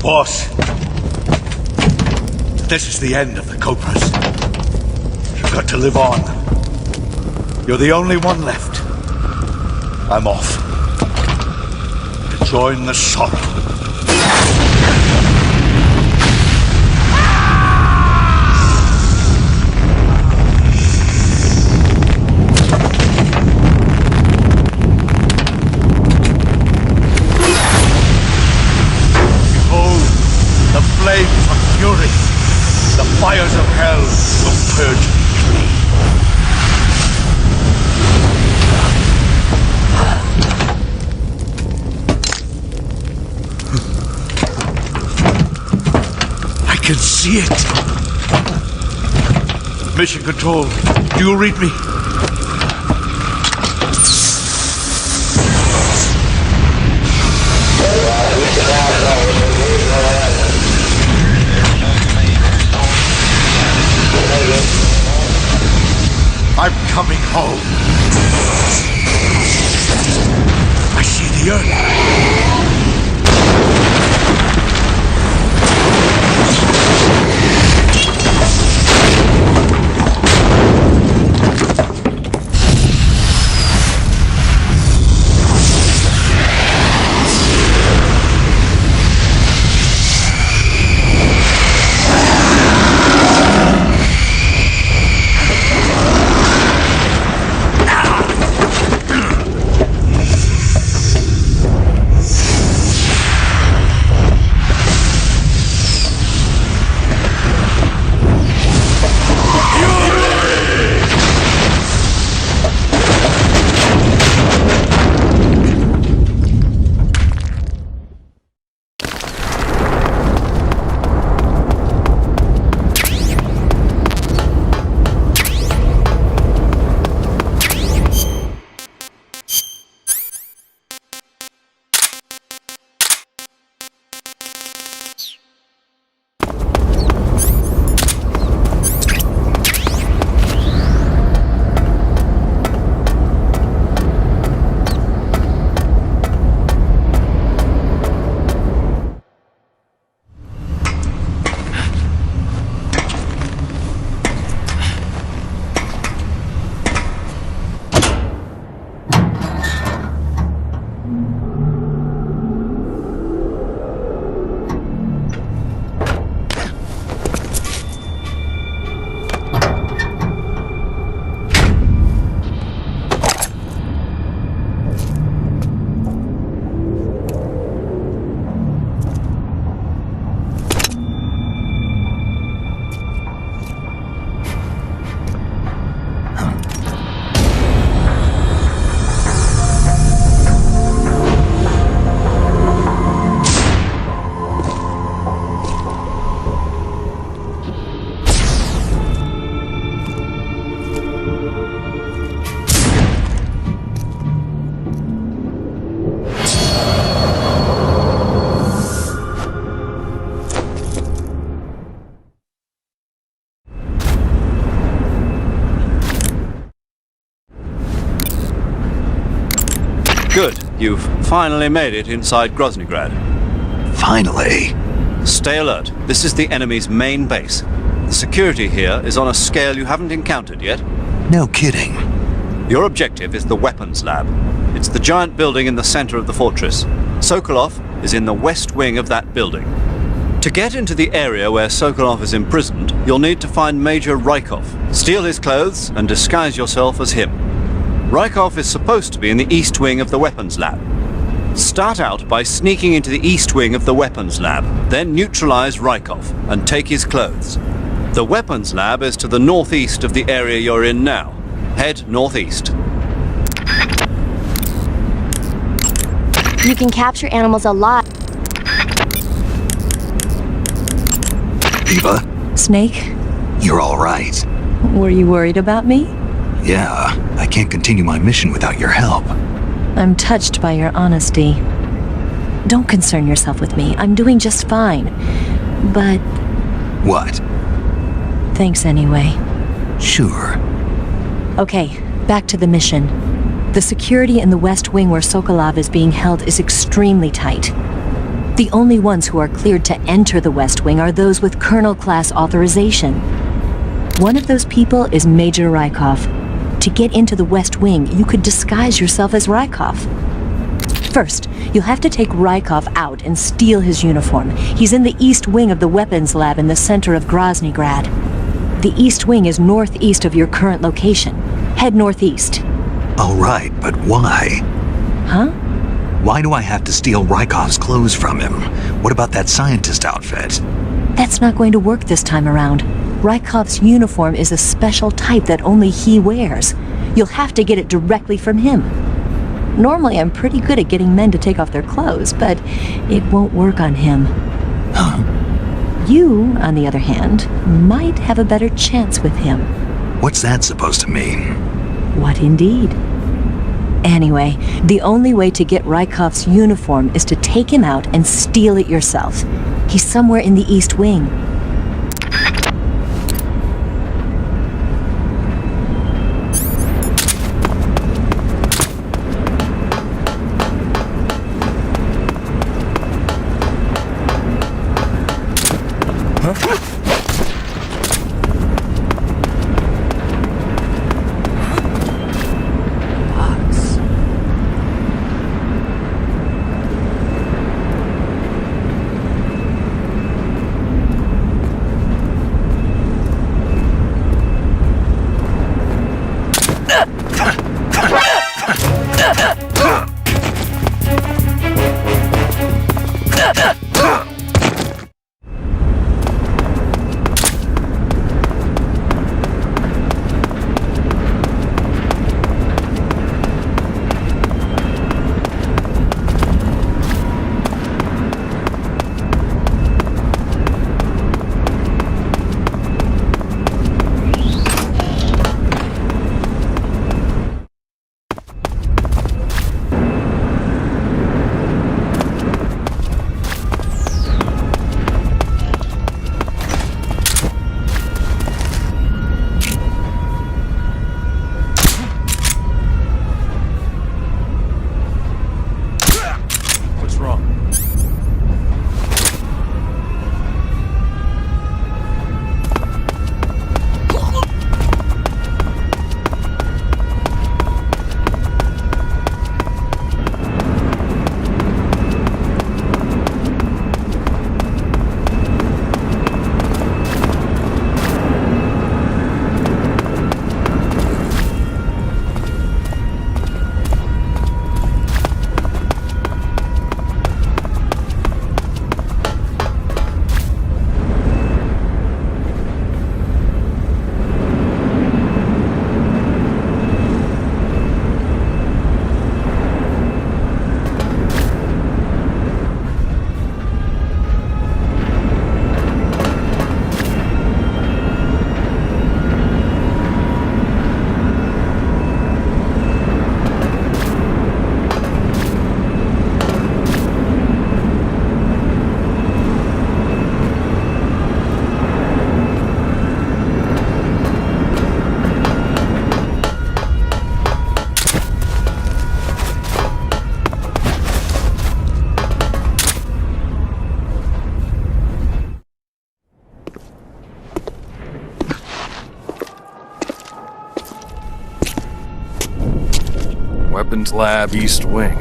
Boss, this is the end of the Cobras. You've got to live on. You're the only one left. I'm off. To join the sorrow. Flames of fury, the fires of hell will purge me clean. I can see it. Mission Control, do you read me? I'm coming home. I see the earth. Good. You've finally made it inside Groznygrad. Finally. Stay alert. This is the enemy's main base. The security here is on a scale you haven't encountered yet. No kidding. Your objective is the weapons lab. It's the giant building in the center of the fortress. Sokolov is in the west wing of that building. To get into the area where Sokolov is imprisoned, you'll need to find Major Rykov, steal his clothes, and disguise yourself as him. Rykov is supposed to be in the east wing of the weapons lab. Start out by sneaking into the east wing of the weapons lab, then neutralize Rykov and take his clothes. The weapons lab is to the northeast of the area you're in now. Head northeast. You can capture animals alive. Eva? Snake? You're all right. Were you worried about me? Yeah, I can't continue my mission without your help. I'm touched by your honesty. Don't concern yourself with me. I'm doing just fine. But... What? Thanks anyway. Sure. Okay, back to the mission. The security in the west wing where Sokolov is being held is extremely tight. The only ones who are cleared to enter the West Wing are those with Colonel-class authorization. One of those people is Major Rykov. To get into the West Wing, you could disguise yourself as Rykov. First, you'll have to take Rykov out and steal his uniform. He's in the East Wing of the weapons lab in the center of Groznygrad. The East Wing is northeast of your current location. Head northeast. All right, but why? Huh? Why do I have to steal Rykov's clothes from him? What about that scientist outfit? That's not going to work this time around. Rykov's uniform is a special type that only he wears. You'll have to get it directly from him. Normally, I'm pretty good at getting men to take off their clothes, but it won't work on him. You, on the other hand, might have a better chance with him. What's that supposed to mean? What indeed? Anyway, the only way to get Rykov's uniform is to take him out and steal it yourself. He's somewhere in the East Wing. Weapons Lab East Wing.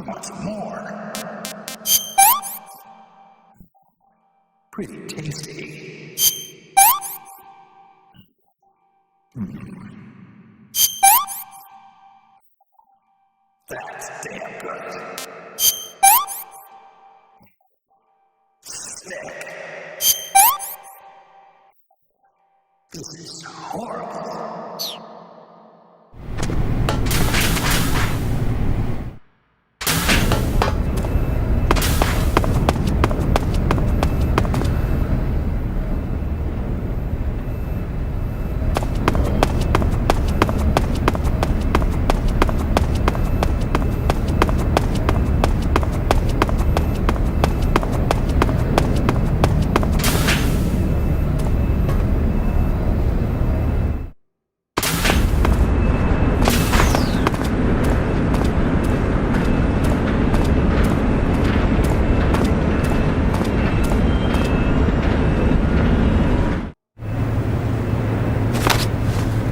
What's more? Pretty tasty. That's damn good. Sick. This is horrible.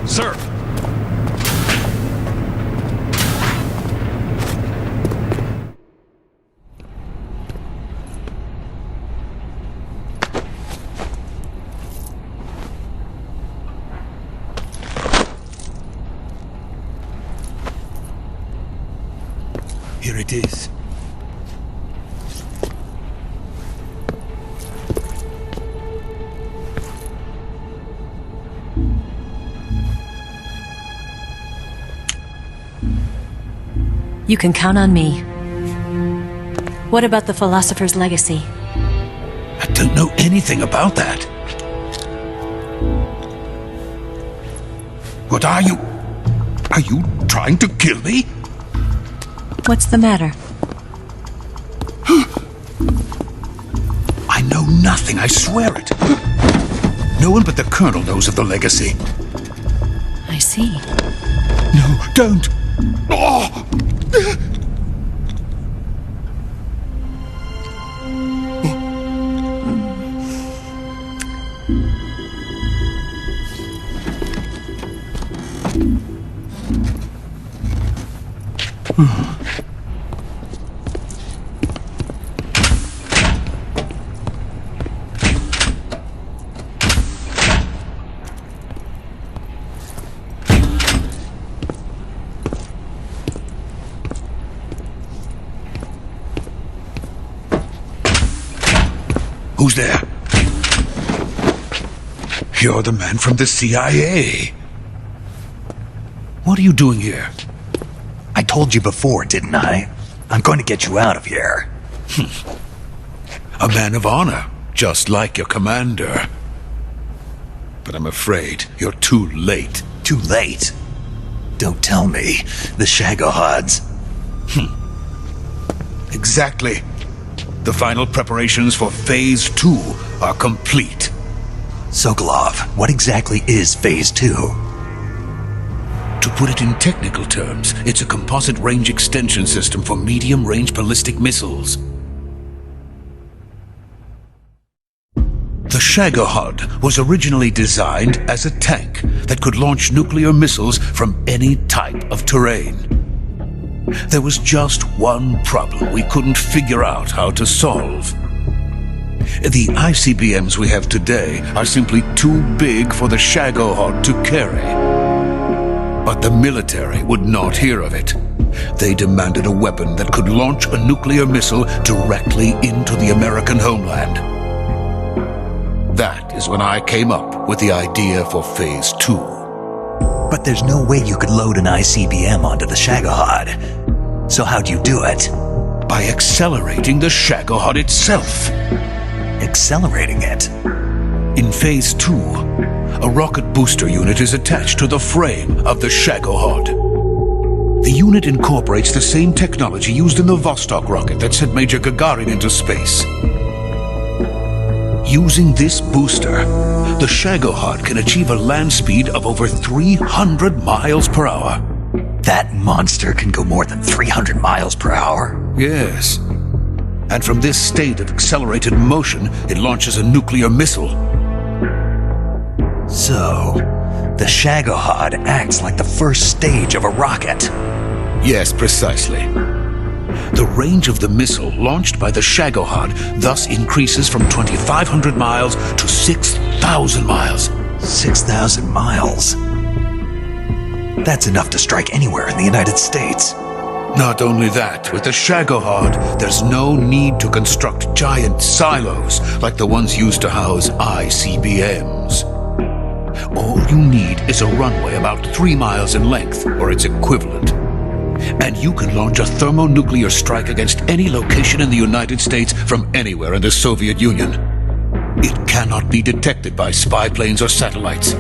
Sir! Here it is. You can count on me. What about the Philosopher's Legacy? I don't know anything about that. What are you? Are you trying to kill me? What's the matter? I know nothing, I swear it. No one but the Colonel knows of the legacy. I see. No, don't! Oh! Who's there? You're the man from the CIA. What are you doing here? I told you before, didn't I? I'm going to get you out of here. A man of honor, just like your commander. But I'm afraid you're too late. Too late? Don't tell me. The Shagohods. Exactly. The final preparations for Phase 2 are complete. Sokolov, what exactly is Phase 2? To put it in technical terms, it's a composite range extension system for medium-range ballistic missiles. The Shagohod was originally designed as a tank that could launch nuclear missiles from any type of terrain. There was just one problem we couldn't figure out how to solve. The ICBMs we have today are simply too big for the Shagohod to carry. But the military would not hear of it. They demanded a weapon that could launch a nuclear missile directly into the American homeland. That is when I came up with the idea for Phase 2. But there's no way you could load an ICBM onto the Shagohod. So how'd you do it? By accelerating the Shagohod itself. Accelerating it? In Phase 2, a rocket booster unit is attached to the frame of the Shagohod. The unit incorporates the same technology used in the Vostok rocket that sent Major Gagarin into space. Using this booster, the Shagohod can achieve a land speed of over 300 miles per hour. That monster can go more than 300 miles per hour? Yes. And from this state of accelerated motion, it launches a nuclear missile. So, the Shagohod acts like the first stage of a rocket. Yes, precisely. The range of the missile launched by the Shagohod thus increases from 2,500 miles to 6,000 miles. 6,000 miles? That's enough to strike anywhere in the United States. Not only that, with the Shagohod, there's no need to construct giant silos like the ones used to house ICBMs. All you need is a runway about 3 miles in length, or its equivalent. And you can launch a thermonuclear strike against any location in the United States from anywhere in the Soviet Union. It cannot be detected by spy planes or satellites.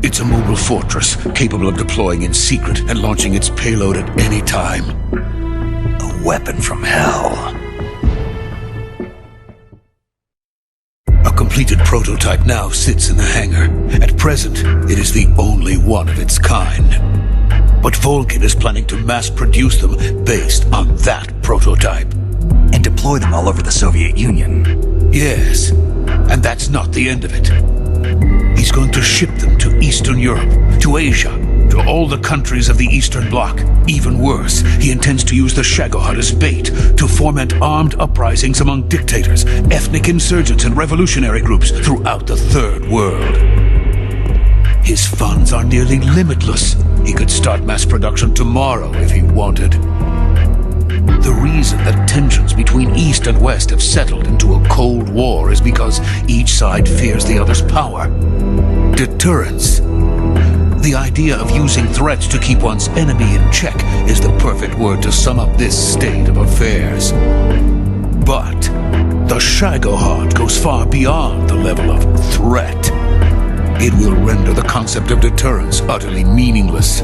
It's a mobile fortress, capable of deploying in secret and launching its payload at any time. A weapon from hell. A completed prototype now sits in the hangar. At present, it is the only one of its kind. But Volgin is planning to mass-produce them based on that prototype. And deploy them all over the Soviet Union. Yes, and that's not the end of it. He's going to ship them to Eastern Europe, to Asia, to all the countries of the Eastern Bloc. Even worse, he intends to use the Shagohod as bait to foment armed uprisings among dictators, ethnic insurgents, and revolutionary groups throughout the Third World. His funds are nearly limitless. He could start mass production tomorrow if he wanted. The reason that tensions between East and West have settled into a Cold War is because each side fears the other's power. Deterrence. The idea of using threats to keep one's enemy in check is the perfect word to sum up this state of affairs. But the Shagohod goes far beyond the level of threat. It will render the concept of deterrence utterly meaningless.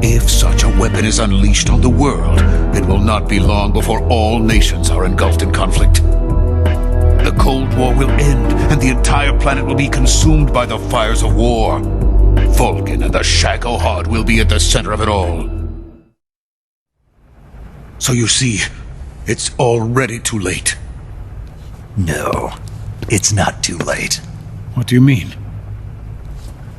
If such a weapon is unleashed on the world, it will not be long before all nations are engulfed in conflict. The Cold War will end, and the entire planet will be consumed by the fires of war. Volgin and the Shagohod will be at the center of it all. So you see, it's already too late. No, it's not too late. What do you mean?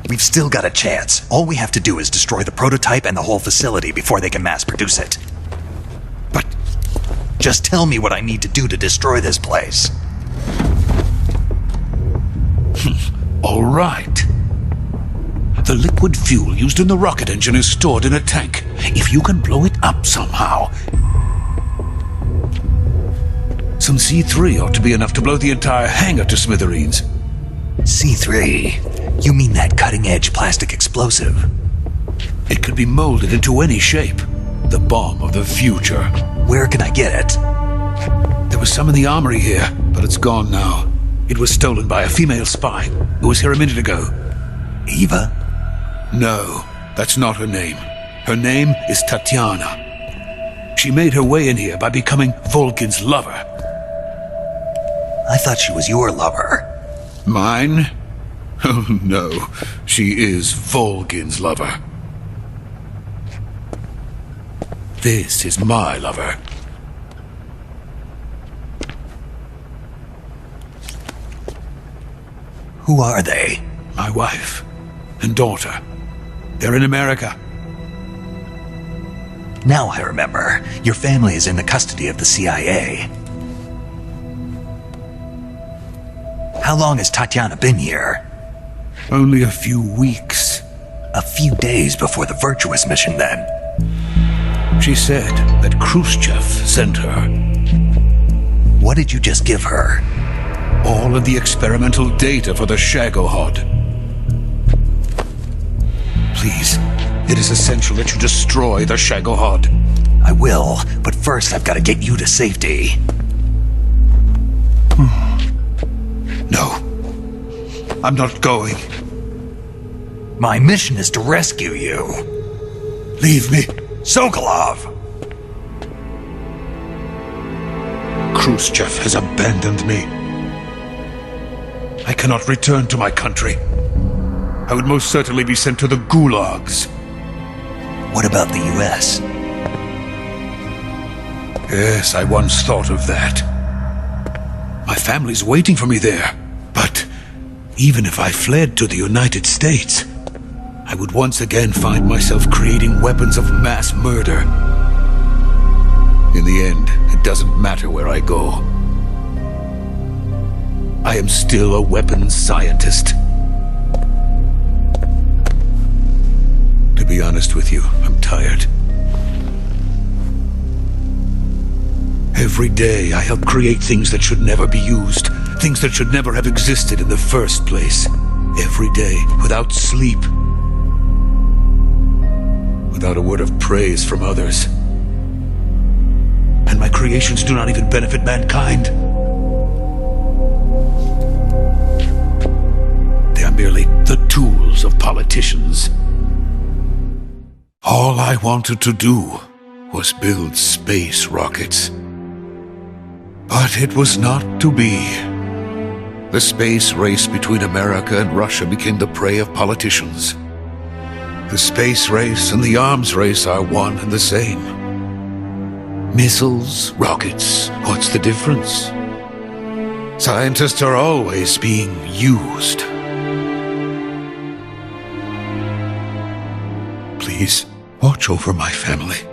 We've still got a chance. All we have to do is destroy the prototype and the whole facility before they can mass produce it. But just tell me what I need to do to destroy this place. All right. The liquid fuel used in the rocket engine is stored in a tank. If you can blow it up somehow, some C3 ought to be enough to blow the entire hangar to smithereens. C3? You mean that cutting-edge plastic explosive? It could be molded into any shape. The bomb of the future. Where can I get it? There was some in the armory here, but it's gone now. It was stolen by a female spy who was here a minute ago. Eva? No, that's not her name. Her name is Tatiana. She made her way in here by becoming Volgin's lover. I thought she was your lover. Mine? Oh no, she is Volgin's lover. This is my lover. Who are they? My wife and daughter. They're in America. Now I remember. Your family is in the custody of the CIA. How long has Tatiana been here? Only a few weeks. A few days before the Virtuous mission, then. She said that Khrushchev sent her. What did you just give her? All of the experimental data for the Shagohod. Please, it is essential that you destroy the Shagohod. I will, but first I've got to get you to safety. No. I'm not going. My mission is to rescue you. Leave me. Sokolov! Khrushchev has abandoned me. I cannot return to my country. I would most certainly be sent to the gulags. What about the US? Yes, I once thought of that. My family's waiting for me there. But even if I fled to the United States, I would once again find myself creating weapons of mass murder. In the end, it doesn't matter where I go. I am still a weapons scientist. To be honest with you, I'm tired. Every day I help create things that should never be used, things that should never have existed in the first place. Every day, without sleep. Without a word of praise from others. And my creations do not even benefit mankind. They are merely the tools of politicians. All I wanted to do was build space rockets. But it was not to be. The space race between America and Russia became the prey of politicians. The space race and the arms race are one and the same. Missiles, rockets, what's the difference? Scientists are always being used. Please, watch over my family.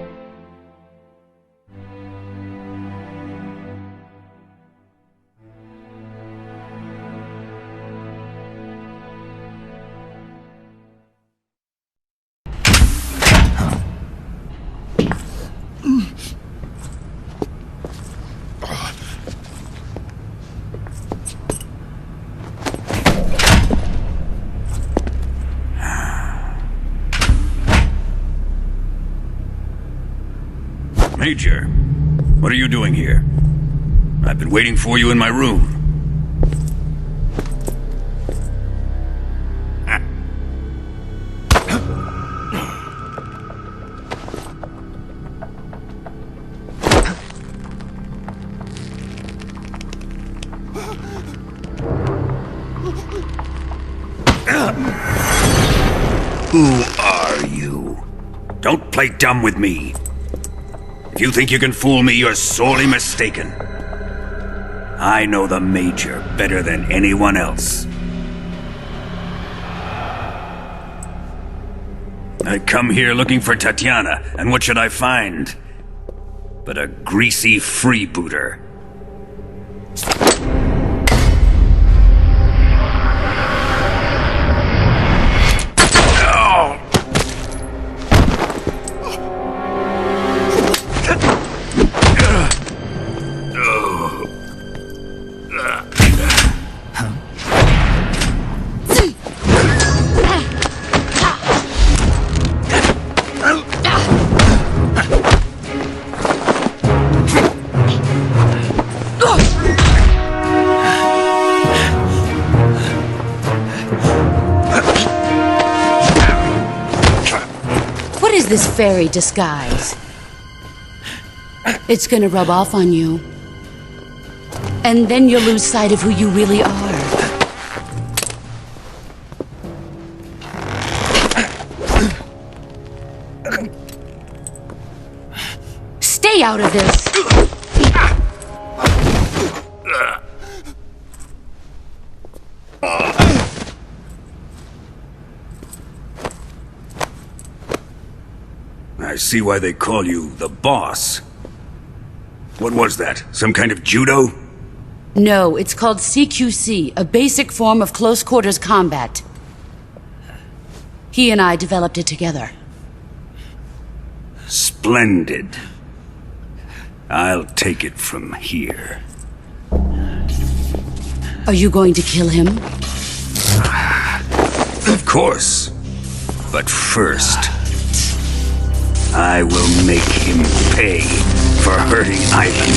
Major, what are you doing here? I've been waiting for you in my room. Who are you? Don't play dumb with me. If you think you can fool me, you're sorely mistaken. I know the Major better than anyone else. I come here looking for Tatiana, and what should I find? But a greasy freebooter. This fairy disguise. It's gonna rub off on you. And then you'll lose sight of who you really are. Stay out of this! I see why they call you the boss. What was that? Some kind of judo? No, it's called CQC, a basic form of close-quarters combat. He and I developed it together. Splendid. I'll take it from here. Are you going to kill him? Of course. But first, I will make him pay for hurting Ivan.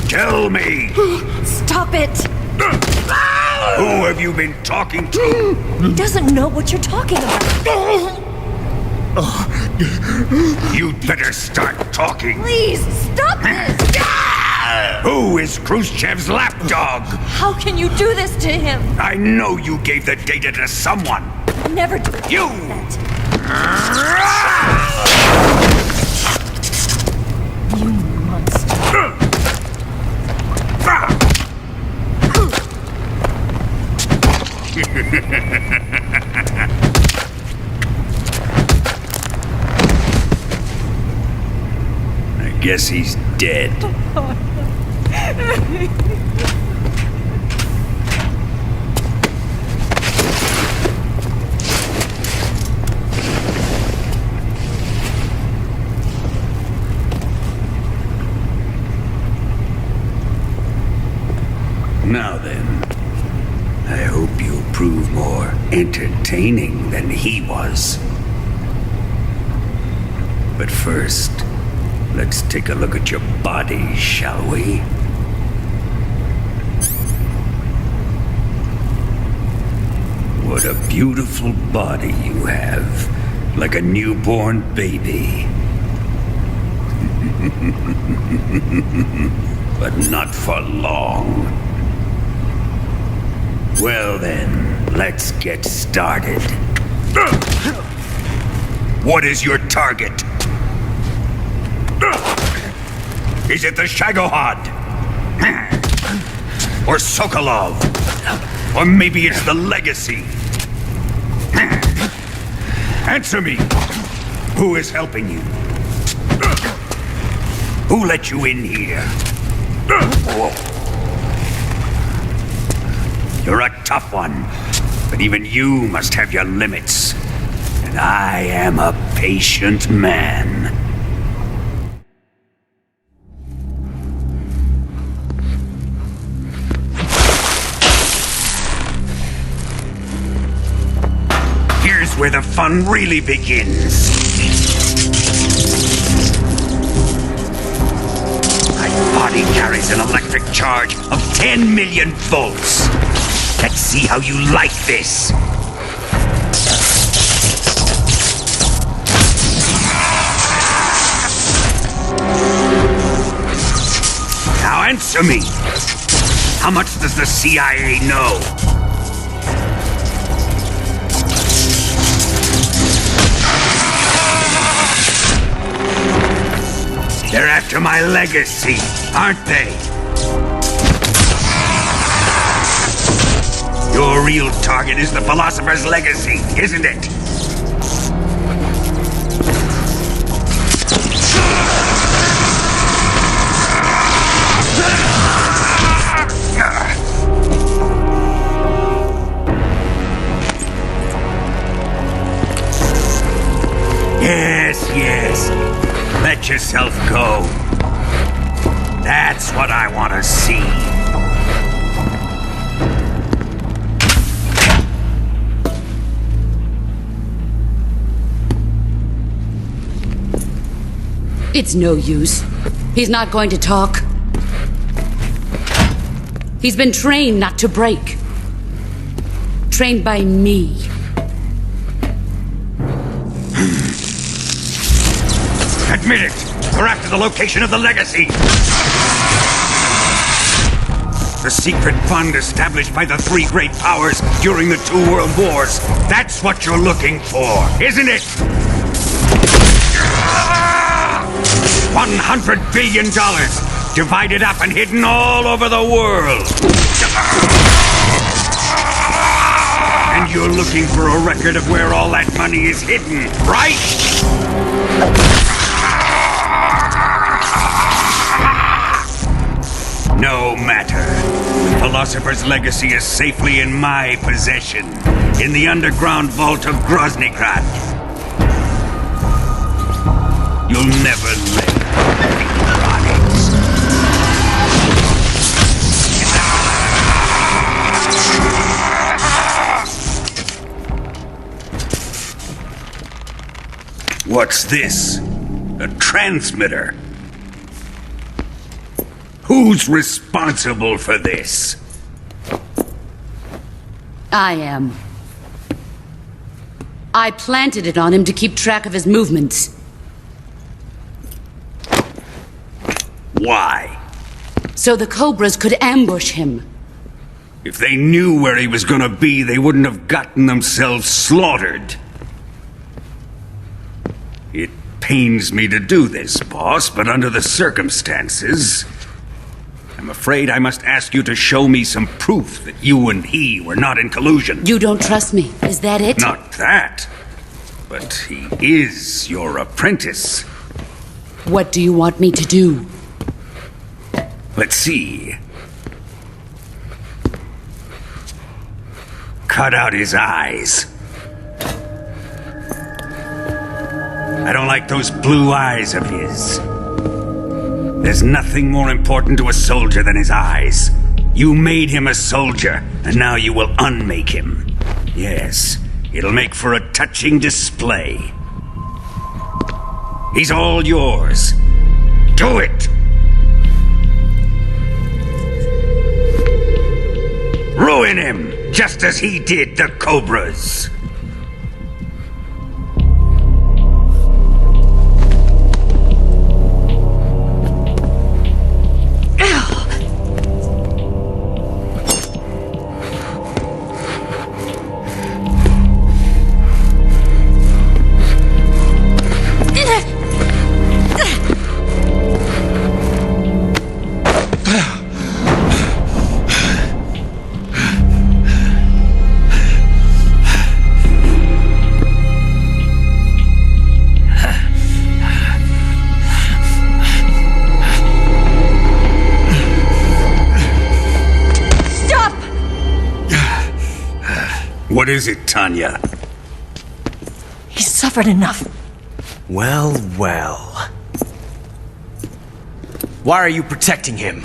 Tell me! Stop it! Who have you been talking to? He doesn't know what you're talking about. You'd better start talking. Please, stop this! Who is Khrushchev's lapdog? How can you do this to him? I know you gave the data to someone. Never do You! You monster. I guess he's dead. Now then, I hope you'll prove more entertaining than he was. But first, let's take a look at your body, shall we? What a beautiful body you have, like a newborn baby. But not for long. Well then, let's get started. What is your target? Is it the Shagohod? Or Sokolov? Or maybe it's the Legacy? Answer me! Who is helping you? Who let you in here? You're a tough one, but even you must have your limits. And I am a patient man. Here's where the fun really begins. I fought body carries an electric charge of 10 million volts. Let's see how you like this. Now answer me. How much does the CIA know? They're after my legacy, aren't they? Your real target is the Philosopher's legacy, isn't it? Yes. Let yourself go. That's what I want to see. It's no use. He's not going to talk. He's been trained not to break. Trained by me. Admit it! We're after the location of the legacy! The secret fund established by the three great powers during the 2 world wars. That's what you're looking for, isn't it? $100 billion, divided up and hidden all over the world. And you're looking for a record of where all that money is hidden, right? No matter. The Philosopher's legacy is safely in my possession, in the underground vault of Groznygrad. You'll never live on it. What's this? A transmitter? Who's responsible for this? I am. I planted it on him to keep track of his movements. Why? So the Cobras could ambush him. If they knew where he was gonna be, they wouldn't have gotten themselves slaughtered. It pains me to do this, boss, but under the circumstances, I'm afraid I must ask you to show me some proof that you and he were not in collusion. You don't trust me, is that it? Not that. But he is your apprentice. What do you want me to do? Let's see. Cut out his eyes. I don't like those blue eyes of his. There's nothing more important to a soldier than his eyes. You made him a soldier, and now you will unmake him. Yes, it'll make for a touching display. He's all yours. Do it! Ruin him, just as he did the Cobras. What is it, Tanya? He's suffered enough. Well. Why are you protecting him?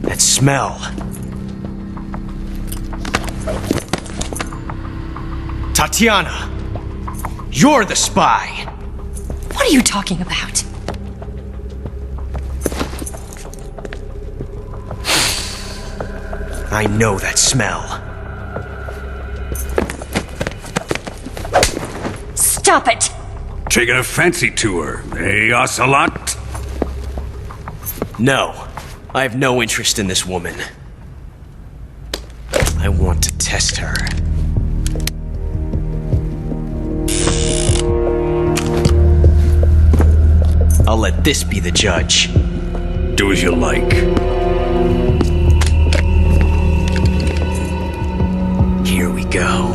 That smell. Tatiana! You're the spy! What are you talking about? I know that smell. Stop it! Taking a fancy to her, eh, Ocelot? No, I have no interest in this woman. I want to test her. I'll let this be the judge. Do as you like. Here we go.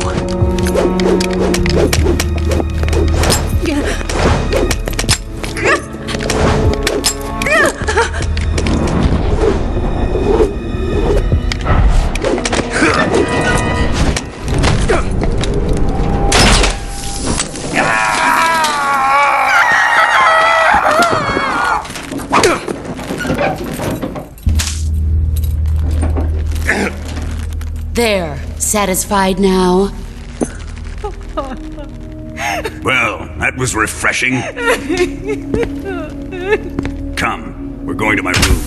There, satisfied now? Well, that was refreshing. Come, we're going to my room.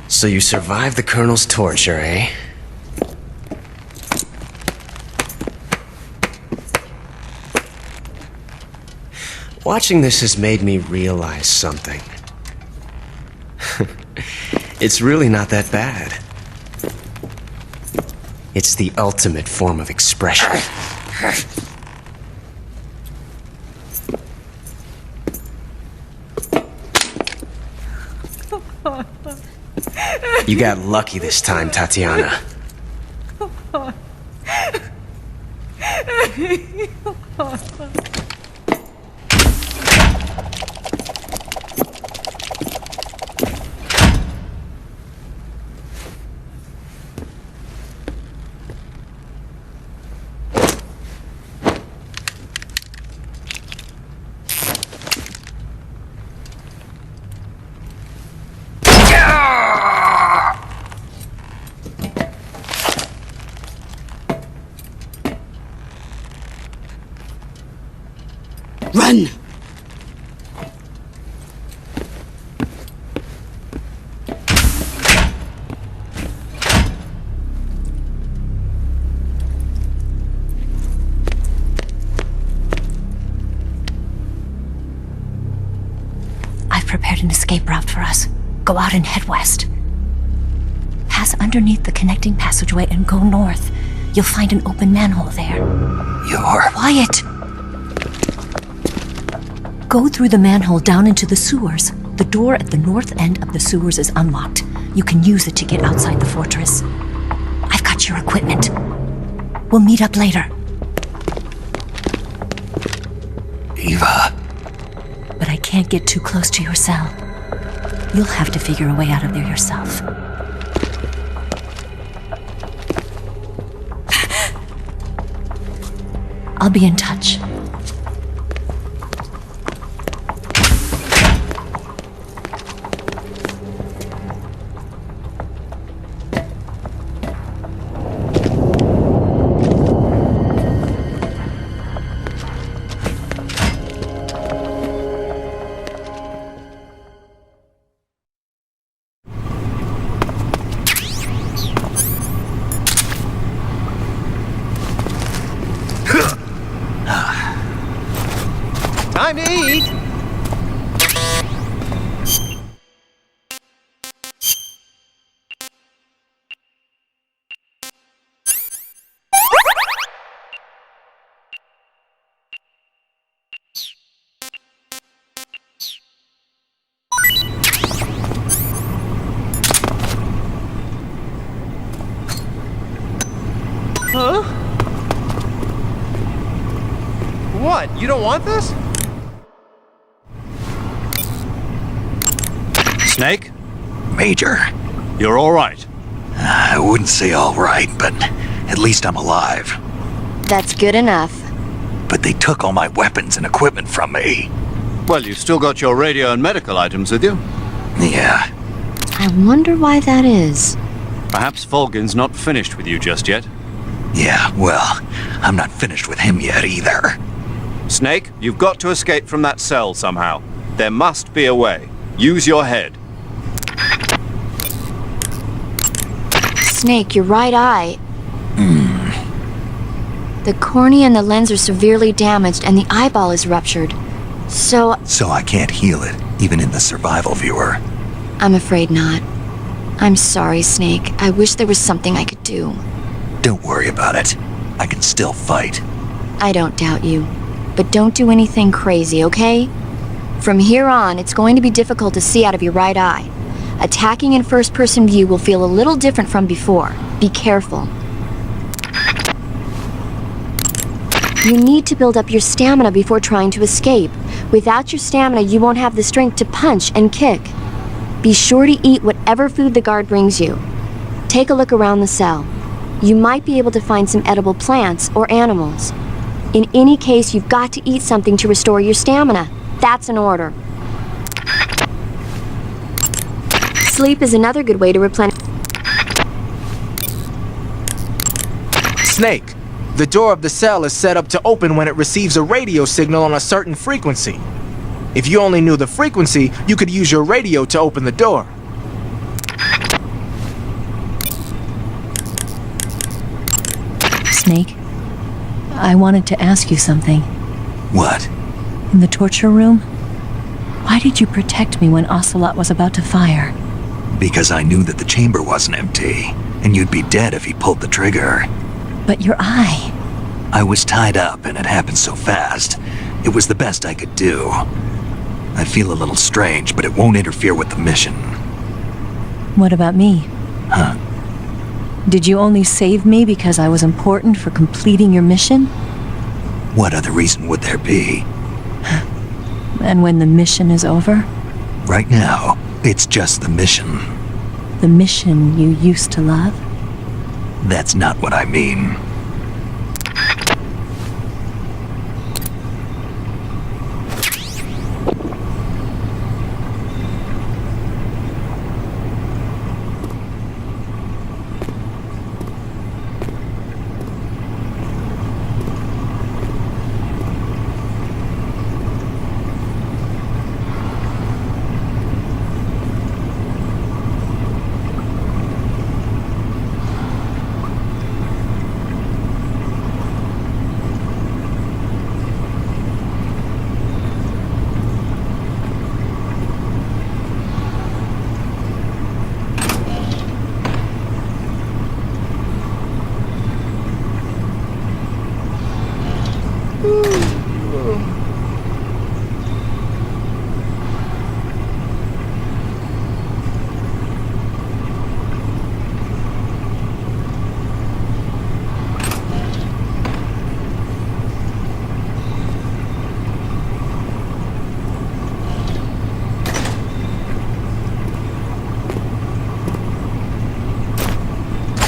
So you survived the Colonel's torture, eh? Watching this has made me realize something. It's really not that bad. It's the ultimate form of expression. You got lucky this time, Tatiana. Run! I've prepared an escape route for us. Go out and head west. Pass underneath the connecting passageway and go north. You'll find an open manhole there. You're... Quiet! Go through the manhole down into the sewers. The door at the north end of the sewers is unlocked. You can use it to get outside the fortress. I've got your equipment. We'll meet up later. Eva. But I can't get too close to your cell. You'll have to figure a way out of there yourself. I'll be in touch. Time to eat! Huh? What? You don't want this? Snake? Major. You're all right. I wouldn't say all right, but at least I'm alive. That's good enough. But they took all my weapons and equipment from me. Well, you've still got your radio and medical items with you. Yeah. I wonder why that is. Perhaps Volgin's not finished with you just yet. Yeah, well, I'm not finished with him yet either. Snake, you've got to escape from that cell somehow. There must be a way. Use your head. Snake, your right eye. The cornea and the lens are severely damaged and the eyeball is ruptured. So I can't heal it, even in the survival viewer. I'm afraid not. I'm sorry, Snake. I wish there was something I could do. Don't worry about it. I can still fight. I don't doubt you. But don't do anything crazy, okay? From here on, it's going to be difficult to see out of your right eye. Attacking in first-person view will feel a little different from before. Be careful. You need to build up your stamina before trying to escape. Without your stamina, you won't have the strength to punch and kick. Be sure to eat whatever food the guard brings you. Take a look around the cell. You might be able to find some edible plants or animals. In any case, you've got to eat something to restore your stamina. That's an order. Sleep is another good way to replenish. Snake, the door of the cell is set up to open when it receives a radio signal on a certain frequency. If you only knew the frequency, you could use your radio to open the door. Snake, I wanted to ask you something. What? In the torture room, why did you protect me when Ocelot was about to fire? Because I knew that the chamber wasn't empty, and you'd be dead if he pulled the trigger. But your eye... I was tied up, and it happened so fast. It was the best I could do. I feel a little strange, but it won't interfere with the mission. What about me? Huh? Did you only save me because I was important for completing your mission? What other reason would there be? And when the mission is over? Right now, it's just the mission. The mission you used to love? That's not what I mean.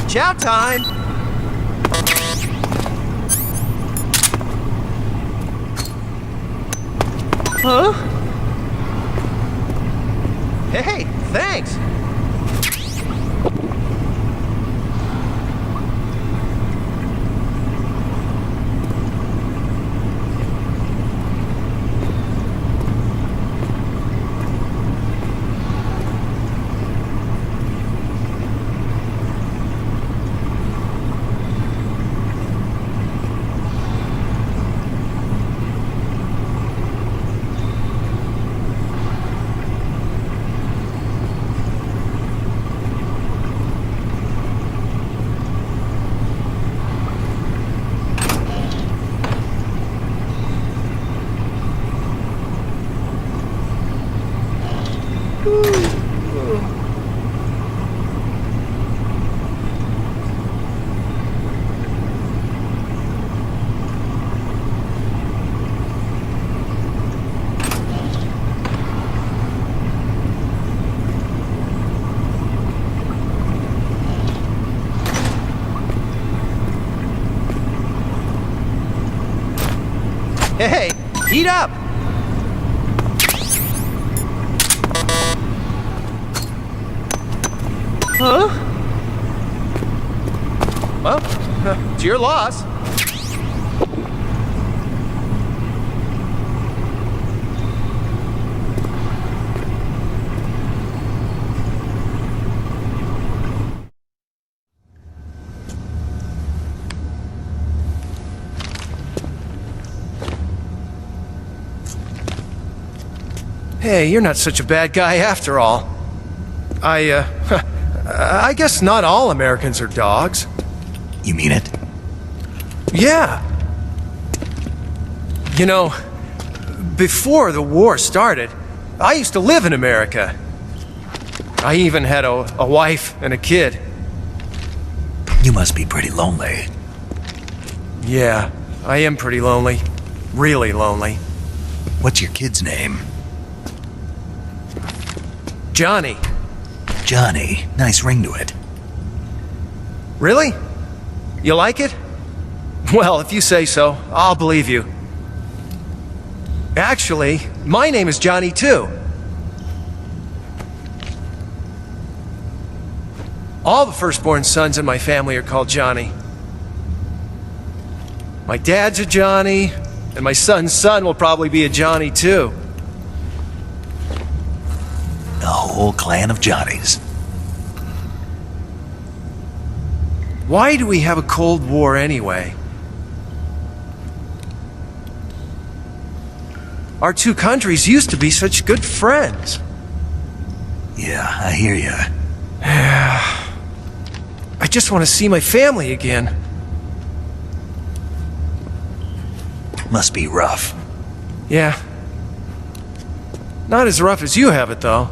Chow time! Huh? Hey, thanks! Hey, heat up! Huh? Well, it's your loss. Hey, you're not such a bad guy after all. I guess not all Americans are dogs. You mean it? Yeah. You know, before the war started, I used to live in America. I even had a wife and a kid. You must be pretty lonely. Yeah, I am pretty lonely. Really lonely. What's your kid's name? Johnny. Johnny. Nice ring to it. Really? You like it? Well, if you say so, I'll believe you. Actually, my name is Johnny too. All the firstborn sons in my family are called Johnny. My dad's a Johnny, and my son's son will probably be a Johnny too. A whole clan of Johnnies. Why do we have a Cold War anyway? Our two countries used to be such good friends. Yeah, I hear you. I just want to see my family again. Must be rough. Yeah. Not as rough as you have it, though.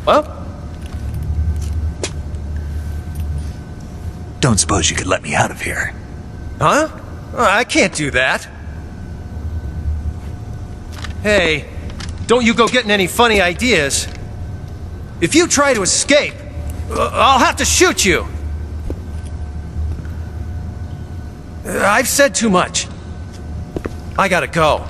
Well? Don't suppose you could let me out of here? Huh? I can't do that. Hey, don't you go getting any funny ideas. If you try to escape, I'll have to shoot you. I've said too much. I gotta go.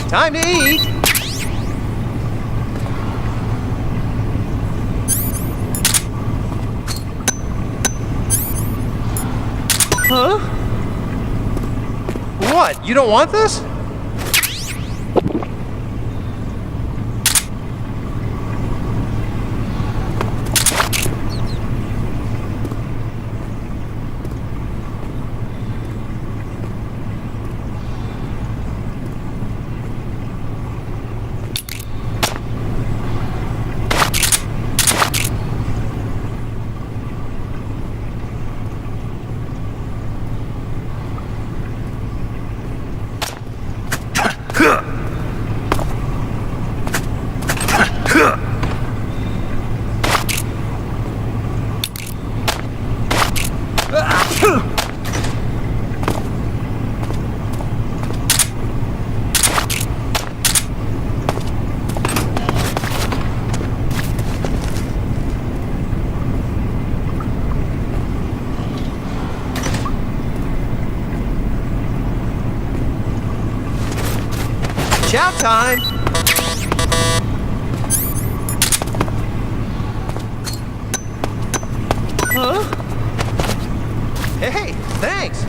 Time to eat! Huh? What? You don't want this? Chow time! Huh? Hey, thanks!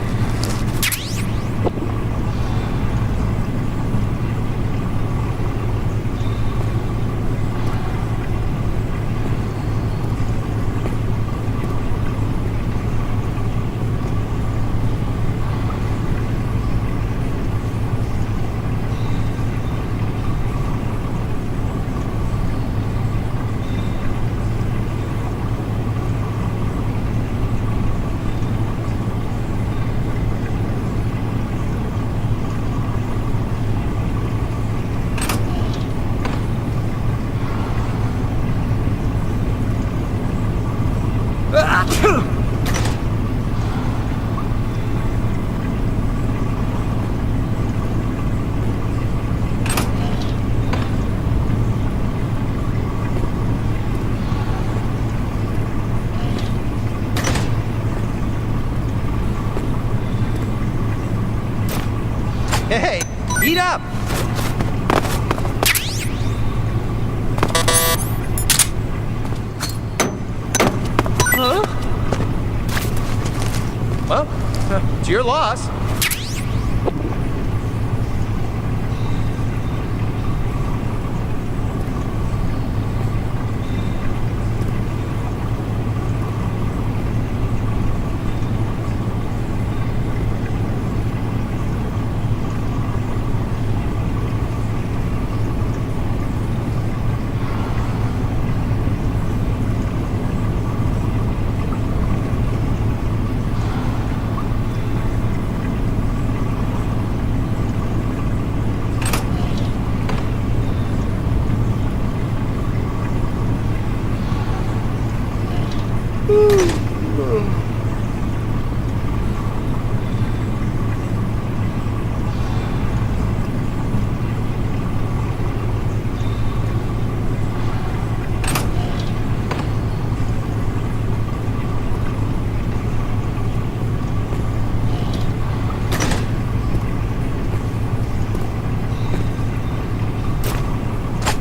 It's your loss.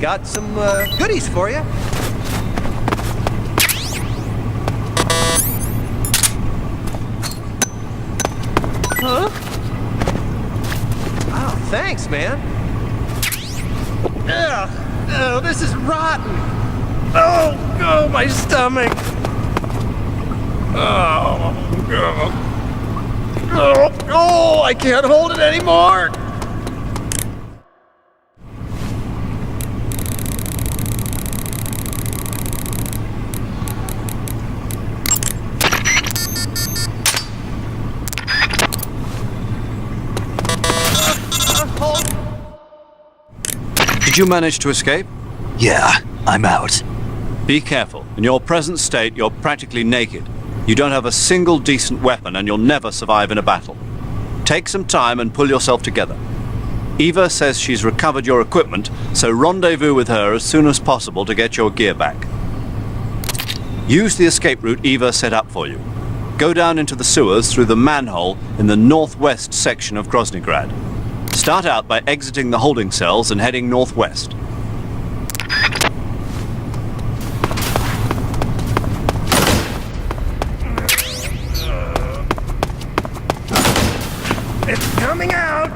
Got some goodies for you. Huh? Oh, thanks, man. Ugh. Oh, this is rotten. Oh, my stomach. Oh, I can't hold it anymore. Did you manage to escape? Yeah, I'm out. Be careful. In your present state, you're practically naked. You don't have a single decent weapon, and you'll never survive in a battle. Take some time and pull yourself together. Eva says she's recovered your equipment, so rendezvous with her as soon as possible to get your gear back. Use the escape route Eva set up for you. Go down into the sewers through the manhole in the northwest section of Groznygrad. Start out by exiting the holding cells and heading northwest. It's coming out!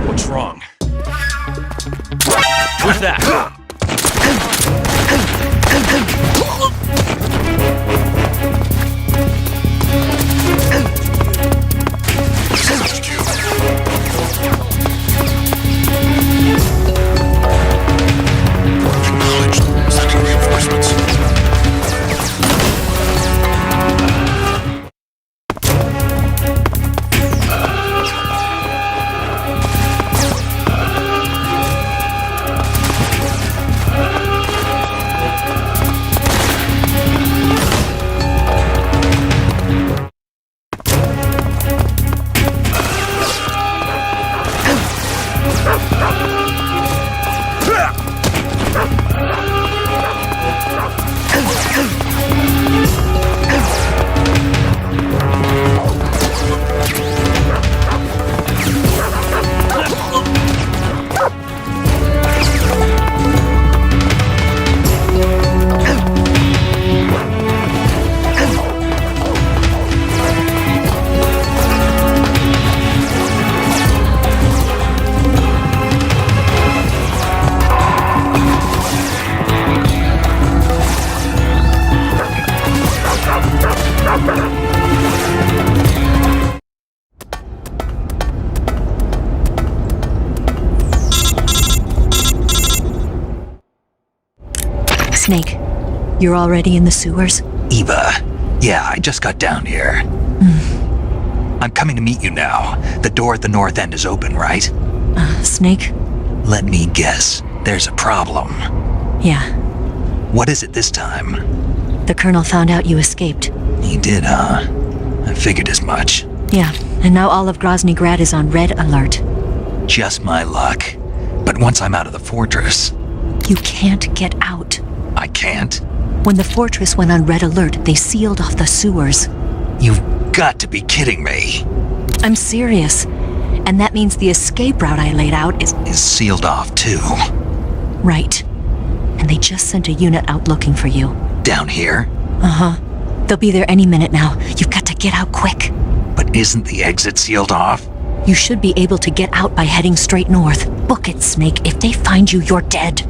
What's wrong? Who's that? Snake, you're already in the sewers? Eva, yeah, I just got down here. I'm coming to meet you now. The door at the north end is open, right? Snake? Let me guess. There's a problem. Yeah. What is it this time? The Colonel found out you escaped. He did, huh? I figured as much. Yeah, and now all of Grozny Grad is on red alert. Just my luck. But once I'm out of the fortress... You can't get out. I can't? When the fortress went on red alert, they sealed off the sewers. You've got to be kidding me. I'm serious. And that means the escape route I laid out is sealed off, too. Right. And they just sent a unit out looking for you. Down here? Uh-huh. They'll be there any minute now. You've got to get out quick. But isn't the exit sealed off? You should be able to get out by heading straight north. Book it, Snake. If they find you, you're dead.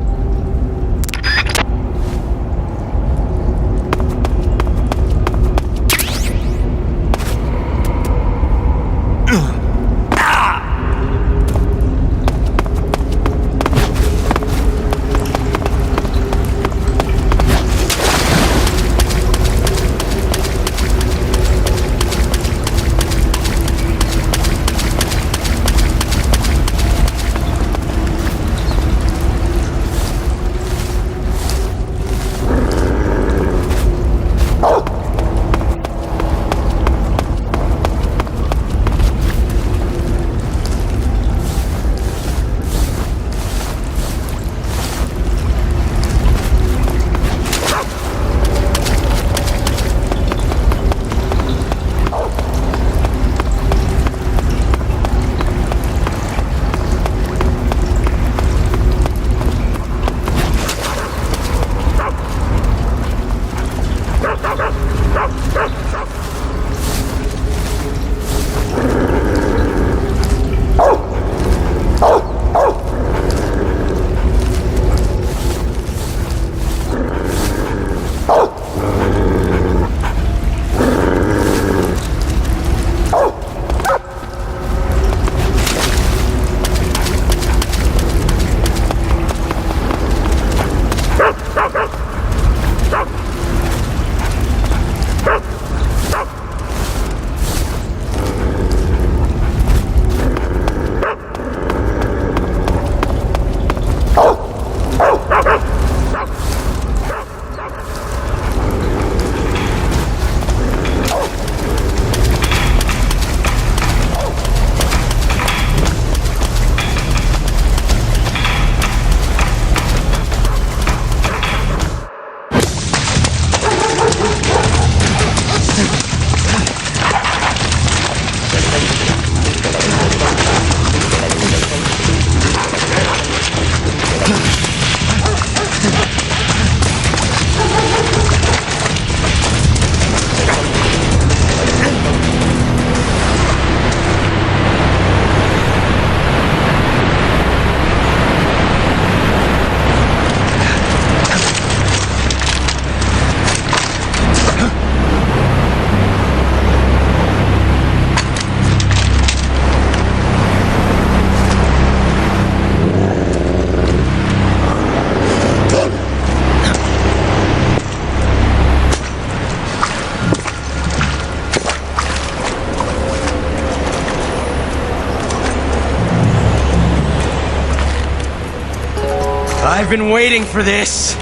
I've been waiting for this.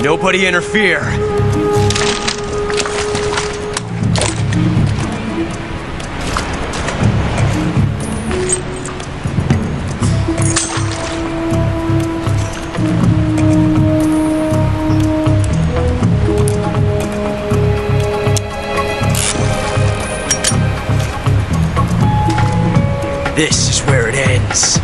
Nobody interfere. This is where it ends.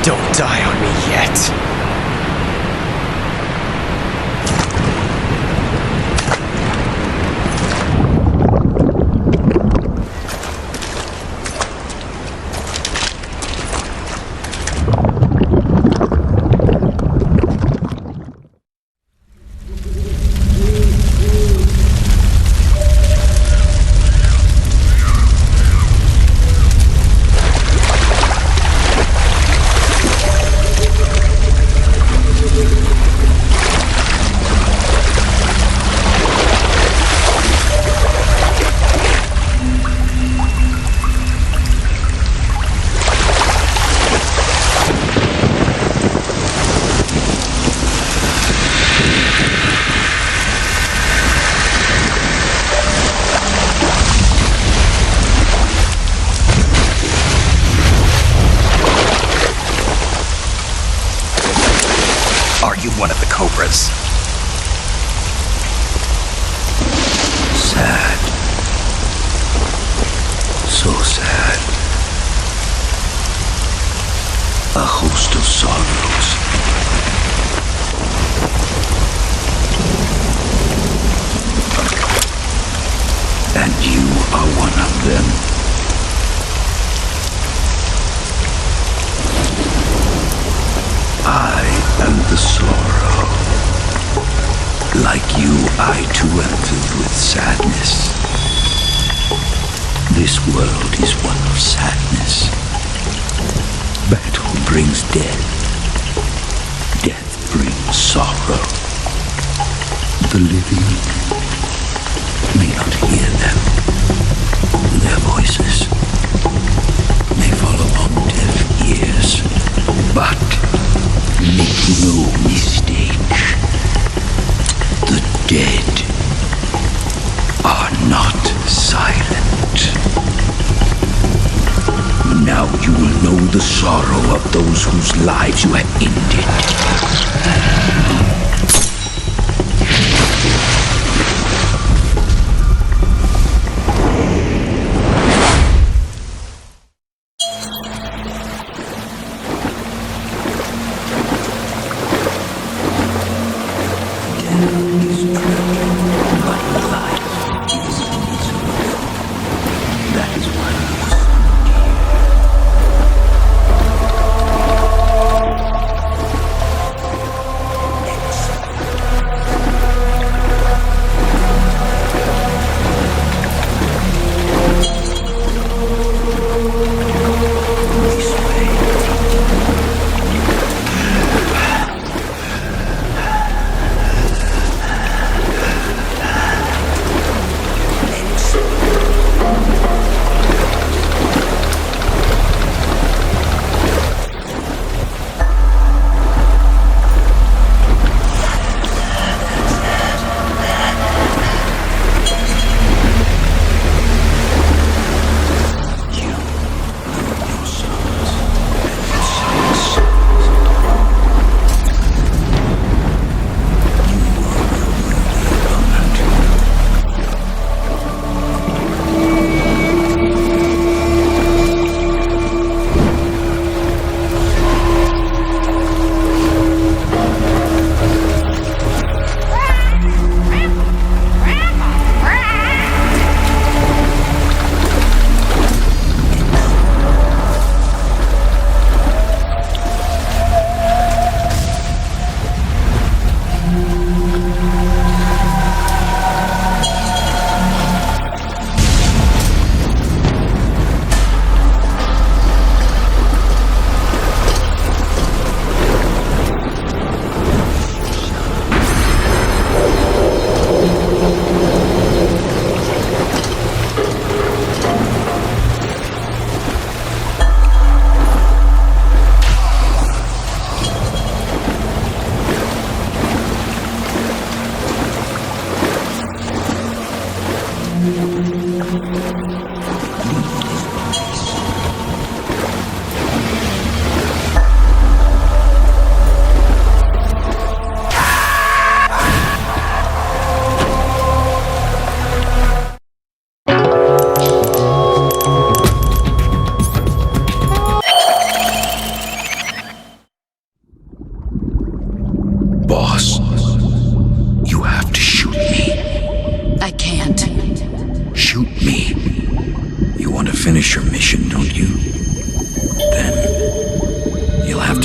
Don't die on me yet. One of the Cobras. Sad. So sad. A host of sorrows. And you are one of them. I am the sorrow. Like you, I too am filled with sadness. This world is one of sadness. Battle brings death. Death brings sorrow. The living may not hear them. Their voices may fall upon deaf ears. But make no mistake, the dead are not silent. Now you will know the sorrow of those whose lives you have ended.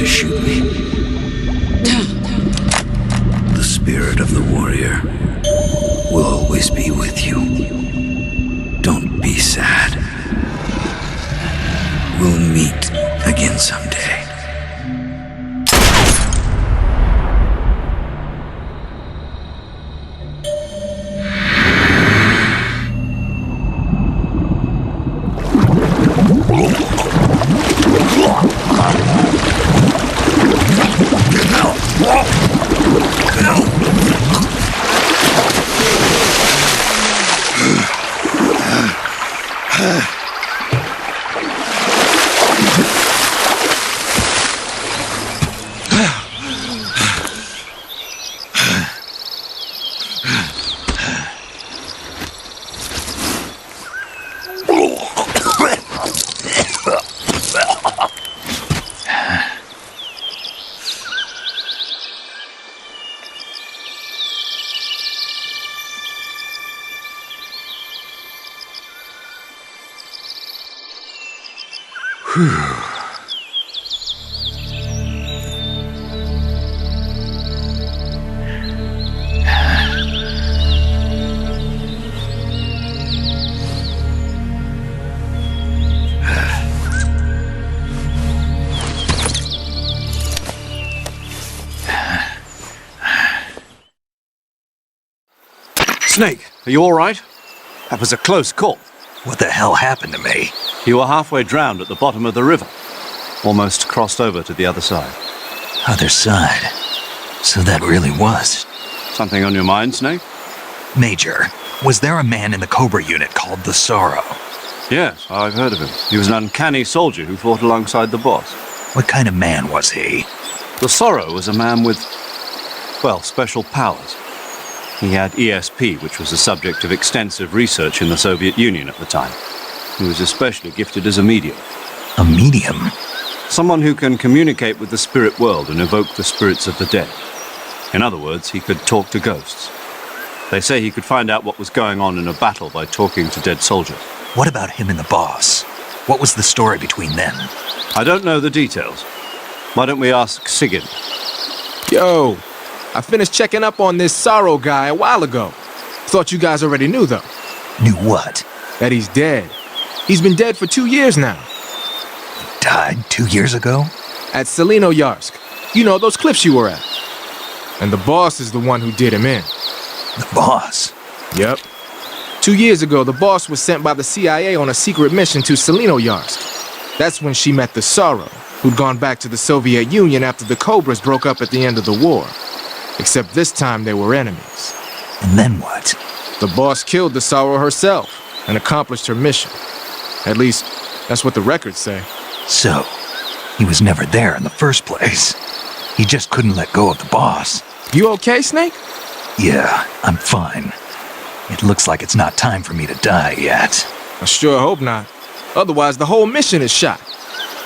to shoot me. The spirit of the warrior will always be with you. Don't be sad. We'll meet again someday. Snake, are you all right? That was a close call. What the hell happened to me? You were halfway drowned at the bottom of the river. Almost crossed over to the other side. Other side? So that really was. Something on your mind, Snake? Major, was there a man in the Cobra unit called the Sorrow? Yes, I've heard of him. He was an uncanny soldier who fought alongside the boss. What kind of man was he? The Sorrow was a man with, well, special powers. He had ESP, which was the subject of extensive research in the Soviet Union at the time. He was especially gifted as a medium. A medium? Someone who can communicate with the spirit world and evoke the spirits of the dead. In other words, he could talk to ghosts. They say he could find out what was going on in a battle by talking to dead soldiers. What about him and the boss? What was the story between them? I don't know the details. Why don't we ask Sigyn? Yo, I finished checking up on this Sorrow guy a while ago. Thought you guys already knew, though. Knew what? That he's dead. He's been dead for 2 years now. Died 2 years ago? At Selino-Yarsk. You know, those cliffs you were at. And the boss is the one who did him in. The boss? Yep. 2 years ago, the boss was sent by the CIA on a secret mission to Selino-Yarsk. That's when she met the Sorrow, who'd gone back to the Soviet Union after the Cobras broke up at the end of the war. Except this time they were enemies. And then what? The boss killed the Sorrow herself and accomplished her mission. At least, that's what the records say. So, he was never there in the first place. He just couldn't let go of the boss. You okay, Snake? Yeah, I'm fine. It looks like it's not time for me to die yet. I sure hope not. Otherwise, the whole mission is shot.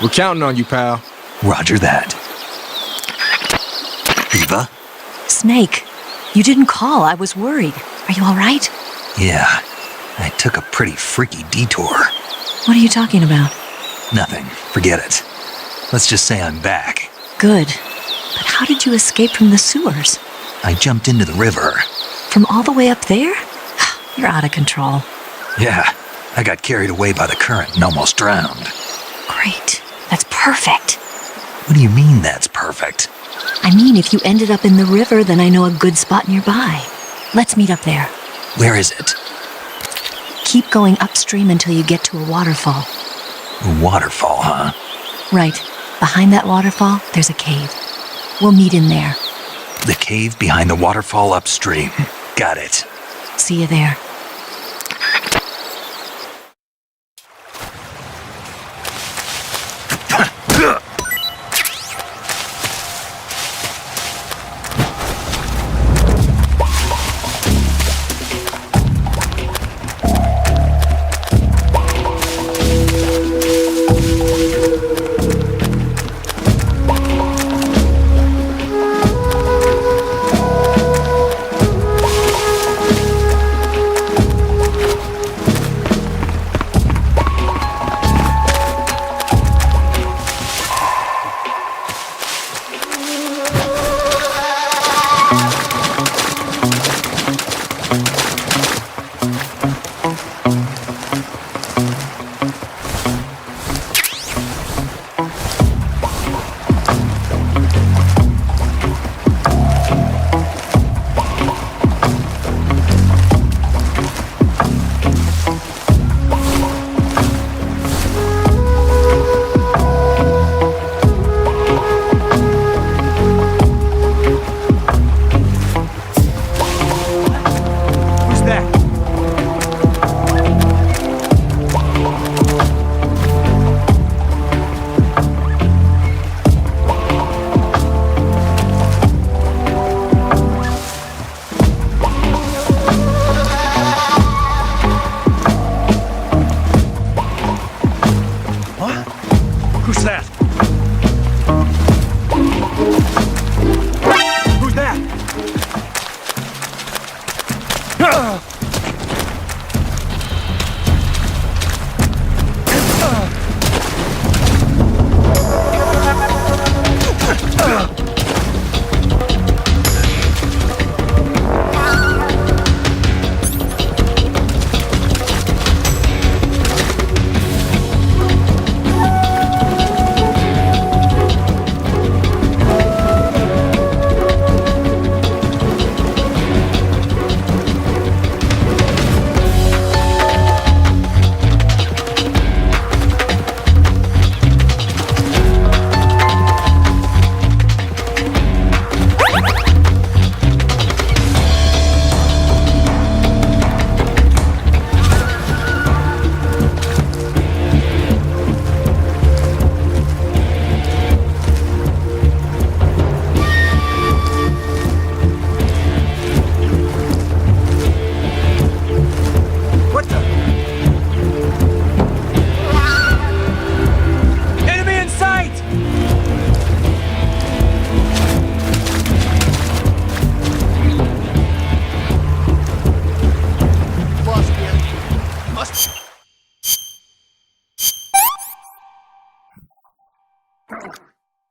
We're counting on you, pal. Roger that. Eva? Snake, you didn't call. I was worried. Are you all right? Yeah, I took a pretty freaky detour. What are you talking about? Nothing. Forget it. Let's just say I'm back. Good. But how did you escape from the sewers? I jumped into the river. From all the way up there? You're out of control. Yeah, I got carried away by the current and almost drowned. Great. That's perfect. What do you mean that's perfect? I mean, if you ended up in the river, then I know a good spot nearby. Let's meet up there. Where is it? Keep going upstream until you get to a waterfall. A waterfall, huh? Right. Behind that waterfall, there's a cave. We'll meet in there. The cave behind the waterfall upstream. Got it. See you there.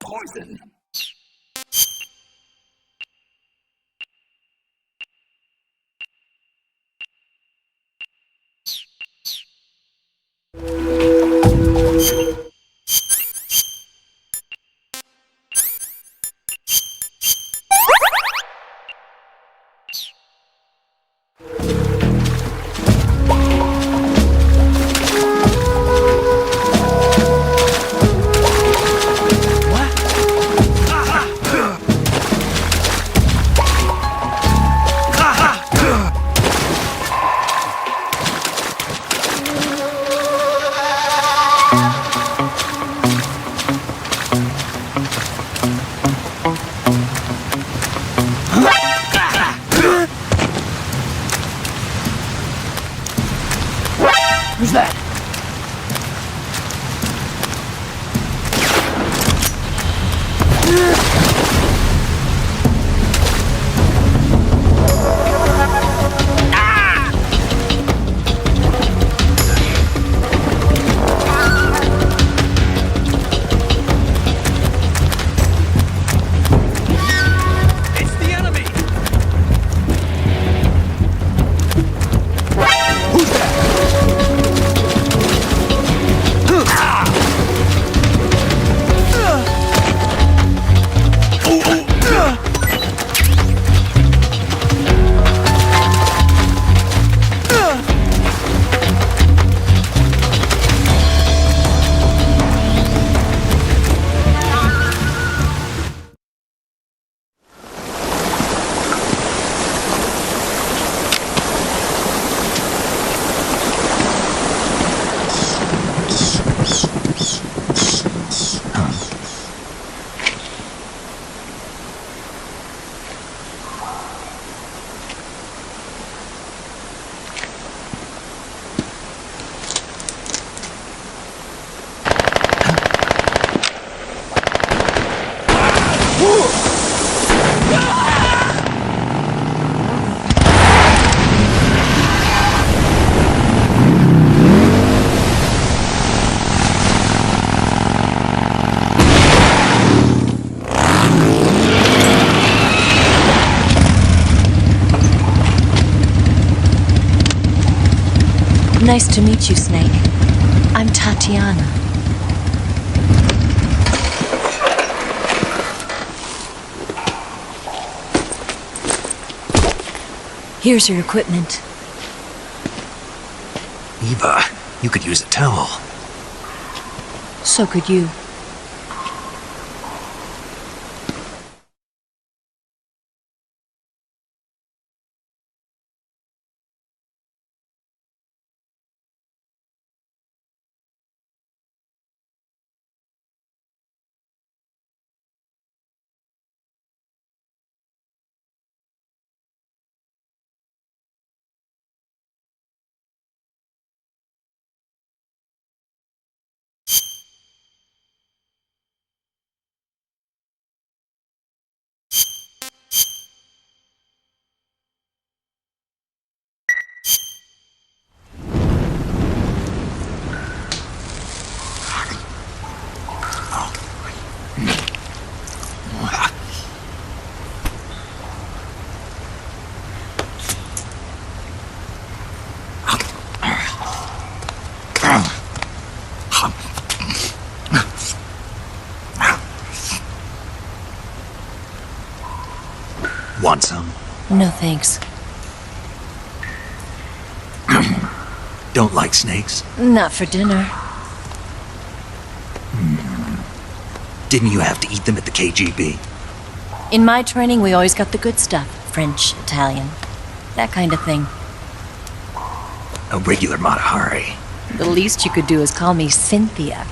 poison. Who's that? It's the enemy! Who's that? Nice to meet you, Snake. I'm Tatiana. Here's your equipment. Eva, you could use a towel. So could you. Want some? No thanks. Don't like snakes? Not for dinner. Didn't you have to eat them at the KGB? In my training, we always got the good stuff. French, Italian, that kind of thing. A regular Mata Hari. The least you could do is call me Cynthia.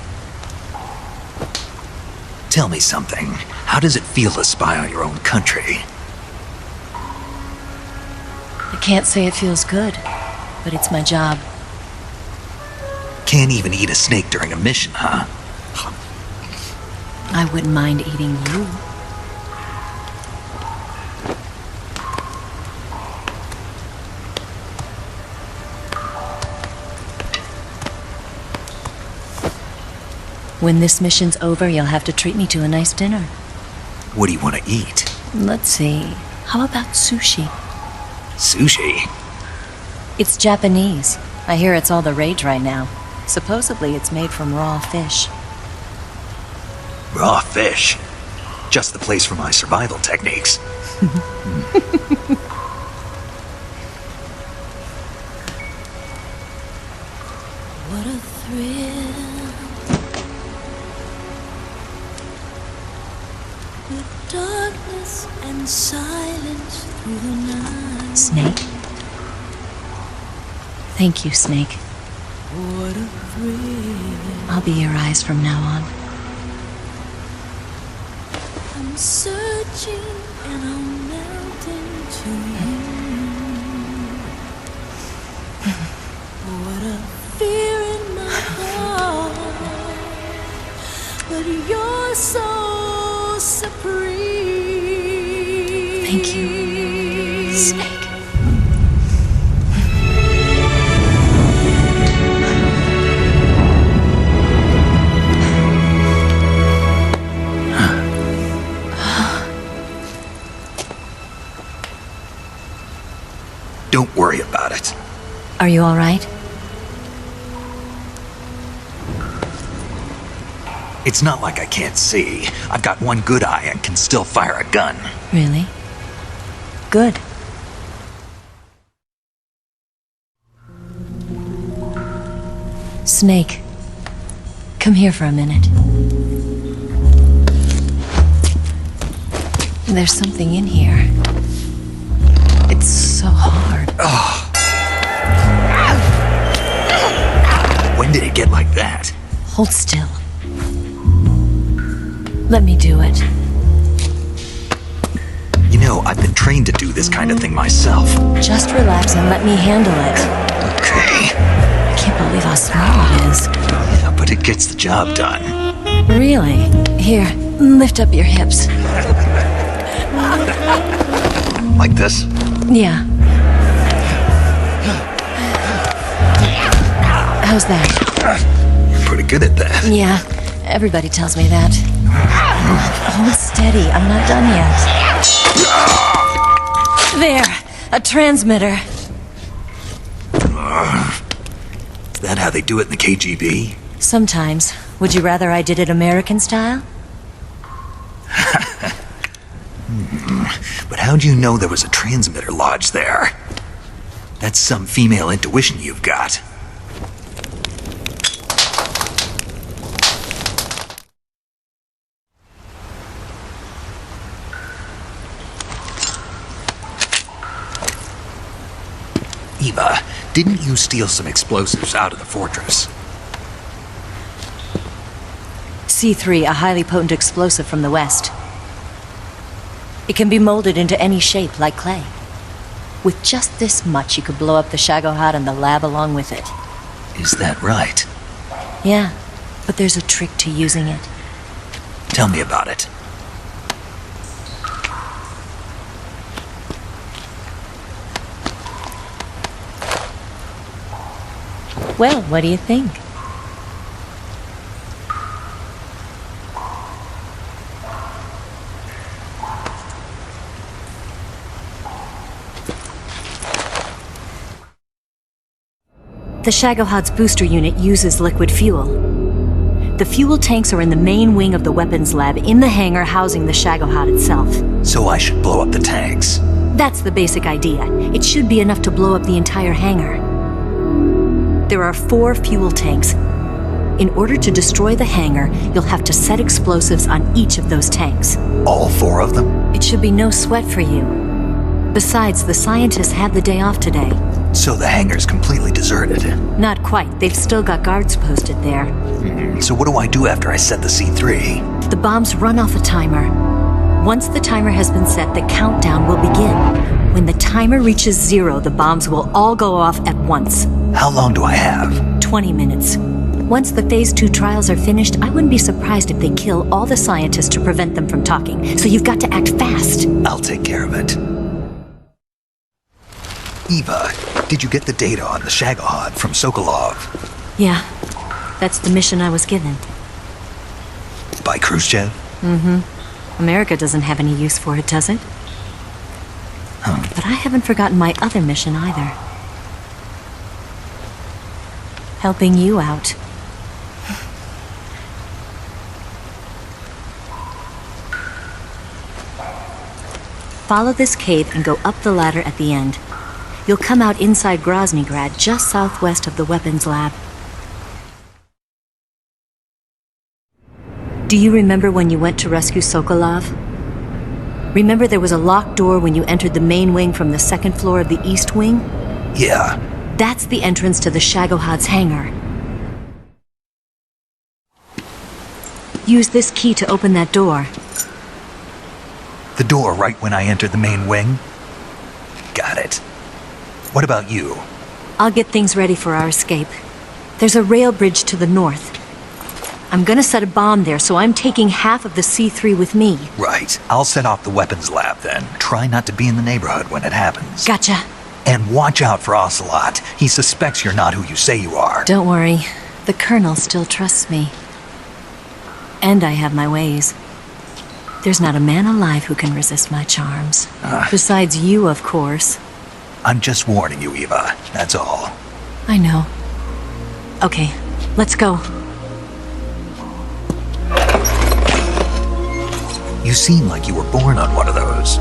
Tell me something. How does it feel to spy on your own country? I can't say it feels good, but it's my job. Can't even eat a snake during a mission, huh? I wouldn't mind eating you. When this mission's over, you'll have to treat me to a nice dinner. What do you want to eat? Let's see. How about sushi? Sushi? It's Japanese. I hear it's all the rage right now. Supposedly it's made from raw fish. Raw fish? Just the place for my survival techniques. What a thrill. With darkness and silence through the night. Snake? Thank you, Snake. What a thrill. I'll be your eyes from now on. I'm searching and I'm melting to you. What a fear in my heart. But you're so supreme. Thank you, Snake. Don't worry about it. Are you all right? It's not like I can't see. I've got one good eye and can still fire a gun. Really? Good. Snake, come here for a minute. There's something in here. It's so hard. When did it get like that? Hold still. Let me do it. You know, I've been trained to do this kind of thing myself. Just relax and let me handle it. Okay. I can't believe how small it is. Yeah, but it gets the job done. Really? Here, lift up your hips. Like this? Yeah. How's that? You're pretty good at that. Yeah, everybody tells me that. Hold steady, I'm not done yet. There, a transmitter. Is that how they do it in the KGB? Sometimes. Would you rather I did it American style? But how'd you know there was a transmitter lodged there? That's some female intuition you've got. Eva, didn't you steal some explosives out of the fortress? C3, a highly potent explosive from the west. It can be molded into any shape, like clay. With just this much, you could blow up the Shagohod and the lab along with it. Is that right? Yeah, but there's a trick to using it. Tell me about it. Well, what do you think? The Shagohod's booster unit uses liquid fuel. The fuel tanks are in the main wing of the weapons lab in the hangar housing the Shagohod itself. So I should blow up the tanks. That's the basic idea. It should be enough to blow up the entire hangar. There are 4 fuel tanks. In order to destroy the hangar, you'll have to set explosives on each of those tanks. All 4 of them? It should be no sweat for you. Besides, the scientists had the day off today. So the hangar's completely deserted. Not quite. They've still got guards posted there. So what do I do after I set the C3? The bombs run off a timer. Once the timer has been set, the countdown will begin. When the timer reaches 0, the bombs will all go off at once. How long do I have? 20 minutes. Once the Phase 2 trials are finished, I wouldn't be surprised if they kill all the scientists to prevent them from talking. So you've got to act fast. I'll take care of it. Eva, did you get the data on the Shagohod from Sokolov? Yeah, that's the mission I was given. Like Khrushchev? Mm-hmm. America doesn't have any use for it, does it? But I haven't forgotten my other mission either. Helping you out. Follow this cave and go up the ladder at the end. You'll come out inside Groznygrad, just southwest of the weapons lab. Do you remember when you went to rescue Sokolov? Remember there was a locked door when you entered the main wing from the second floor of the east wing? Yeah. That's the entrance to the Shagohod's hangar. Use this key to open that door. The door right when I entered the main wing? Got it. What about you? I'll get things ready for our escape. There's a rail bridge to the north. I'm gonna set a bomb there, so I'm taking half of the C3 with me. Right. I'll set off the weapons lab then. Try not to be in the neighborhood when it happens. Gotcha. And watch out for Ocelot. He suspects you're not who you say you are. Don't worry. The Colonel still trusts me. And I have my ways. There's not a man alive who can resist my charms. Besides you, of course. I'm just warning you, Eva. That's all. I know. Okay, let's go. You seem like you were born on one of those.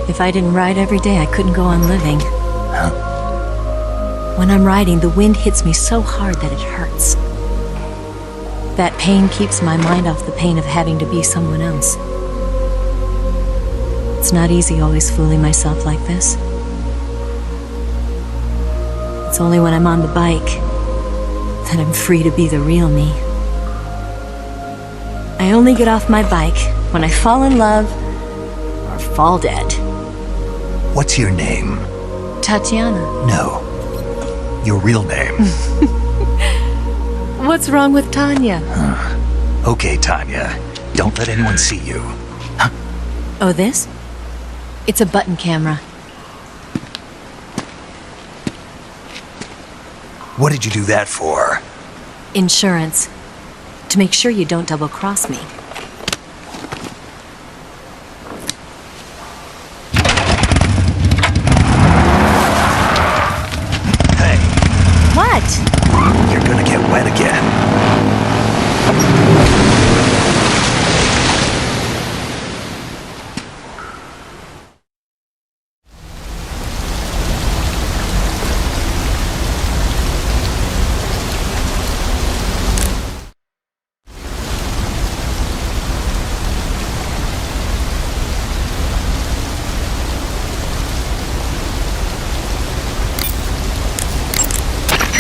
If I didn't ride every day, I couldn't go on living. When I'm riding, the wind hits me so hard that it hurts. That pain keeps my mind off the pain of having to be someone else. It's not easy always fooling myself like this. It's only when I'm on the bike that I'm free to be the real me. I only get off my bike when I fall in love or fall dead. What's your name? Tatiana. No. Your real name. What's wrong with Tanya? Okay, Tanya. Don't let anyone see you. Oh, this? It's a button camera. What did you do that for? Insurance. To make sure you don't double-cross me. Hey. What? You're gonna get wet again.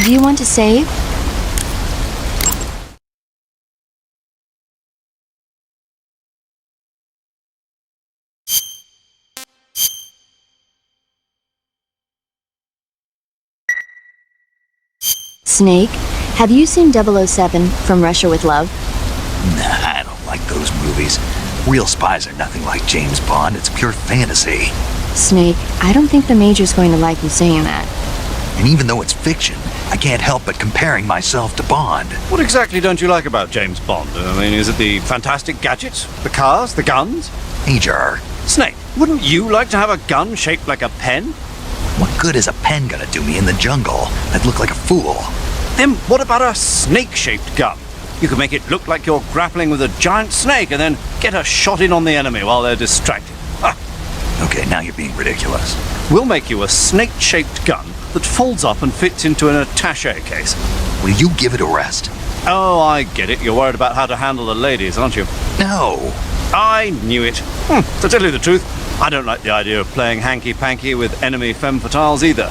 Do you want to save? Snake, have you seen 007 From Russia with Love? Nah, I don't like those movies. Real spies are nothing like James Bond. It's pure fantasy. Snake, I don't think the Major's going to like you saying that. And even though it's fiction, I can't help but comparing myself to Bond. What exactly don't you like about James Bond? I mean, is it the fantastic gadgets? The cars? The guns? Major. Snake, wouldn't you like to have a gun shaped like a pen? What good is a pen gonna do me in the jungle? I'd look like a fool. Then what about a snake-shaped gun? You could make it look like you're grappling with a giant snake and then get a shot in on the enemy while they're distracted. Okay, now you're being ridiculous. We'll make you a snake-shaped gun that folds up and fits into an attaché case. Will you give it a rest? Oh, I get it. You're worried about how to handle the ladies, aren't you? No. I knew it. To tell you the truth, I don't like the idea of playing hanky-panky with enemy femme fatales either.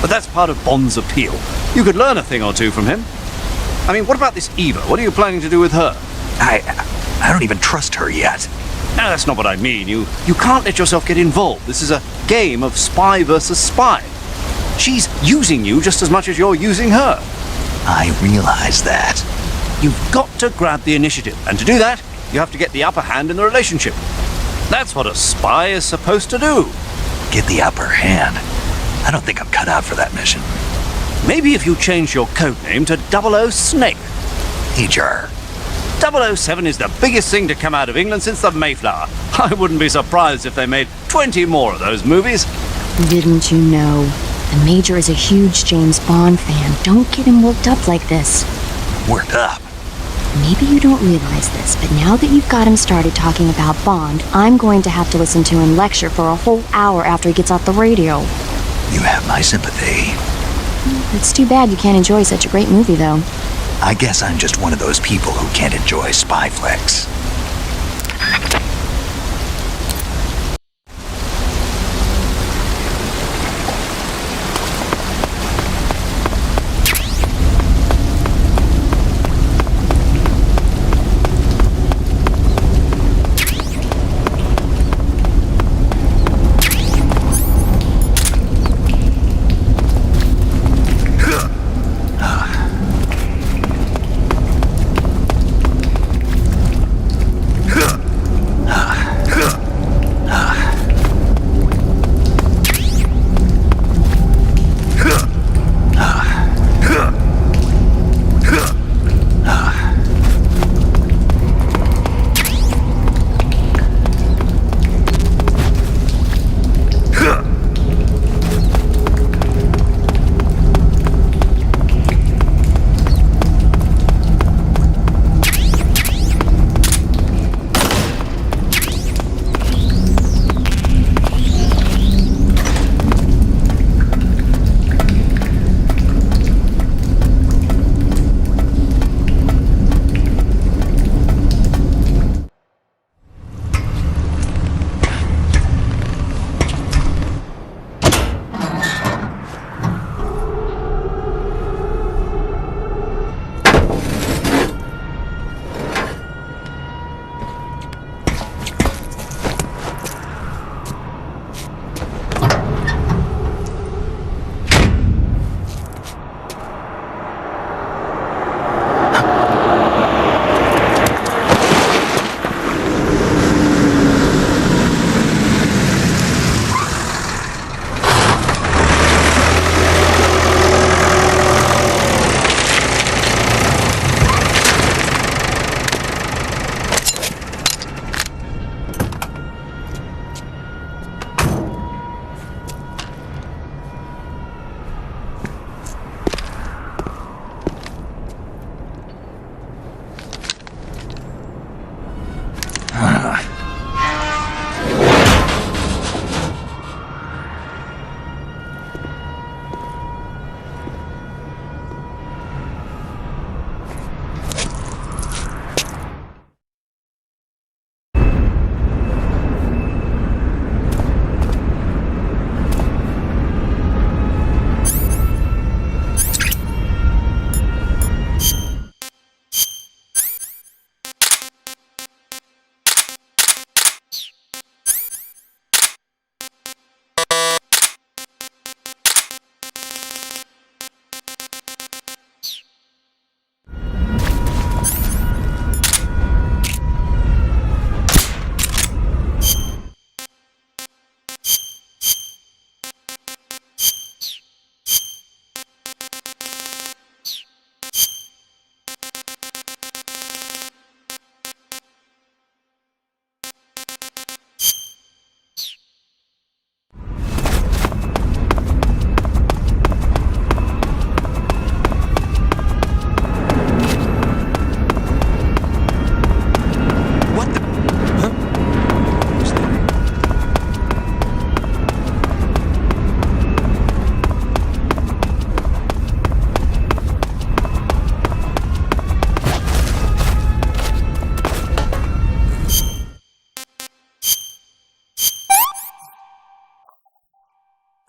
But that's part of Bond's appeal. You could learn a thing or two from him. I mean, what about this Eva? What are you planning to do with her? I don't even trust her yet. No, that's not what I mean. You can't let yourself get involved. This is a game of spy versus spy. She's using you just as much as you're using her. I realize that. You've got to grab the initiative, and to do that, you have to get the upper hand in the relationship. That's what a spy is supposed to do. Get the upper hand? I don't think I'm cut out for that mission. Maybe if you change your code name to 00 Snake. Major. 007 is the biggest thing to come out of England since the Mayflower. I wouldn't be surprised if they made 20 more of those movies. Didn't you know? The Major is a huge James Bond fan. Don't get him worked up like this. Worked up? Maybe you don't realize this, but now that you've got him started talking about Bond, I'm going to have to listen to him lecture for a whole hour after he gets off the radio. You have my sympathy. It's too bad you can't enjoy such a great movie, though. I guess I'm just one of those people who can't enjoy spy flicks.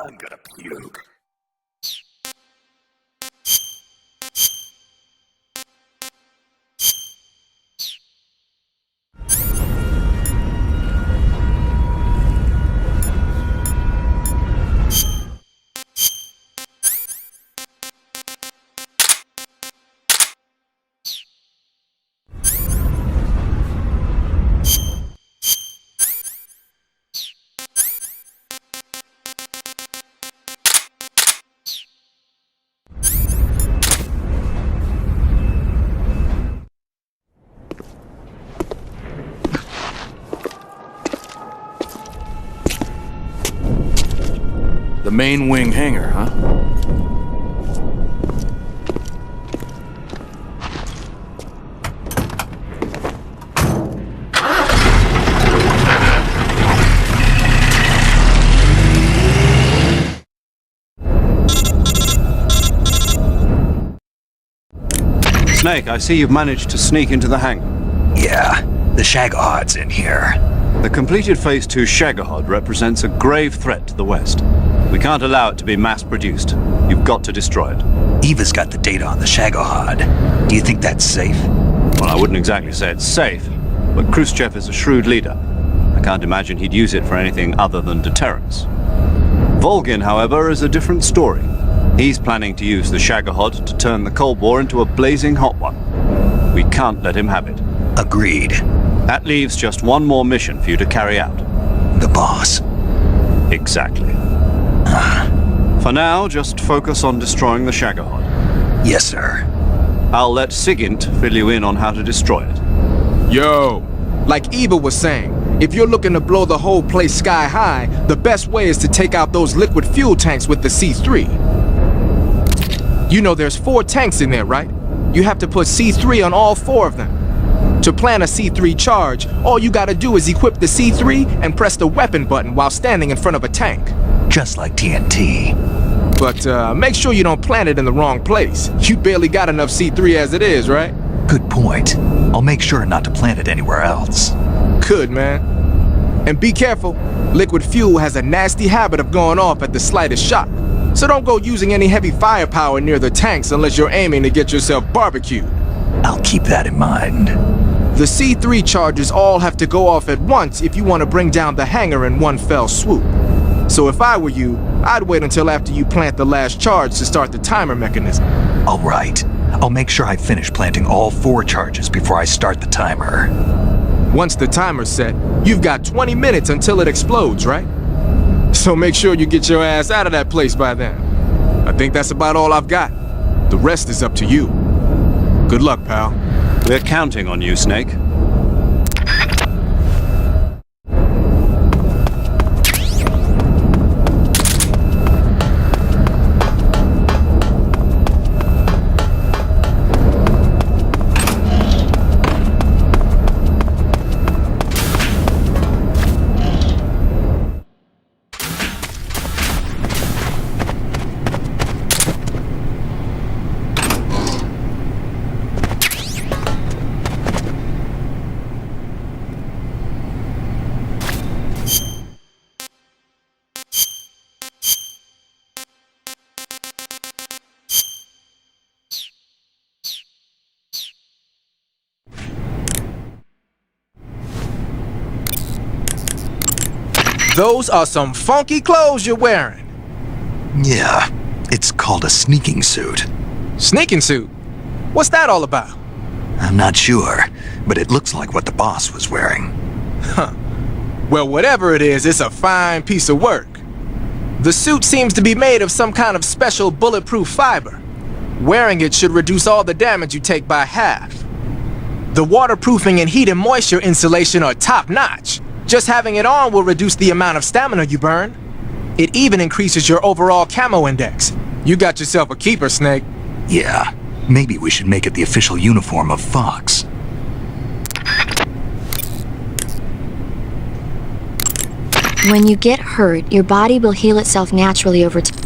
I'm gonna puke. The main wing hangar, huh? Snake, I see you've managed to sneak into the hangar. Yeah, the Shagohod's in here. The completed Phase 2 Shagohod represents a grave threat to the West. We can't allow it to be mass-produced. You've got to destroy it. Eva's got the data on the Shagohod. Do you think that's safe? Well, I wouldn't exactly say it's safe, but Khrushchev is a shrewd leader. I can't imagine he'd use it for anything other than deterrence. Volgin, however, is a different story. He's planning to use the Shagohod to turn the Cold War into a blazing hot one. We can't let him have it. Agreed. That leaves just one more mission for you to carry out. The boss. Exactly. For now, just focus on destroying the Shagohod. Yes, sir. I'll let Sigint fill you in on how to destroy it. Yo, like Eva was saying, if you're looking to blow the whole place sky high, the best way is to take out those liquid fuel tanks with the C3. You know there's 4 tanks in there, right? You have to put C3 on all 4 of them. To plan a C3 charge, all you gotta do is equip the C3 and press the weapon button while standing in front of a tank. Just like TNT. But make sure you don't plant it in the wrong place. You barely got enough C3 as it is, right? Good point. I'll make sure not to plant it anywhere else. Good, man. And be careful. Liquid fuel has a nasty habit of going off at the slightest shock. So don't go using any heavy firepower near the tanks unless you're aiming to get yourself barbecued. I'll keep that in mind. The C3 charges all have to go off at once if you want to bring down the hangar in one fell swoop. So if I were you, I'd wait until after you plant the last charge to start the timer mechanism. All right. I'll make sure I finish planting all 4 charges before I start the timer. Once the timer's set, you've got 20 minutes until it explodes, right? So make sure you get your ass out of that place by then. I think that's about all I've got. The rest is up to you. Good luck, pal. We're counting on you, Snake. Those are some funky clothes you're wearing. Yeah, it's called a sneaking suit. Sneaking suit? What's that all about? I'm not sure, but it looks like what the boss was wearing. Huh. Well, whatever it is, it's a fine piece of work. The suit seems to be made of some kind of special bulletproof fiber. Wearing it should reduce all the damage you take by half. The waterproofing and heat and moisture insulation are top-notch. Just having it on will reduce the amount of stamina you burn. It even increases your overall camo index. You got yourself a keeper, Snake. Yeah, maybe we should make it the official uniform of Fox. When you get hurt, your body will heal itself naturally over time.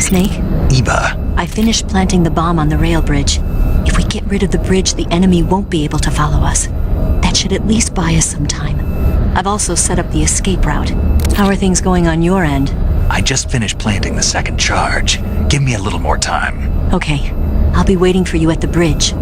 Snake? Eva. I finished planting the bomb on the rail bridge. If we get rid of the bridge, the enemy won't be able to follow us. That should at least buy us some time. I've also set up the escape route. How are things going on your end? I just finished planting the second charge. Give me a little more time. Okay. I'll be waiting for you at the bridge.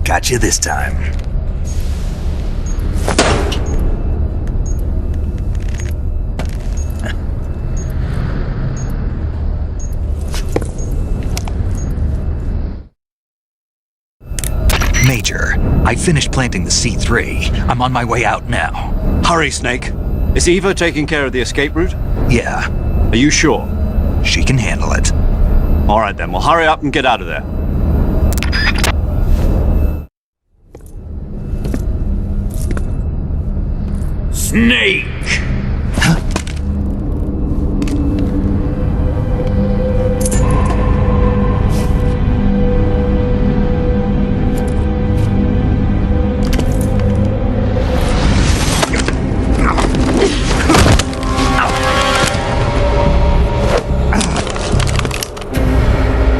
Got you this time. Major, I finished planting the C3. I'm on my way out now. Hurry, Snake. Is Eva taking care of the escape route? Yeah. Are you sure? She can handle it. All right then, well hurry up and get out of there. Snake!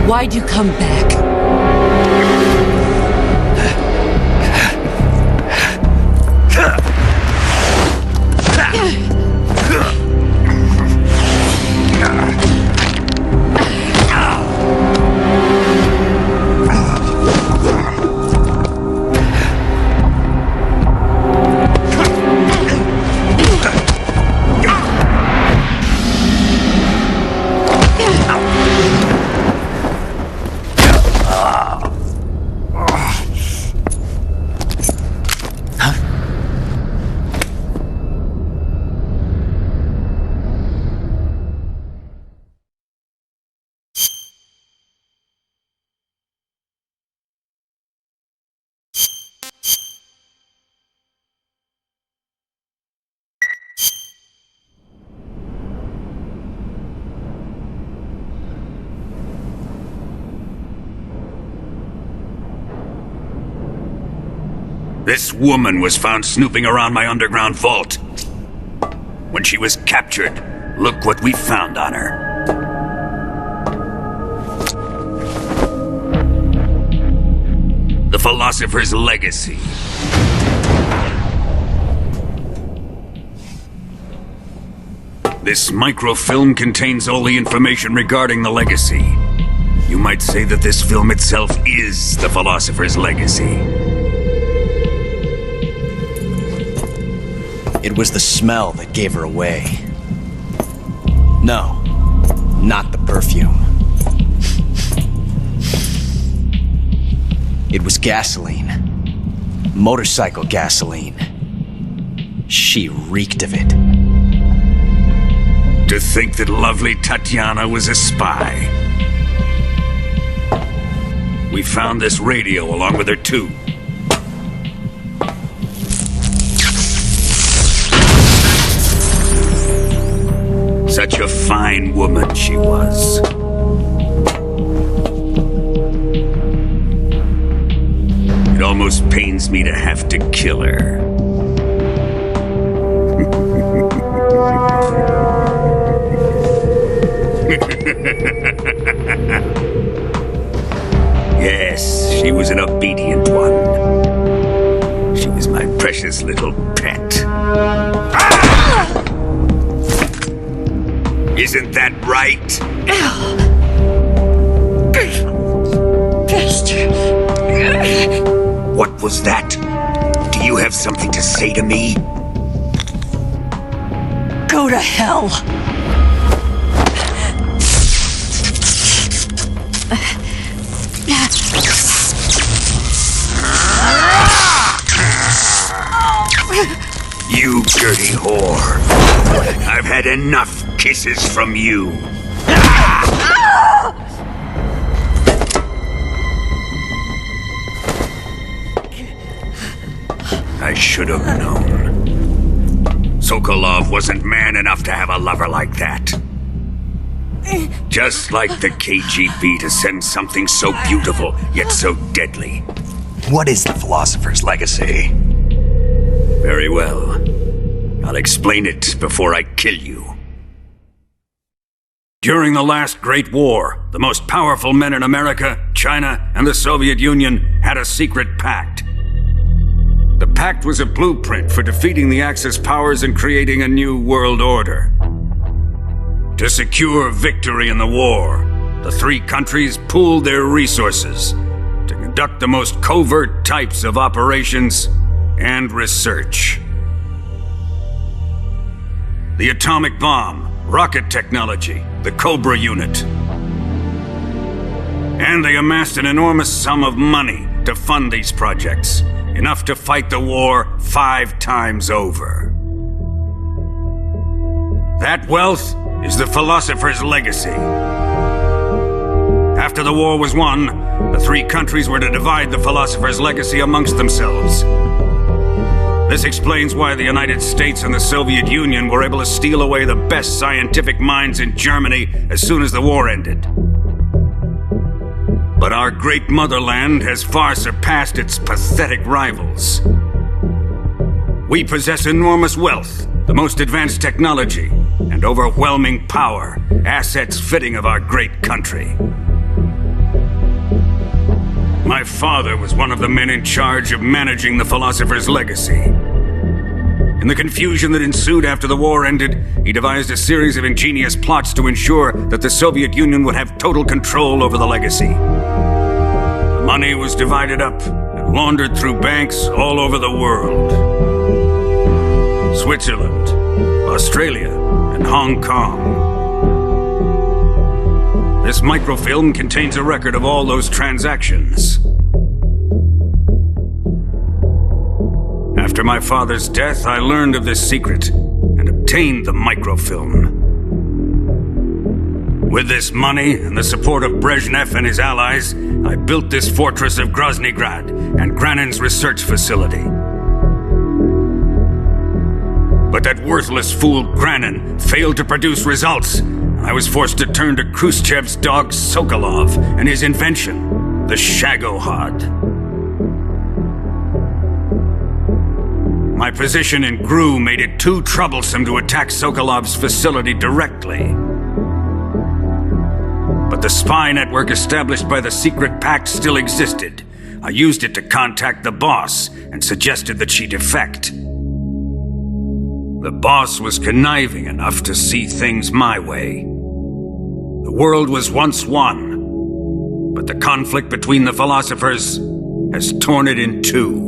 Why'd you come back? This woman was found snooping around my underground vault. When she was captured, look what we found on her. The Philosopher's Legacy. This microfilm contains all the information regarding the Legacy. You might say that this film itself is the Philosopher's Legacy. It was the smell that gave her away. No, not the perfume. It was gasoline. Motorcycle gasoline. She reeked of it. To think that lovely Tatiana was a spy. We found this radio along with her too. Such a fine woman she was. It almost pains me to have to kill her. Yes, she was an obedient one. She was my precious little pet. Ah! Isn't that right? What was that? Do you have something to say to me? Go to hell! You dirty whore. I've had enough kisses from you. I should have known. Sokolov wasn't man enough to have a lover like that. Just like the KGB to send something so beautiful, yet so deadly. What is the Philosopher's Legacy? Very well. I'll explain it before I kill you. During the last Great War, the most powerful men in America, China, and the Soviet Union had a secret pact. The pact was a blueprint for defeating the Axis powers and creating a new world order. To secure victory in the war, the three countries pooled their resources to conduct the most covert types of operations and research. The atomic bomb, rocket technology, the Cobra unit. And they amassed an enormous sum of money to fund these projects, enough to fight the war 5 times over. That wealth is the Philosopher's Legacy. After the war was won, the three countries were to divide the Philosopher's Legacy amongst themselves. This explains why the United States and the Soviet Union were able to steal away the best scientific minds in Germany as soon as the war ended. But our great motherland has far surpassed its pathetic rivals. We possess enormous wealth, the most advanced technology, and overwhelming power, assets fitting of our great country. My father was one of the men in charge of managing the Philosopher's Legacy. In the confusion that ensued after the war ended, he devised a series of ingenious plots to ensure that the Soviet Union would have total control over the legacy. The money was divided up and laundered through banks all over the world. Switzerland, Australia, and Hong Kong. This microfilm contains a record of all those transactions. After my father's death, I learned of this secret and obtained the microfilm. With this money and the support of Brezhnev and his allies, I built this fortress of Groznygrad and Granin's research facility. But that worthless fool Granin failed to produce results. I was forced to turn to Khrushchev's dog Sokolov and his invention, the Shagohod. My position in GRU made it too troublesome to attack Sokolov's facility directly. But the spy network established by the secret pact still existed. I used it to contact the boss and suggested that she defect. The boss was conniving enough to see things my way. The world was once one, but the conflict between the philosophers has torn it in two.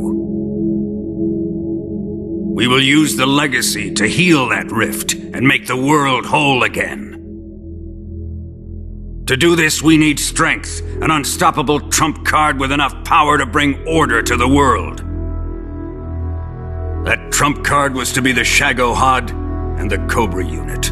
We will use the legacy to heal that rift and make the world whole again. To do this, we need strength, an unstoppable trump card with enough power to bring order to the world. That trump card was to be the Shagohod and the Cobra unit.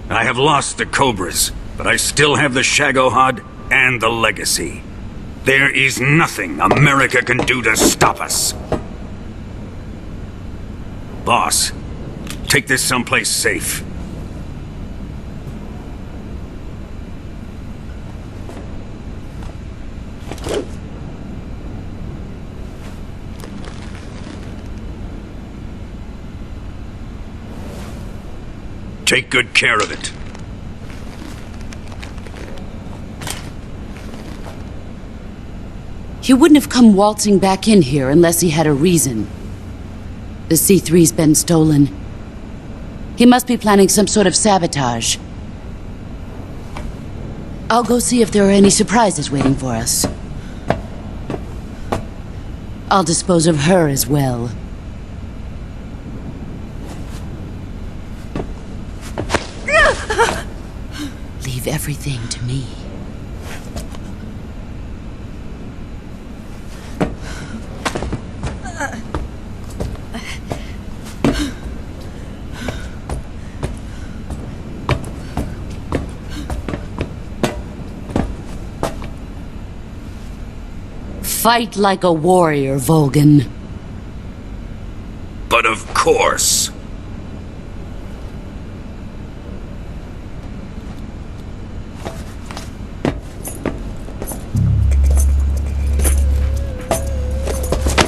I have lost the Cobras, but I still have the Shagohod and the Legacy. There is nothing America can do to stop us. Boss, take this someplace safe. Take good care of it. He wouldn't have come waltzing back in here unless he had a reason. The C3's been stolen. He must be planning some sort of sabotage. I'll go see if there are any surprises waiting for us. I'll dispose of her as well. Leave everything to me. Fight like a warrior, Volgan. But of course.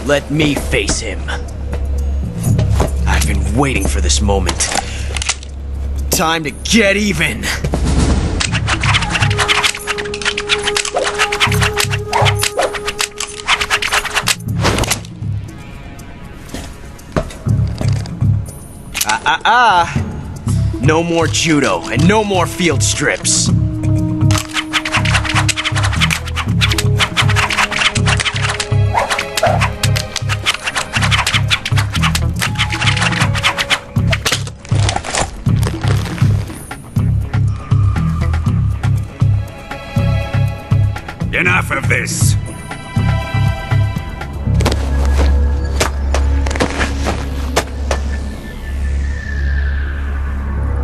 Let me face him. I've been waiting for this moment. Time to get even! No more judo, and no more field strips. Enough of this.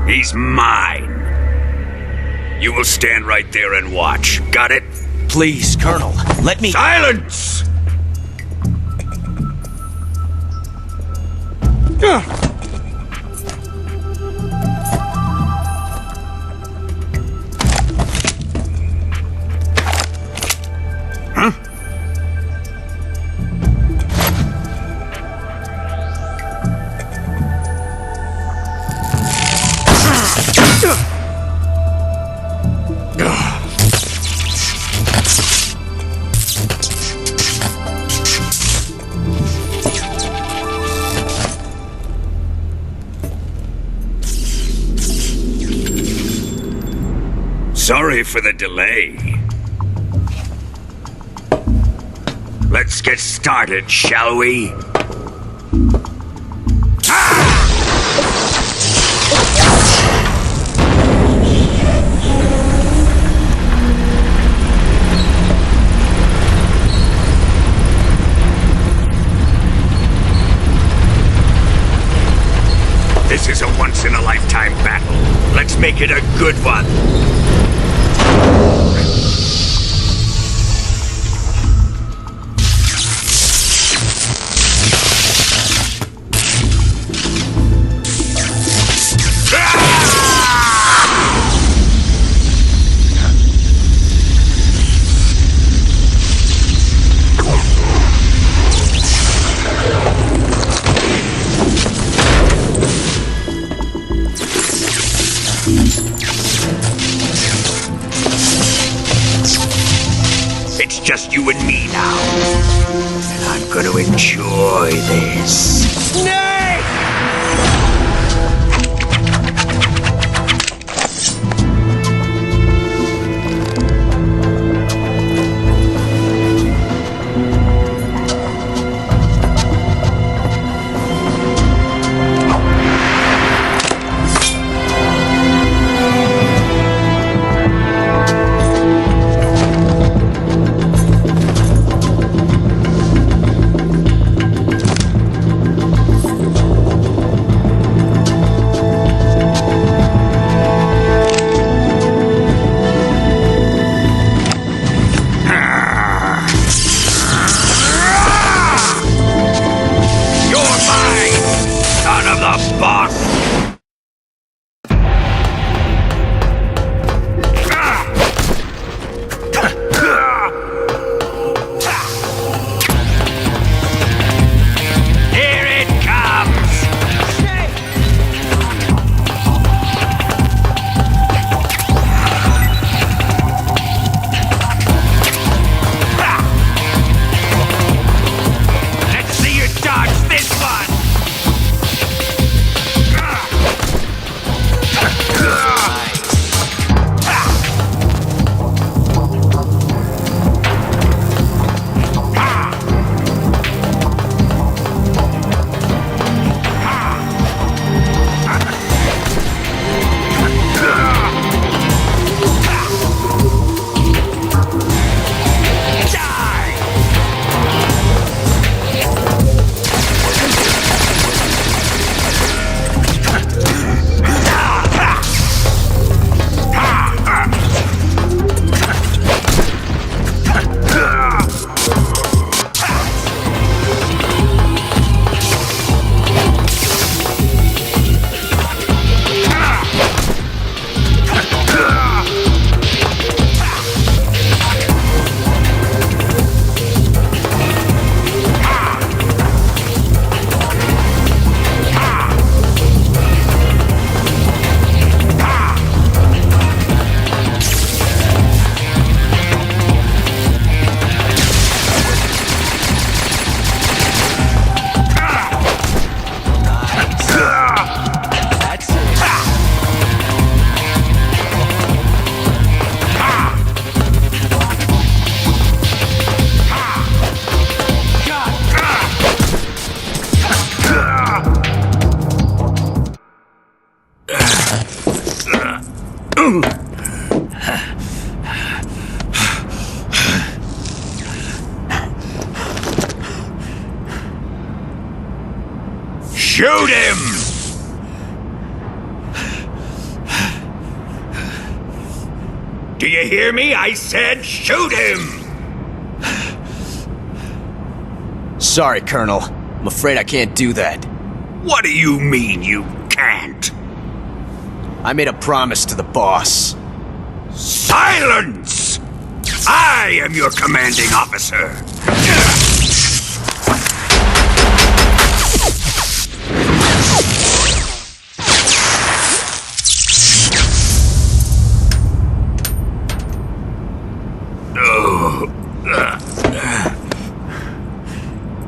He's mine. You will stand right there and watch. Got it? Please, Colonel, let me— Silence! Huh? Sorry for the delay. Let's get started, shall we? This is a once-in-a-lifetime battle. Let's make it a good one. It's just you and me now. And I'm gonna enjoy this. Snake! Shoot him! Do you hear me? I said shoot him! Sorry, Colonel. I'm afraid I can't do that. What do you mean you can't? I made a promise to the boss. Silence! I am your commanding officer.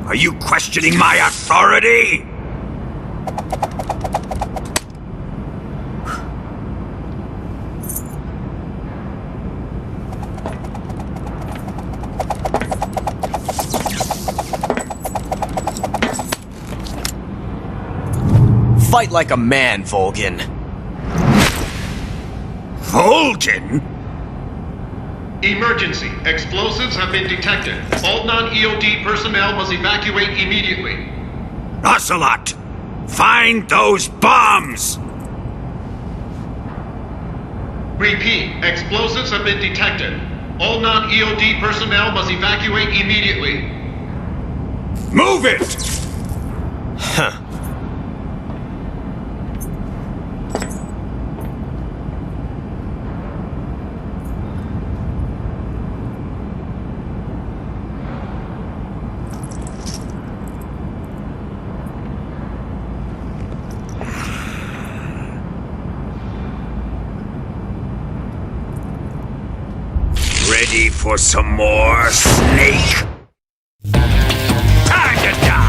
Are you questioning my authority? Fight like a man, Volgin. Volgin? Emergency. Explosives have been detected. All non-EOD personnel must evacuate immediately. Ocelot! Find those bombs! Repeat. Explosives have been detected. All non-EOD personnel must evacuate immediately. Move it! Huh. Ready for some more, Snake? Time to die!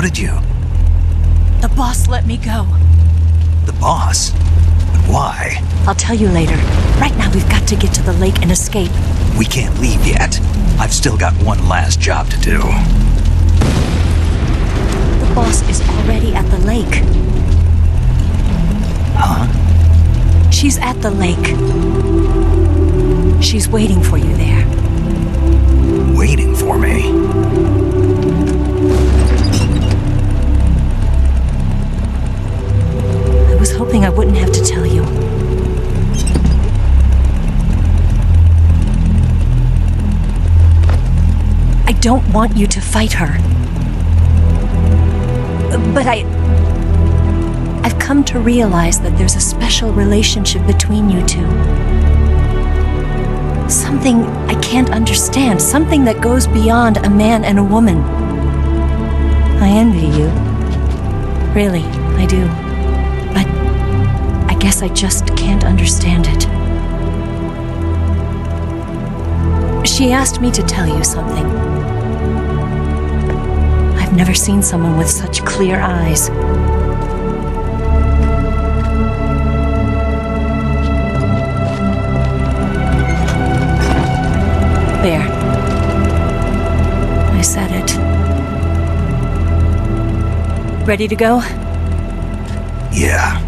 How did you? The boss let me go. The boss? But why? I'll tell you later. Right now, we've got to get to the lake and escape. We can't leave yet. I've still got one last job to do. The boss is already at the lake. Huh? She's at the lake. She's waiting for you there. Waiting for me? I was hoping I wouldn't have to tell you. I don't want you to fight her. But I've come to realize that there's a special relationship between you two. Something I can't understand, something that goes beyond a man and a woman. I envy you. Really, I do. But I guess I just can't understand it. She asked me to tell you something. I've never seen someone with such clear eyes. There. I said it. Ready to go? Yeah.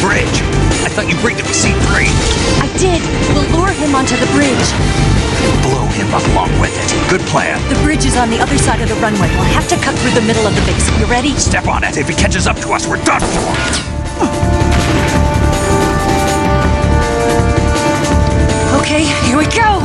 Bridge? I thought you bring him to C3. I did. We'll lure him onto the bridge. blow him up along with it. Good plan. The bridge is on the other side of the runway. We'll have to cut through the middle of the base. You ready? Step on it. If he catches up to us, we're done for. Okay, here we go!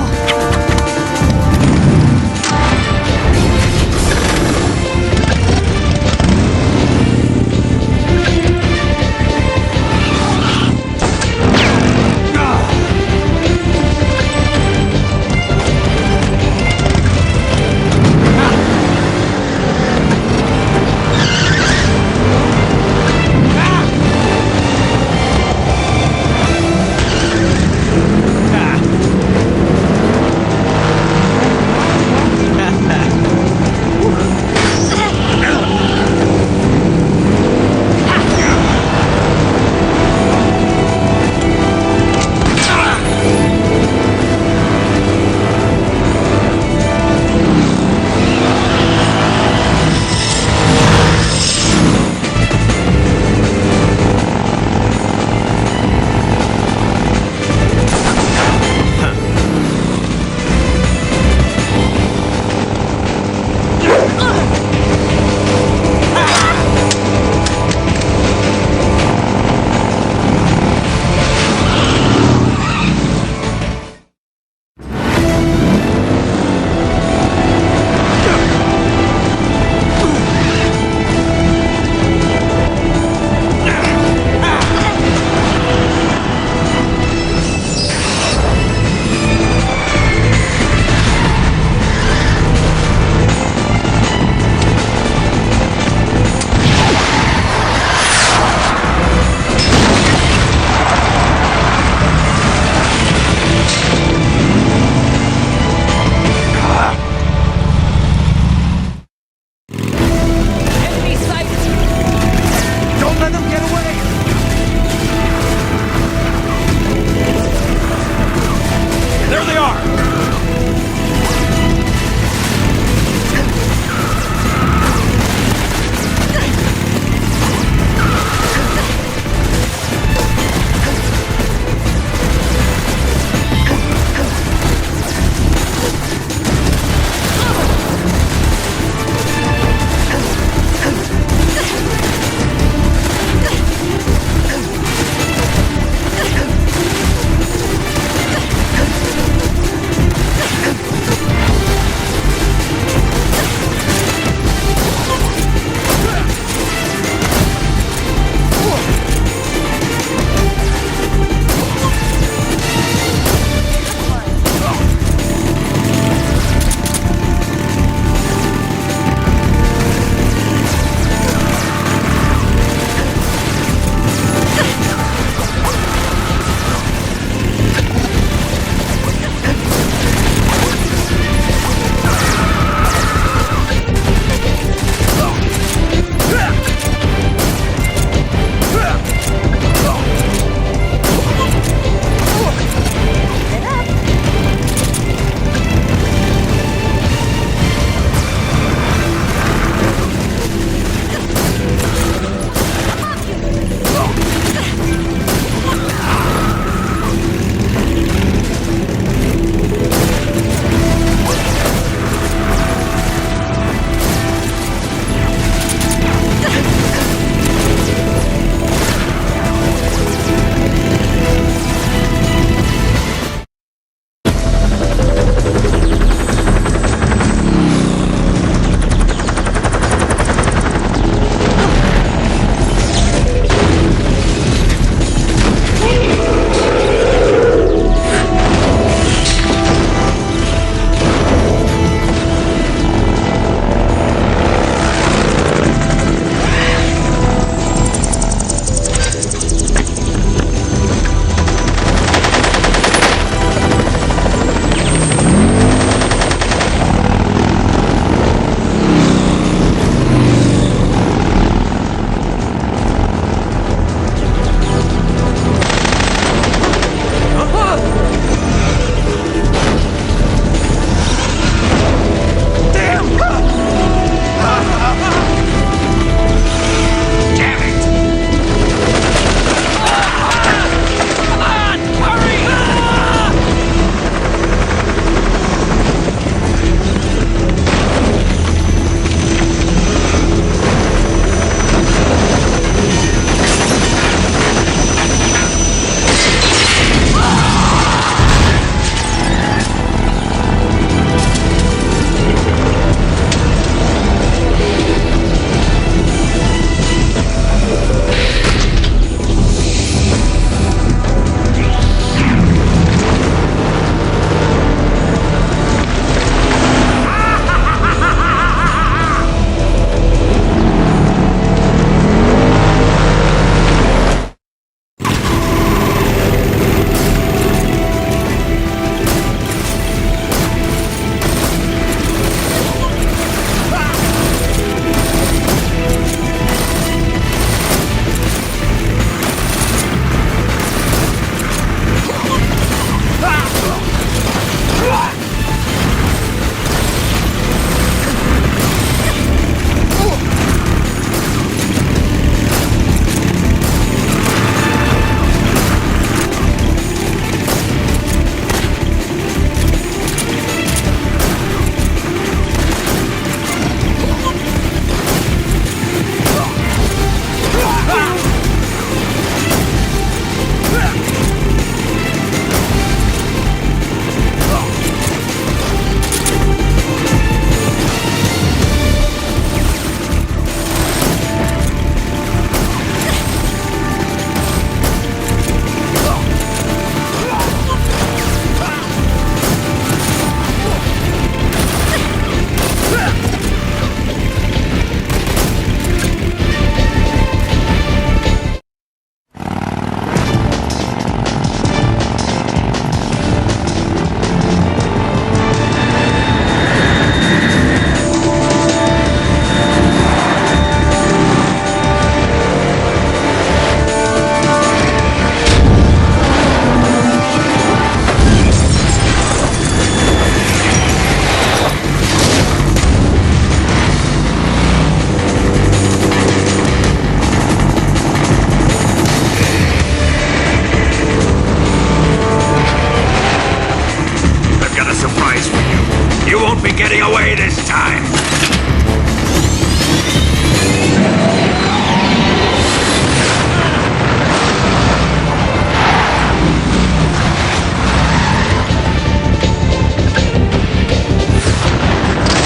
getting away this time!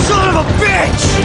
Son of a bitch!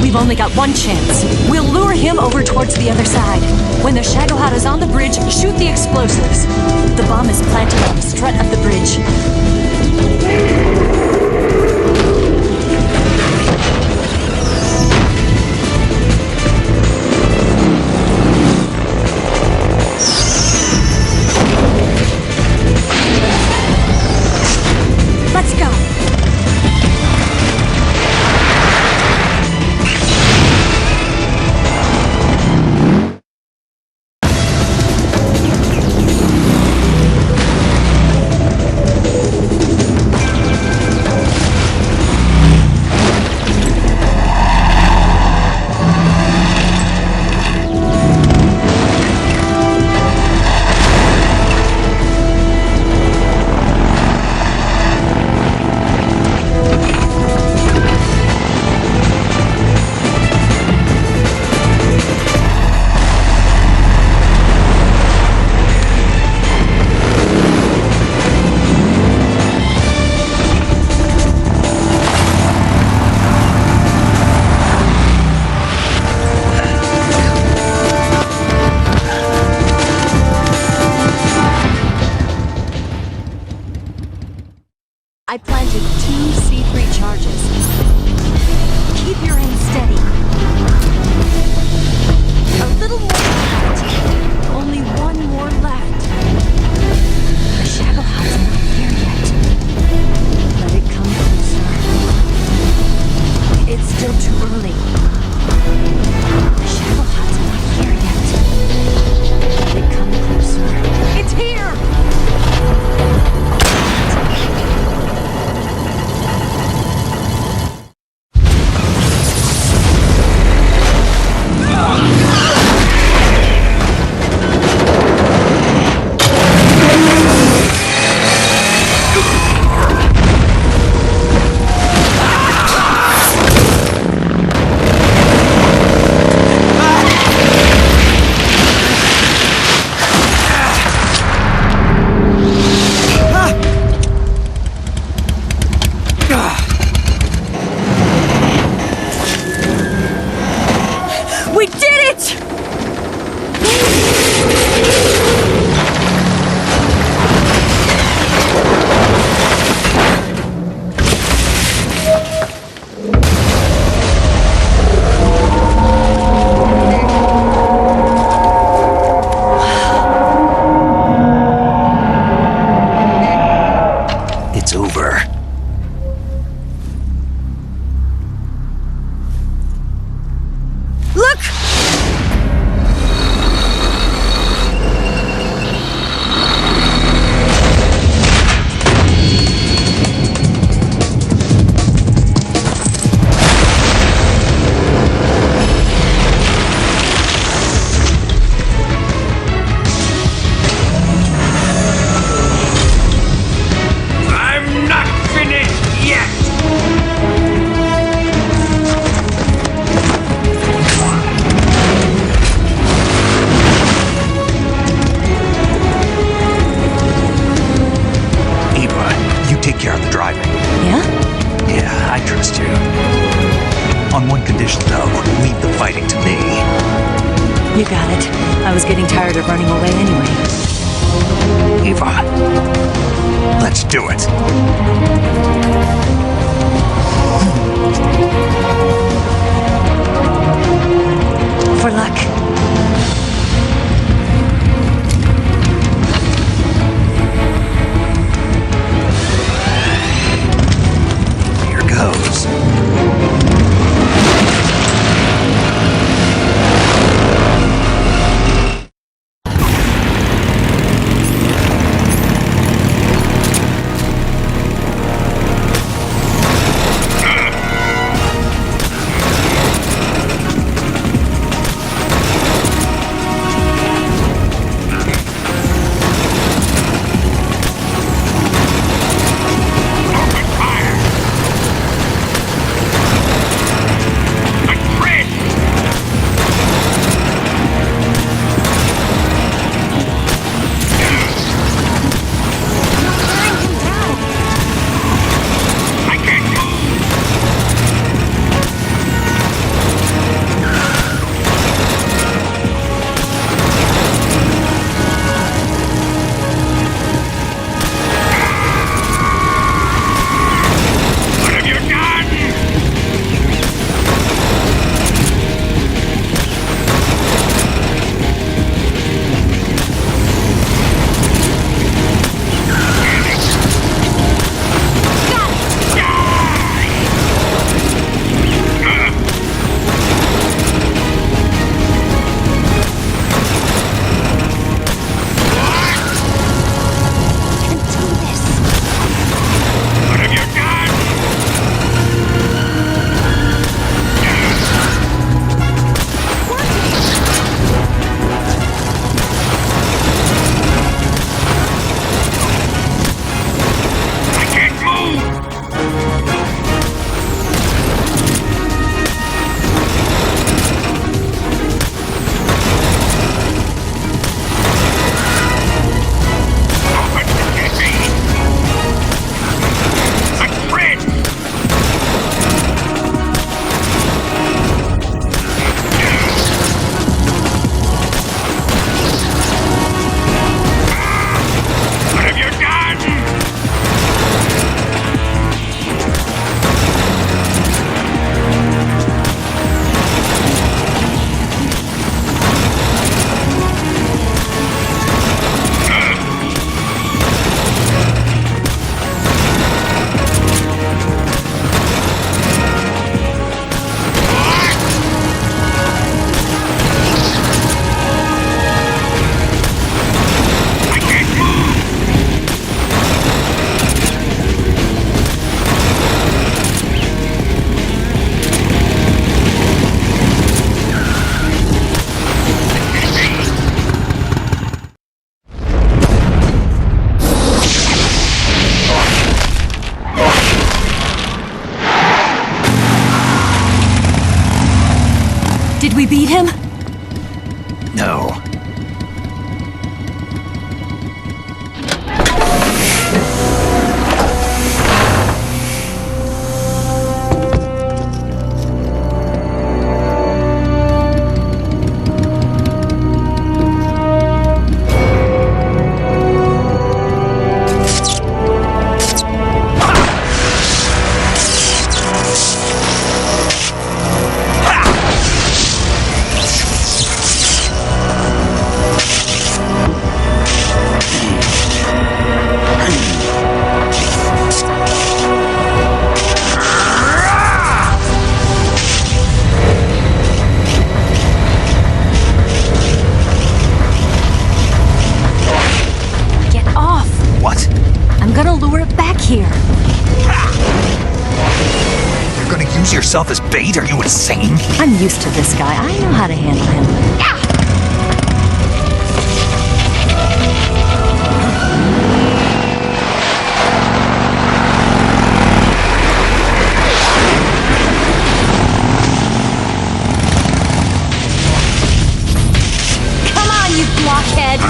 We've only got one chance. We'll lure him over towards the other side. When the Shagohod is on the bridge, shoot the explosives. The bomb is planted on the strut of the bridge. Let's go. I planted 2 C3 charges. Keep your aim steady. A little more left. Only one more left. The Shagohod's not here yet. Let it come closer. It's still too early. The Shagohod's not here yet. Let it come closer. It's here! It's over. Look! I'm not finished yet! Eva, you take care of the driving. Yeah? Yeah, I trust you. On one condition, though, leave the fighting to me. You got it. I was getting tired of running away anyway. Eva, let's do it. For luck. Here goes. Did we beat him? No. use yourself as bait? Are you insane? I'm used to this guy. I know how to handle him. Come on, you blockhead!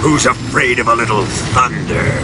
Who's afraid of a little thunder?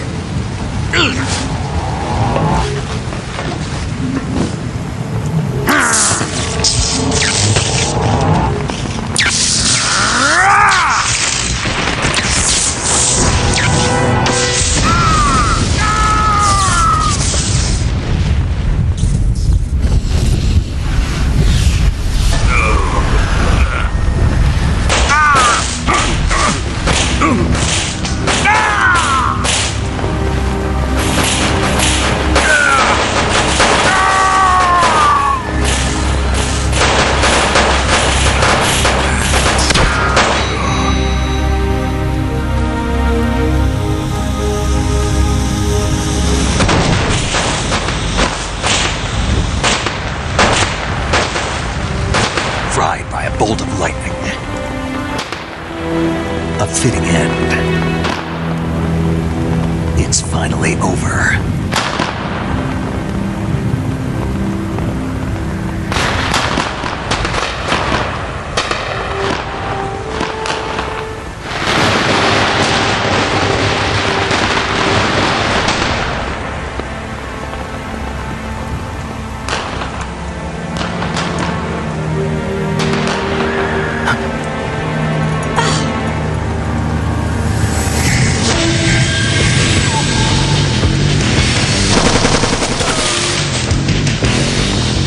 Fried by a bolt of lightning. A fitting end. It's finally over.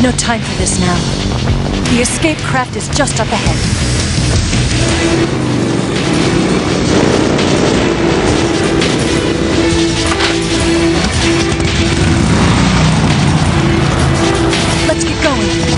No time for this now. The escape craft is just up ahead. Let's get going.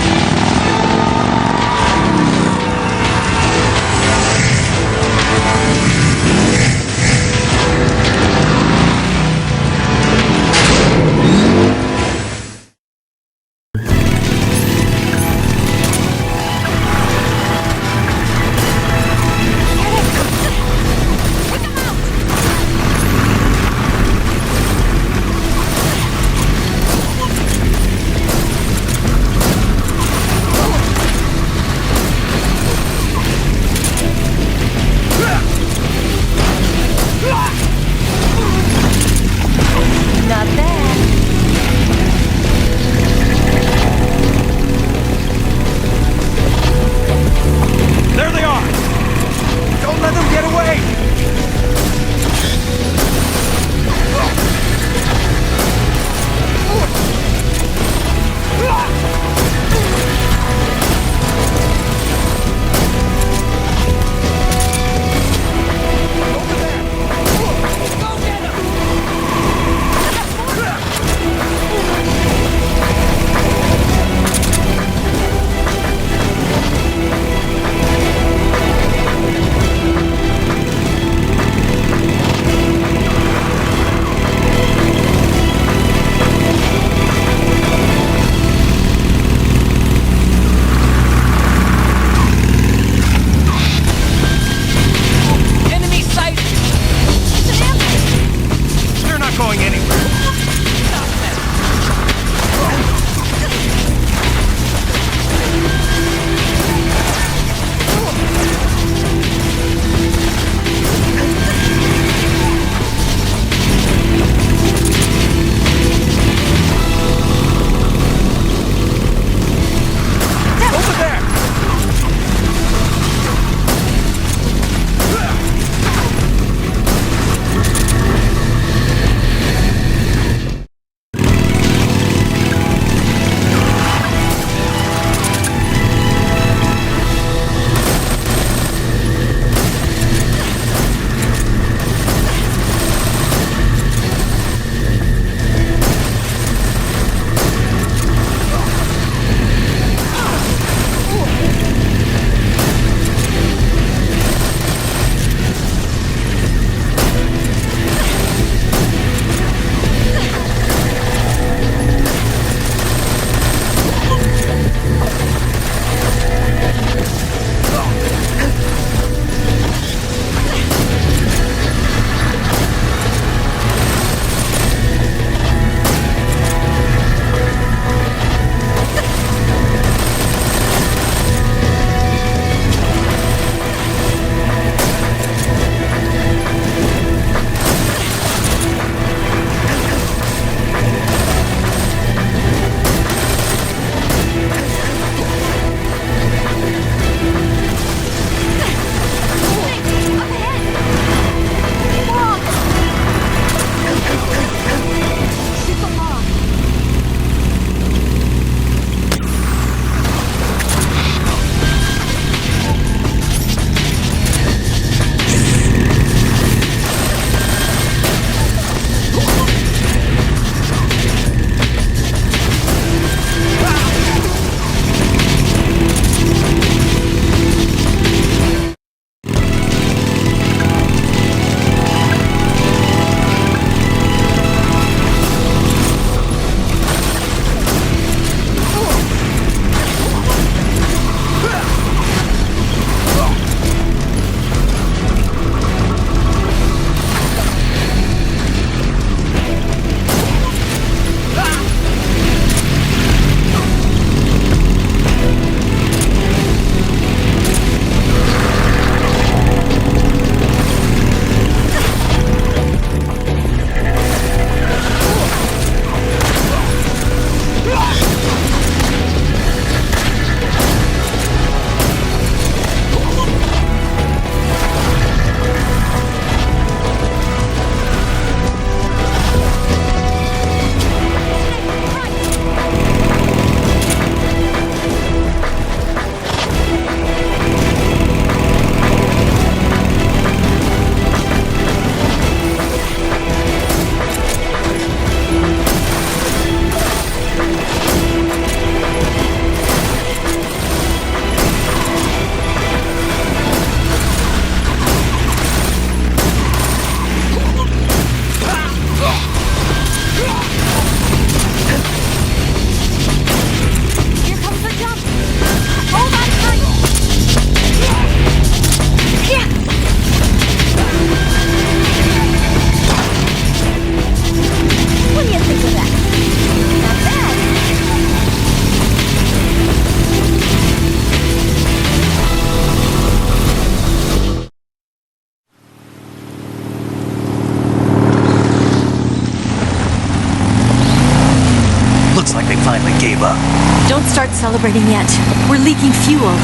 Don't start celebrating yet. We're leaking fuel.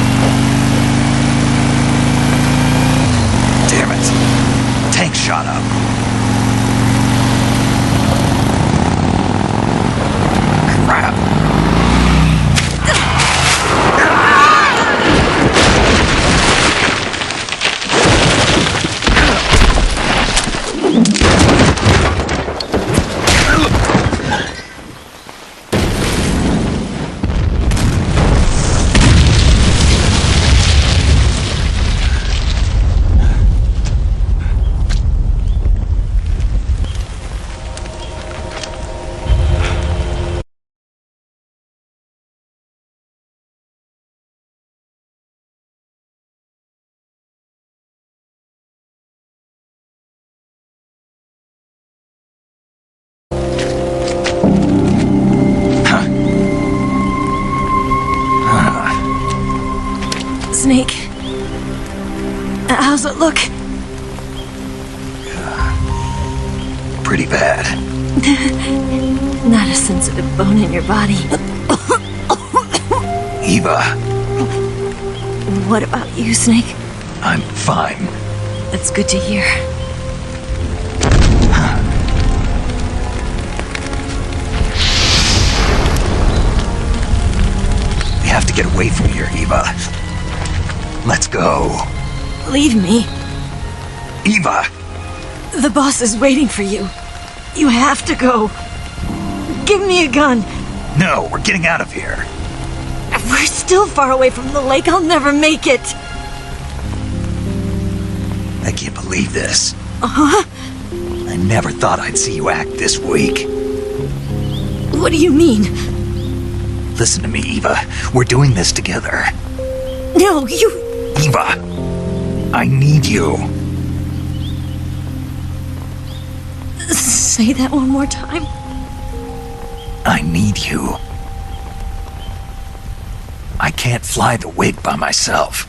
Damn it. Tank shot up. Crap. Snake, how's it look? Pretty bad. Not a sensitive bone in your body. Eva, What about you, Snake? I'm fine. That's good to hear. We have to get away from here, Eva. Let's go. Leave me. Eva! The boss is waiting for you. You have to go. Give me a gun. No, we're getting out of here. We're still far away from the lake. I'll never make it. I can't believe this. Uh-huh. I never thought I'd see you act this weak. What do you mean? Listen to me, Eva. We're doing this together. No, you... Eva! I need you. Say that one more time. I need you. I can't fly the wig by myself.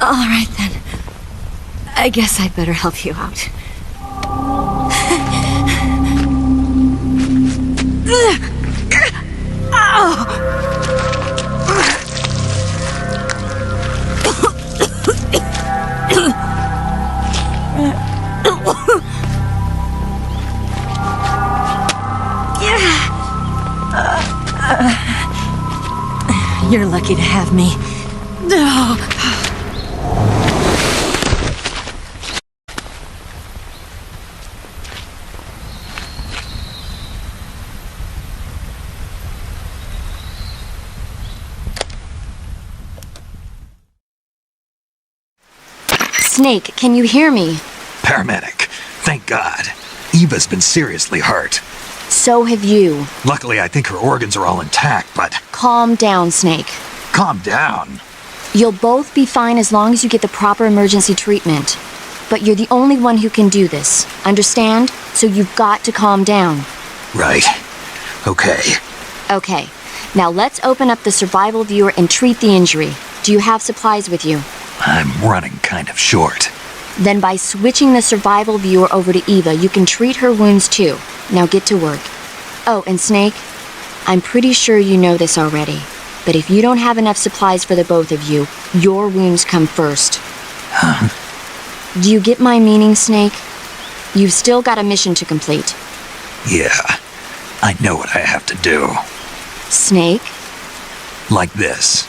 All right, then. I guess I'd better help you out. You're lucky to have me. No. Snake, can you hear me? Paramedic. Thank God. Eva's been seriously hurt. So have you. Luckily, I think her organs are all intact, but... Calm down, Snake. Calm down. You'll both be fine as long as you get the proper emergency treatment. But you're the only one who can do this. Understand? So you've got to calm down. Right. Okay. Okay. Now let's open up the survival viewer and treat the injury. Do you have supplies with you? I'm running kind of short. Then by switching the survival viewer over to Eva, you can treat her wounds too. Now get to work. Oh, and Snake, I'm pretty sure you know this already, but if you don't have enough supplies for the both of you, your wounds come first. Huh? Do you get my meaning, Snake? You've still got a mission to complete. Yeah, I know what I have to do. Snake? Like this.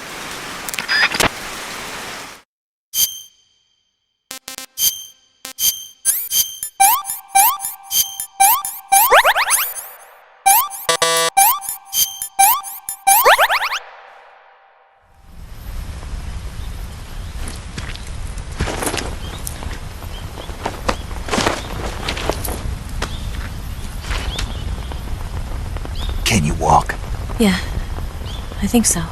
Can you walk? Yeah, I think so.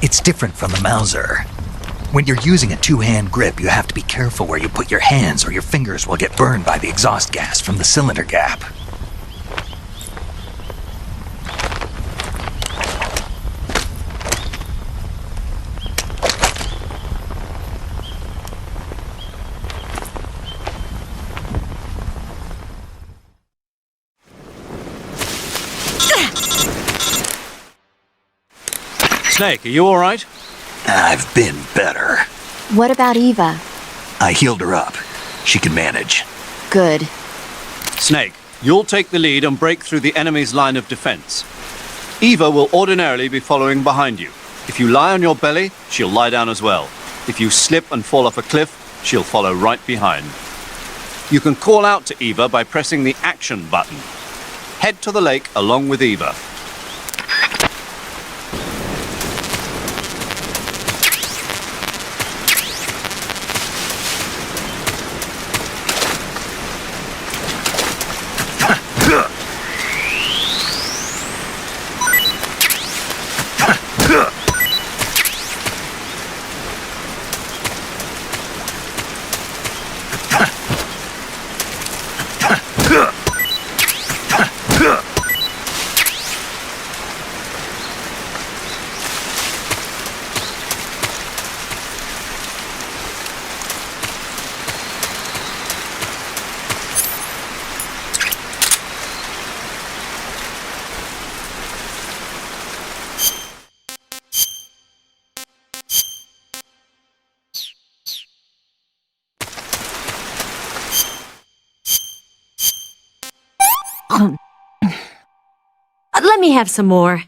It's different from the Mauser. When you're using a two-hand grip, you have to be careful where you put your hands or your fingers will get burned by the exhaust gas from the cylinder gap. Snake, are you all right? I've been better. What about Eva? I healed her up. She can manage. Good. Snake, you'll take the lead and break through the enemy's line of defense. Eva will ordinarily be following behind you. If you lie on your belly, she'll lie down as well. If you slip and fall off a cliff, she'll follow right behind. You can call out to Eva by pressing the action button. Head to the lake along with Eva. Let me have some more.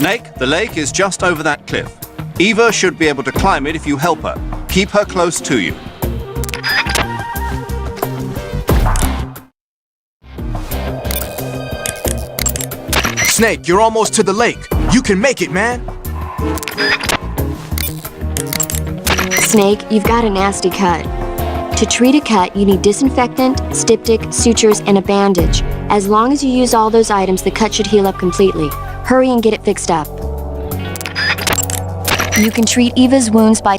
Snake, the lake is just over that cliff. Eva should be able to climb it if you help her. Keep her close to you. Snake, you're almost to the lake. You can make it, man. Snake, you've got a nasty cut. To treat a cut, you need disinfectant, styptic, sutures, and a bandage. As long as you use all those items, the cut should heal up completely. Hurry and get it fixed up. You can treat Eva's wounds by...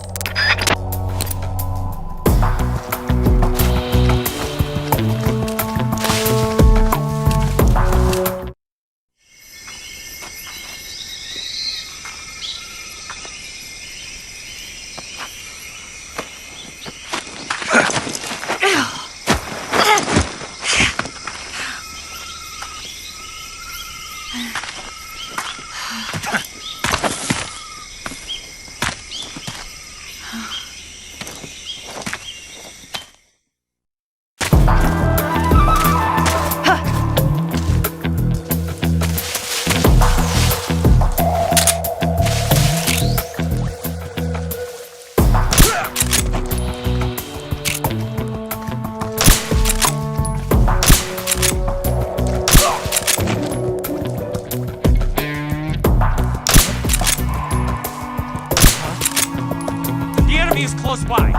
close by.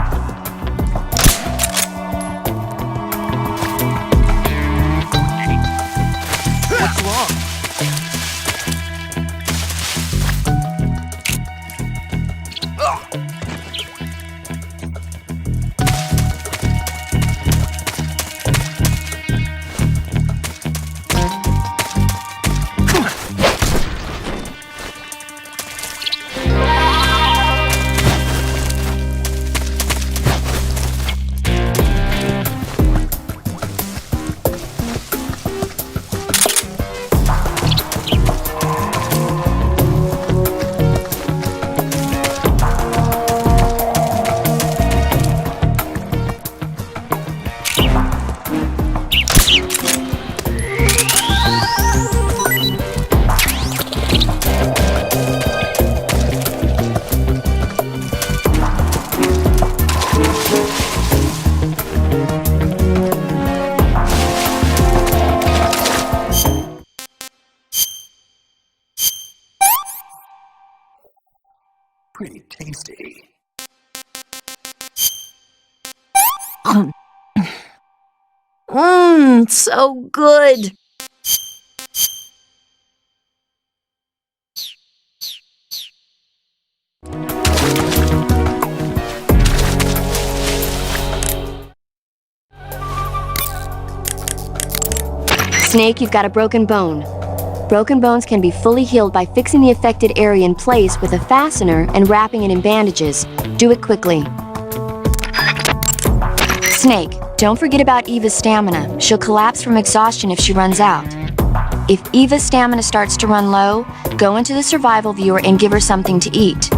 What's wrong? Pretty tasty. So good. Snake, you've got a broken bone. Broken bones can be fully healed by fixing the affected area in place with a fastener and wrapping it in bandages. Do it quickly. Snake, don't forget about Eva's stamina. She'll collapse from exhaustion if she runs out. If Eva's stamina starts to run low, go into the survival viewer and give her something to eat.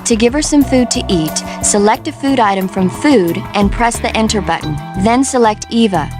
To give her some food to eat, select a food item from Food and press the Enter button. Then select Eva.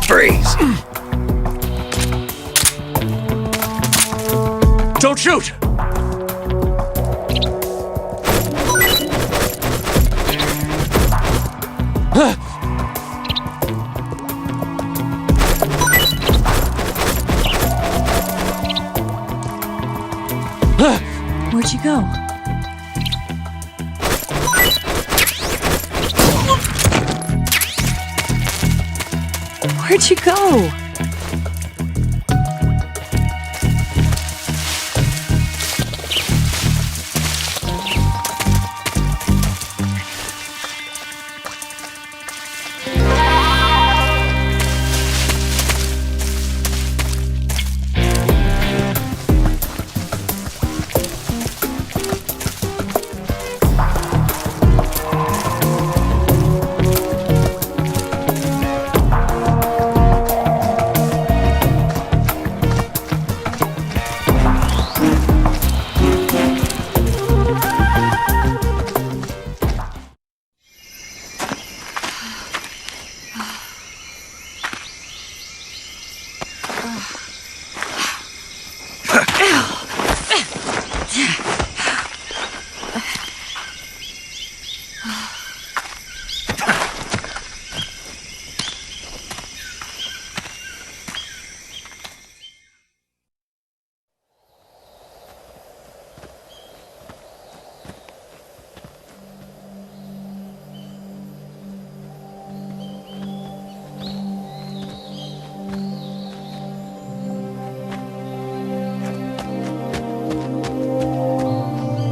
Freeze! Don't shoot! Where'd you go? Where'd you go?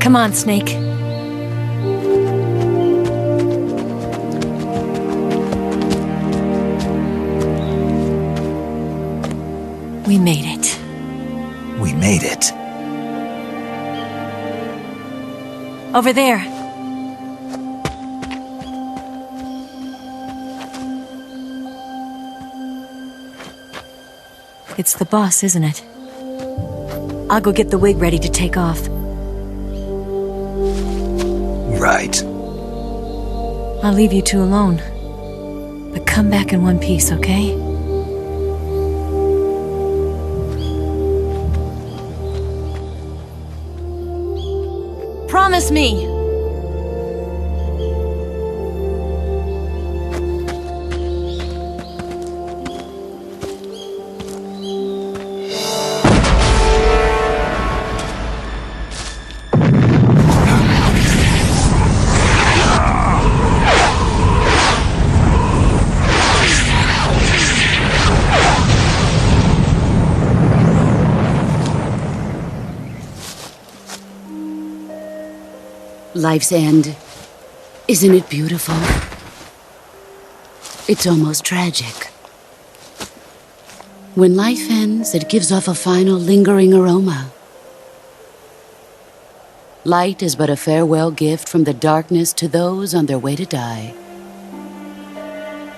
Come on, Snake. We made it. We made it. Over there. It's the boss, isn't it? I'll go get the wig ready to take off. Right. I'll leave you two alone. But come back in one piece, okay? Promise me! Life's end. Isn't it beautiful? It's almost tragic. When life ends, it gives off a final lingering aroma. Light is but a farewell gift from the darkness to those on their way to die.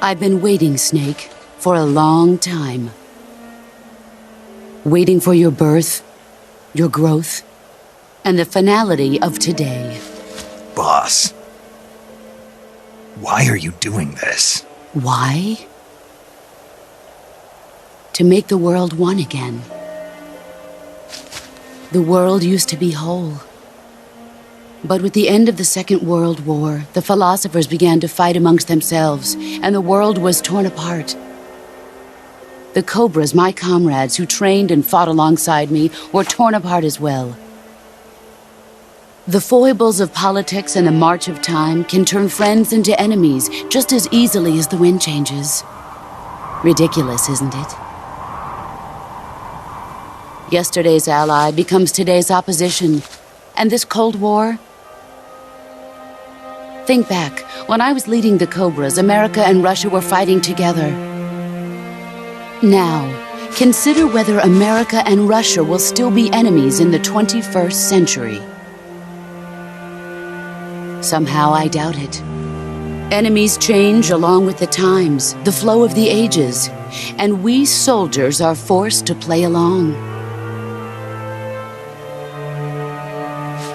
I've been waiting, Snake, for a long time. Waiting for your birth, your growth, and the finality of today. Boss, why are you doing this? Why? To make the world one again. The world used to be whole. But with the end of the Second World War, the philosophers began to fight amongst themselves, and the world was torn apart. The Cobras, my comrades who trained and fought alongside me, were torn apart as well. The foibles of politics and the march of time can turn friends into enemies just as easily as the wind changes. Ridiculous, isn't it? Yesterday's ally becomes today's opposition. And this Cold War? Think back. When I was leading the Cobras, America and Russia were fighting together. Now, consider whether America and Russia will still be enemies in the 21st century. Somehow I doubt it. Enemies change along with the times, the flow of the ages, and we soldiers are forced to play along.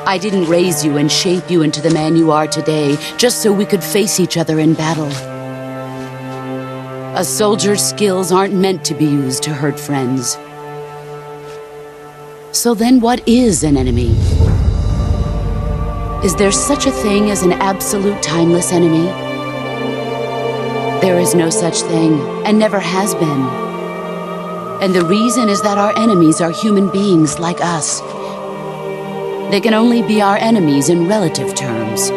I didn't raise you and shape you into the man you are today just so we could face each other in battle. A soldier's skills aren't meant to be used to hurt friends. So then what is an enemy? Is there such a thing as an absolute timeless enemy? There is no such thing, and never has been. And the reason is that our enemies are human beings like us. They can only be our enemies in relative terms.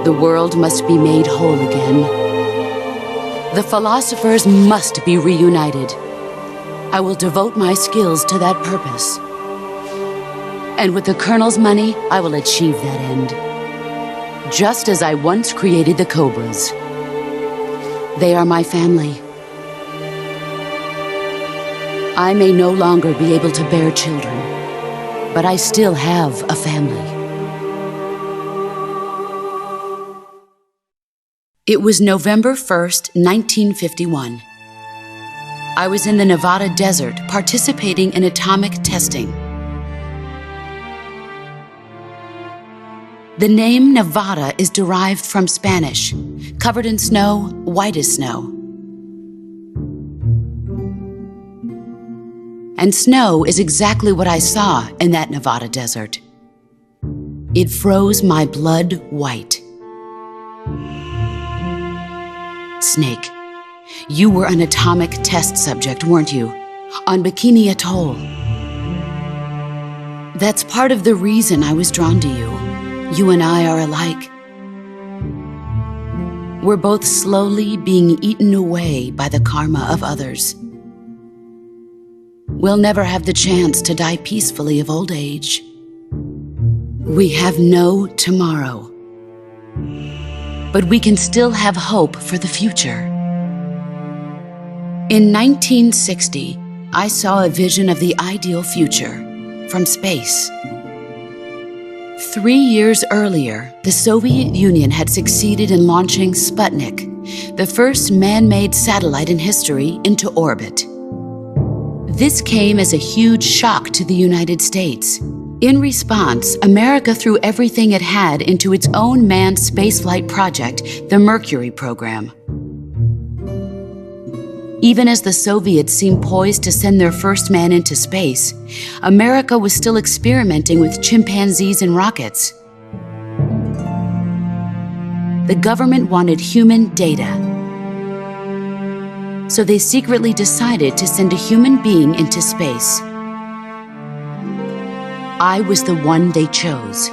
The world must be made whole again. The philosophers must be reunited. I will devote my skills to that purpose. And with the Colonel's money, I will achieve that end. Just as I once created the Cobras. They are my family. I may no longer be able to bear children, but I still have a family. It was November 1st, 1951. I was in the Nevada desert participating in atomic testing. The name Nevada is derived from Spanish, covered in snow, white as snow. And snow is exactly what I saw in that Nevada desert. It froze my blood white. Snake, you were an atomic test subject, weren't you? On Bikini Atoll. That's part of the reason I was drawn to you. You and I are alike. We're both slowly being eaten away by the karma of others. we'll never have the chance to die peacefully of old age. We have no tomorrow. But we can still have hope for the future. In 1960, I saw a vision of the ideal future from space. 3 years earlier, the Soviet Union had succeeded in launching Sputnik, the first man-made satellite in history, into orbit. This came as a huge shock to the United States. In response, America threw everything it had into its own manned spaceflight project, the Mercury program. Even as the Soviets seemed poised to send their first man into space, America was still experimenting with chimpanzees and rockets. The government wanted human data, so they secretly decided to send a human being into space. I was the one they chose.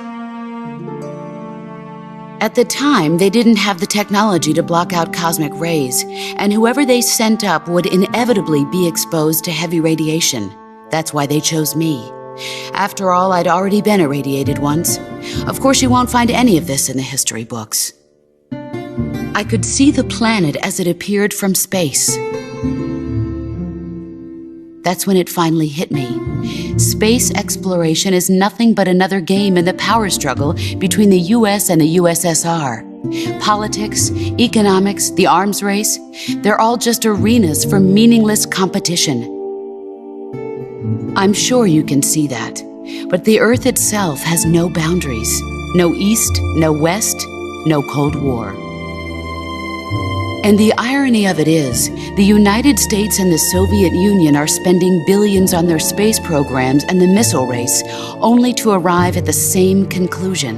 At the time, they didn't have the technology to block out cosmic rays, and whoever they sent up would inevitably be exposed to heavy radiation. That's why they chose me. After all, I'd already been irradiated once. Of course, you won't find any of this in the history books. I could see the planet as it appeared from space. That's when it finally hit me. Space exploration is nothing but another game in the power struggle between the US and the USSR. Politics, economics, the arms race, they're all just arenas for meaningless competition. I'm sure you can see that, but the Earth itself has no boundaries. No East, no West, no Cold War. And the irony of it is, the United States and the Soviet Union are spending billions on their space programs and the missile race, only to arrive at the same conclusion.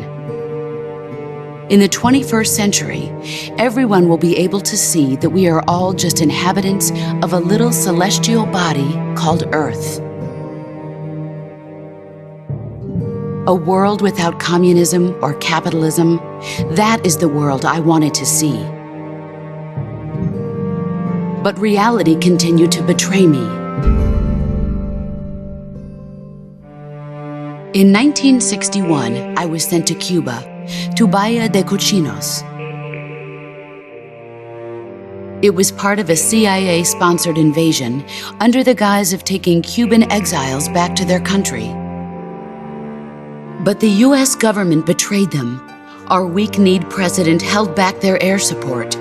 In the 21st century, everyone will be able to see that we are all just inhabitants of a little celestial body called Earth. A world without communism or capitalism, that is the world I wanted to see. But reality continued to betray me. In 1961, I was sent to Cuba, to Bahia de Cochinos. It was part of a CIA-sponsored invasion under the guise of taking Cuban exiles back to their country. But the US government betrayed them. Our weak-kneed president held back their air support.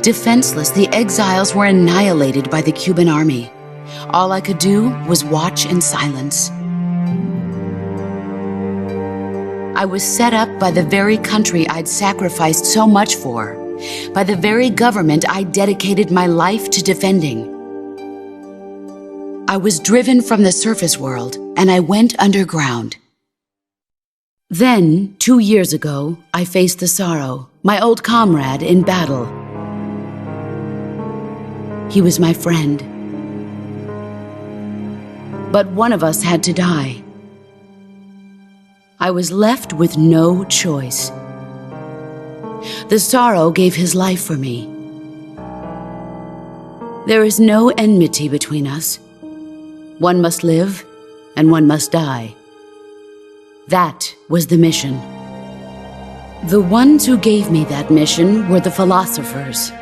Defenseless, the exiles were annihilated by the Cuban army. All I could do was watch in silence. I was set up by the very country I'd sacrificed so much for, by the very government I dedicated my life to defending. I was driven from the surface world, and I went underground. Then, 2 years ago, I faced the Sorrow, my old comrade in battle. He was my friend. But one of us had to die. I was left with no choice. The Sorrow gave his life for me. There is no enmity between us. One must live, and one must die. That was the mission. The ones who gave me that mission were the philosophers.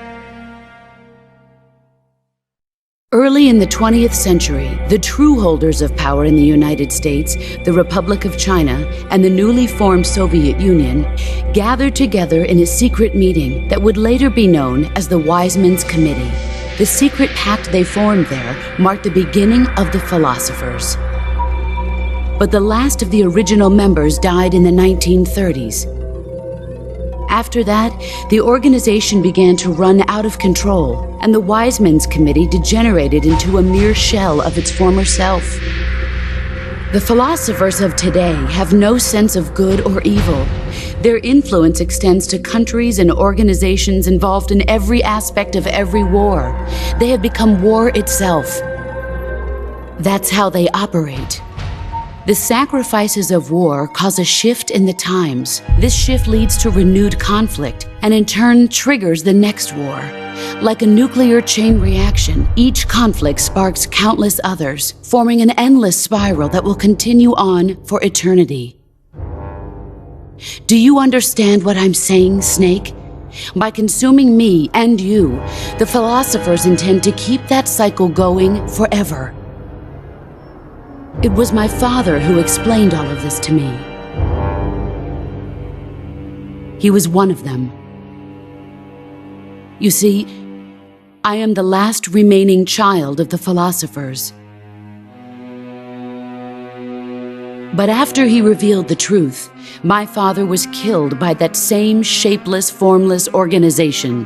Early in the 20th century, the true holders of power in the United States, the Republic of China, and the newly formed Soviet Union gathered together in a secret meeting that would later be known as the Wiseman's Committee. The secret pact they formed there marked the beginning of the philosophers. But the last of the original members died in the 1930s. After that, the organization began to run out of control, and the Wiseman's Committee degenerated into a mere shell of its former self. The philosophers of today have no sense of good or evil. Their influence extends to countries and organizations involved in every aspect of every war. They have become war itself. That's how they operate. The sacrifices of war cause a shift in the times. This shift leads to renewed conflict, and in turn triggers the next war. Like a nuclear chain reaction, each conflict sparks countless others, forming an endless spiral that will continue on for eternity. Do you understand what I'm saying, Snake? By consuming me and you, the philosophers intend to keep that cycle going forever. It was my father who explained all of this to me. He was one of them. You see, I am the last remaining child of the philosophers. But after he revealed the truth, my father was killed by that same shapeless, formless organization.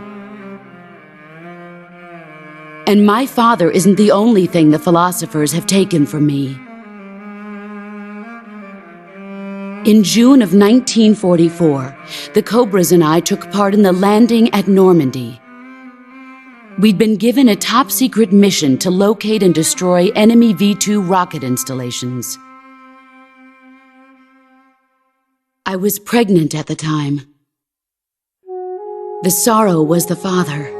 And my father isn't the only thing the philosophers have taken from me. In June of 1944, the Cobras and I took part in the landing at Normandy. We'd been given a top-secret mission to locate and destroy enemy V-2 rocket installations. I was pregnant at the time. The sorrow was the father.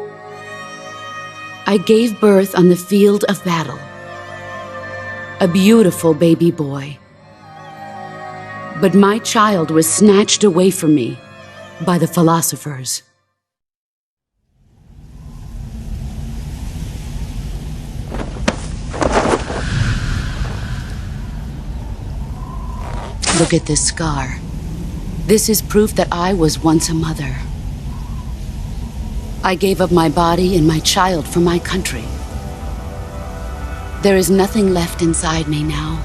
I gave birth on the field of battle. A beautiful baby boy. But my child was snatched away from me by the philosophers. Look at this scar. This is proof that I was once a mother. I gave up my body and my child for my country. There is nothing left inside me now.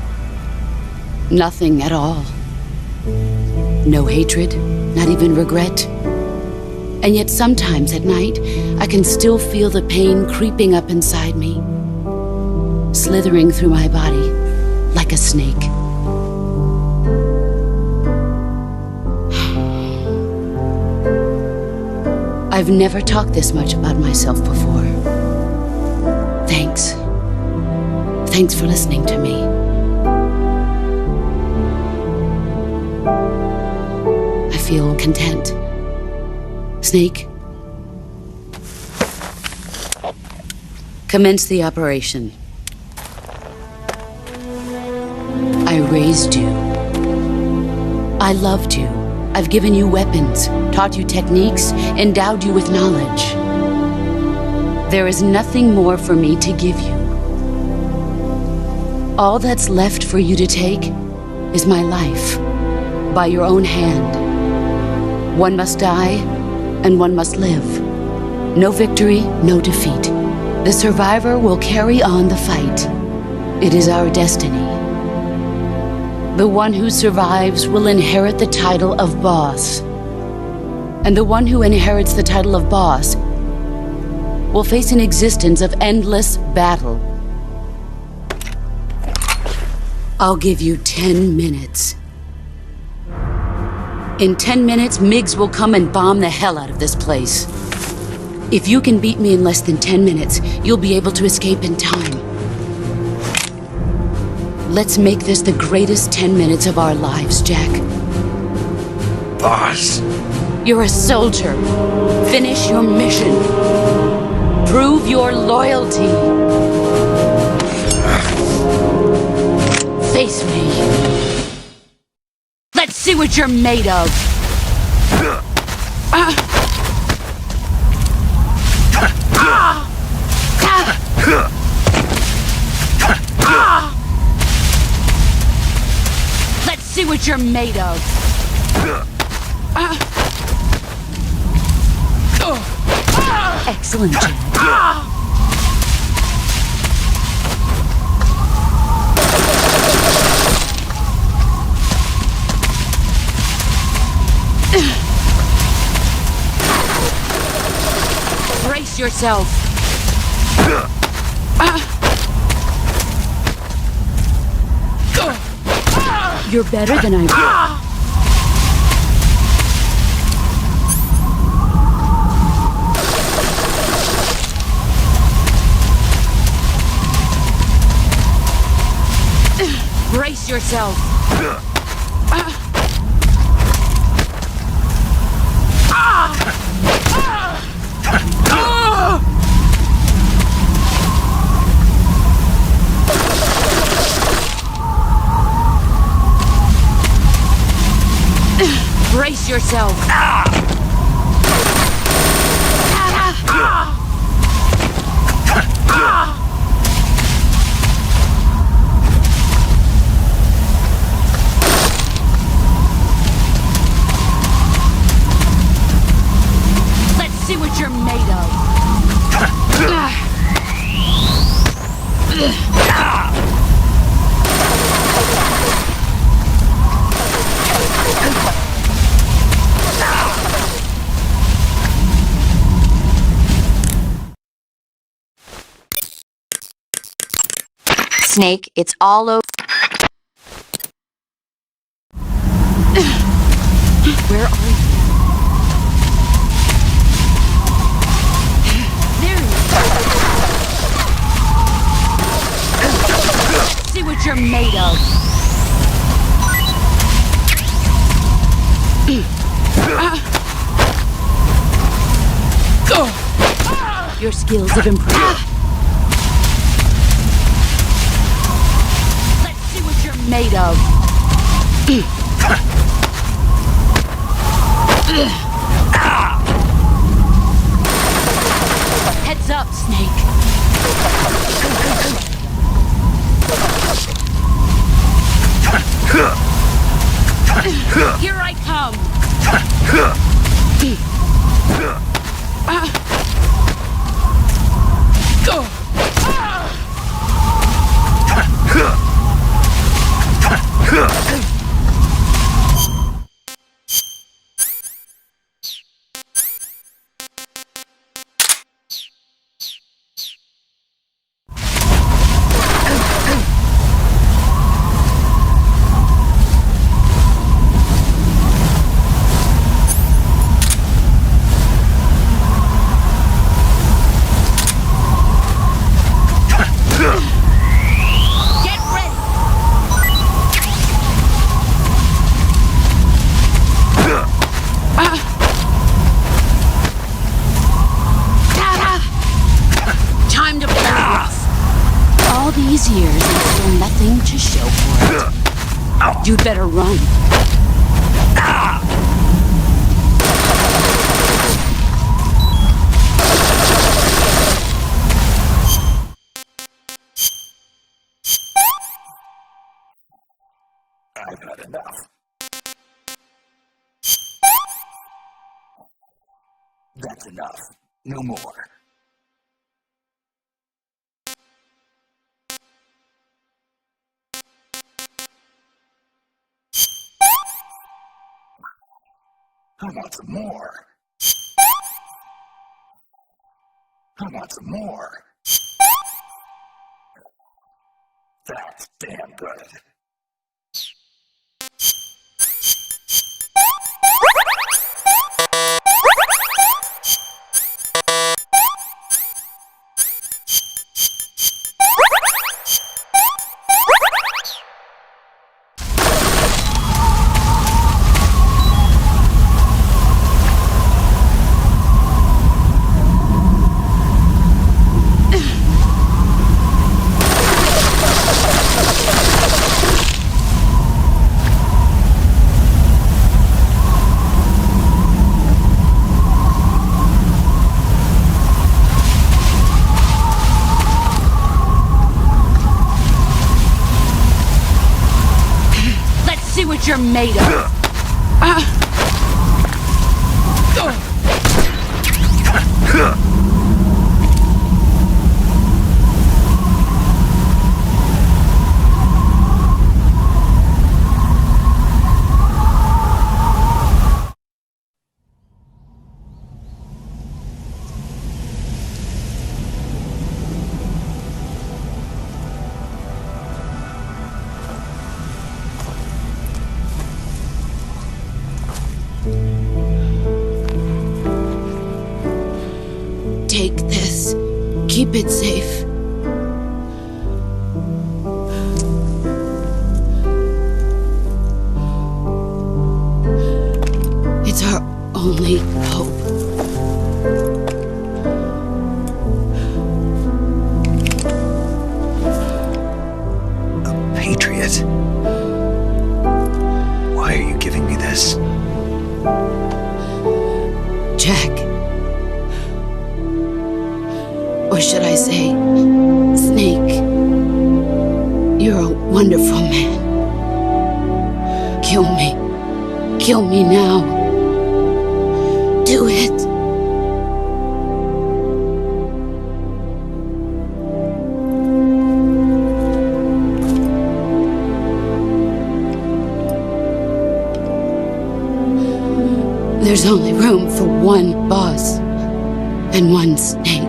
Nothing at all. No hatred, not even regret. And yet sometimes at night, I can still feel the pain creeping up inside me, slithering through my body like a snake. I've never talked this much about myself before. Thanks. Thanks for listening to me. I feel content. Snake, commence the operation. I raised you. I loved you. I've given you weapons, taught you techniques, endowed you with knowledge. There is nothing more for me to give you. All that's left for you to take is my life, by your own hand. One must die, and one must live. No victory, no defeat. The survivor will carry on the fight. It is our destiny. The one who survives will inherit the title of boss. And the one who inherits the title of boss will face an existence of endless battle. I'll give you 10 minutes. In 10 minutes, MiGs will come and bomb the hell out of this place. If you can beat me in less than 10 minutes, you'll be able to escape in time. Let's make this the greatest 10 minutes of our lives, Jack. Boss. You're a soldier. Finish your mission. Prove your loyalty. Face me. Let's see what you're made of. Let's see what you're made of. Excellent, Jack. Brace yourself. You're better than I thought. Brace yourself. Brace yourself. Let's see what you're made of. Snake, it's all over. Where are you? There you go. See what you're made of. Your skills have improved. Let's see what you're made of. Heads up, Snake. Here I come. Time to play rough. All these years and still nothing to show for it. You'd better run. I've had enough. That's enough. No more. I want some more. I want some more. That's damn good. What you're made of. Take this. Keep it safe. It's our only hope. A patriot? Why are you giving me this? Or should I say, Snake? You're a wonderful man. Kill me. Kill me now. Do it. There's only room for one boss and one snake.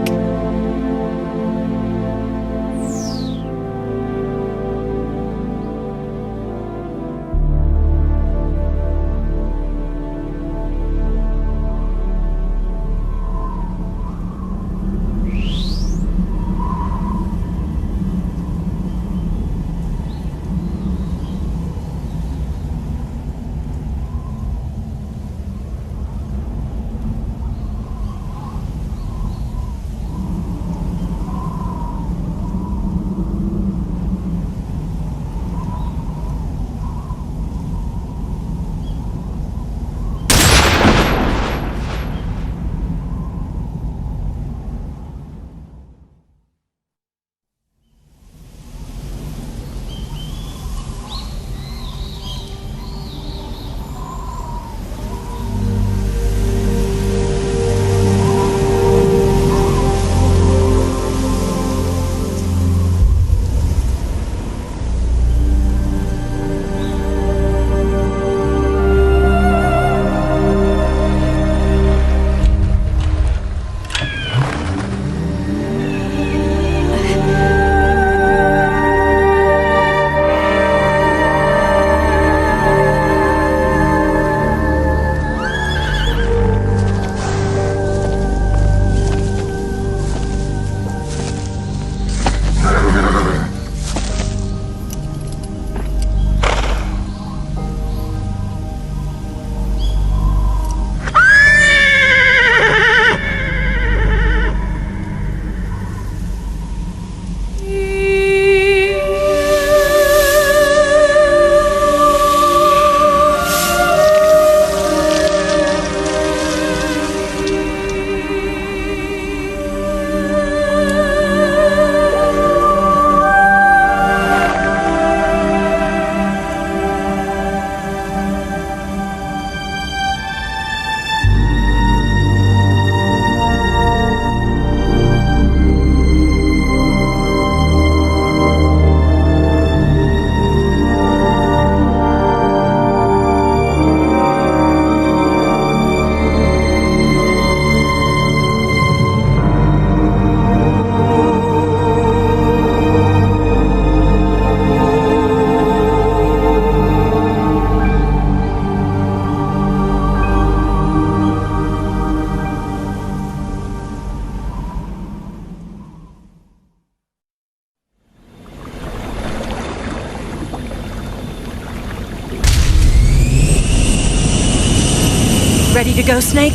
Ready to go, Snake?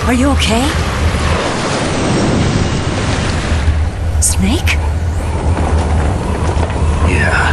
Are you okay? Snake? Yeah.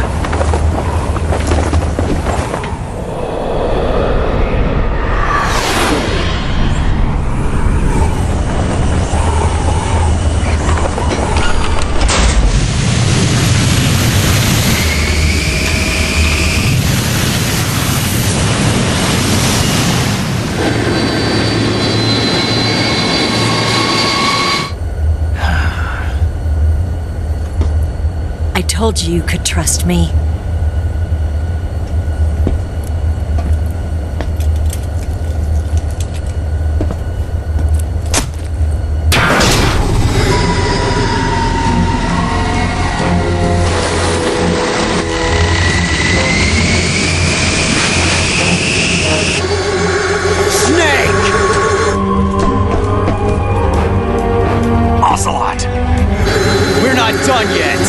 I told you you could trust me. Ocelot! We're not done yet!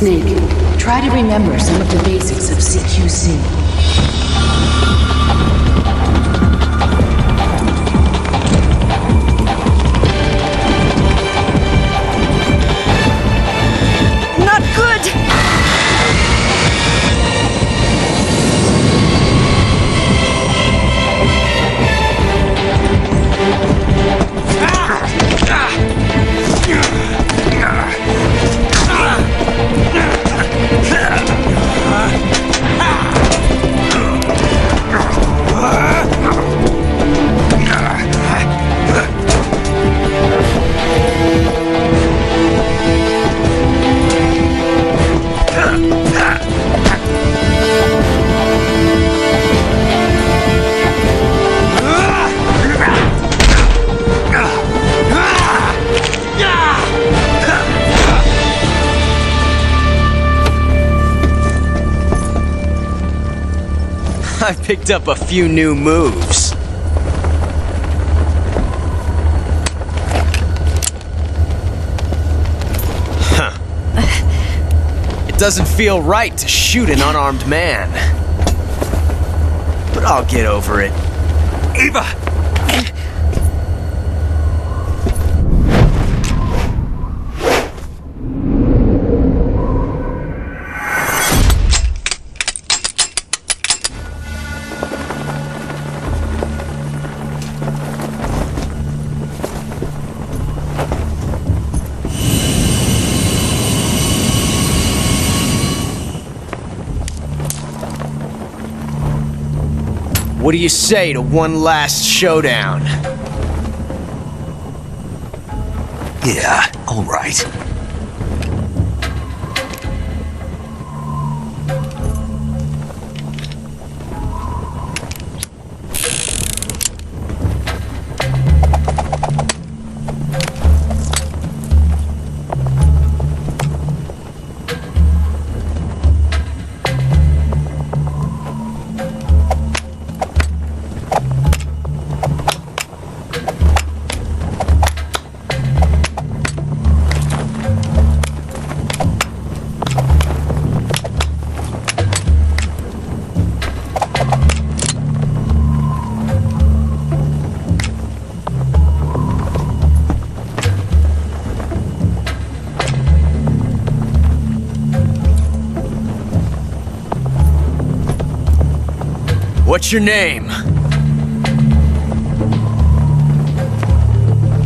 Snake, try to remember some of the basics of CQC. Not good! I've picked up a few new moves. Huh. It doesn't feel right to shoot an unarmed man. But I'll get over it. Eva! What do you say to one last showdown? Yeah, all right. What's your name?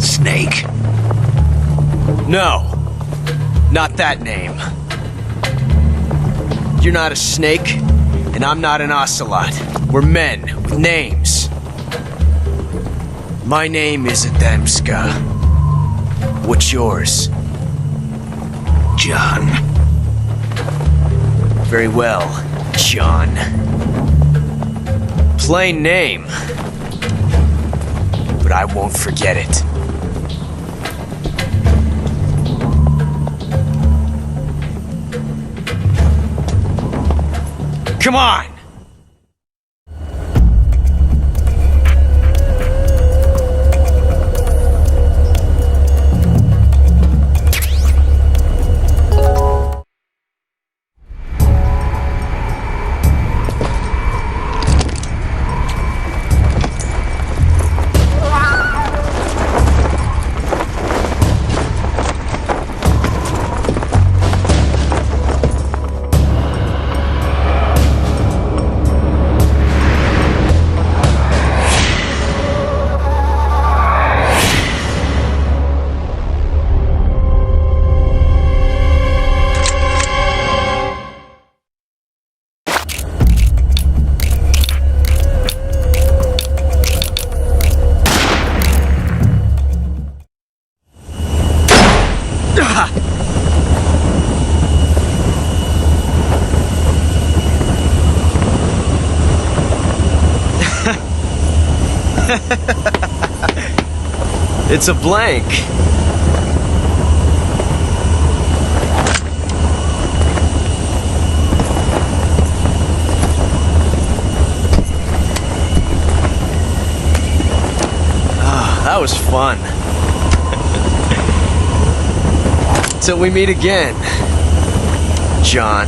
Snake. No, not that name. You're not a snake, and I'm not an ocelot. We're men with names. My name is Adamska. What's yours? John. Very well, John. Plain name, but I won't forget it. Come on! It's a blank. That was fun. Till we meet again. John.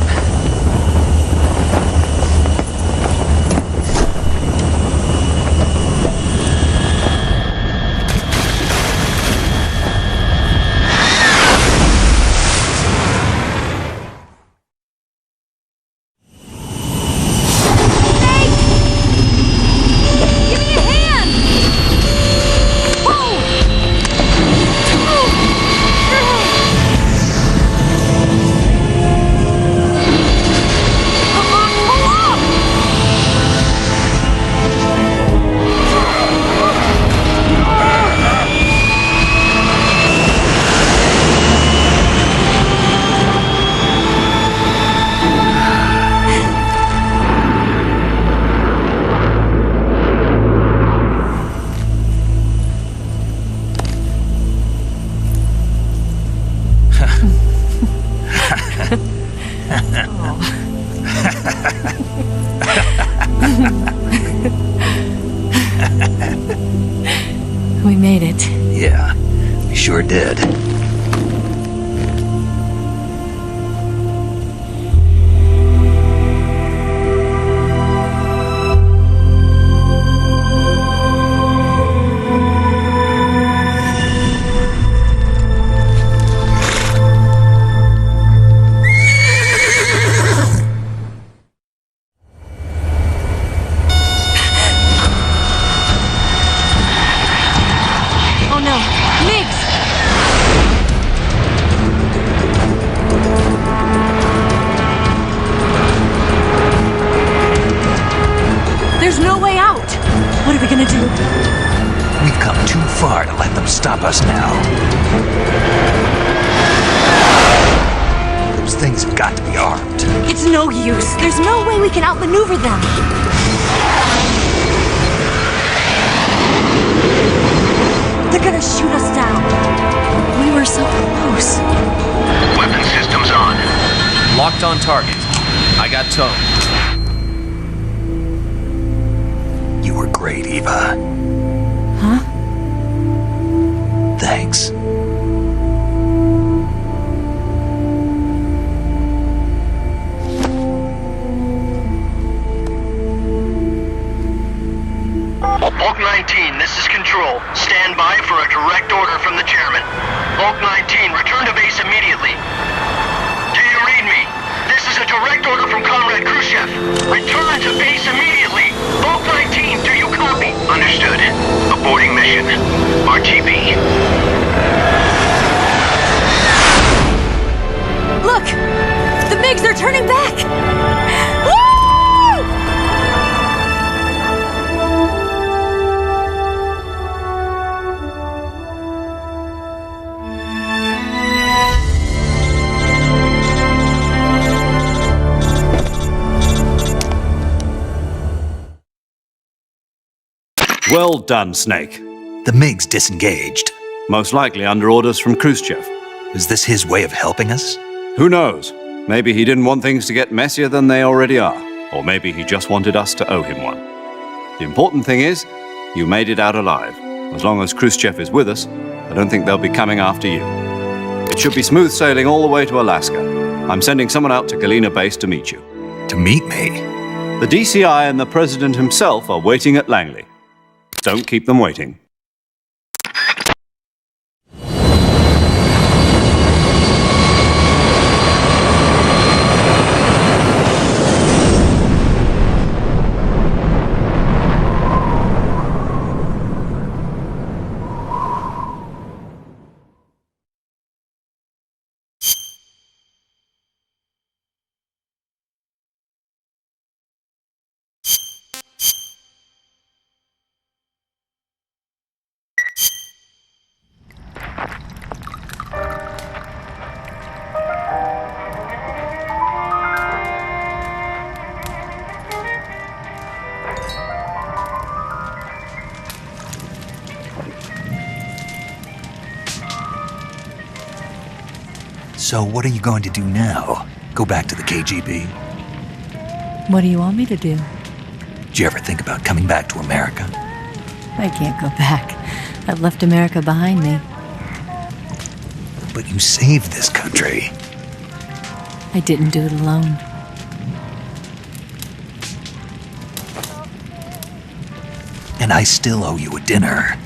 We made it. Yeah, we sure did. Oh no, Migs! There's no way out! What are we gonna do? We've come too far to let them stop us now. Those things have got to be armed. It's no use. There's no way we can outmaneuver them. They're gonna shoot us down. We were so close. Weapon systems on. Locked on target. I got towed. You were great, Eva. Huh? Thanks. Bulk 19, this is Control. Stand by for a direct order from the chairman. Bulk 19, return to base immediately. Do you read me? This is a direct order from Comrade Khrushchev. Return to base immediately. Bulk 19, do you copy? Understood. Aborting mission. RTB. Look! The MiGs are turning back! Woo! Well done, Snake. The MiGs disengaged. Most likely under orders from Khrushchev. Is this his way of helping us? Who knows? Maybe he didn't want things to get messier than they already are. Or maybe he just wanted us to owe him one. The important thing is, you made it out alive. As long as Khrushchev is with us, I don't think they'll be coming after you. It should be smooth sailing all the way to Alaska. I'm sending someone out to Galena Base to meet you. To meet me? The DCI and the President himself are waiting at Langley. Don't keep them waiting. So what are you going to do now? Go back to the KGB? What do you want me to do? Did you ever think about coming back to America? I can't go back. I've left America behind me. But you saved this country. I didn't do it alone. And I still owe you a dinner.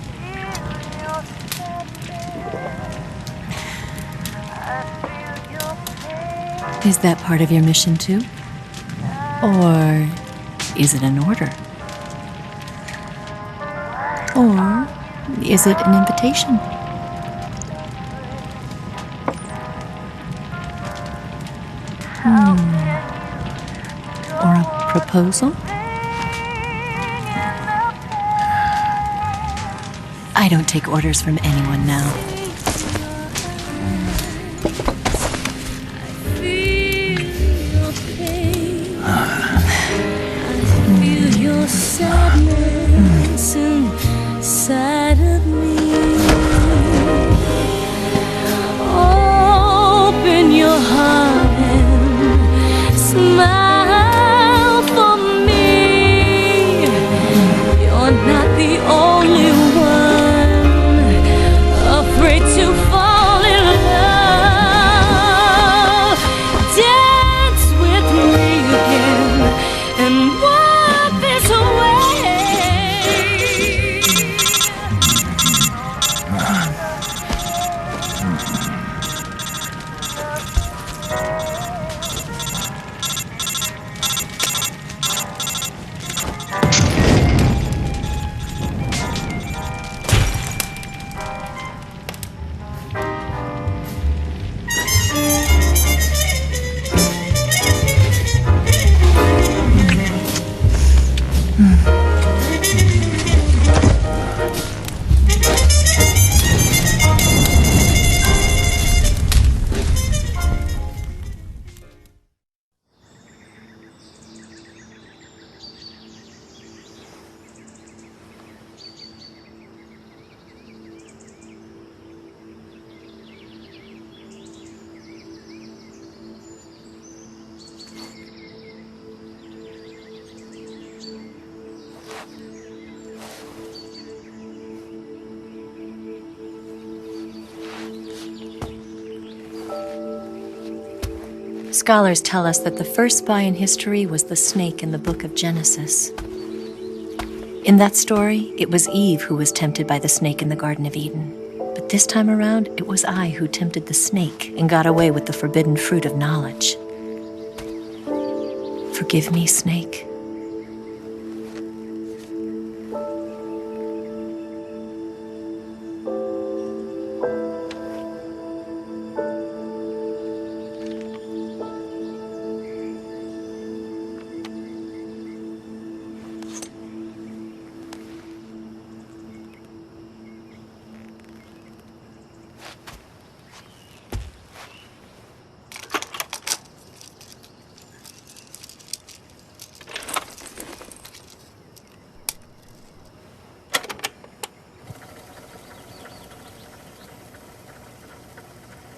Is that part of your mission too? Or is it an order? Or is it an invitation? Or a proposal? I don't take orders from anyone now. Feel your sadness inside of me. Open your heart and smile for me. You're not the only one afraid to fall in love. Dance with me again and wipe this away. Scholars tell us that the first spy in history was the snake in the book of Genesis. In that story, it was Eve who was tempted by the snake in the Garden of Eden. But this time around, it was I who tempted the snake and got away with the forbidden fruit of knowledge. Forgive me, snake.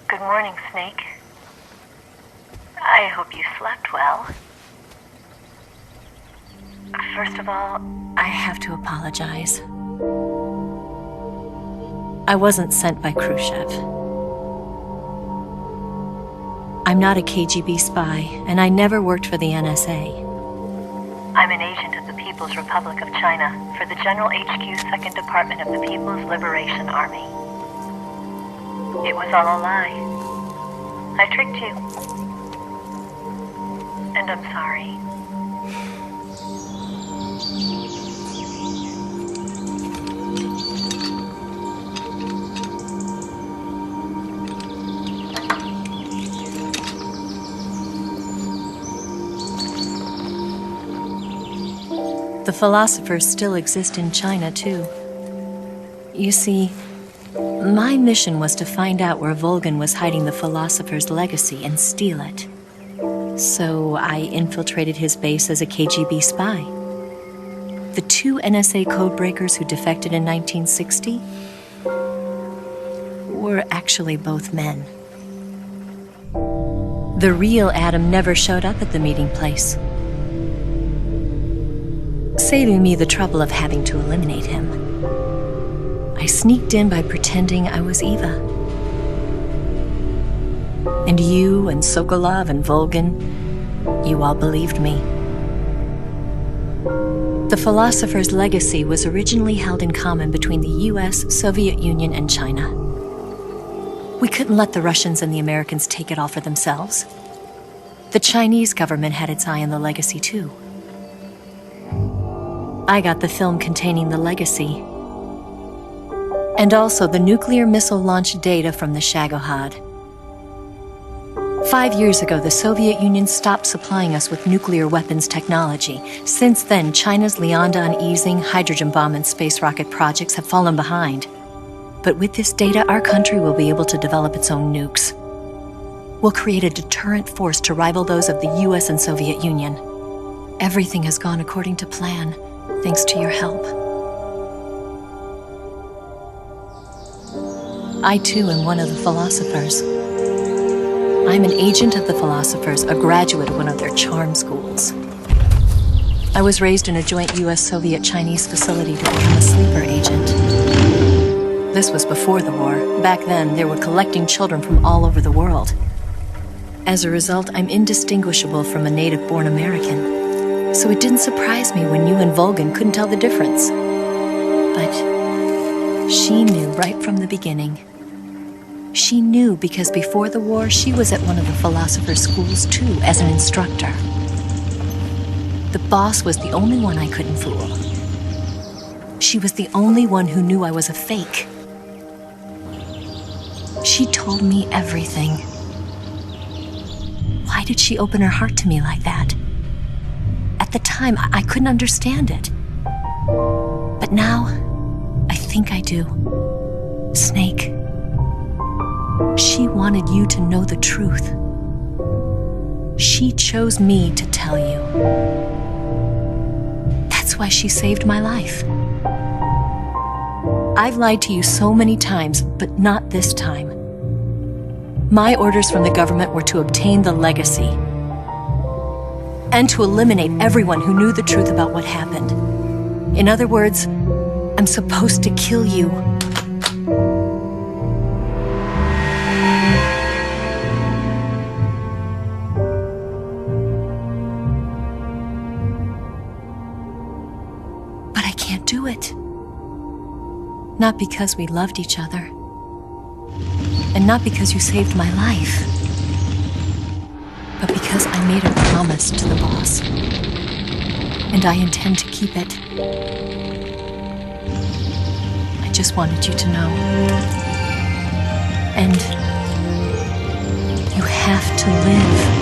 Good morning, Snake. I hope you slept well. First of all, I have to apologize. I wasn't sent by Khrushchev. I'm not a KGB spy, and I never worked for the NSA. I'm an agent of the People's Republic of China for the General HQ 2nd Department of the People's Liberation Army. It was all a lie. I tricked you. And I'm sorry. The philosophers still exist in China, too. You see, my mission was to find out where Volgin was hiding the philosopher's legacy and steal it. So I infiltrated his base as a KGB spy. The two NSA codebreakers who defected in 1960 were actually both men. The real Adam never showed up at the meeting place, saving me the trouble of having to eliminate him. I sneaked in by pretending I was Eva. And you and Sokolov and Volgin, you all believed me. The philosopher's legacy was originally held in common between the US, Soviet Union, and China. We couldn't let the Russians and the Americans take it all for themselves. The Chinese government had its eye on the legacy too. I got the film containing the legacy, and also the nuclear missile launch data from the Shagohod. 5 years ago, the Soviet Union stopped supplying us with nuclear weapons technology. Since then, China's Liaodong easing, hydrogen bomb, and space rocket projects have fallen behind. But with this data, our country will be able to develop its own nukes. We'll create a deterrent force to rival those of the US and Soviet Union. Everything has gone according to plan, thanks to your help. I too am one of the philosophers. I'm an agent of the philosophers, a graduate of one of their charm schools. I was raised in a joint US-Soviet-Chinese facility to become a sleeper agent. This was before the war. Back then, they were collecting children from all over the world. As a result, I'm indistinguishable from a native-born American. So it didn't surprise me when you and Volgin couldn't tell the difference. But she knew right from the beginning. She knew because before the war, she was at one of the philosopher's schools too, as an instructor. The boss was the only one I couldn't fool. She was the only one who knew I was a fake. She told me everything. Why did she open her heart to me like that? At the time, I couldn't understand it. But now, I think I do. Snake. She wanted you to know the truth. She chose me to tell you. That's why she saved my life. I've lied to you so many times, but not this time. My orders from the government were to obtain the legacy and to eliminate everyone who knew the truth about what happened. In other words, I'm supposed to kill you. But I can't do it. Not because we loved each other. And not because you saved my life. But because I made a promise to the boss. And I intend to keep it. I just wanted you to know. And you have to live.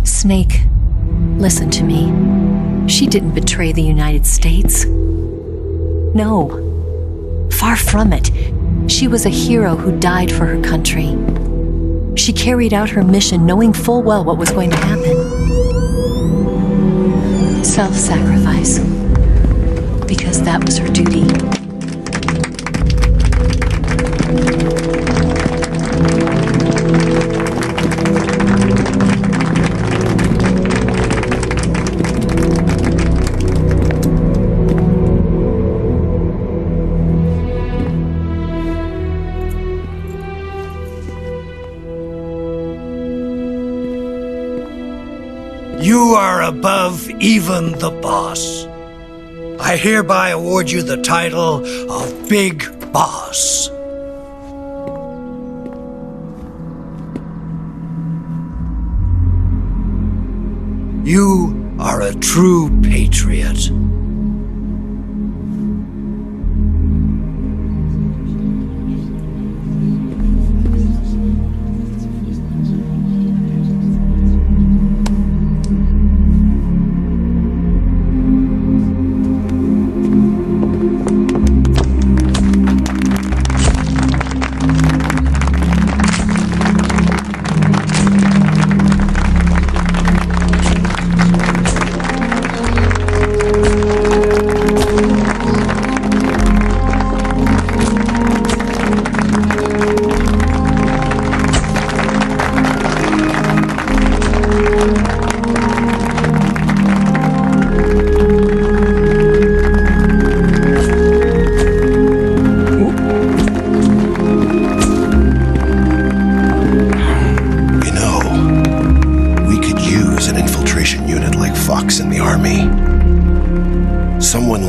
Snake, listen to me. She didn't betray the United States. No. Far from it. She was a hero who died for her country. She carried out her mission knowing full well what was going to happen. Self-sacrifice. Because that was her duty. You are above even the boss. I hereby award you the title of Big Boss. You are a true patriot.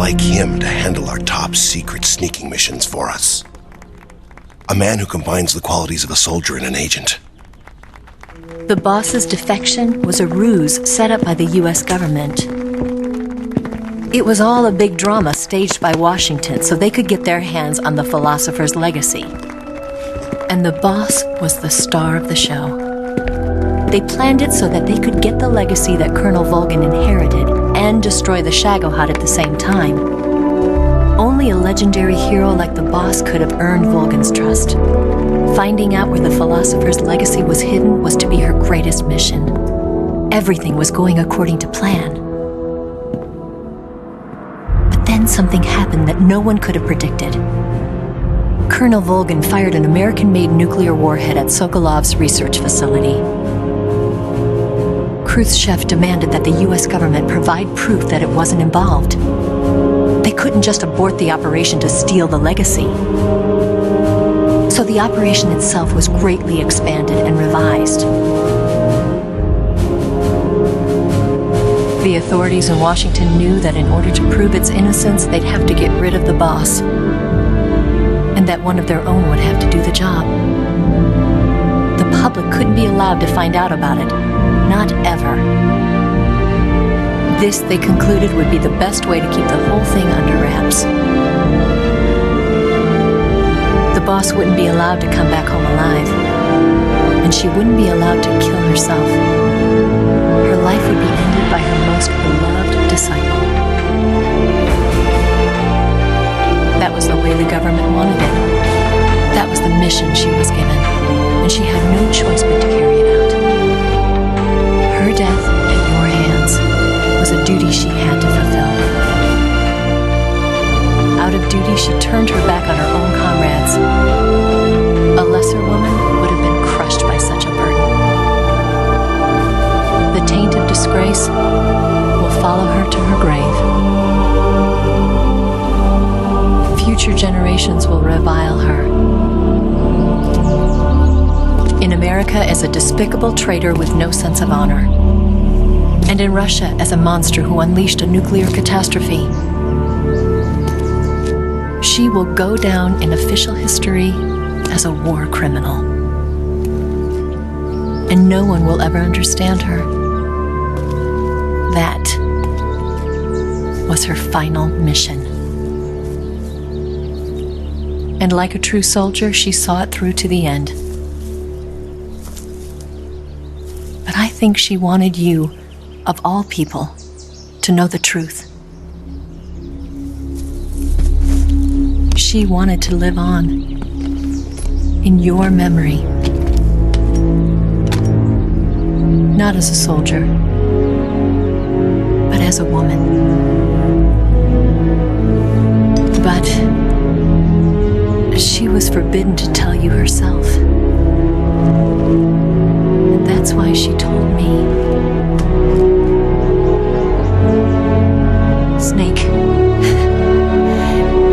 like him to handle our top secret sneaking missions for us. A man who combines the qualities of a soldier and an agent. The boss's defection was a ruse set up by the US government. It was all a big drama staged by Washington so they could get their hands on the philosopher's legacy. And the boss was the star of the show. They planned it so that they could get the legacy that Colonel Volgin inherited and destroy the Shagohod at the same time. Only a legendary hero like the boss could have earned Volgin's trust. Finding out where the philosopher's legacy was hidden was to be her greatest mission. Everything was going according to plan. But then something happened that no one could have predicted. Colonel Volgin fired an American-made nuclear warhead at Sokolov's research facility. Khrushchev demanded that the US government provide proof that it wasn't involved. They couldn't just abort the operation to steal the legacy. So the operation itself was greatly expanded and revised. The authorities in Washington knew that in order to prove its innocence, they'd have to get rid of the boss, and that one of their own would have to do the job. The public couldn't be allowed to find out about it. Not ever. This, they concluded, would be the best way to keep the whole thing under wraps. The boss wouldn't be allowed to come back home alive, and she wouldn't be allowed to kill herself. Her life would be ended by her most beloved disciple. That was the way the government wanted it. That was the mission she was given, and she had no choice but to carry it out. Her death at your hands was a duty she had to fulfill. Out of duty, she turned her back on her own comrades. A lesser woman would have been crushed by such a burden. The taint of disgrace will follow her to her grave. Future generations will revile her. In America as a despicable traitor with no sense of honor. And in Russia as a monster who unleashed a nuclear catastrophe. She will go down in official history as a war criminal. And no one will ever understand her. That was her final mission. And like a true soldier, she saw it through to the end. But I think she wanted you, of all people, to know the truth. She wanted to live on in your memory. Not as a soldier, but as a woman. But she was forbidden to tell you herself. And that's why she told me. Snake,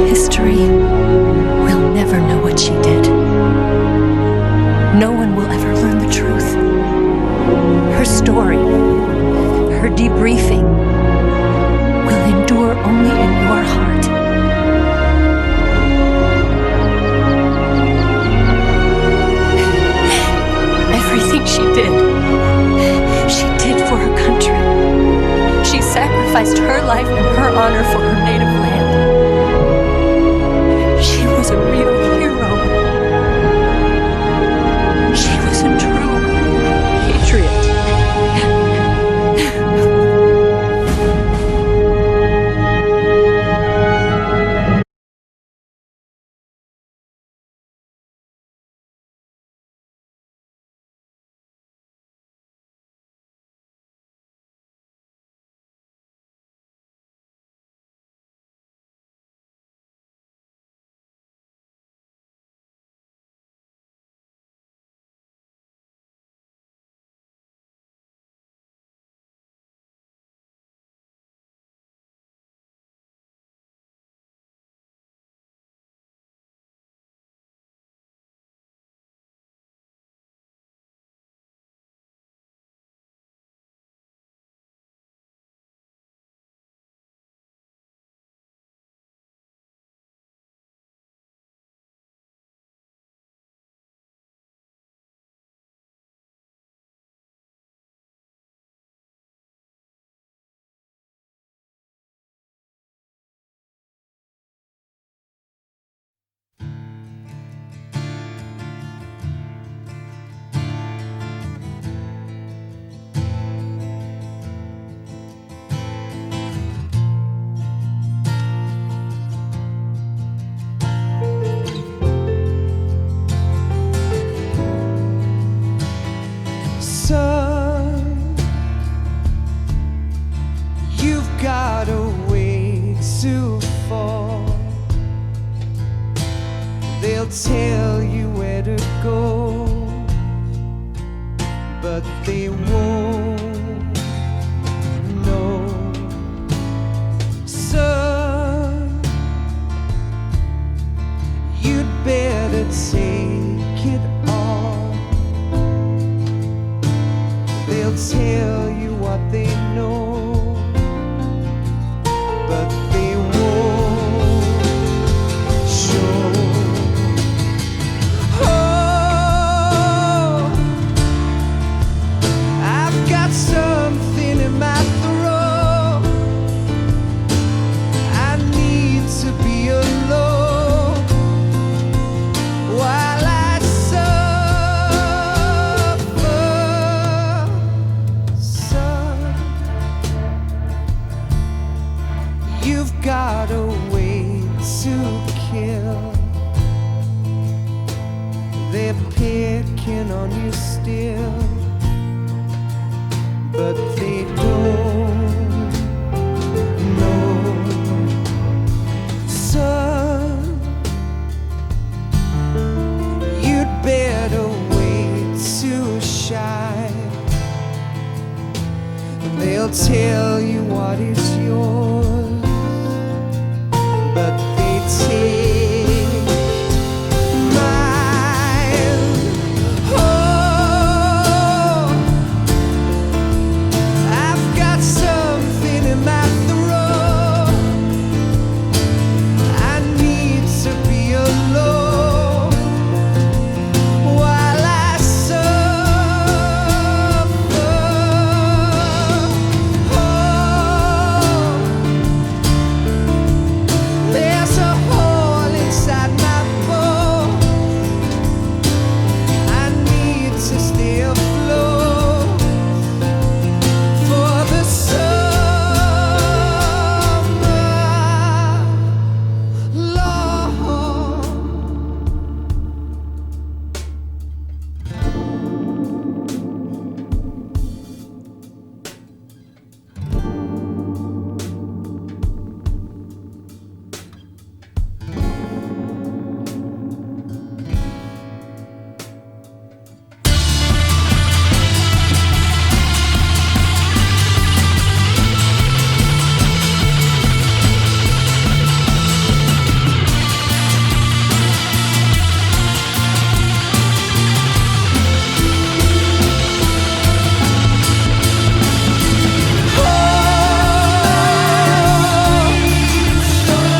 history will never know what she did. No one will ever learn the truth. Her story, her debriefing, will endure only in your heart. Everything she did for her country. She sacrificed her life and her honor for her native land. She was a real hero. She was a true patriot. go, but they won't know. Son, you'd better take it all. They'll tell you what they know, but they won't show. Oh, I've got something in my throat. I need to be alone while I suffer. Son, you've got a way to kill. They're picking on you still, but they don't know. Son, you'd better wait to shine. They'll tell you what is yours, but they take mine. Oh, I've got something in my throat. I need to be alone while I suffer. Oh, there's a hole inside my bones. I need to stay afloat for the summer, Lord.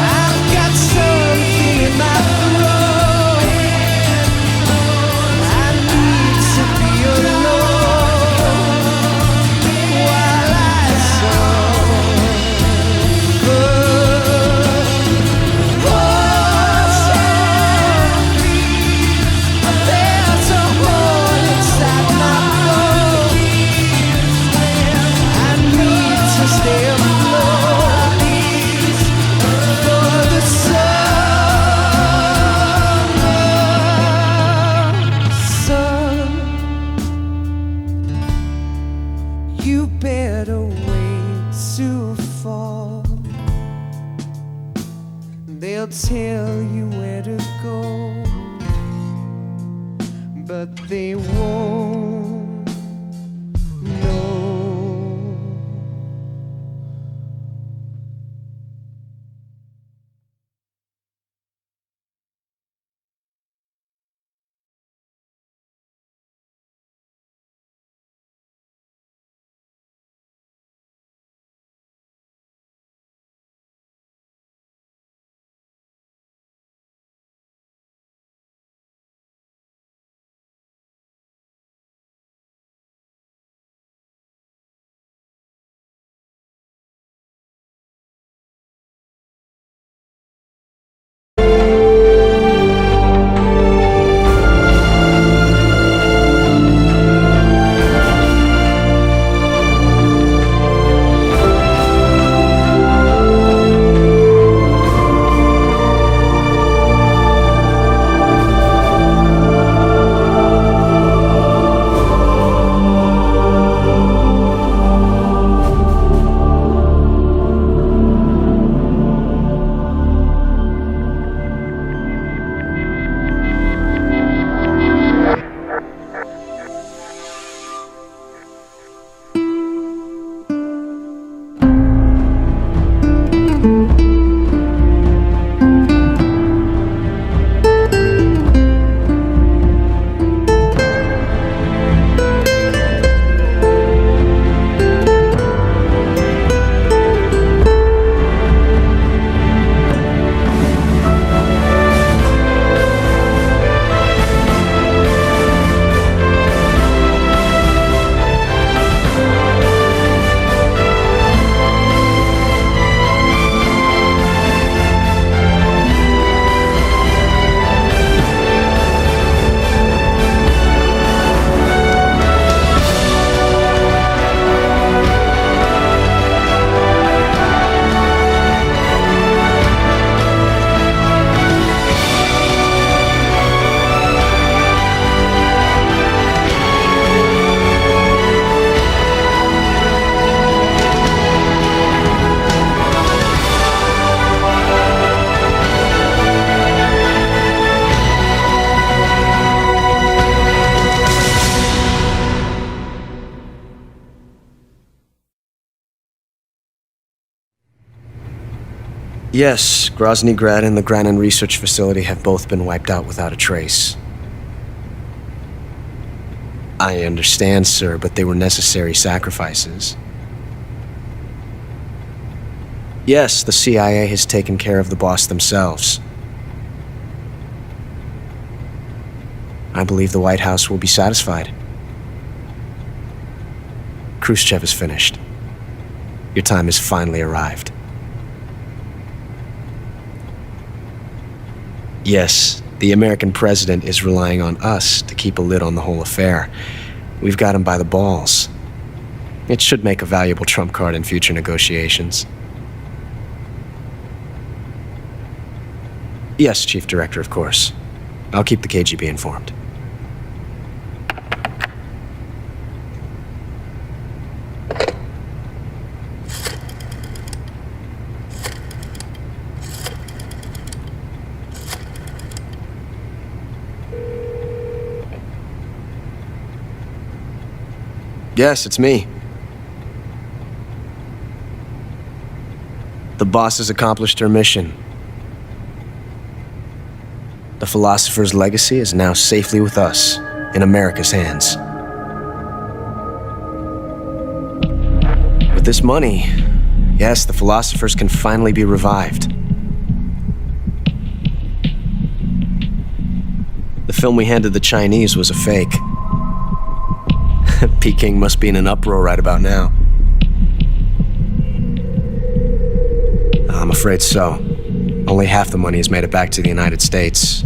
I've got something in my throat. I need to be alone while I suffer. There's a hole inside my bones. I need to stay afloat for the summer. Son, you better wait to fall. They'll tell you where to go, but they won't know. Yes, Grozny Grad and the Granin Research Facility have both been wiped out without a trace. I understand, sir, but they were necessary sacrifices. Yes, the CIA has taken care of the boss themselves. I believe the White House will be satisfied. Khrushchev is finished. Your time has finally arrived. Yes, the American president is relying on us to keep a lid on the whole affair. We've got him by the balls. It should make a valuable trump card in future negotiations. Yes, Chief Director, of course. I'll keep the KGB informed. Yes, it's me. The boss has accomplished her mission. The philosopher's legacy is now safely with us, in America's hands. With this money, yes, the philosophers can finally be revived. The film we handed the Chinese was a fake. Peking must be in an uproar right about now. I'm afraid so. Only half the money has made it back to the United States.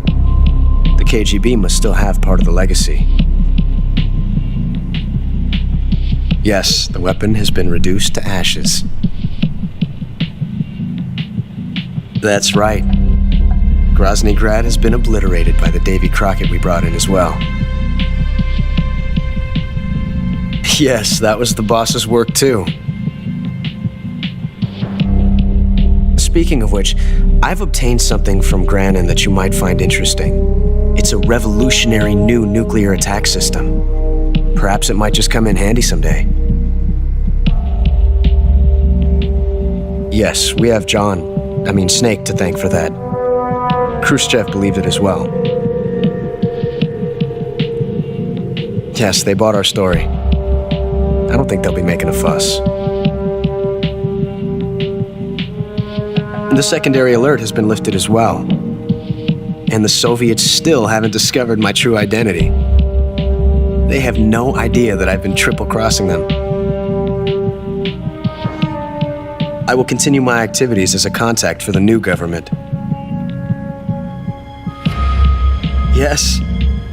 The KGB must still have part of the legacy. Yes, the weapon has been reduced to ashes. That's right. Grozny Grad has been obliterated by the Davy Crockett we brought in as well. Yes, that was the boss's work too. Speaking of which, I've obtained something from Granin that you might find interesting. It's a revolutionary new nuclear attack system. Perhaps it might just come in handy someday. Yes, we have Snake to thank for that. Khrushchev believed it as well. Yes, they bought our story. I don't think they'll be making a fuss. The secondary alert has been lifted as well. And the Soviets still haven't discovered my true identity. They have no idea that I've been triple-crossing them. I will continue my activities as a contact for the new government. Yes,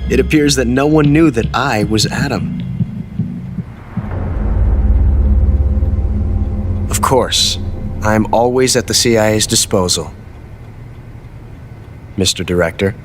it appears that no one knew that I was Adam. Of course, I'm always at the CIA's disposal, Mr. Director.